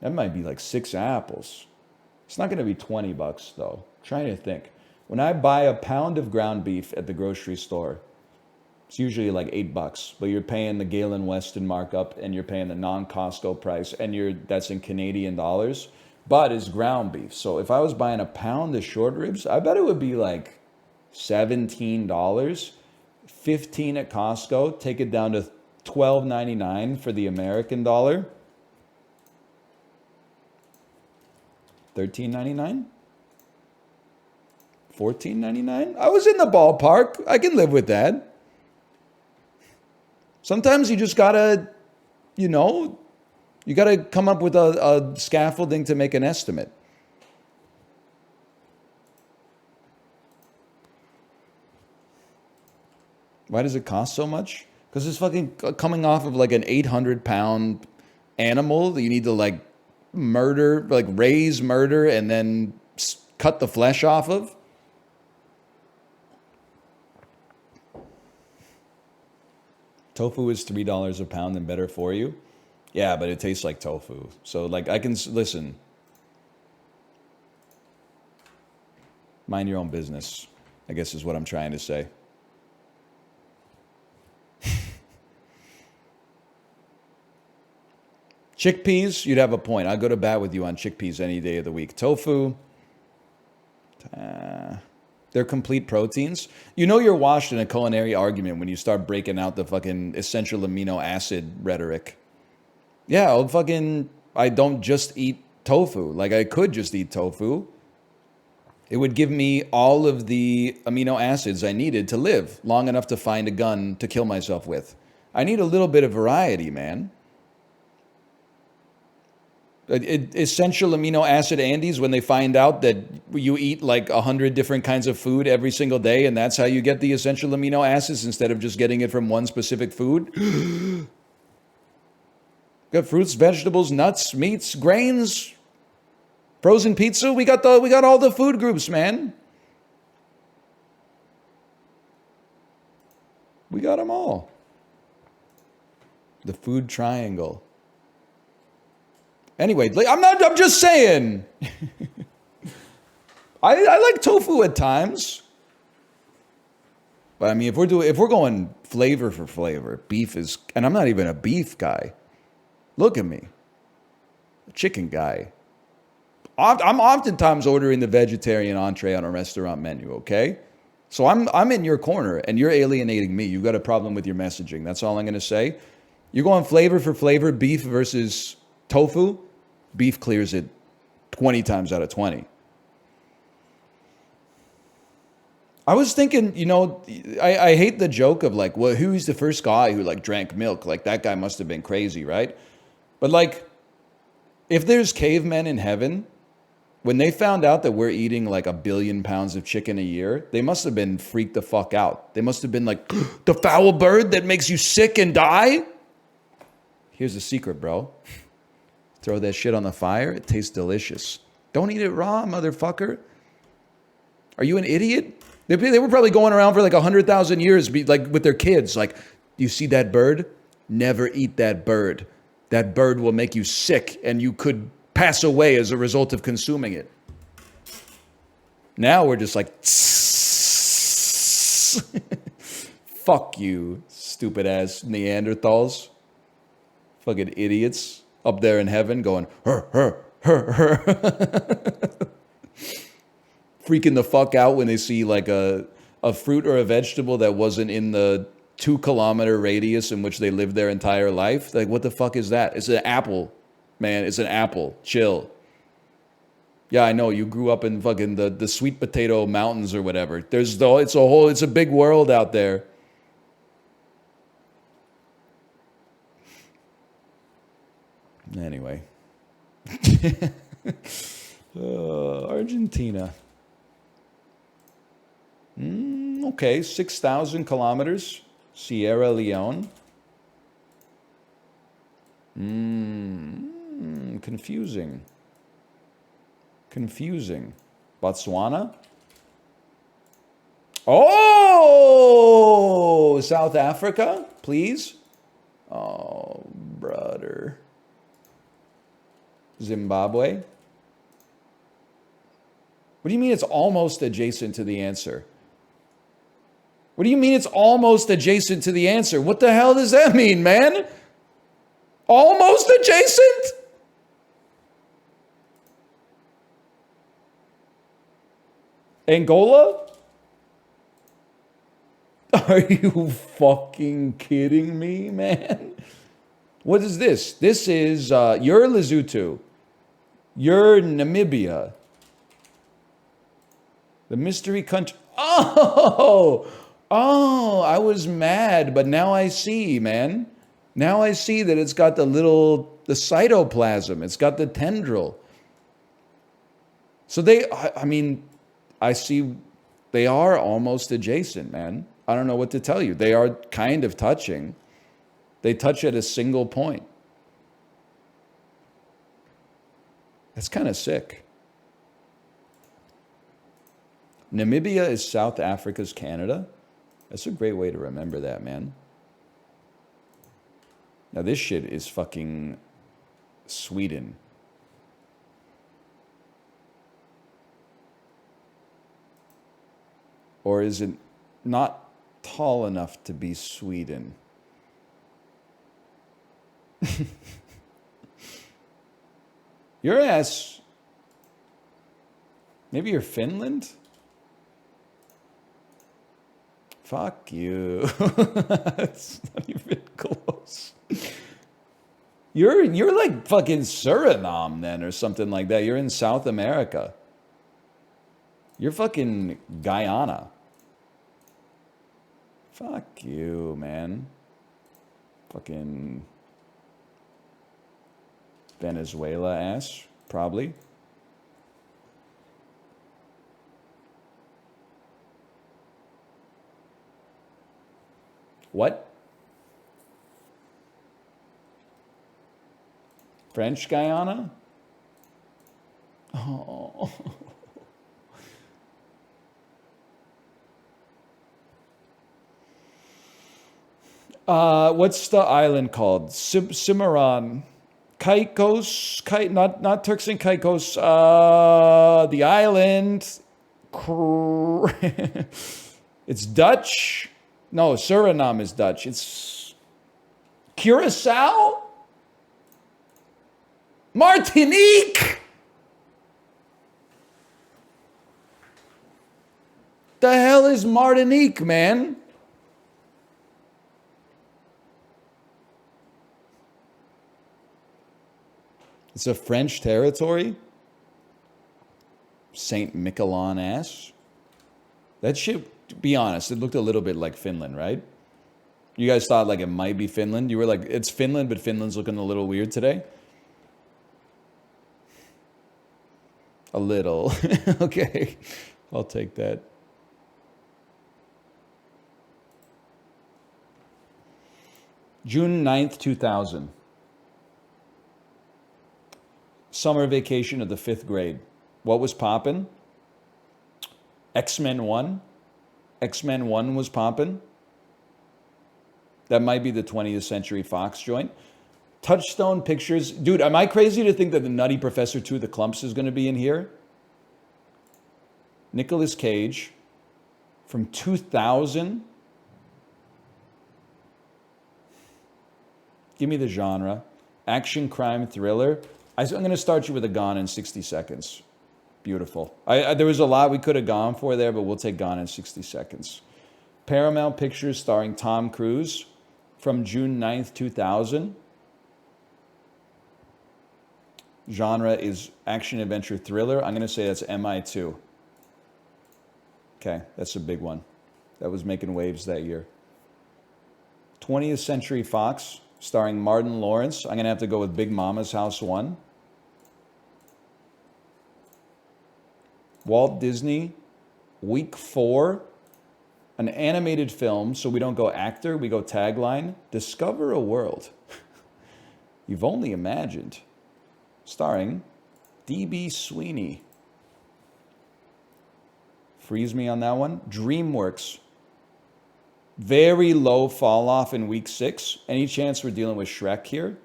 Speaker 1: that might be like 6 apples. It's not going to be $20 though. I'm trying to think. When I buy a pound of ground beef at the grocery store, it's usually like $8, but you're paying the Galen Weston markup and you're paying the non-Costco price, and that's in Canadian dollars, but it's ground beef. So if I was buying a pound of short ribs, I bet it would be like $17, $15 at Costco, take it down to $12.99 for the American dollar, $13.99, $14.99. I was in the ballpark. I can live with that. Sometimes you just gotta, you gotta come up with a scaffolding to make an estimate. Why does it cost so much? Because it's fucking coming off of like an 800-pound animal that you need to like murder, like raise, murder, and then cut the flesh off of. Tofu is $3 a pound and better for you. Yeah, but it tastes like tofu. So like I can, listen. Mind your own business, I guess is what I'm trying to say. Chickpeas, you'd have a point. I'll go to bat with you on chickpeas any day of the week. Tofu, they're complete proteins. You know you're washed in a culinary argument when you start breaking out the fucking essential amino acid rhetoric. Yeah, I don't just eat tofu. Like, I could just eat tofu. It would give me all of the amino acids I needed to live long enough to find a gun to kill myself with. I need a little bit of variety, man. Essential amino acid Andes, when they find out that you eat like 100 different kinds of food every single day, and that's how you get the essential amino acids instead of just getting it from one specific food. Got fruits, vegetables, nuts, meats, grains, frozen pizza. We got all the food groups, man. We got them all. The food triangle. Anyway, I'm just saying. I like tofu at times. But I mean, if we're going flavor for flavor, beef is, and I'm not even a beef guy. Look at me. A chicken guy. I'm oftentimes ordering the vegetarian entree on a restaurant menu, okay? So I'm in your corner and you're alienating me. You've got a problem with your messaging. That's all I'm going to say. You're going flavor for flavor, beef versus tofu. Beef clears it 20 times out of 20. I was thinking, I hate the joke of like, well, who's the first guy who like drank milk? Like that guy must have been crazy, right? But like, if there's cavemen in heaven, when they found out that we're eating like 1 billion pounds of chicken a year, they must have been freaked the fuck out. They must have been like, the foul bird that makes you sick and die? Here's the secret, bro. Throw that shit on the fire. It tastes delicious. Don't eat it raw, motherfucker. Are you an idiot? They were probably going around for like 100,000 years, like with their kids. Like, you see that bird? Never eat that bird. That bird will make you sick, and you could pass away as a result of consuming it. Now we're just like, fuck you, stupid ass Neanderthals. Fucking idiots. Up there in heaven going, freaking the fuck out when they see like a fruit or a vegetable that wasn't in the 2-kilometer radius in which they lived their entire life. Like, what the fuck is that? It's an apple, man. It's an apple. Chill. Yeah, I know. You grew up in fucking the sweet potato mountains or whatever. It's a big world out there. Anyway. Argentina. Okay, 6,000 kilometers. Sierra Leone. Confusing. Confusing. Botswana. Oh, South Africa, please. Oh, brother. Zimbabwe. What do you mean it's almost adjacent to the answer? What do you mean it's almost adjacent to the answer? What the hell does that mean, man? Almost adjacent? Angola? Are you fucking kidding me, man? What is this? This is, you're Lesotho. You're Namibia. The mystery country. Oh, I was mad, but now I see, man. Now I see that it's got the cytoplasm. It's got the tendril. So I see they are almost adjacent, man. I don't know what to tell you. They are kind of touching. They touch at a single point. That's kind of sick. Namibia is South Africa's Canada. That's a great way to remember that, man. Now this shit is fucking Sweden. Or is it not tall enough to be Sweden? Your ass. Maybe you're Finland? Fuck you. It's not even close. You're like fucking Suriname then or something like that. You're in South America. You're fucking Guyana. Fuck you, man. Fucking Venezuela ass, probably. What? French Guyana? Oh. What's the island called? Cimarron. Caicos? Not Turks and Caicos. The island. It's Dutch. No, Suriname is Dutch. It's Curacao? Martinique! The hell is Martinique, man? It's a French territory? Saint Miquelon ass? That shit, to be honest, it looked a little bit like Finland, right? You guys thought like it might be Finland? You were like, it's Finland, but Finland's looking a little weird today? A little. Okay, I'll take that. June 9th, 2000. Summer vacation of the 5th grade. What was poppin'? X-Men 1. X-Men 1 was poppin'. That might be the 20th Century Fox joint. Touchstone Pictures. Dude, am I crazy to think that the Nutty Professor 2, The Clumps, is going to be in here? Nicolas Cage from 2000. Give me the genre. Action, crime, thriller. I'm going to start you with a Gone in 60 Seconds. Beautiful. There was a lot we could have gone for there, but we'll take Gone in 60 Seconds. Paramount Pictures starring Tom Cruise from June 9th, 2000. Genre is action, adventure, thriller. I'm going to say that's MI2. Okay, that's a big one. That was making waves that year. 20th Century Fox starring Martin Lawrence. I'm going to have to go with Big Mama's House 1. Walt Disney, week 4. An animated film, so we don't go actor, we go tagline. Discover a world you've only imagined. Starring D.B. Sweeney. Freeze me on that one. DreamWorks. Very low fall off in week 6. Any chance we're dealing with Shrek here?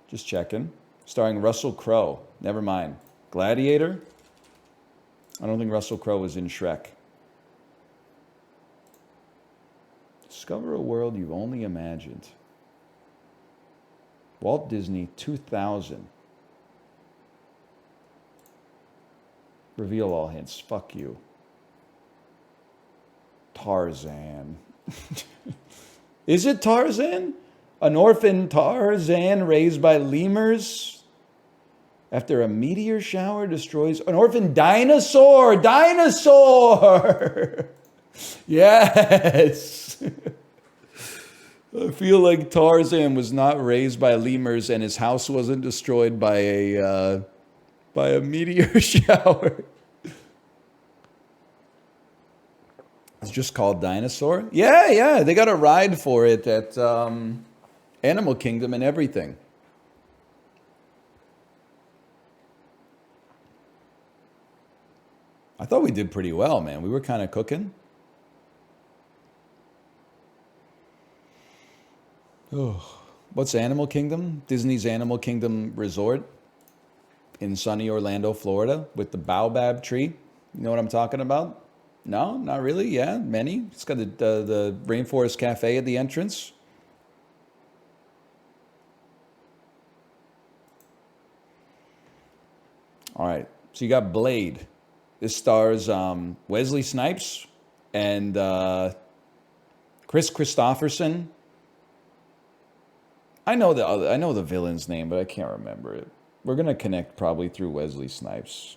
Speaker 1: Just checking. Starring Russell Crowe. Never mind. Gladiator? I don't think Russell Crowe was in Shrek. Discover a world you've only imagined. Walt Disney 2000. Reveal all hints. Fuck you. Tarzan. Is it Tarzan? An orphan Tarzan raised by lemurs after a meteor shower destroys an orphan dinosaur. Dinosaur. Yes. I feel like Tarzan was not raised by lemurs and his house wasn't destroyed by a meteor shower. It's just called Dinosaur? Yeah. They got a ride for it at Animal Kingdom and everything. I thought we did pretty well, man. We were kind of cooking. Oh, what's Animal Kingdom? Disney's Animal Kingdom Resort in sunny Orlando, Florida, with the baobab tree. You know what I'm talking about? No, not really. Yeah, many. It's got the Rainforest Cafe at the entrance. All right, so you got Blade. This stars Wesley Snipes and Chris Christopherson. I know the villain's name, but I can't remember it. We're gonna connect probably through Wesley Snipes.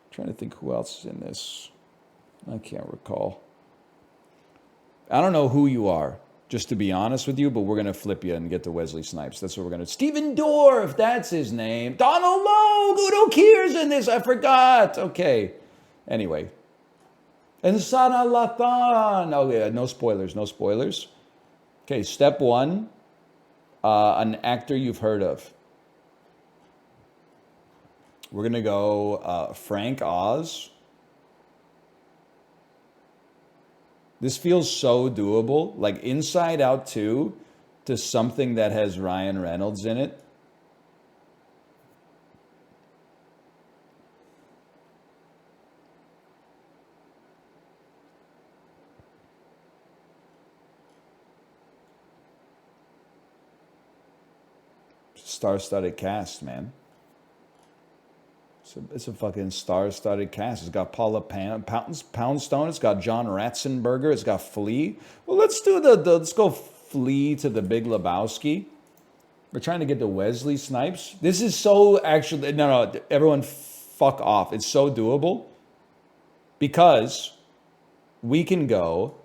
Speaker 1: I'm trying to think who else is in this. I can't recall. I don't know who you are, just to be honest with you, but we're gonna flip you and get to Wesley Snipes. That's what we're gonna. Steven Dorff, that's his name. Donald Logue, Udo Kier's in this. I forgot. Okay. Anyway. And Sana Lathan. Oh yeah, no spoilers. No spoilers. Okay, step 1. An actor you've heard of. We're going to go Frank Oz. This feels so doable. Like Inside Out 2 to something that has Ryan Reynolds in it. Star-studded cast, man. It's a fucking star-studded cast. It's got Paula Poundstone. It's got John Ratzenberger. It's got Flea. Well, let's go Flea to the Big Lebowski. We're trying to get to Wesley Snipes. This is so actually no. Everyone, fuck off. It's so doable because we can go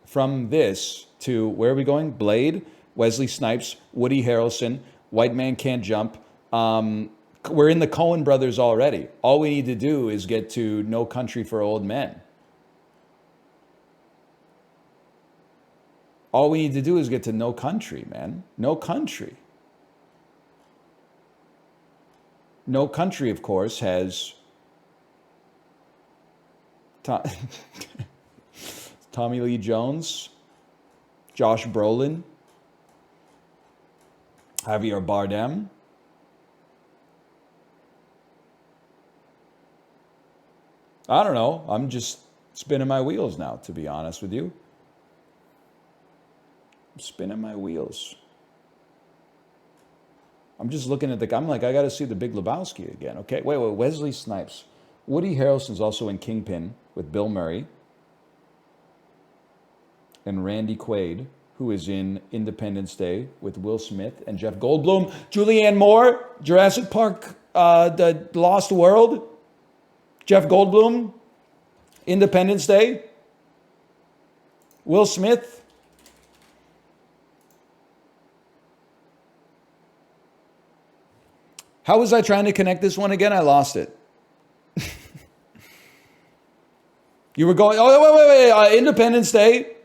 Speaker 1: from this to where are we going? Blade, Wesley Snipes, Woody Harrelson. White Man Can't Jump. We're in the Coen brothers already. All we need to do is get to No Country for Old Men. All we need to do is get to No Country, man. No Country. No Country, of course, has Tommy Lee Jones, Josh Brolin, Javier Bardem. I don't know. I'm just spinning my wheels now, to be honest with you. I'm spinning my wheels. I'm just looking at I'm like, I got to see the Big Lebowski again. Okay, wait, Wesley Snipes. Woody Harrelson's also in Kingpin with Bill Murray. And Randy Quaid, who is in Independence Day with Will Smith and Jeff Goldblum. Julianne Moore, Jurassic Park, The Lost World. Jeff Goldblum, Independence Day. Will Smith. How was I trying to connect this one again? I lost it. You were going, oh, wait. Independence Day.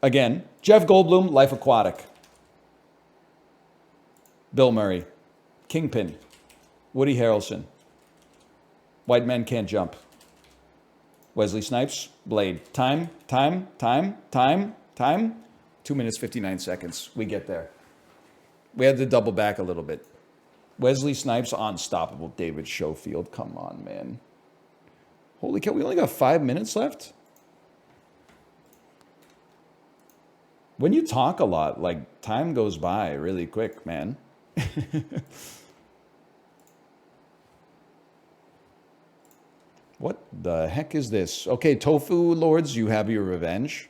Speaker 1: Again, Jeff Goldblum, Life Aquatic. Bill Murray, Kingpin. Woody Harrelson, White Men Can't Jump. Wesley Snipes, Blade. Time. 2 minutes, 59 seconds. We get there. We had to double back a little bit. Wesley Snipes, Unstoppable. David Schofield. Come on, man. Holy cow, we only got 5 minutes left? When you talk a lot, like, time goes by really quick, man. What the heck is this? Okay, Tofu Lords, you have your revenge.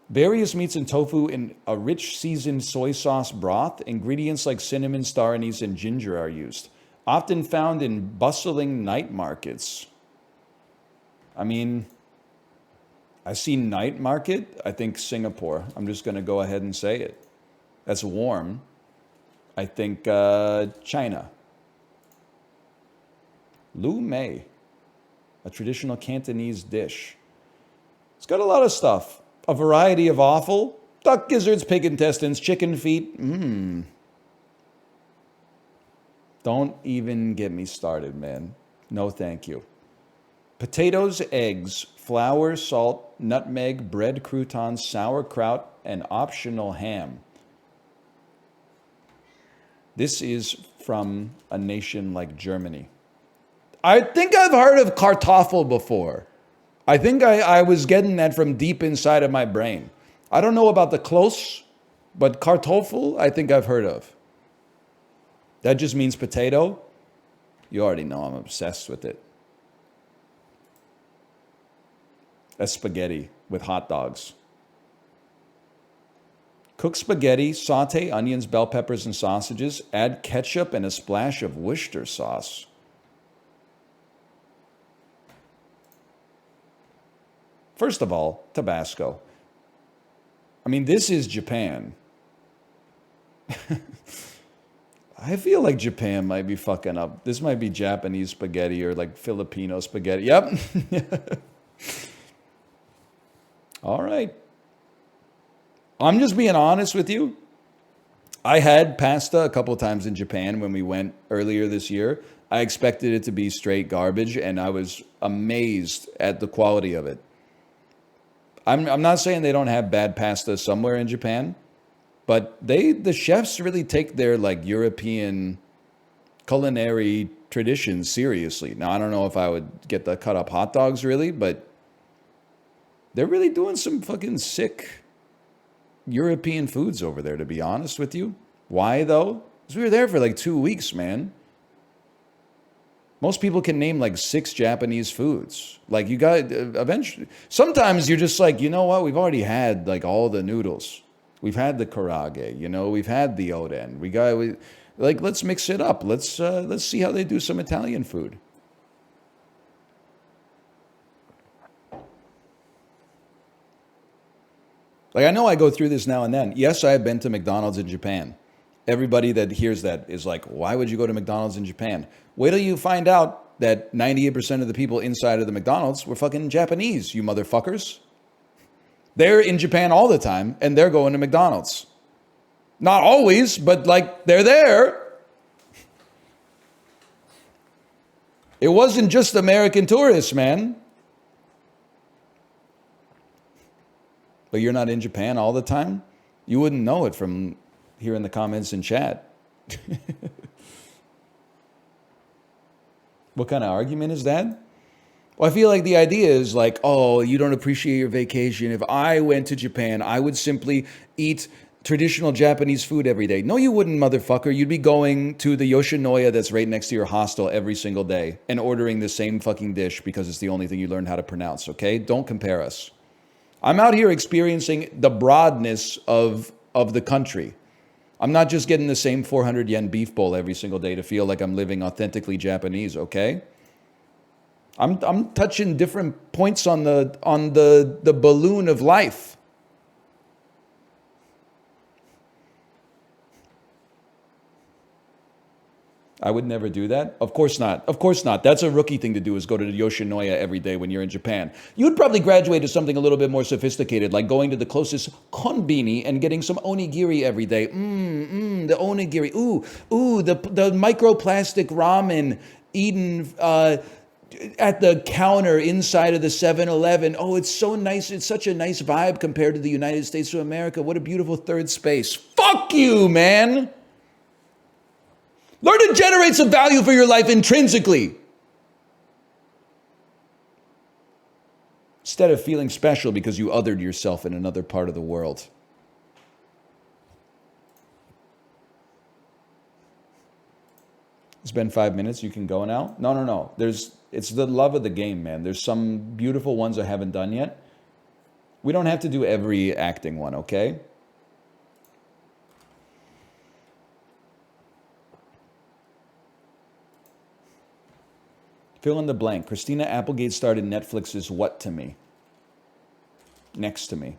Speaker 1: Various meats and tofu in a rich seasoned soy sauce broth. Ingredients like cinnamon, star anise, and ginger are used. Often found in bustling night markets. I mean, I see night market, I think Singapore. I'm just going to go ahead and say it. That's warm. I think China. Lu Mei, a traditional Cantonese dish. It's got a lot of stuff. A variety of offal, duck gizzards, pig intestines, chicken feet. Don't even get me started, man. No, thank you. Potatoes, eggs, flour, salt, nutmeg, bread, croutons, sauerkraut, and optional ham. This is from a nation like Germany. I think I've heard of Kartoffel before. I think I was getting that from deep inside of my brain. I don't know about the close, but Kartoffel, I think I've heard of. That just means potato. You already know I'm obsessed with it. That's spaghetti with hot dogs. Cook spaghetti, saute onions, bell peppers, and sausages. Add ketchup and a splash of Worcester sauce. First of all, Tabasco. I mean, this is Japan. I feel like Japan might be fucking up. This might be Japanese spaghetti or like Filipino spaghetti. Yep. All right. I'm just being honest with you. I had pasta a couple of times in Japan when we went earlier this year. I expected it to be straight garbage, and I was amazed at the quality of it. I'm not saying they don't have bad pasta somewhere in Japan, but the chefs really take their like European culinary traditions seriously. Now, I don't know if I would get the cut up hot dogs really, but they're really doing some fucking sick European foods over there, to be honest with you. Why though? Because we were there for like 2 weeks, man. Most people can name like 6 Japanese foods. Like you got eventually. Sometimes you're just like, you know what? We've already had like all the noodles. We've had the karage. You know, we've had the oden. Like let's mix it up. Let's see how they do some Italian food. Like I know I go through this now and then. Yes, I have been to McDonald's in Japan. Everybody that hears that is like, why would you go to McDonald's in Japan? Wait till you find out that 98% of the people inside of the McDonald's were fucking Japanese, you motherfuckers. They're in Japan all the time, and they're going to McDonald's. Not always, but like, they're there. It wasn't just American tourists, man. But you're not in Japan all the time? You wouldn't know it from here in the comments in chat. What kind of argument is that? Well, I feel like the idea is like, oh, you don't appreciate your vacation. If I went to Japan, I would simply eat traditional Japanese food every day. No, you wouldn't, motherfucker. You'd be going to the Yoshinoya that's right next to your hostel every single day and ordering the same fucking dish because it's the only thing you learned how to pronounce, okay? Don't compare us. I'm out here experiencing the broadness of the country. I'm not just getting the same 400 yen beef bowl every single day to feel like I'm living authentically Japanese, okay? I'm touching different points on the balloon of life. I would never do that. Of course not. Of course not. That's a rookie thing to do, is go to the Yoshinoya every day when you're in Japan. You'd probably graduate to something a little bit more sophisticated, like going to the closest konbini and getting some onigiri every day. The onigiri. The microplastic ramen eaten at the counter inside of the 7-Eleven. Oh, it's so nice. It's such a nice vibe compared to the United States of America. What a beautiful third space. Fuck you, man. Learn to generate some value for your life intrinsically, instead of feeling special because you othered yourself in another part of the world. It's been 5 minutes. You can go now. No. It's the love of the game, man. There's some beautiful ones I haven't done yet. We don't have to do every acting one, okay? Fill in the blank. Christina Applegate starred in Netflix's What to Me? Next to Me.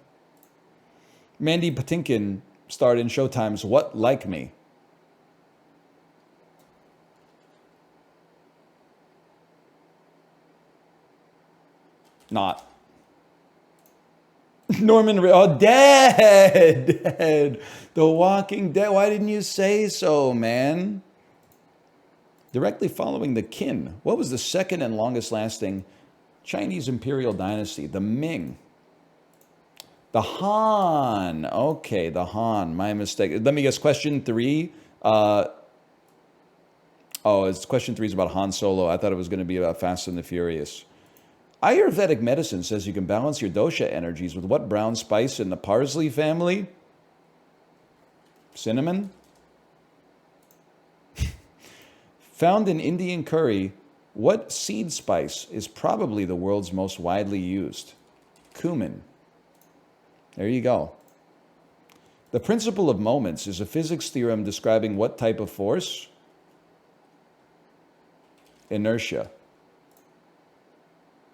Speaker 1: Mandy Patinkin starred in Showtime's What Like Me? Not. Dead. The Walking Dead. Why didn't you say so, man? Directly following the Qin, what was the second and longest lasting Chinese imperial dynasty? The Ming. The Han. Okay, the Han. My mistake. Let me guess. Question 3. Question 3 is about Han Solo. I thought it was going to be about Fast and the Furious. Ayurvedic medicine says you can balance your dosha energies with what brown spice in the parsley family? Cinnamon? Found in Indian curry, what seed spice is probably the world's most widely used? Cumin. There you go. The principle of moments is a physics theorem describing what type of force? Inertia.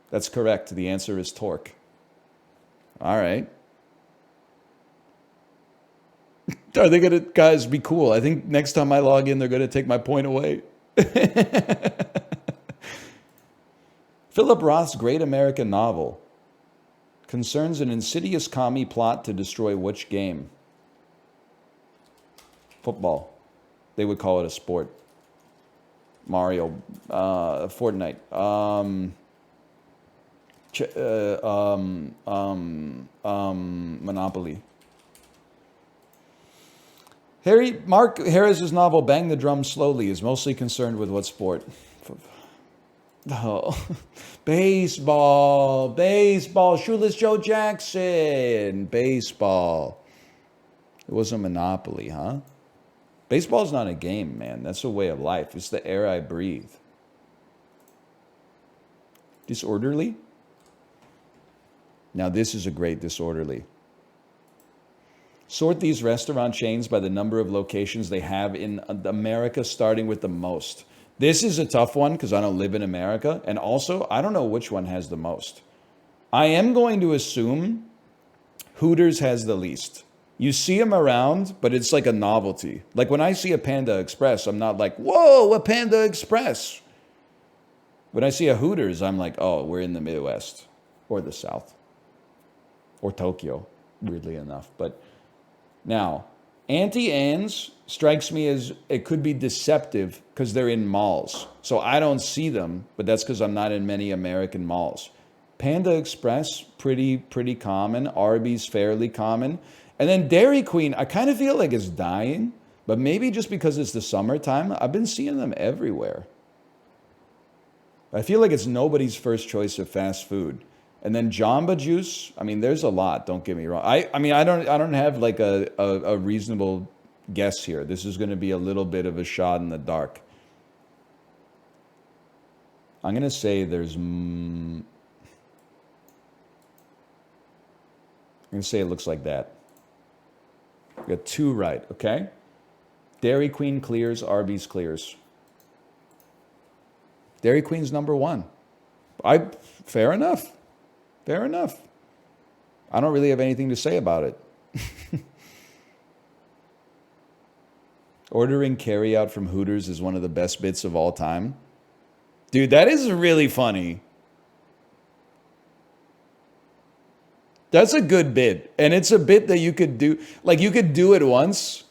Speaker 1: That's correct. The answer is torque. All right. Are they going to, guys, be cool? I think next time I log in, they're going to take my point away. Philip Roth's great American novel concerns an insidious commie plot to destroy which game? Football. They would call it a sport. Mario, Fortnite, Monopoly. Mark Harris's novel Bang the Drum Slowly is mostly concerned with what sport? Oh, baseball. Shoeless Joe Jackson. Baseball. It wasn't Monopoly, huh? Baseball's not a game, man. That's a way of life. It's the air I breathe. Disorderly? Now this is a great disorderly. Sort these restaurant chains by the number of locations they have in America, starting with the most. This is a tough one because I don't live in America. And also, I don't know which one has the most. I am going to assume Hooters has the least. You see them around, but it's like a novelty. Like when I see a Panda Express, I'm not like, whoa, a Panda Express. When I see a Hooters, I'm like, oh, we're in the Midwest or the South or Tokyo, weirdly enough. But now, Auntie Anne's strikes me as it could be deceptive because they're in malls. So I don't see them, but that's because I'm not in many American malls. Panda Express, pretty common. Arby's, fairly common. And then Dairy Queen, I kind of feel like it's dying, but maybe just because it's the summertime, I've been seeing them everywhere. I feel like it's nobody's first choice of fast food. And then Jamba Juice, I mean, there's a lot, don't get me wrong. I don't have like a reasonable guess here. This is going to be a little bit of a shot in the dark. I'm going to say there's... I'm going to say it looks like that. We got 2 right, okay? Dairy Queen clears, Arby's clears. Dairy Queen's number 1. Fair enough. Fair enough. I don't really have anything to say about it. Ordering carryout from Hooters is one of the best bits of all time. Dude, that is really funny. That's a good bit. And it's a bit that you could do. Like, you could do it once,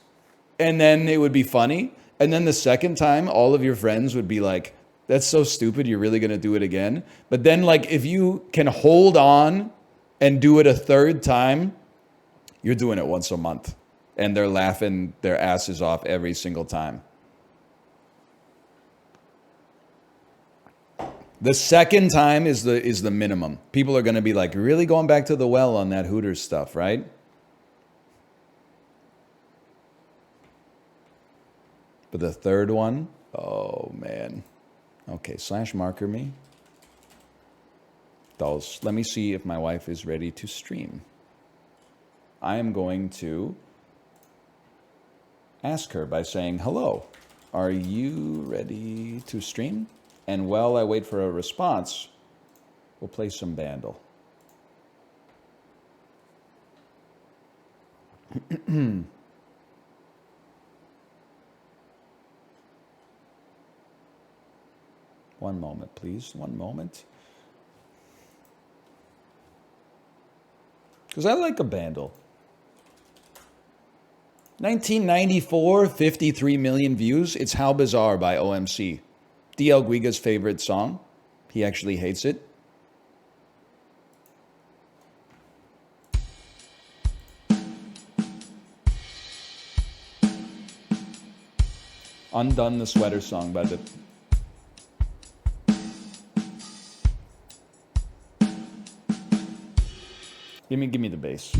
Speaker 1: and then it would be funny. And then the second time, all of your friends would be like, that's so stupid, you're really going to do it again? But then, like, if you can hold on and do it a third time, you're doing it once a month. And they're laughing their asses off every single time. The second time is the minimum. People are going to be like, really going back to the well on that Hooters stuff, right? But the third one, oh man. Okay, slash marker me. Dolls. Let me see if my wife is ready to stream. I am going to ask her by saying, hello, are you ready to stream? And while I wait for a response, we'll play some Bandle. One moment, please. One moment. Because I like a Bandle. 1994, 53 million views. It's How Bizarre by OMC. DL Guiga's favorite song. He actually hates it. Undone, the Sweater Song by the... Give me the bass.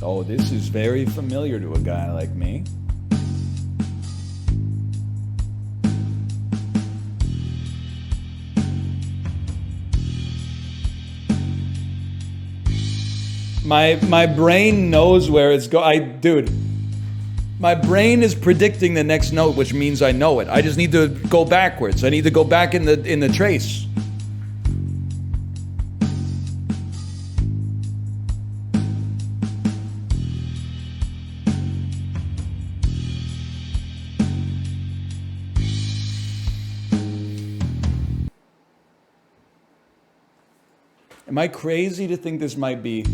Speaker 1: Oh, this is very familiar to a guy like me. My brain knows where it's going. Dude, my brain is predicting the next note, which means I know it. I just need to go backwards. I need to go back in the trace. Am I crazy to think this might be?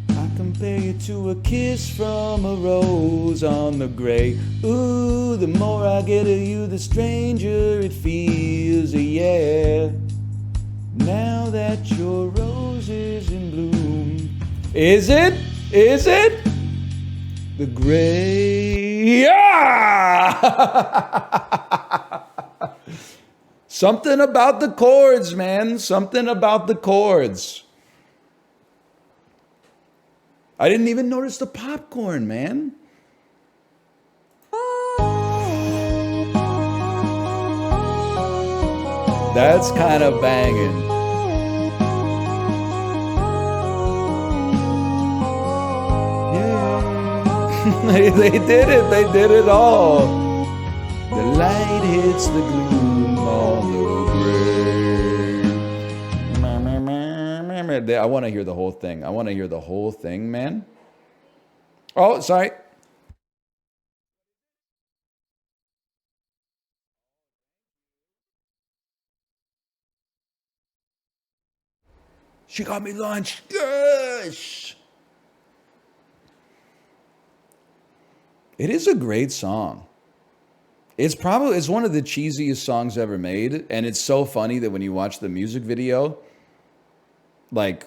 Speaker 1: I compare you to a kiss from a rose on the grave. Ooh, the more I get of you, the stranger it feels, yeah. Now that your rose is in bloom. Is it? Is it? The gray. Yeah! Something about the chords, man. Something about the chords. I didn't even notice the popcorn, man. That's kind of banging. Yeah. They did it. They did it all. The light hits the gloom on the grave. I want to hear the whole thing. I want to hear the whole thing, man. Oh, sorry. She got me lunch. Yes. It is a great song. It's one of the cheesiest songs ever made, and it's so funny that when you watch the music video, like,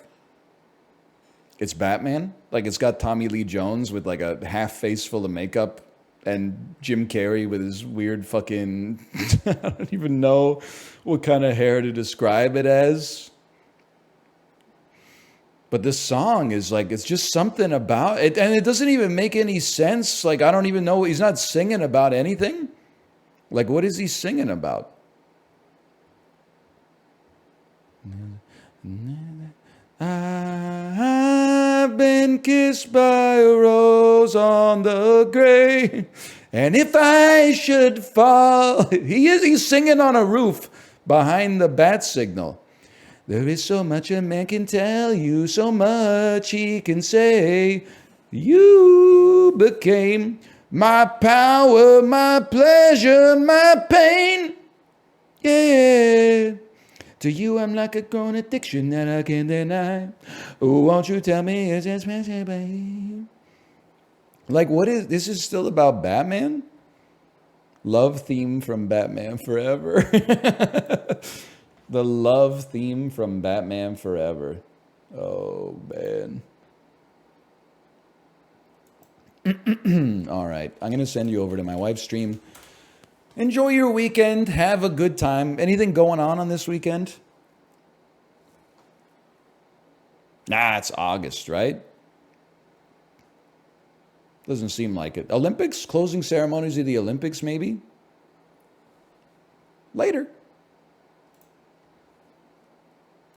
Speaker 1: it's Batman. Like, it's got Tommy Lee Jones with like a half face full of makeup, and Jim Carrey with his weird fucking I don't even know what kind of hair to describe it as. But this song is like, it's just something about it, and it doesn't even make any sense. Like, I don't even know, he's not singing about anything. Like, what is he singing about? I've been kissed by a rose on the grave, and if I should fall... He's singing on a roof behind the bat signal. There is so much a man can tell you, so much he can say. You became my power, my pleasure, my pain. Yeah. To you, I'm like a grown addiction that I can't deny. Oh, won't you tell me it's just babe? Like, what is this? Is still about Batman? Love theme from Batman Forever. The love theme from Batman Forever. Oh, man. All right. I'm going to send you over to my wife's stream. Enjoy your weekend. Have a good time. Anything going on this weekend? Nah, it's August, right? Doesn't seem like it. Olympics? Closing ceremonies of the Olympics, maybe? Later.